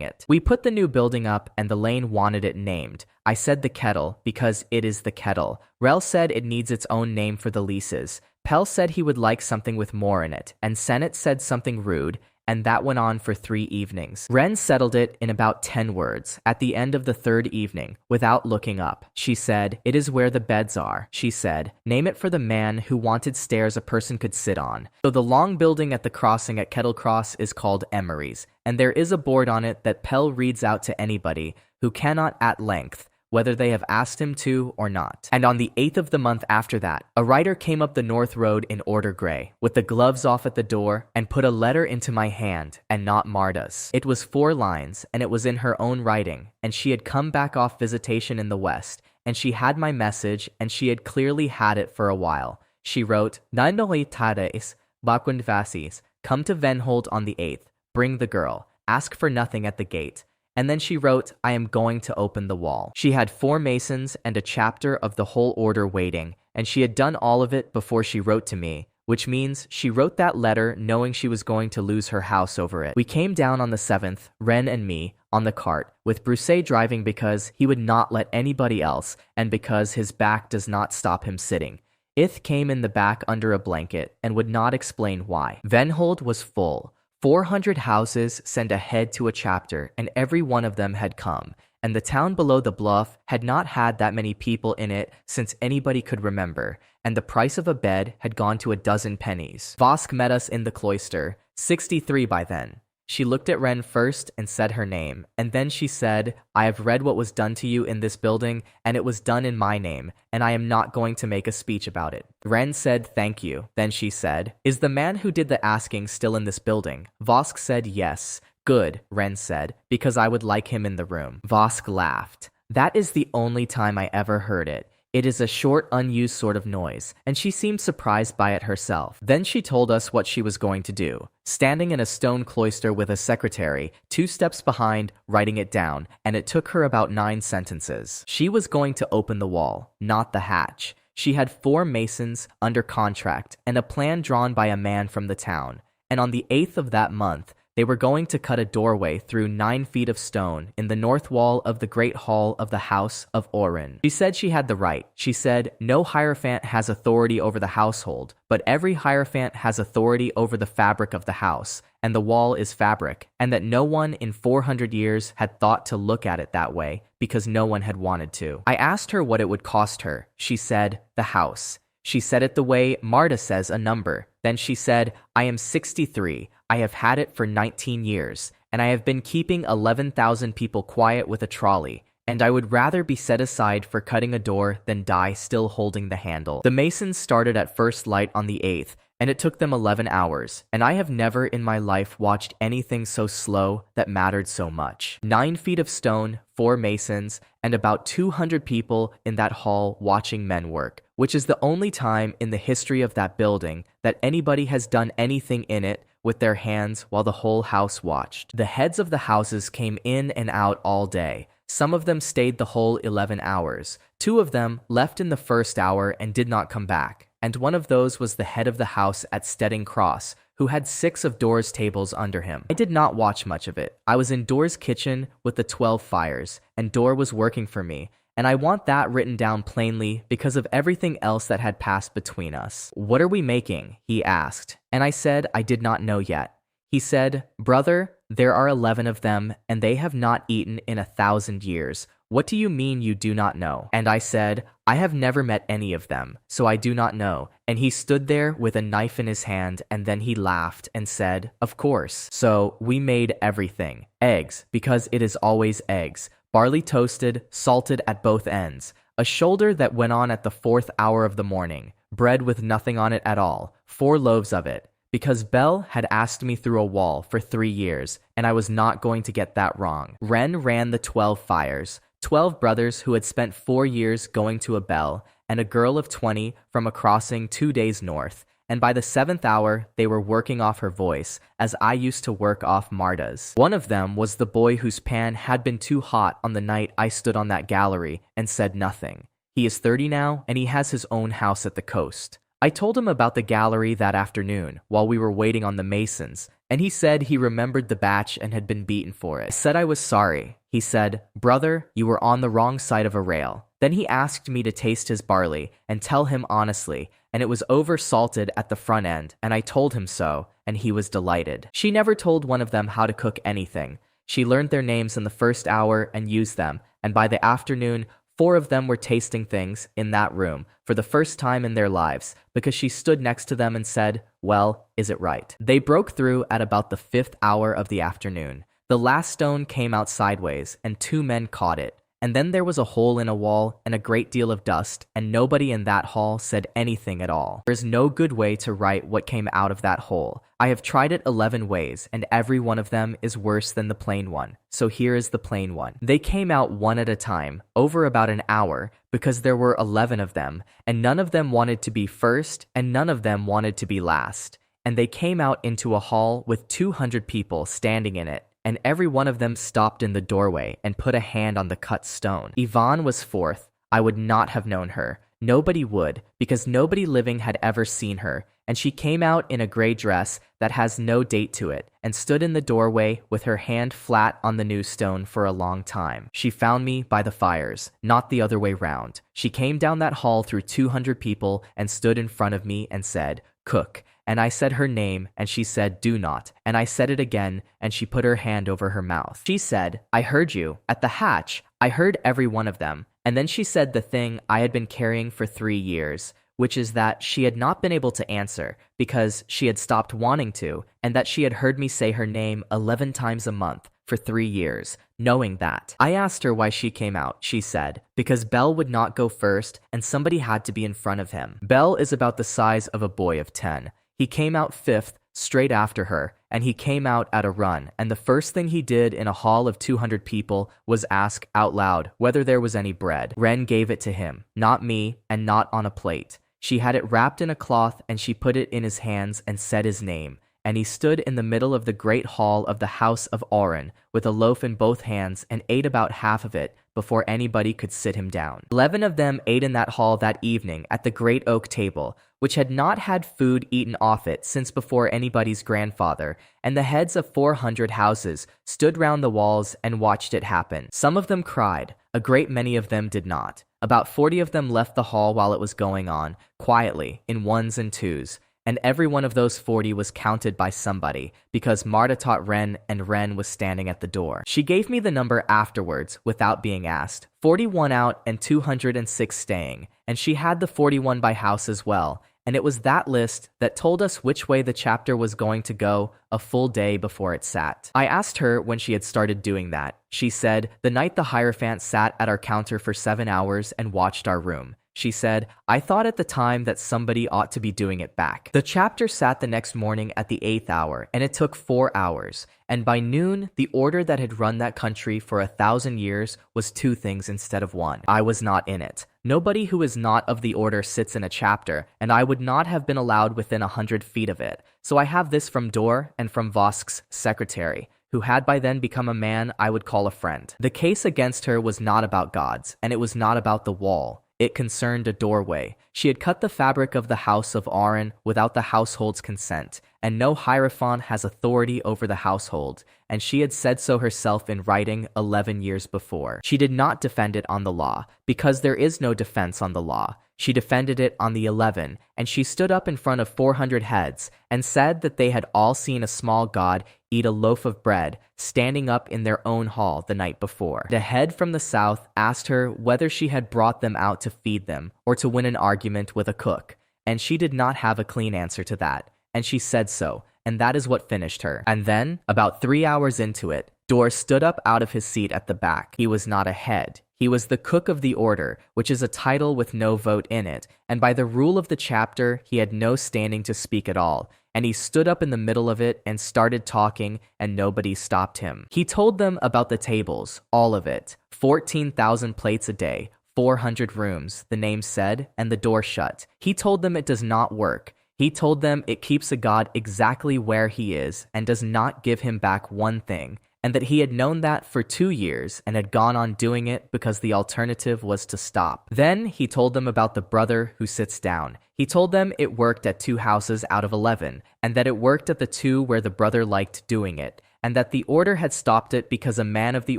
it. We put the new building up and the lane wanted it named. I said the Kettle because it is the Kettle. Rel said it needs its own name for the leases. Pell said he would like something with more in it, and Sennett said something rude, and that went on for 3 evenings. Ren settled it in about 10 words. At the end of the 3rd evening, without looking up, she said, "It is where the beds are." She said, "Name it for the man who wanted stairs a person could sit on." So the long building at the crossing at Kettle Cross is called Emery's, and there is a board on it that Pell reads out to anybody who cannot at length, whether they have asked him to or not. And on the 8th of the month after that, a rider came up the North Road in order gray, with the gloves off at the door, and put a letter into my hand, and not Marta's. It was 4 lines, and it was in her own writing, and she had come back off visitation in the West, and she had my message, and she had clearly had it for a while. She wrote, "Nandoli tades, bakund vasis, come to Venhold on the 8th, bring the girl, ask for nothing at the gate." And then she wrote, "I am going to open the wall." She had 4 masons and a chapter of the whole order waiting, and she had done all of it before she wrote to me, which means she wrote that letter knowing she was going to lose her house over it. We came down on the 7th, Ren and me, on the cart, with Brousset driving because he would not let anybody else, and because his back does not stop him sitting. Ith came in the back under a blanket and would not explain why. Venhold was full. 400 houses send ahead to a chapter, and every one of them had come, and the town below the bluff had not had that many people in it since anybody could remember, and the price of a bed had gone to 12 pennies. Vosk met us in the cloister, 63 by then. She looked at Ren first and said her name, and then she said, "I have read what was done to you in this building, and it was done in my name, and I am not going to make a speech about it." Ren said, "Thank you." Then she said, "Is the man who did the asking still in this building?" Vosk said, "Yes." "Good," Ren said, "because I would like him in the room." Vosk laughed. That is the only time I ever heard it. It is a short, unused sort of noise, and she seemed surprised by it herself. Then she told us what she was going to do. Standing in a stone cloister with a secretary, 2 steps behind, writing it down, and it took her about 9 sentences. She was going to open the wall, not the hatch. She had 4 masons under contract and a plan drawn by a man from the town. And on the 8th of that month, they were going to cut a doorway through 9 feet of stone in the north wall of the great hall of the house of Oren. She said she had the right. She said, "No hierophant has authority over the household, but every hierophant has authority over the fabric of the house, and the wall is fabric, and that no one in 400 years had thought to look at it that way, because no one had wanted to." I asked her what it would cost her. She said, "The house." She said it the way Marta says a number. Then she said, "I am 63. I have had it for 19 years, and I have been keeping 11,000 people quiet with a trolley, and I would rather be set aside for cutting a door than die still holding the handle." The masons started at first light on the 8th, and it took them 11 hours, and I have never in my life watched anything so slow that mattered so much. 9 feet of stone, 4 masons, and about 200 people in that hall watching men work, which is the only time in the history of that building that anybody has done anything in it with their hands while the whole house watched. The heads of the houses came in and out all day. Some of them stayed the whole 11 hours. 2 of them left in the first hour and did not come back. And one of those was the head of the house at Stedding Cross, who had 6 of Door's tables under him. I did not watch much of it. I was in Door's kitchen with the 12 fires, and Door was working for me. And I want that written down plainly because of everything else that had passed between us. "What are we making?" he asked. And I said I did not know yet. He said, "Brother, there are 11 of them, and they have not eaten in 1,000 years. What do you mean you do not know?" And I said, "I have never met any of them, so I do not know." And he stood there with a knife in his hand, and then he laughed and said, "Of course." So we made everything. Eggs, because it is always eggs. Barley toasted, salted at both ends. A shoulder that went on at the 4th hour of the morning. Bread with nothing on it at all. 4 loaves of it. Because Belle had asked me through a wall for 3 years, and I was not going to get that wrong. Ren ran the 12 fires. 12 brothers who had spent 4 years going to a bell, and a girl of 20 from a crossing 2 days north. And by the 7th hour, they were working off her voice, as I used to work off Marta's. One of them was the boy whose pan had been too hot on the night I stood on that gallery and said nothing. He is 30 now, and he has his own house at the coast. I told him about the gallery that afternoon, while we were waiting on the masons, and he said he remembered the batch and had been beaten for it. I said I was sorry. He said, "Brother, you were on the wrong side of a rail." Then he asked me to taste his barley and tell him honestly, and it was over salted at the front end, and I told him so, and he was delighted. She never told one of them how to cook anything. She learned their names in the first hour and used them, and by the afternoon, 4 of them were tasting things in that room for the first time in their lives because she stood next to them and said, "Well, is it right?" They broke through at about the 5th hour of the afternoon. The last stone came out sideways, and 2 men caught it. And then there was a hole in a wall and a great deal of dust, and nobody in that hall said anything at all. There's no good way to write what came out of that hole. I have tried it 11 ways, and every one of them is worse than the plain one. So here is the plain one. They came out one at a time, over about an hour, because there were 11 of them, and none of them wanted to be first, and none of them wanted to be last. And they came out into a hall with 200 people standing in it. And every one of them stopped in the doorway and put a hand on the cut stone. Yvonne was 4th. I would not have known her. Nobody would, because nobody living had ever seen her, and she came out in a gray dress that has no date to it, and stood in the doorway with her hand flat on the new stone for a long time. She found me by the fires, not the other way round. She came down that hall through 200 people and stood in front of me and said, "Cook." And I said her name, and she said, "Do not." And I said it again, and she put her hand over her mouth. She said, "I heard you. At the hatch, I heard every one of them." And then she said the thing I had been carrying for 3 years, which is that she had not been able to answer because she had stopped wanting to, and that she had heard me say her name 11 times a month for 3 years, knowing that. I asked her why she came out. She said, because Bell would not go first, and somebody had to be in front of him. Bell is about the size of a boy of 10. He came out 5th, straight after her, and he came out at a run, and the first thing he did in a hall of 200 people was ask out loud whether there was any bread. Ren gave it to him, not me, and not on a plate. She had it wrapped in a cloth, and she put it in his hands and said his name. And he stood in the middle of the great hall of the house of Oren, with a loaf in both hands, and ate about half of it before anybody could sit him down. 11 of them ate in that hall that evening at the great oak table, which had not had food eaten off it since before anybody's grandfather, and the heads of 400 houses stood round the walls and watched it happen. Some of them cried, a great many of them did not. About 40 of them left the hall while it was going on, quietly, in ones and twos. And every one of those 40 was counted by somebody, because Marta taught Ren, and Ren was standing at the door. She gave me the number afterwards, without being asked. 41 out and 206 staying, and she had the 41 by house as well, and it was that list that told us which way the chapter was going to go a full day before it sat. I asked her when she had started doing that. She said, the night the Hierophant sat at our counter for 7 hours and watched our room. She said, I thought at the time that somebody ought to be doing it back. The chapter sat the next morning at the 8th hour, and it took 4 hours. And by noon, the order that had run that country for 1,000 years was 2 things instead of 1. I was not in it. Nobody who is not of the order sits in a chapter, and I would not have been allowed within 100 feet of it. So I have this from Dor and from Vosk's secretary, who had by then become a man I would call a friend. The case against her was not about gods, and it was not about the wall. It concerned a doorway. She had cut the fabric of the house of Aaron without the household's consent, and no Hierophant has authority over the household, and she had said so herself in writing 11 years before. She did not defend it on the law, because there is no defense on the law. She defended it on the 11, and she stood up in front of 400 heads and said that they had all seen a small god eat a loaf of bread standing up in their own hall the night before. The head from the south asked her whether she had brought them out to feed them or to win an argument with a cook, and she did not have a clean answer to that, and she said so, and that is what finished her. And then, about 3 hours into it, Dor stood up out of his seat at the back. He was not a head. He was the cook of the order, which is a title with no vote in it, and by the rule of the chapter, he had no standing to speak at all. And he stood up in the middle of it and started talking, and nobody stopped him. He told them about the tables, all of it, 14,000 plates a day, 400 rooms, the name said, and the door shut. He told them it does not work. He told them it keeps a god exactly where he is and does not give him back one thing, and that he had known that for 2 years and had gone on doing it because the alternative was to stop. Then he told them about the brother who sits down. He told them it worked at 2 houses out of 11, and that it worked at the 2 where the brother liked doing it, and that the order had stopped it because a man of the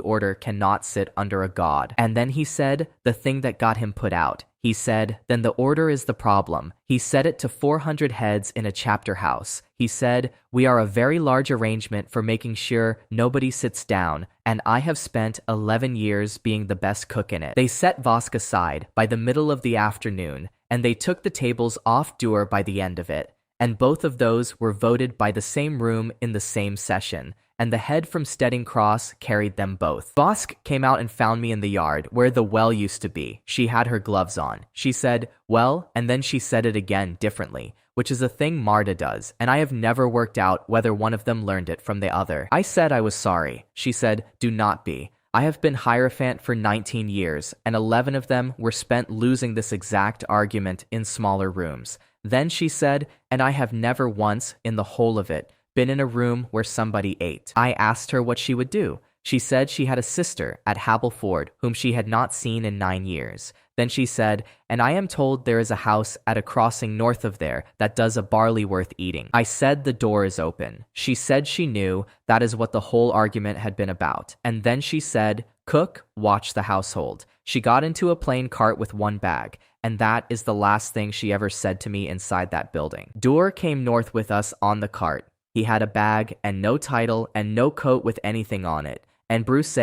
order cannot sit under a god. And then he said the thing that got him put out. He said, then the order is the problem. He said it to 400 heads in a chapter house. He said, we are a very large arrangement for making sure nobody sits down, and I have spent 11 years being the best cook in it. They set Vosk aside by the middle of the afternoon, and they took the tables off Dur by the end of it. And both of those were voted by the same room in the same session, and the head from Stedding Cross carried them both. Vosk came out and found me in the yard where the well used to be. She had her gloves on. She said, well, and then she said it again differently, which is a thing Marta does, and I have never worked out whether one of them learned it from the other. I said I was sorry. She said, do not be. I have been Hierophant for 19 years, and 11 of them were spent losing this exact argument in smaller rooms. Then she said, and I have never once, in the whole of it, been in a room where somebody ate. I asked her what she would do. She said she had a sister at Hableford whom she had not seen in 9 years. Then she said, and I am told there is a house at a crossing north of there that does a barley worth eating. I said the door is open. She said she knew that is what the whole argument had been about. And then she said, cook, watch the household. She got into a plain cart with one bag, and that is the last thing she ever said to me inside that building. Dur came north with us on the cart. He had a bag and no title and no coat with anything on it. And Bruce,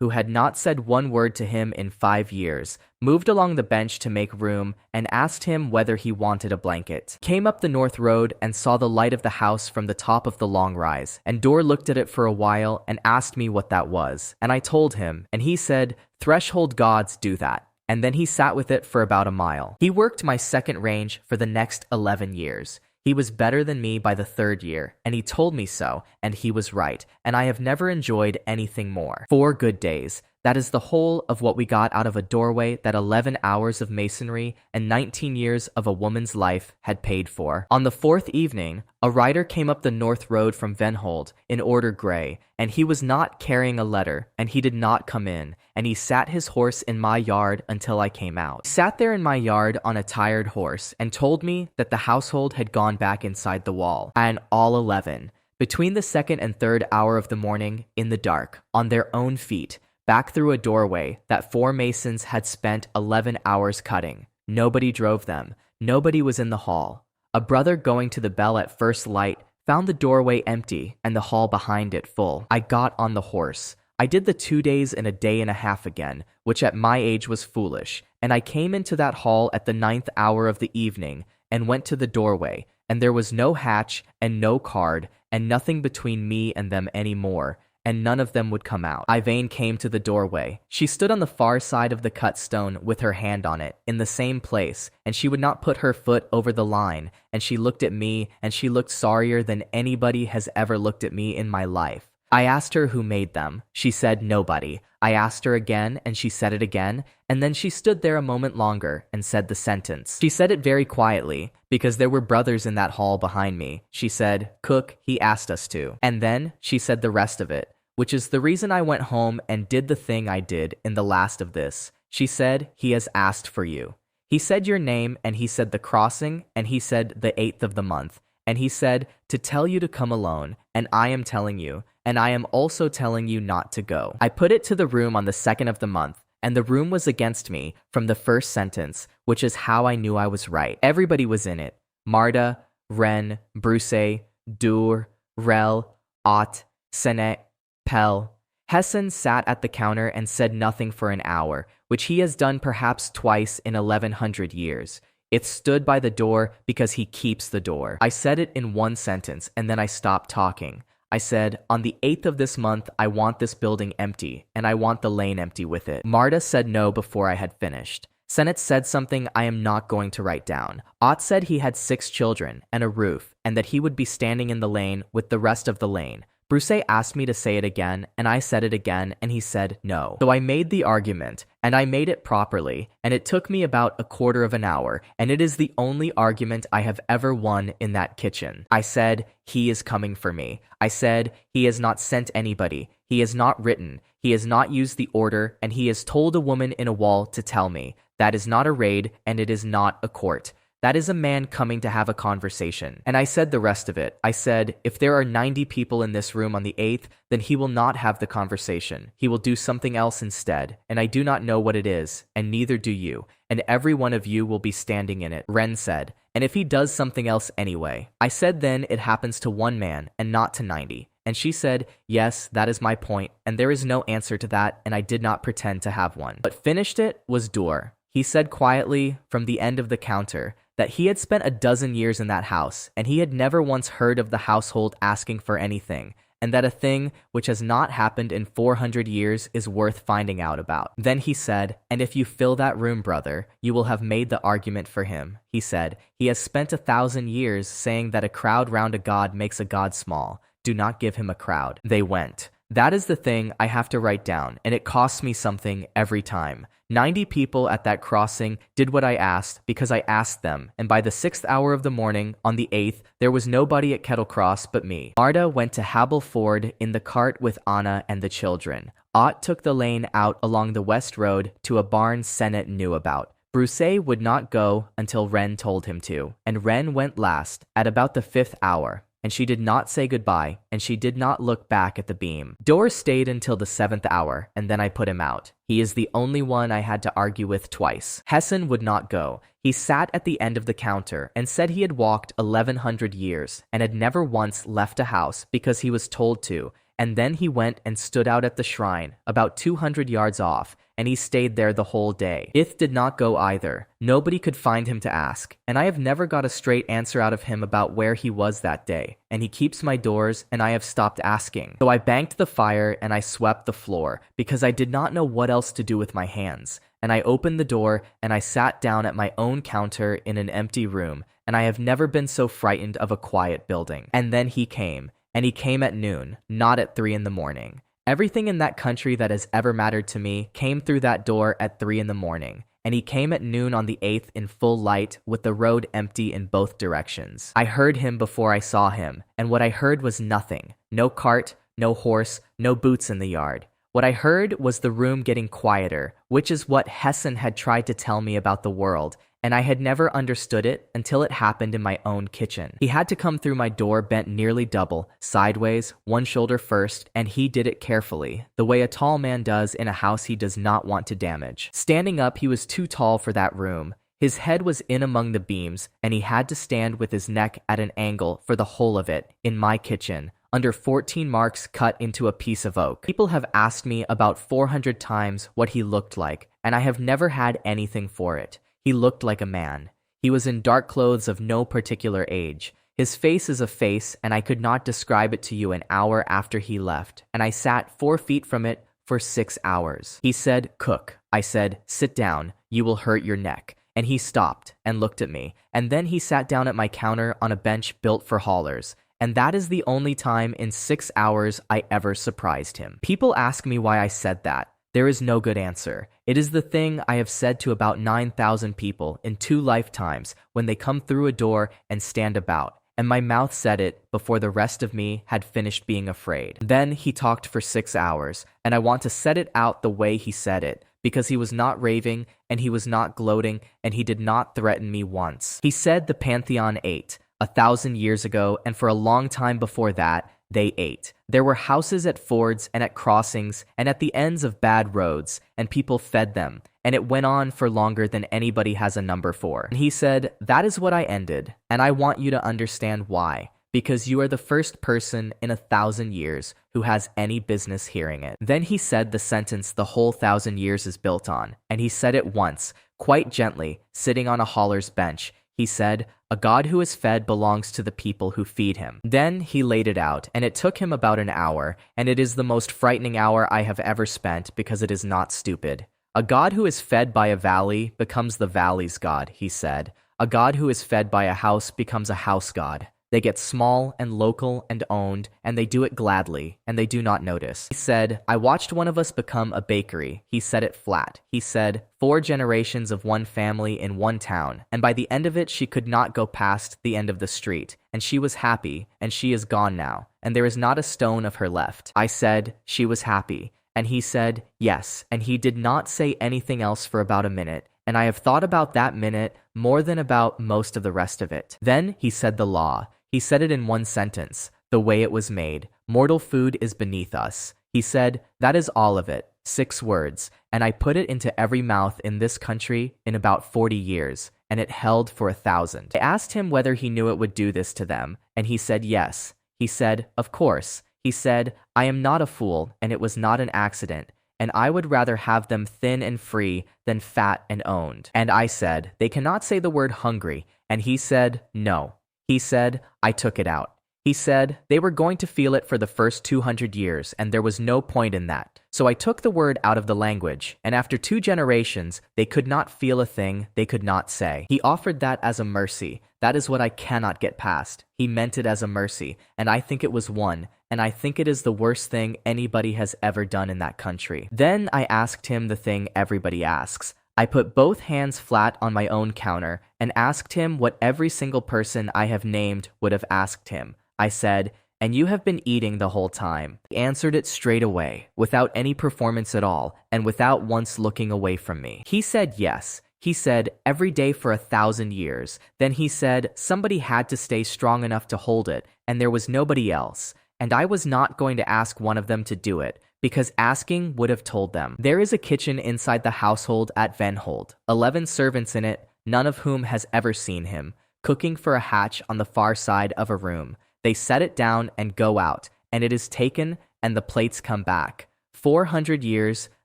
who had not said one word to him in 5 years, moved along the bench to make room and asked him whether he wanted a blanket. Came up the north road and saw the light of the house from the top of the long rise. And Dur looked at it for a while and asked me what that was. And I told him, and he said, threshold gods do that. And then he sat with it for about a mile. He worked my second range for the next 11 years. He was better than me by the 3rd year, and he told me so, and he was right, and I have never enjoyed anything more. 4 good days. That is the whole of what we got out of a doorway that 11 hours of masonry and 19 years of a woman's life had paid for. On the 4th evening, a rider came up the north road from Venhold in order gray, and he was not carrying a letter, and he did not come in, and he sat his horse in my yard until I came out. He sat there in my yard on a tired horse and told me that the household had gone back inside the wall, and all 11, between the 2nd and 3rd hour of the morning, in the dark, on their own feet, back through a doorway that 4 masons had spent 11 hours cutting. Nobody drove them. Nobody was in the hall. A brother going to the bell at first light found the doorway empty and the hall behind it full. I got on the horse. I did the 2 days and a day and a half again, which at my age was foolish, and I came into that hall at the 9th hour of the evening and went to the doorway, and there was no hatch and no card and nothing between me and them any more, and none of them would come out. Yvain came to the doorway. She stood on the far side of the cut stone with her hand on it, in the same place, and she would not put her foot over the line, and she looked at me, and she looked sorrier than anybody has ever looked at me in my life. I asked her who made them. She said nobody. I asked her again, and she said it again, and then she stood there a moment longer and said the sentence. She said it very quietly, because there were brothers in that hall behind me. She said, "Cook, he asked us to." And then she said the rest of it, which is the reason I went home and did the thing I did in the last of this. She said, "He has asked for you." He said your name, and he said the crossing, and he said the 8th of the month, and he said to tell you to come alone, and I am telling you, and I am also telling you not to go. I put it to the room on the 2nd of the month, and the room was against me from the first sentence, which is how I knew I was right. Everybody was in it. Marta, Ren, Bruce, Dur, Rel, Ott, Senet, Pell. Hessen sat at the counter and said nothing for an hour, which he has done perhaps twice in 1100 years. It stood by the door because he keeps the door. I said it in one sentence, and then I stopped talking. I said, on the 8th of this month, I want this building empty, and I want the lane empty with it. Marta said no before I had finished. Senet said something I am not going to write down. Ott said he had 6 children and a roof, and that he would be standing in the lane with the rest of the lane. Bruce asked me to say it again, and I said it again, and he said no. So I made the argument, and I made it properly, and it took me about a quarter of an hour, and it is the only argument I have ever won in that kitchen. I said, he is coming for me. I said, he has not sent anybody. He has not written. He has not used the order, and he has told a woman in a wall to tell me. That is not a raid, and it is not a court. That is a man coming to have a conversation. And I said the rest of it. I said, if there are 90 people in this room on the 8th, then he will not have the conversation. He will do something else instead, and I do not know what it is, and neither do you, and every one of you will be standing in it. Ren said, and if he does something else anyway. I said then it happens to one man and not to 90. And she said, yes, that is my point, and there is no answer to that, and I did not pretend to have one. But finished it was Dur. He said quietly from the end of the counter that he had spent a dozen years in that house, and he had never once heard of the household asking for anything, and that a thing which has not happened in 400 years is worth finding out about. Then he said, and if you fill that room, brother, you will have made the argument for him. He said, he has spent 1,000 years saying that a crowd round a god makes a god small. Do not give him a crowd. They went. That is the thing I have to write down, and it costs me something every time. 90 people at that crossing did what I asked because I asked them, and by the 6th hour of the morning, on the 8th, there was nobody at Kettle Cross but me. Arda went to Habel Ford in the cart with Anna and the children. Ott took the lane out along the west road to a barn Sennett knew about. Bruce would not go until Ren told him to, and Ren went last, at about the 5th hour. And she did not say goodbye, and she did not look back at the beam. Dor stayed until the 7th hour, and then I put him out. He is the only one I had to argue with twice. Hessen would not go. He sat at the end of the counter and said he had walked 1,100 years and had never once left a house because he was told to, and then he went and stood out at the shrine, about 200 yards off, and he stayed there the whole day. Ith did not go either. Nobody could find him to ask, and I have never got a straight answer out of him about where he was that day, and he keeps my doors, and I have stopped asking. So I banked the fire and I swept the floor, because I did not know what else to do with my hands, and I opened the door and I sat down at my own counter in an empty room, and I have never been so frightened of a quiet building. And then he came, and he came at noon, not at 3 in the morning. Everything in that country that has ever mattered to me came through that door at 3 in the morning, and he came at noon on the 8th in full light with the road empty in both directions. I heard him before I saw him, and what I heard was nothing. No cart, no horse, no boots in the yard. What I heard was the room getting quieter, which is what Hessen had tried to tell me about the world, and I had never understood it until it happened in my own kitchen. He had to come through my door bent nearly double, sideways, one shoulder first, and he did it carefully, the way a tall man does in a house he does not want to damage. Standing up, he was too tall for that room. His head was in among the beams, and he had to stand with his neck at an angle for the whole of it, in my kitchen, under 14 marks cut into a piece of oak. People have asked me about 400 times what he looked like, and I have never had anything for it. He looked like a man. He was in dark clothes of no particular age. His face is a face, and I could not describe it to you an hour after he left, and I sat 4 feet from it for 6 hours. He said, cook. I said, sit down, you will hurt your neck. And he stopped and looked at me, and then he sat down at my counter on a bench built for haulers. And that is the only time in 6 hours I ever surprised him. People ask me why I said that. There is no good answer. It is the thing I have said to about 9,000 people in 2 lifetimes when they come through a door and stand about, and my mouth said it before the rest of me had finished being afraid. Then he talked for 6 hours, and I want to set it out the way he said it, because he was not raving, and he was not gloating, and he did not threaten me once. He said the Pantheon ate 1,000 years ago, and for a long time before that, they ate. There were houses at fords and at crossings and at the ends of bad roads, and people fed them, and it went on for longer than anybody has a number for. And he said, that is what I ended, and I want you to understand why, because you are the first person in 1,000 years who has any business hearing it. Then he said the sentence the whole 1,000 years is built on, and he said it once, quite gently, sitting on a hauler's bench. He said, a god who is fed belongs to the people who feed him. Then he laid it out, and it took him about an hour, and it is the most frightening hour I have ever spent because it is not stupid. A god who is fed by a valley becomes the valley's god, he said. A god who is fed by a house becomes a house god. They get small and local and owned, and they do it gladly, and they do not notice. He said, I watched one of us become a bakery. He said it flat. He said, 4 generations of one family in one town, and by the end of it she could not go past the end of the street, and she was happy, and she is gone now, and there is not a stone of her left. I said, she was happy, and he said, yes, and he did not say anything else for about a minute, and I have thought about that minute more than about most of the rest of it. Then he said the law. He said it in one sentence, the way it was made. Mortal food is beneath us. He said, that is all of it. 6 words, and I put it into every mouth in this country in about 40 years, and it held for 1,000. I asked him whether he knew it would do this to them, and he said yes. He said, of course. He said, I am not a fool, and it was not an accident, and I would rather have them thin and free than fat and owned. And I said, they cannot say the word hungry, and he said, no. He said, I took it out. He said, they were going to feel it for the first 200 years, and there was no point in that. So I took the word out of the language, and after 2 generations, they could not feel a thing they could not say. He offered that as a mercy. That is what I cannot get past. He meant it as a mercy, and I think it was one, and I think it is the worst thing anybody has ever done in that country. Then I asked him the thing everybody asks. I put both hands flat on my own counter and asked him what every single person I have named would have asked him. I said, and you have been eating the whole time. He answered it straight away, without any performance at all, and without once looking away from me. He said yes. He said, every day for 1,000 years. Then he said, somebody had to stay strong enough to hold it, and there was nobody else. And I was not going to ask one of them to do it, because asking would have told them. There is a kitchen inside the household at Venhold, 11 servants in it, none of whom has ever seen him, cooking for a hatch on the far side of a room. They set it down and go out, and it is taken, and the plates come back. 400 years,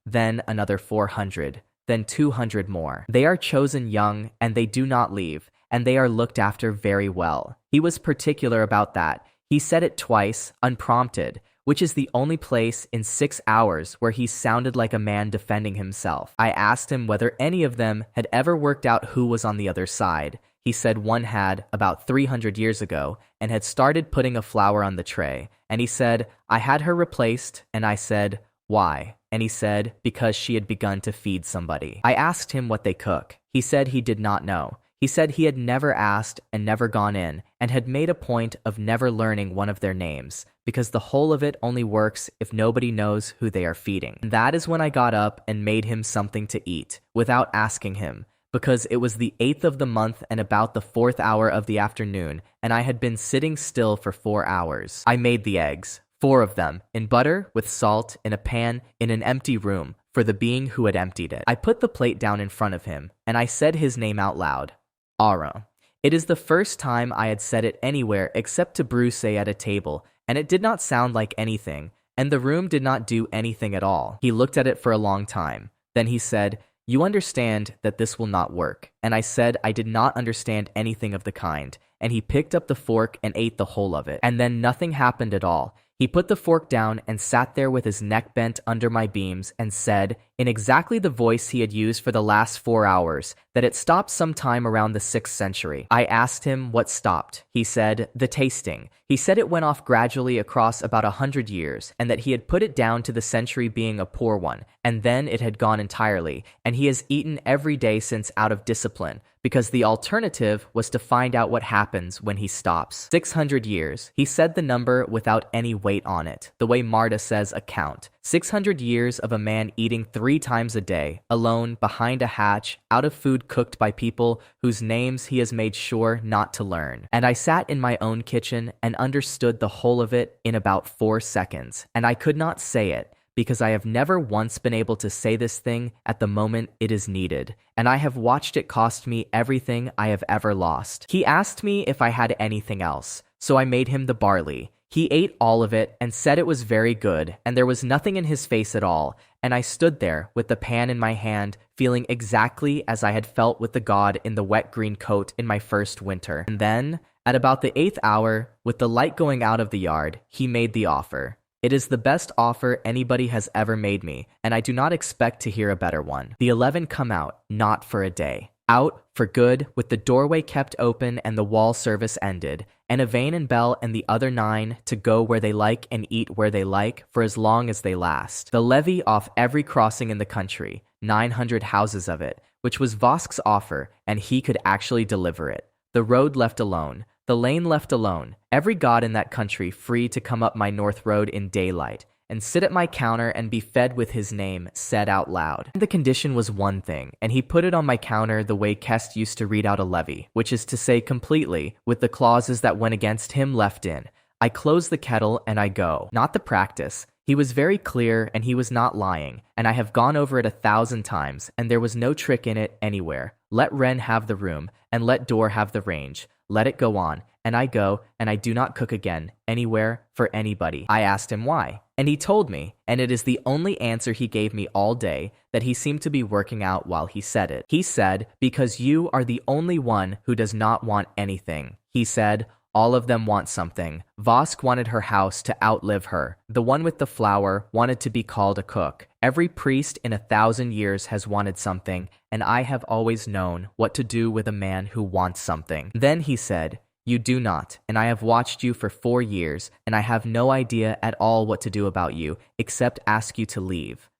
then another 400, then 200 more. They are chosen young, and they do not leave, and they are looked after very well. He was particular about that. He said it twice, unprompted, which is the only place in 6 hours where he sounded like a man defending himself. I asked him whether any of them had ever worked out who was on the other side. He said one had, about 300 years ago, and had started putting a flower on the tray. And he said, I had her replaced, and I said, why? And he said, because she had begun to feed somebody. I asked him what they cook. He said he did not know. He said he had never asked and never gone in, and had made a point of never learning one of their names, because the whole of it only works if nobody knows who they are feeding. And that is when I got up and made him something to eat, without asking him, because it was the 8th of the month and about the 4th hour of the afternoon, and I had been sitting still for 4 hours. I made the eggs, 4 of them, in butter, with salt, in a pan, in an empty room, for the being who had emptied it. I put the plate down in front of him, and I said his name out loud. Aro. It is the first time I had said it anywhere except to Bruce at a table, and it did not sound like anything, and the room did not do anything at all. He looked at it for a long time. Then he said, you understand that this will not work. And I said I did not understand anything of the kind, and he picked up the fork and ate the whole of it. And then nothing happened at all. He put the fork down and sat there with his neck bent under my beams and said, in exactly the voice he had used for the last 4 hours, that it stopped sometime around the 6th century. I asked him what stopped. He said, the tasting. He said it went off gradually across about 100 years, and that he had put it down to the century being a poor one, and then it had gone entirely, and he has eaten every day since out of discipline, because the alternative was to find out what happens when he stops. 600 years. He said the number without any weight on it, the way Marta says a count. 600 years of a man eating 3 times a day, alone, behind a hatch, out of food cooked by people whose names he has made sure not to learn. And I sat in my own kitchen and understood the whole of it in about 4 seconds, and I could not say it, because I have never once been able to say this thing at the moment it is needed, and I have watched it cost me everything I have ever lost. He asked me if I had anything else, so I made him the barley. He ate all of it and said it was very good, and there was nothing in his face at all, and I stood there with the pan in my hand, feeling exactly as I had felt with the god in the wet green coat in my first winter. And then, at about the 8th hour, with the light going out of the yard, he made the offer. It is the best offer anybody has ever made me, and I do not expect to hear a better one. The 11 come out, not for a day. Out, for good, with the doorway kept open and the wall service ended, and Yvain and Belle and the other 9 to go where they like and eat where they like for as long as they last. The levy off every crossing in the country, 900 houses of it, which was Vosk's offer, and he could actually deliver it. The road left alone. The lane left alone, every god in that country free to come up my north road in daylight, and sit at my counter and be fed with his name said out loud. The condition was one thing, and he put it on my counter the way Kest used to read out a levy, which is to say completely, with the clauses that went against him left in. I close the kettle and I go. Not the practice. He was very clear and he was not lying, and I have gone over it 1,000 times, and there was no trick in it anywhere. Let Ren have the room, and let Dor have the range. Let it go on, and I go, and I do not cook again, anywhere, for anybody. I asked him why, and he told me, and it is the only answer he gave me all day, that he seemed to be working out while he said it. He said, because you are the only one who does not want anything. He said, all of them want something. Vosk wanted her house to outlive her. The one with the flower wanted to be called a cook. Every priest in 1,000 years has wanted something, and I have always known what to do with a man who wants something. Then he said, you do not, and I have watched you for 4 years, and I have no idea at all what to do about you, except ask you to leave.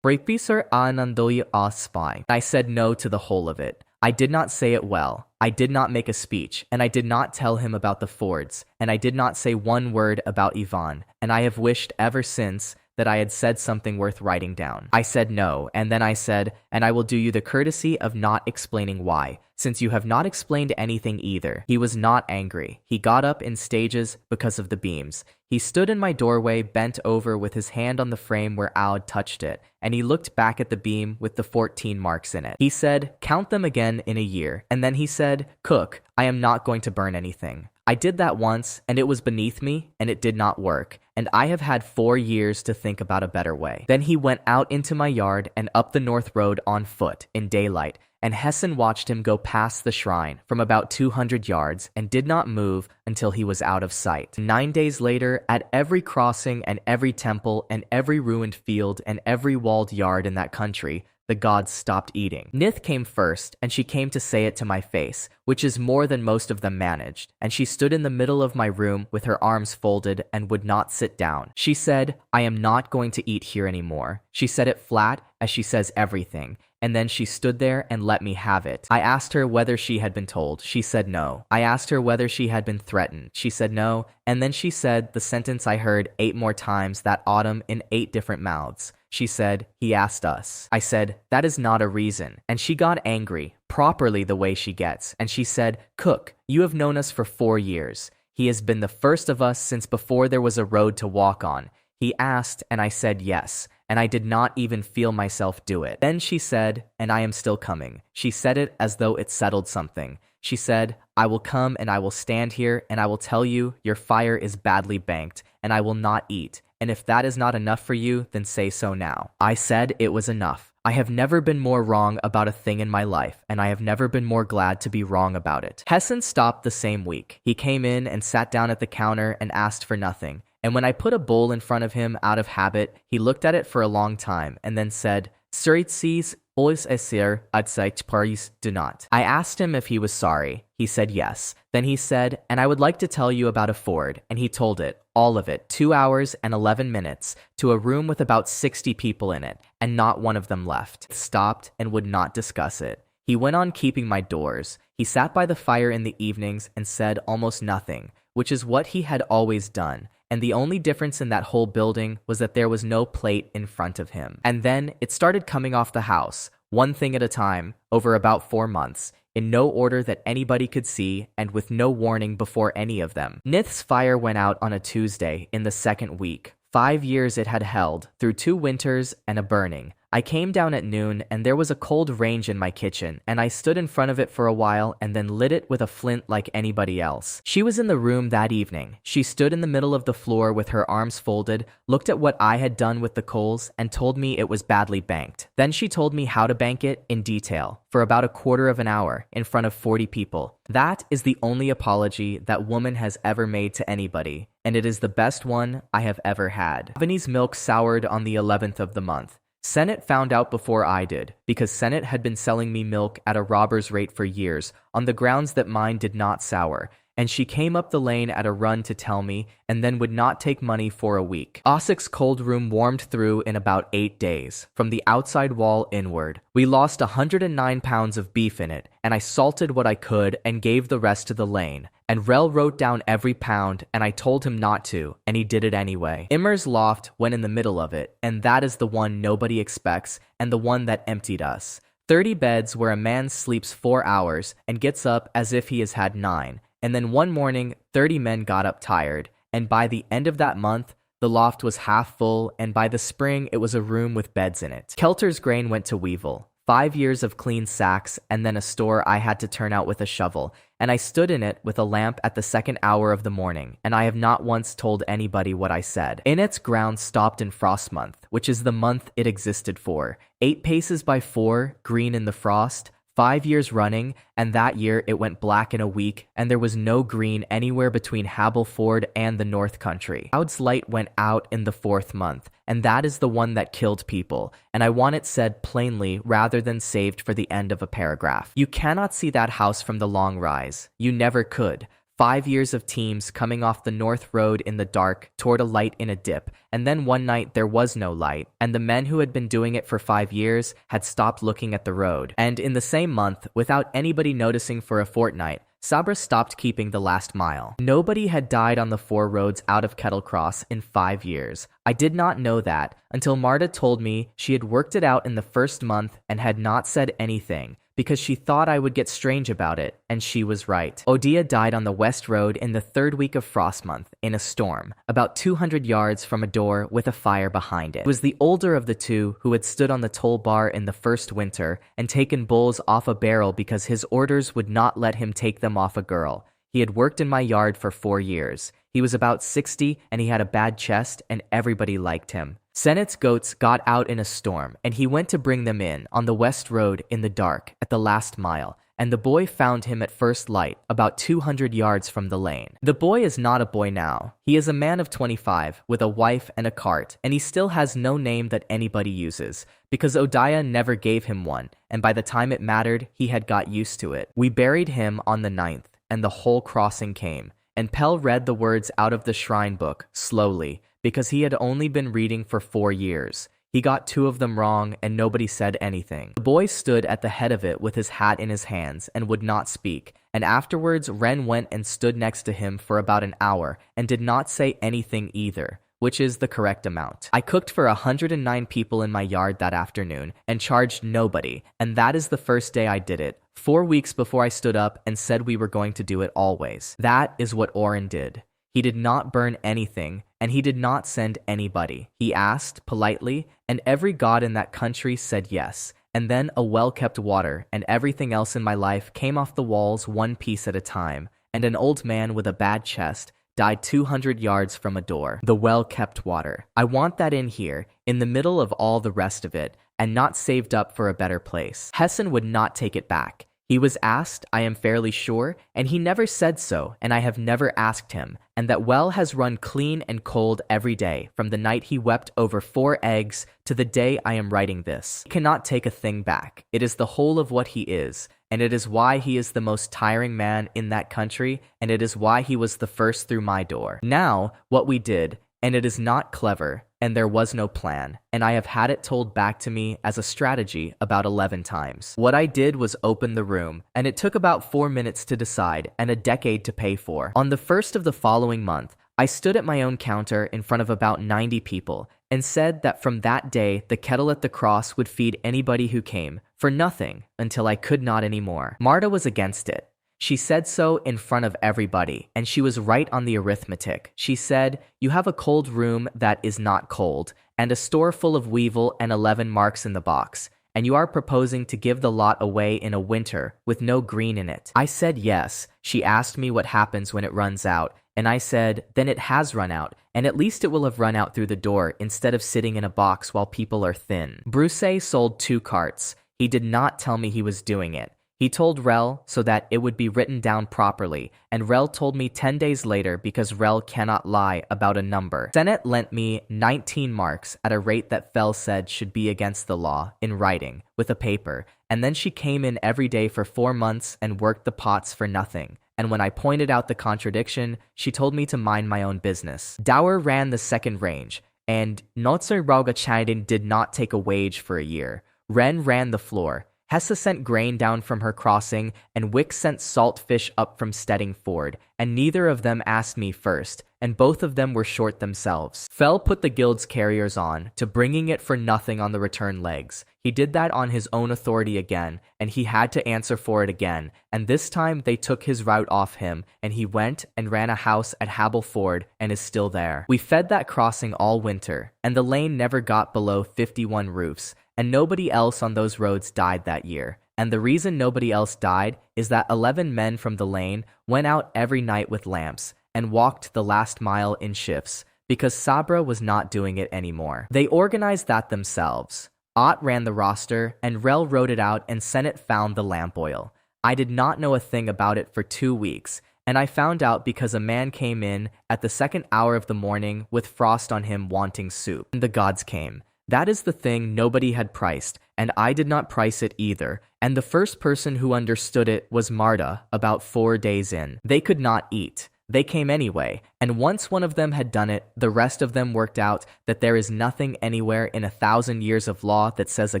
Professor Anandoy spy. I said no to the whole of it. I did not say it well. I did not make a speech, and I did not tell him about the Fords, and I did not say one word about Ivan, and I have wished ever since that I had said something worth writing down. I said no, and then I said, and I will do you the courtesy of not explaining why, since you have not explained anything either. He was not angry. He got up in stages because of the beams. He stood in my doorway, bent over with his hand on the frame where Aud touched it, and he looked back at the beam with the 14 marks in it. He said, count them again in a year, and then he said, cook, I am not going to burn anything. I did that once, and it was beneath me, and it did not work, and I have had 4 years to think about a better way. Then he went out into my yard and up the north road on foot, in daylight, and Hessen watched him go past the shrine from about 200 yards and did not move until he was out of sight. 9 days later, at every crossing and every temple and every ruined field and every walled yard in that country, the gods stopped eating. Nith came first, and she came to say it to my face, which is more than most of them managed, and she stood in the middle of my room with her arms folded and would not sit down. She said, I am not going to eat here anymore. She said it flat, as she says everything, and then she stood there and let me have it. I asked her whether she had been told. She said no. I asked her whether she had been threatened. She said no, and then she said the sentence I heard 8 more times that autumn in 8 different mouths. She said, he asked us. I said, that is not a reason. And she got angry, properly the way she gets. And she said, Cook, you have known us for 4 years. He has been the first of us since before there was a road to walk on. He asked, and I said yes. And I did not even feel myself do it. Then she said, and I am still coming. She said it as though it settled something. She said, I will come and I will stand here and I will tell you your fire is badly banked and I will not eat. And if that is not enough for you, then say so now. I said it was enough. I have never been more wrong about a thing in my life, and I have never been more glad to be wrong about it. Hessen stopped the same week. He came in and sat down at the counter and asked for nothing. And when I put a bowl in front of him out of habit, he looked at it for a long time and then said, Suritsis ois esir adseit paris do not. I asked him if he was sorry. He said yes. Then he said, and I would like to tell you about a Ford. And he told it, all of it, 2 hours and 11 minutes, to a room with about 60 people in it, and not one of them left. Stopped and would not discuss it. He went on keeping my doors. He sat by the fire in the evenings and said almost nothing, which is what he had always done. And the only difference in that whole building was that there was no plate in front of him. And then it started coming off the house, one thing at a time, over about 4 months, in no order that anybody could see and with no warning before any of them. Nith's fire went out on a Tuesday in the 2nd week. 5 years it had held, through 2 winters and a burning. I came down at noon and there was a cold range in my kitchen, and I stood in front of it for a while and then lit it with a flint like anybody else. She was in the room that evening. She stood in the middle of the floor with her arms folded, looked at what I had done with the coals, and told me it was badly banked. Then she told me how to bank it in detail, for about a quarter of an hour, in front of 40 people. That is the only apology that woman has ever made to anybody, and it is the best one I have ever had. Avani's milk soured on the 11th of the month. Senate found out before I did, because Senate had been selling me milk at a robber's rate for years, on the grounds that mine did not sour, and she came up the lane at a run to tell me, and then would not take money for a week. Osik's cold room warmed through in about 8 days, from the outside wall inward. We lost 109 pounds of beef in it, and I salted what I could and gave the rest to the lane. And Rel wrote down every pound, and I told him not to, and he did it anyway. Immer's loft went in the middle of it, and that is the one nobody expects, and the one that emptied us. 30 beds where a man sleeps 4 hours and gets up as if he has had 9. And then one morning, 30 men got up tired, and by the end of that month, the loft was half full, and by the spring, it was a room with beds in it. Kelter's grain went to Weevil. 5 years of clean sacks, and then a store I had to turn out with a shovel, and I stood in it with a lamp at the second hour of the morning, and I have not once told anybody what I said. In its ground stopped in frost month, which is the month it existed for. 8 paces by 4, green in the frost, 5 years running, and that year it went black in a week, and there was no green anywhere between Hableford and the North Country. Cloud's light went out in the 4th month, and that is the one that killed people, and I want it said plainly rather than saved for the end of a paragraph. You cannot see that house from the long rise. You never could. 5 years of teams coming off the North Road in the dark toward a light in a dip, and then one night there was no light, and the men who had been doing it for 5 years had stopped looking at the road. And in the same month, without anybody noticing for a fortnight, Sabra stopped keeping the last mile. Nobody had died on the 4 roads out of Kettle Cross in 5 years. I did not know that until Marta told me she had worked it out in the first month and had not said anything, because she thought I would get strange about it, and she was right. Odia died on the West Road in the 3rd week of frost month, in a storm, about 200 yards from a door with a fire behind it. It was the older of the two who had stood on the toll bar in the first winter and taken bulls off a barrel because his orders would not let him take them off a girl. He had worked in my yard for 4 years. He was about 60, and he had a bad chest, and everybody liked him. Sennett's goats got out in a storm, and he went to bring them in on the West Road in the dark at the last mile, and the boy found him at first light, about 200 yards from the lane. The boy is not a boy now. He is a man of 25, with a wife and a cart, and he still has no name that anybody uses, because Odia never gave him one, and by the time it mattered, he had got used to it. We buried him on the 9th, and the whole crossing came, and Pell read the words out of the shrine book, slowly, because he had only been reading for 4 years. He got 2 of them wrong, and nobody said anything. The boy stood at the head of it with his hat in his hands and would not speak, and afterwards Ren went and stood next to him for about an hour and did not say anything either, which is the correct amount. I cooked for 109 people in my yard that afternoon and charged nobody, and that is the first day I did it, 4 weeks before I stood up and said we were going to do it always. That is what Oren did. He did not burn anything, and he did not send anybody. He asked politely, and every god in that country said yes, and then a well-kept water and everything else in my life came off the walls one piece at a time, and an old man with a bad chest died 200 yards from a door. The well-kept water. I want that in here, in the middle of all the rest of it, and not saved up for a better place. Hessen would not take it back. He was asked, I am fairly sure, and he never said so, and I have never asked him, and that well has run clean and cold every day, from the night he wept over 4 eggs to the day I am writing this. He cannot take a thing back. It is the whole of what he is, and it is why he is the most tiring man in that country, and it is why he was the first through my door. Now, what we did, and it is not clever, and there was no plan, and I have had it told back to me as a strategy about 11 times. What I did was open the room, and it took about 4 minutes to decide and a decade to pay for. On the 1st of the following month, I stood at my own counter in front of about 90 people and said that from that day the kettle at the cross would feed anybody who came, for nothing, until I could not anymore. Marta was against it. She said so in front of everybody, and she was right on the arithmetic. She said, you have a cold room that is not cold, and a store full of weevil and 11 marks in the box, and you are proposing to give the lot away in a winter with no green in it. I said yes. She asked me what happens when it runs out, and I said, then it has run out, and at least it will have run out through the door instead of sitting in a box while people are thin. Bruce sold 2 carts. He did not tell me he was doing it. He told Rel so that it would be written down properly, and Rel told me 10 days later because Rel cannot lie about a number. Sennett lent me 19 marks at a rate that Fell said should be against the law, in writing, with a paper, and then she came in every day for 4 months and worked the pots for nothing, and when I pointed out the contradiction, she told me to mind my own business. Dower ran the second range, and Notser Rauga did not take a wage for a year. Ren ran the floor. Hessa sent grain down from her crossing, and Wick sent salt fish up from Stedding Ford, and neither of them asked me first, and both of them were short themselves. Fell put the guild's carriers on, to bringing it for nothing on the return legs. He did that on his own authority again, and he had to answer for it again, and this time they took his route off him, and he went and ran a house at Habel Ford and is still there. We fed that crossing all winter, and the lane never got below 51 roofs, and nobody else on those roads died that year. And the reason nobody else died is that 11 men from the lane went out every night with lamps and walked the last mile in shifts, because Sabra was not doing it anymore. They organized that themselves. Ott ran the roster, and Rel wrote it out, and Senate found the lamp oil. I did not know a thing about it for 2 weeks, and I found out because a man came in at the second hour of the morning with frost on him wanting soup. And the gods came. That is the thing nobody had priced, and I did not price it either, and the first person who understood it was Marta about 4 days in. They could not eat. They came anyway, and once one of them had done it, the rest of them worked out that there is nothing anywhere in 1,000 years of law that says a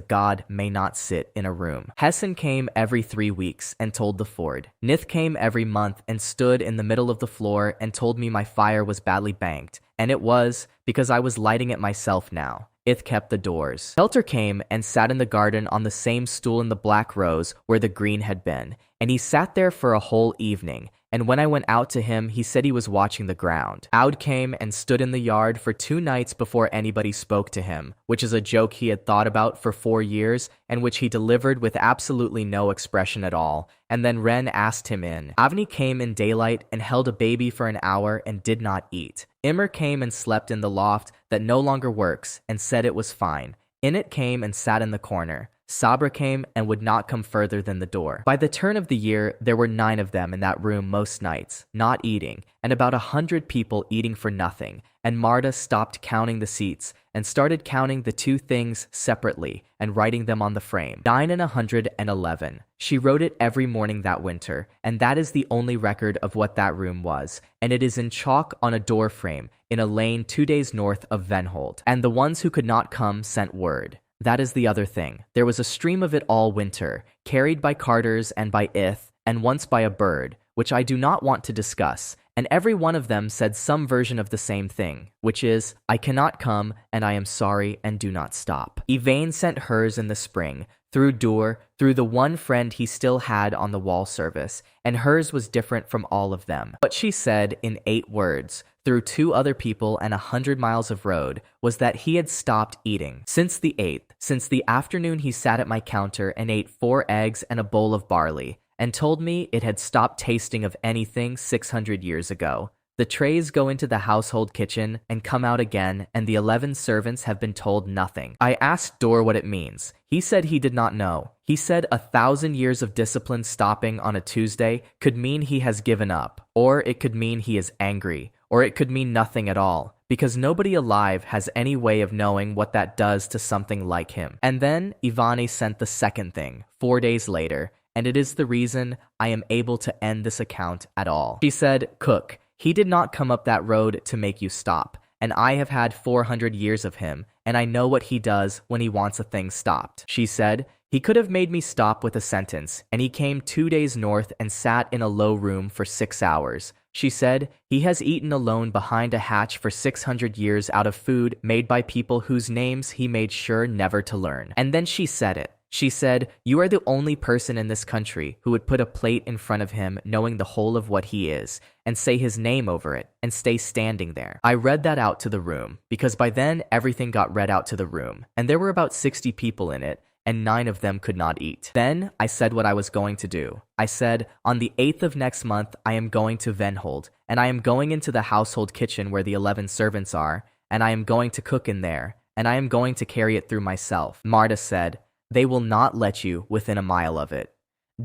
god may not sit in a room. Hessen came every 3 weeks and told the Ford. Nith came every month and stood in the middle of the floor and told me my fire was badly banked, and it was, because I was lighting it myself now. Ith kept the doors. Helter came and sat in the garden on the same stool in the black rose where the green had been, and he sat there for a whole evening, and when I went out to him, he said he was watching the ground. Aud came and stood in the yard for 2 nights before anybody spoke to him, which is a joke he had thought about for 4 years, and which he delivered with absolutely no expression at all, and then Ren asked him in. Avni came in daylight and held a baby for an hour and did not eat. Immer came and slept in the loft that no longer works, and said it was fine. Init came and sat in the corner. Sabra came and would not come further than the door. By the turn of the year, there were 9 of them in that room most nights, not eating, and about 100 people eating for nothing, and Marta stopped counting the seats and started counting the 2 things separately and writing them on the frame. 9 and 111. She wrote it every morning that winter, and that is the only record of what that room was, and it is in chalk on a door frame in a lane 2 days north of Venhold. And the ones who could not come sent word. That is the other thing. There was a stream of it all winter, carried by carters and by Ith, and once by a bird, which I do not want to discuss, and every one of them said some version of the same thing, which is, I cannot come, and I am sorry, and do not stop. Yvain sent hers in the spring, through Dur, through the one friend he still had on the wall service, and hers was different from all of them. What she said in 8 words, through 2 other people and 100 miles of road, was that he had stopped eating. Since the 8th, since the afternoon he sat at my counter and ate 4 eggs and a bowl of barley, and told me it had stopped tasting of anything 600 years ago. The trays go into the household kitchen and come out again, and the 11 servants have been told nothing. I asked Dor what it means. He said he did not know. He said 1,000 years of discipline stopping on a Tuesday could mean he has given up, or it could mean he is angry, or it could mean nothing at all, because nobody alive has any way of knowing what that does to something like him. And then Ivani sent the second thing, 4 days later, and it is the reason I am able to end this account at all. She said, Cook, he did not come up that road to make you stop, and I have had 400 years of him, and I know what he does when he wants a thing stopped. She said, he could have made me stop with a sentence, and he came 2 days north and sat in a low room for 6 hours. She said, he has eaten alone behind a hatch for 600 years out of food made by people whose names he made sure never to learn. And then she said it. She said, you are the only person in this country who would put a plate in front of him knowing the whole of what he is, and say his name over it, and stay standing there. I read that out to the room, because by then everything got read out to the room, and there were about 60 people in it, and 9 of them could not eat. Then I said what I was going to do. I said, on the 8th of next month I am going to Venhold, and I am going into the household kitchen where the 11 servants are, and I am going to cook in there, and I am going to carry it through myself. Marta said, they will not let you within a mile of it.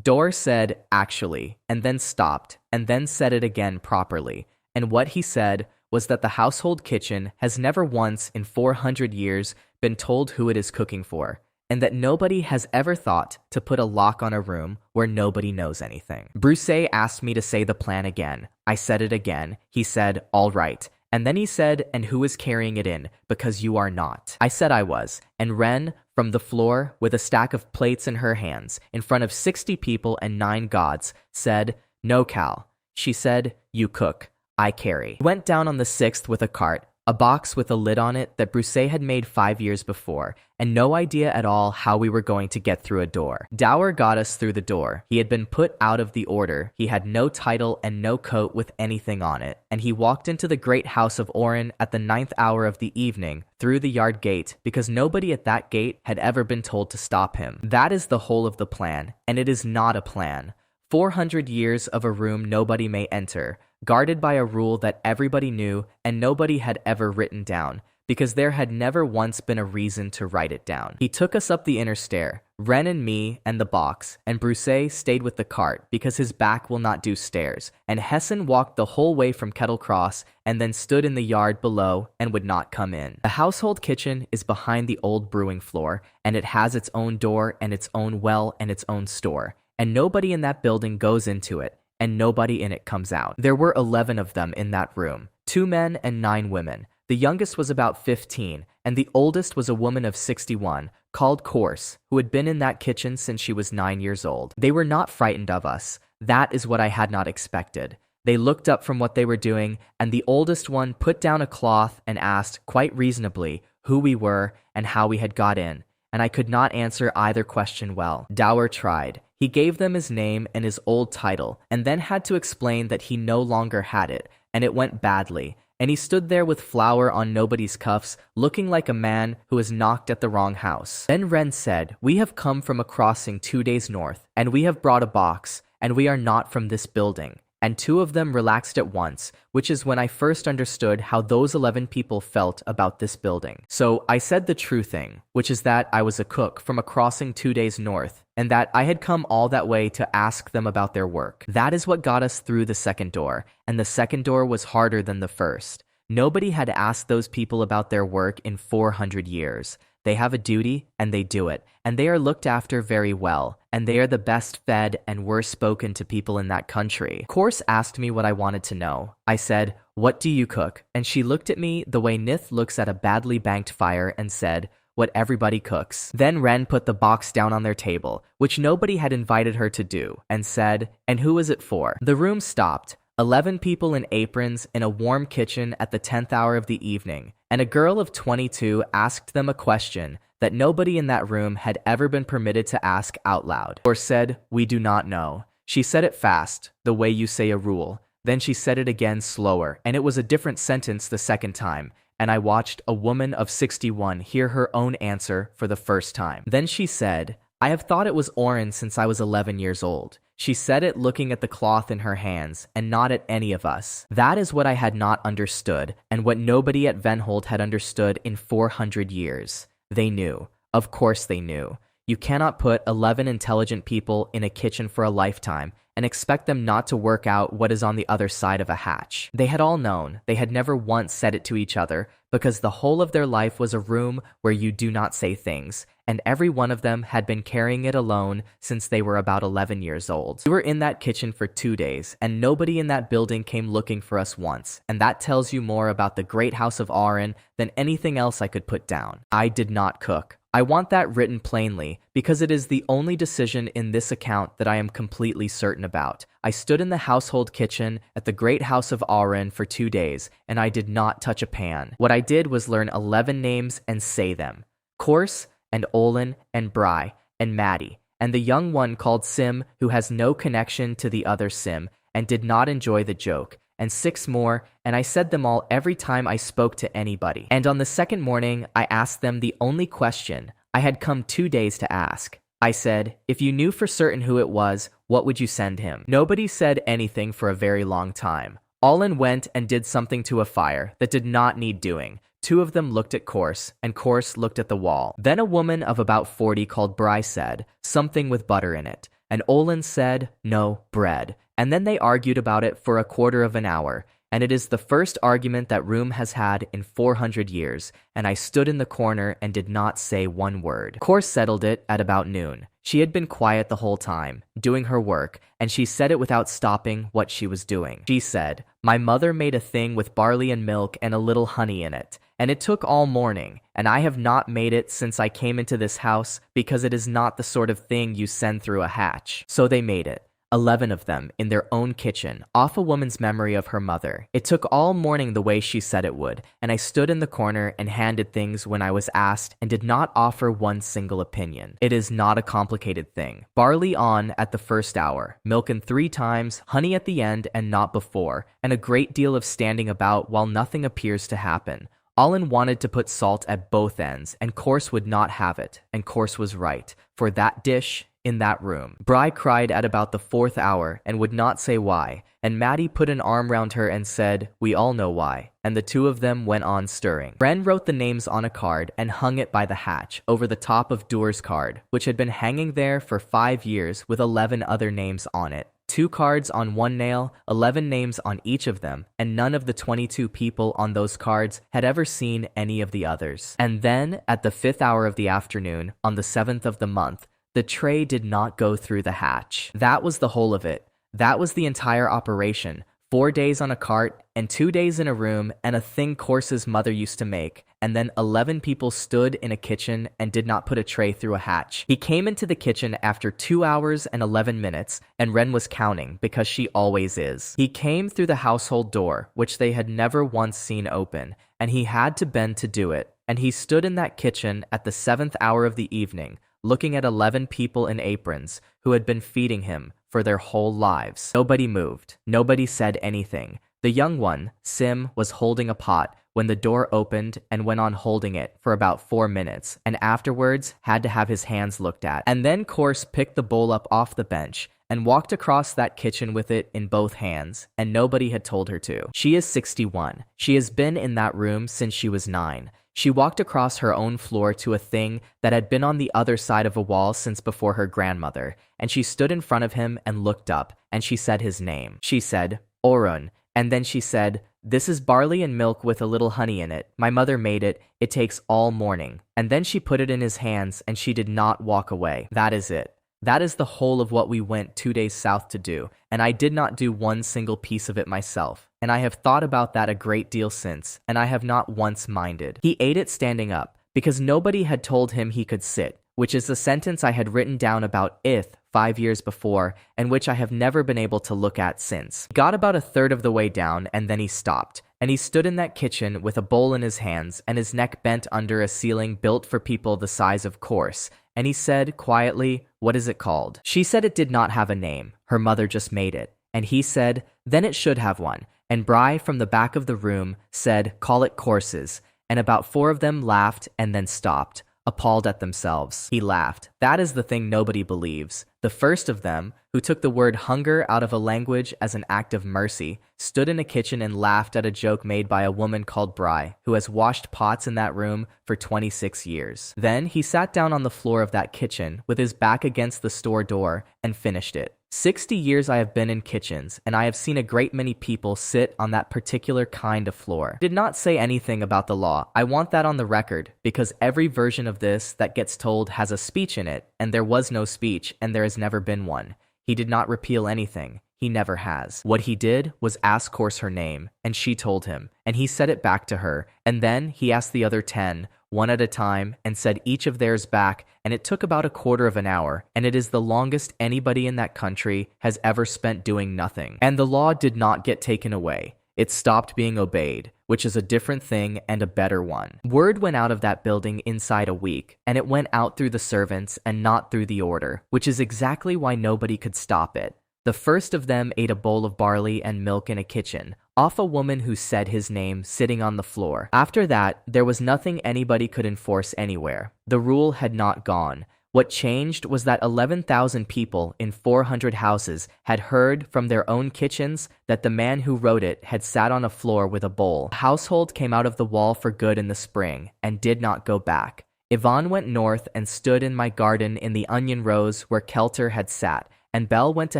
Dor said, actually, and then stopped, and then said it again properly, and what he said was that the household kitchen has never once in 400 years been told who it is cooking for, and that nobody has ever thought to put a lock on a room where nobody knows anything. Bruce asked me to say the plan again. I said it again. He said, "All right." And then he said, "And who is carrying it in? Because you are not." I said I was, and Ren, from the floor, with a stack of plates in her hands, in front of 60 people and 9 gods, said, "No, Cal." She said, "You cook. I carry." Went down on the 6th with a cart, a box with a lid on it that Bruce had made 5 years before, and no idea at all how we were going to get through a door. Dower got us through the door. He had been put out of the order. He had no title and no coat with anything on it, and he walked into the great house of Orin at the 9th hour of the evening through the yard gate because nobody at that gate had ever been told to stop him. That is the whole of the plan, and it is not a plan. 400 years of a room nobody may enter, guarded by a rule that everybody knew and nobody had ever written down, because there had never once been a reason to write it down. He took us up the inner stair, Ren and me and the box, and Bruce stayed with the cart because his back will not do stairs, and Hessen walked the whole way from Kettle Cross and then stood in the yard below and would not come in. The household kitchen is behind the old brewing floor, and it has its own door and its own well and its own store, and nobody in that building goes into it, and nobody in it comes out. There were 11 of them in that room, 2 men and 9 women. The youngest was about 15, and the oldest was a woman of 61, called Corse, who had been in that kitchen since she was 9 years old. They were not frightened of us. That is what I had not expected. They looked up from what they were doing, and the oldest one put down a cloth and asked, quite reasonably, who we were and how we had got in, and I could not answer either question well. Dower tried. He gave them his name and his old title, and then had to explain that he no longer had it, and it went badly, and he stood there with flour on nobody's cuffs, looking like a man who has knocked at the wrong house. Then Ren said, "We have come from a crossing 2 days north, and we have brought a box, and we are not from this building." And 2 of them relaxed at once, which is when I first understood how those 11 people felt about this building. So I said the true thing, which is that I was a cook from a crossing 2 days north, and that I had come all that way to ask them about their work. That is what got us through the second door, and the second door was harder than the first. Nobody had asked those people about their work in 400 years. They have a duty, and they do it, and they are looked after very well, and they are the best fed and worst spoken to people in that country. Corse asked me what I wanted to know. I said, "What do you cook?" And she looked at me the way Nith looks at a badly banked fire and said, "What everybody cooks." Then Ren put the box down on their table, which nobody had invited her to do, and said, "And who is it for?" The room stopped. 11 people in aprons in a warm kitchen at the 10th hour of the evening, and a girl of 22 asked them a question that nobody in that room had ever been permitted to ask out loud, or said, "We do not know." She said it fast, the way you say a rule. Then she said it again slower, and it was a different sentence the second time, and I watched a woman of 61 hear her own answer for the first time. Then she said, "I have thought it was Orin since I was 11 years old." She said it looking at the cloth in her hands and not at any of us. That is what I had not understood, and what nobody at Venhold had understood in 400 years. They knew. Of course they knew. You cannot put 11 intelligent people in a kitchen for a lifetime and expect them not to work out what is on the other side of a hatch. They had all known. They had never once said it to each other, because the whole of their life was a room where you do not say things, and every one of them had been carrying it alone since they were about 11 years old. We were in that kitchen for 2 days, and nobody in that building came looking for us once, and that tells you more about the great house of Arin than anything else I could put down. I did not cook. I want that written plainly, because it is the only decision in this account that I am completely certain about. I stood in the household kitchen at the great house of Arin for 2 days, and I did not touch a pan. What I did was learn 11 names and say them. Corse, and Olin, and Bry, and Maddie, and the young one called Sim, who has no connection to the other Sim, and did not enjoy the joke, and 6 more, and I said them all every time I spoke to anybody. And on the second morning, I asked them the only question I had come 2 days to ask. I said, "If you knew for certain who it was, what would you send him?" Nobody said anything for a very long time. Olin went and did something to a fire that did not need doing. 2 of them looked at Corse, and Corse looked at the wall. Then a woman of about 40 called Bry said, "Something with butter in it." And Olin said, "No, bread." And then they argued about it for a quarter of an hour, and it is the first argument that room has had in 400 years, and I stood in the corner and did not say one word. Course settled it at about noon. She had been quiet the whole time, doing her work, and she said it without stopping what she was doing. She said, "My mother made a thing with barley and milk and a little honey in it, and it took all morning, and I have not made it since I came into this house because it is not the sort of thing you send through a hatch." So they made it. 11 of them in their own kitchen, off a woman's memory of her mother. It took all morning the way she said it would, and I stood in the corner and handed things when I was asked and did not offer one single opinion. It is not a complicated thing. Barley on at the first hour, milk in 3 times, honey at the end and not before, and a great deal of standing about while nothing appears to happen. Allen wanted to put salt at both ends, and Course would not have it, and Course was right, for that dish in that room. Bry cried at about the 4th hour and would not say why, and Maddie put an arm round her and said, "We all know why," and the two of them went on stirring. Bren wrote the names on a card and hung it by the hatch over the top of Doer's card, which had been hanging there for 5 years with 11 other names on it. 2 cards on one nail, 11 names on each of them, and none of the 22 people on those cards had ever seen any of the others. And then, at the 5th hour of the afternoon, on the 7th of the month, the tray did not go through the hatch. That was the whole of it. That was the entire operation. 4 days on a cart, and 2 days in a room, and a thing Course's mother used to make, and then 11 people stood in a kitchen and did not put a tray through a hatch. He came into the kitchen after 2 hours and 11 minutes, and Ren was counting, because she always is. He came through the household door, which they had never once seen open, and he had to bend to do it, and he stood in that kitchen at the 7th hour of the evening, looking at 11 people in aprons who had been feeding him for their whole lives. Nobody moved. Nobody said anything. The young one, Sim, was holding a pot when the door opened and went on holding it for about 4 minutes, and afterwards had to have his hands looked at. And then Course picked the bowl up off the bench and walked across that kitchen with it in both hands, and nobody had told her to. She is 61. She has been in that room since she was 9. She walked across her own floor to a thing that had been on the other side of a wall since before her grandmother, and she stood in front of him and looked up, and she said his name. She said, "Orun," and then she said, "This is barley and milk with a little honey in it. My mother made it. It takes all morning." And then she put it in his hands, and she did not walk away. That is it. That is the whole of what we went 2 days south to do, and I did not do one single piece of it myself. And I have thought about that a great deal since, and I have not once minded. He ate it standing up, because nobody had told him he could sit, which is the sentence I had written down about Ith 5 years before, and which I have never been able to look at since. He got about a third of the way down, and then he stopped. And he stood in that kitchen with a bowl in his hands and his neck bent under a ceiling built for people the size of Course. And he said quietly, "What is it called?" She said it did not have a name. Her mother just made it. And he said, "Then it should have one." And Bry from the back of the room said, "Call it Courses." And about 4 of them laughed and then stopped, appalled at themselves. He laughed. That is the thing nobody believes. The first of them, who took the word hunger out of a language as an act of mercy, stood in a kitchen and laughed at a joke made by a woman called Bry, who has washed pots in that room for 26 years. Then he sat down on the floor of that kitchen with his back against the store door and finished it. 60 years I have been in kitchens, and I have seen a great many people sit on that particular kind of floor. Did not say anything about the law. I want that on the record, because every version of this that gets told has a speech in it, and there was no speech, and there has never been one. He did not repeal anything. He never has. What he did was ask Course her name, and she told him, and he said it back to her, and then he asked the other 10, one at a time, and said each of theirs back, and it took about a quarter of an hour, and it is the longest anybody in that country has ever spent doing nothing. And the law did not get taken away. It stopped being obeyed, which is a different thing and a better one. Word went out of that building inside a week, and it went out through the servants and not through the order, which is exactly why nobody could stop it. The first of them ate a bowl of barley and milk in a kitchen, off a woman who said his name sitting on the floor. After that, there was nothing anybody could enforce anywhere. The rule had not gone. What changed was that 11,000 people in 400 houses had heard from their own kitchens that the man who wrote it had sat on a floor with a bowl. The household came out of the wall for good in the spring and did not go back. Yvonne went north and stood in my garden in the onion rows where Kelter had sat, and Belle went to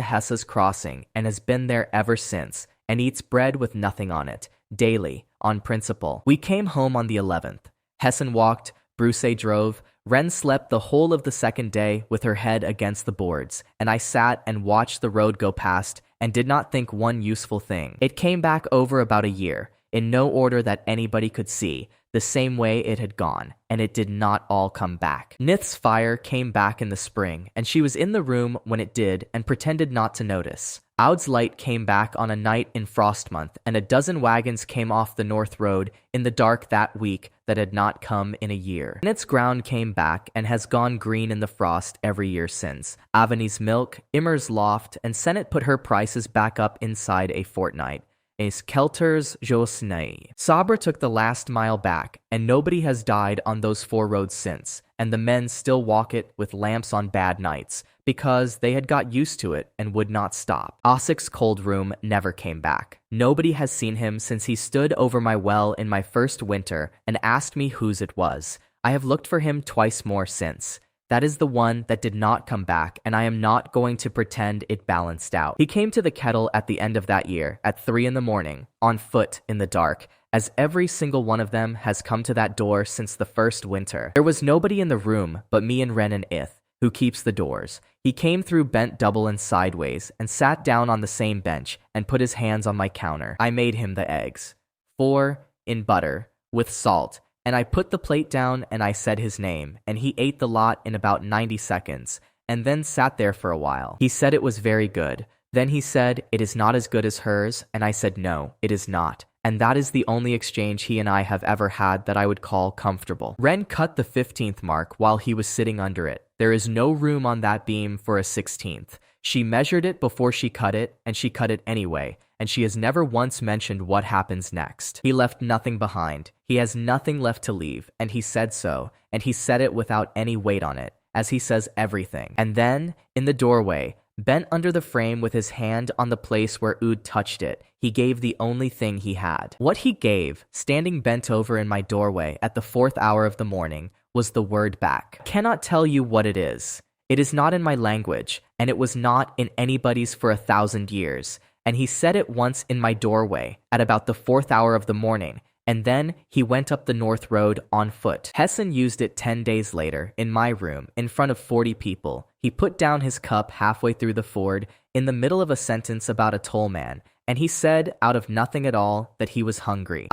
Hessa's crossing and has been there ever since, and eats bread with nothing on it, daily, on principle. We came home on the 11th. Hessen walked, Bruce drove, Ren slept the whole of the second day with her head against the boards, and I sat and watched the road go past and did not think one useful thing. It came back over about a year, in no order that anybody could see, the same way it had gone, and it did not all come back. Nith's fire came back in the spring, and she was in the room when it did and pretended not to notice. Aud's light came back on a night in frost month, and a dozen wagons came off the north road in the dark that week that had not come in a year. Nith's ground came back and has gone green in the frost every year since. Avani's milk, Immer's loft, and Senate put her prices back up inside a fortnight. Is Kelter's Josnei. Sabra took the last mile back, and nobody has died on those 4 roads since, and the men still walk it with lamps on bad nights, because they had got used to it and would not stop. Osik's cold room never came back. Nobody has seen him since he stood over my well in my first winter and asked me whose it was. I have looked for him twice more since. That is the one that did not come back, and I am not going to pretend it balanced out. He came to the kettle at the end of that year, at 3 in the morning, on foot in the dark, as every single one of them has come to that door since the first winter. There was nobody in the room but me and Ren and Ith, who keeps the doors. He came through bent double and sideways, and sat down on the same bench, and put his hands on my counter. I made him the eggs. 4 in butter, with salt, and I put the plate down and I said his name, and he ate the lot in about 90 seconds, and then sat there for a while. He said it was very good. Then he said, it is not as good as hers, and I said no, it is not. And that is the only exchange he and I have ever had that I would call comfortable. Ren cut the 15th mark while he was sitting under it. There is no room on that beam for a 16th. She measured it before she cut it, and she cut it anyway, and she has never once mentioned what happens next. He left nothing behind. He has nothing left to leave, and he said so, and he said it without any weight on it, as he says everything. And then, in the doorway, bent under the frame with his hand on the place where Oud touched it, he gave the only thing he had. What he gave, standing bent over in my doorway at the 4th hour of the morning, was the word back. I cannot tell you what it is. It is not in my language, and it was not in anybody's for 1,000 years. And he said it once in my doorway at about the 4th hour of the morning, and then he went up the north road on foot. Hessen used it 10 days later in my room in front of 40 people. He put down his cup halfway through the ford in the middle of a sentence about a toll man, and he said out of nothing at all that he was hungry.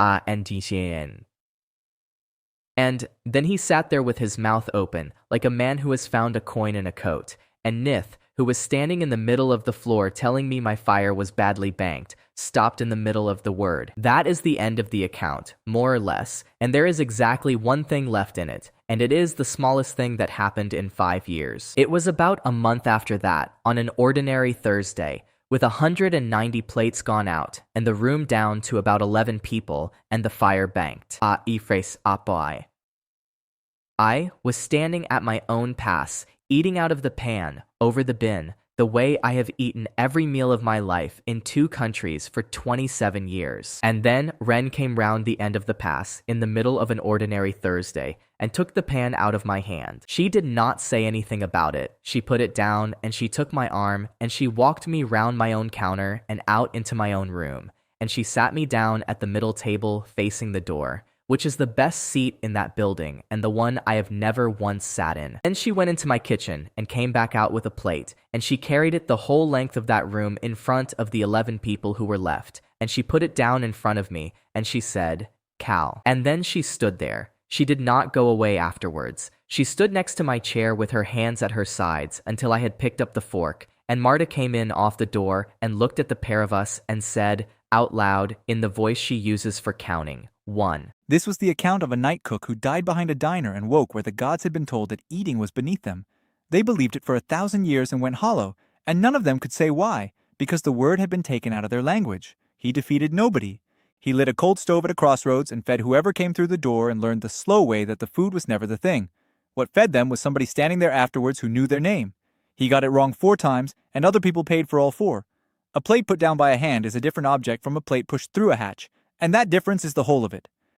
And then he sat there with his mouth open, like a man who has found a coin in a coat. And Nith, who was standing in the middle of the floor telling me my fire was badly banked, stopped in the middle of the word. That is the end of the account, more or less, and there is exactly one thing left in it, and it is the smallest thing that happened in 5 years. It was about a month after that, on an ordinary Thursday, with 190 plates gone out, and the room down to about 11 people, and the fire banked. I was standing at my own pass, eating out of the pan, over the bin, the way I have eaten every meal of my life in 2 countries for 27 years. And then Ren came round the end of the pass, in the middle of an ordinary Thursday, and took the pan out of my hand. She did not say anything about it. She put it down, and she took my arm, and she walked me round my own counter and out into my own room. And she sat me down at the middle table facing the door, which is the best seat in that building and the one I have never once sat in. Then she went into my kitchen and came back out with a plate, and she carried it the whole length of that room in front of the 11 people who were left, and she put it down in front of me, and she said, "Cal." And then she stood there. She did not go away afterwards. She stood next to my chair with her hands at her sides until I had picked up the fork, and Marta came in off the door and looked at the pair of us and said, out loud, in the voice she uses for counting, 1. This was the account of a night cook who died behind a diner and woke where the gods had been told that eating was beneath them. They believed it for 1,000 years and went hollow, and none of them could say why, because the word had been taken out of their language. He defeated nobody. He lit a cold stove at a crossroads and fed whoever came through the door and learned the slow way that the food was never the thing. What fed them was somebody standing there afterwards who knew their name. He got it wrong 4 times, and other people paid for all 4. A plate put down by a hand is a different object from a plate pushed through a hatch, and that difference is the whole of it.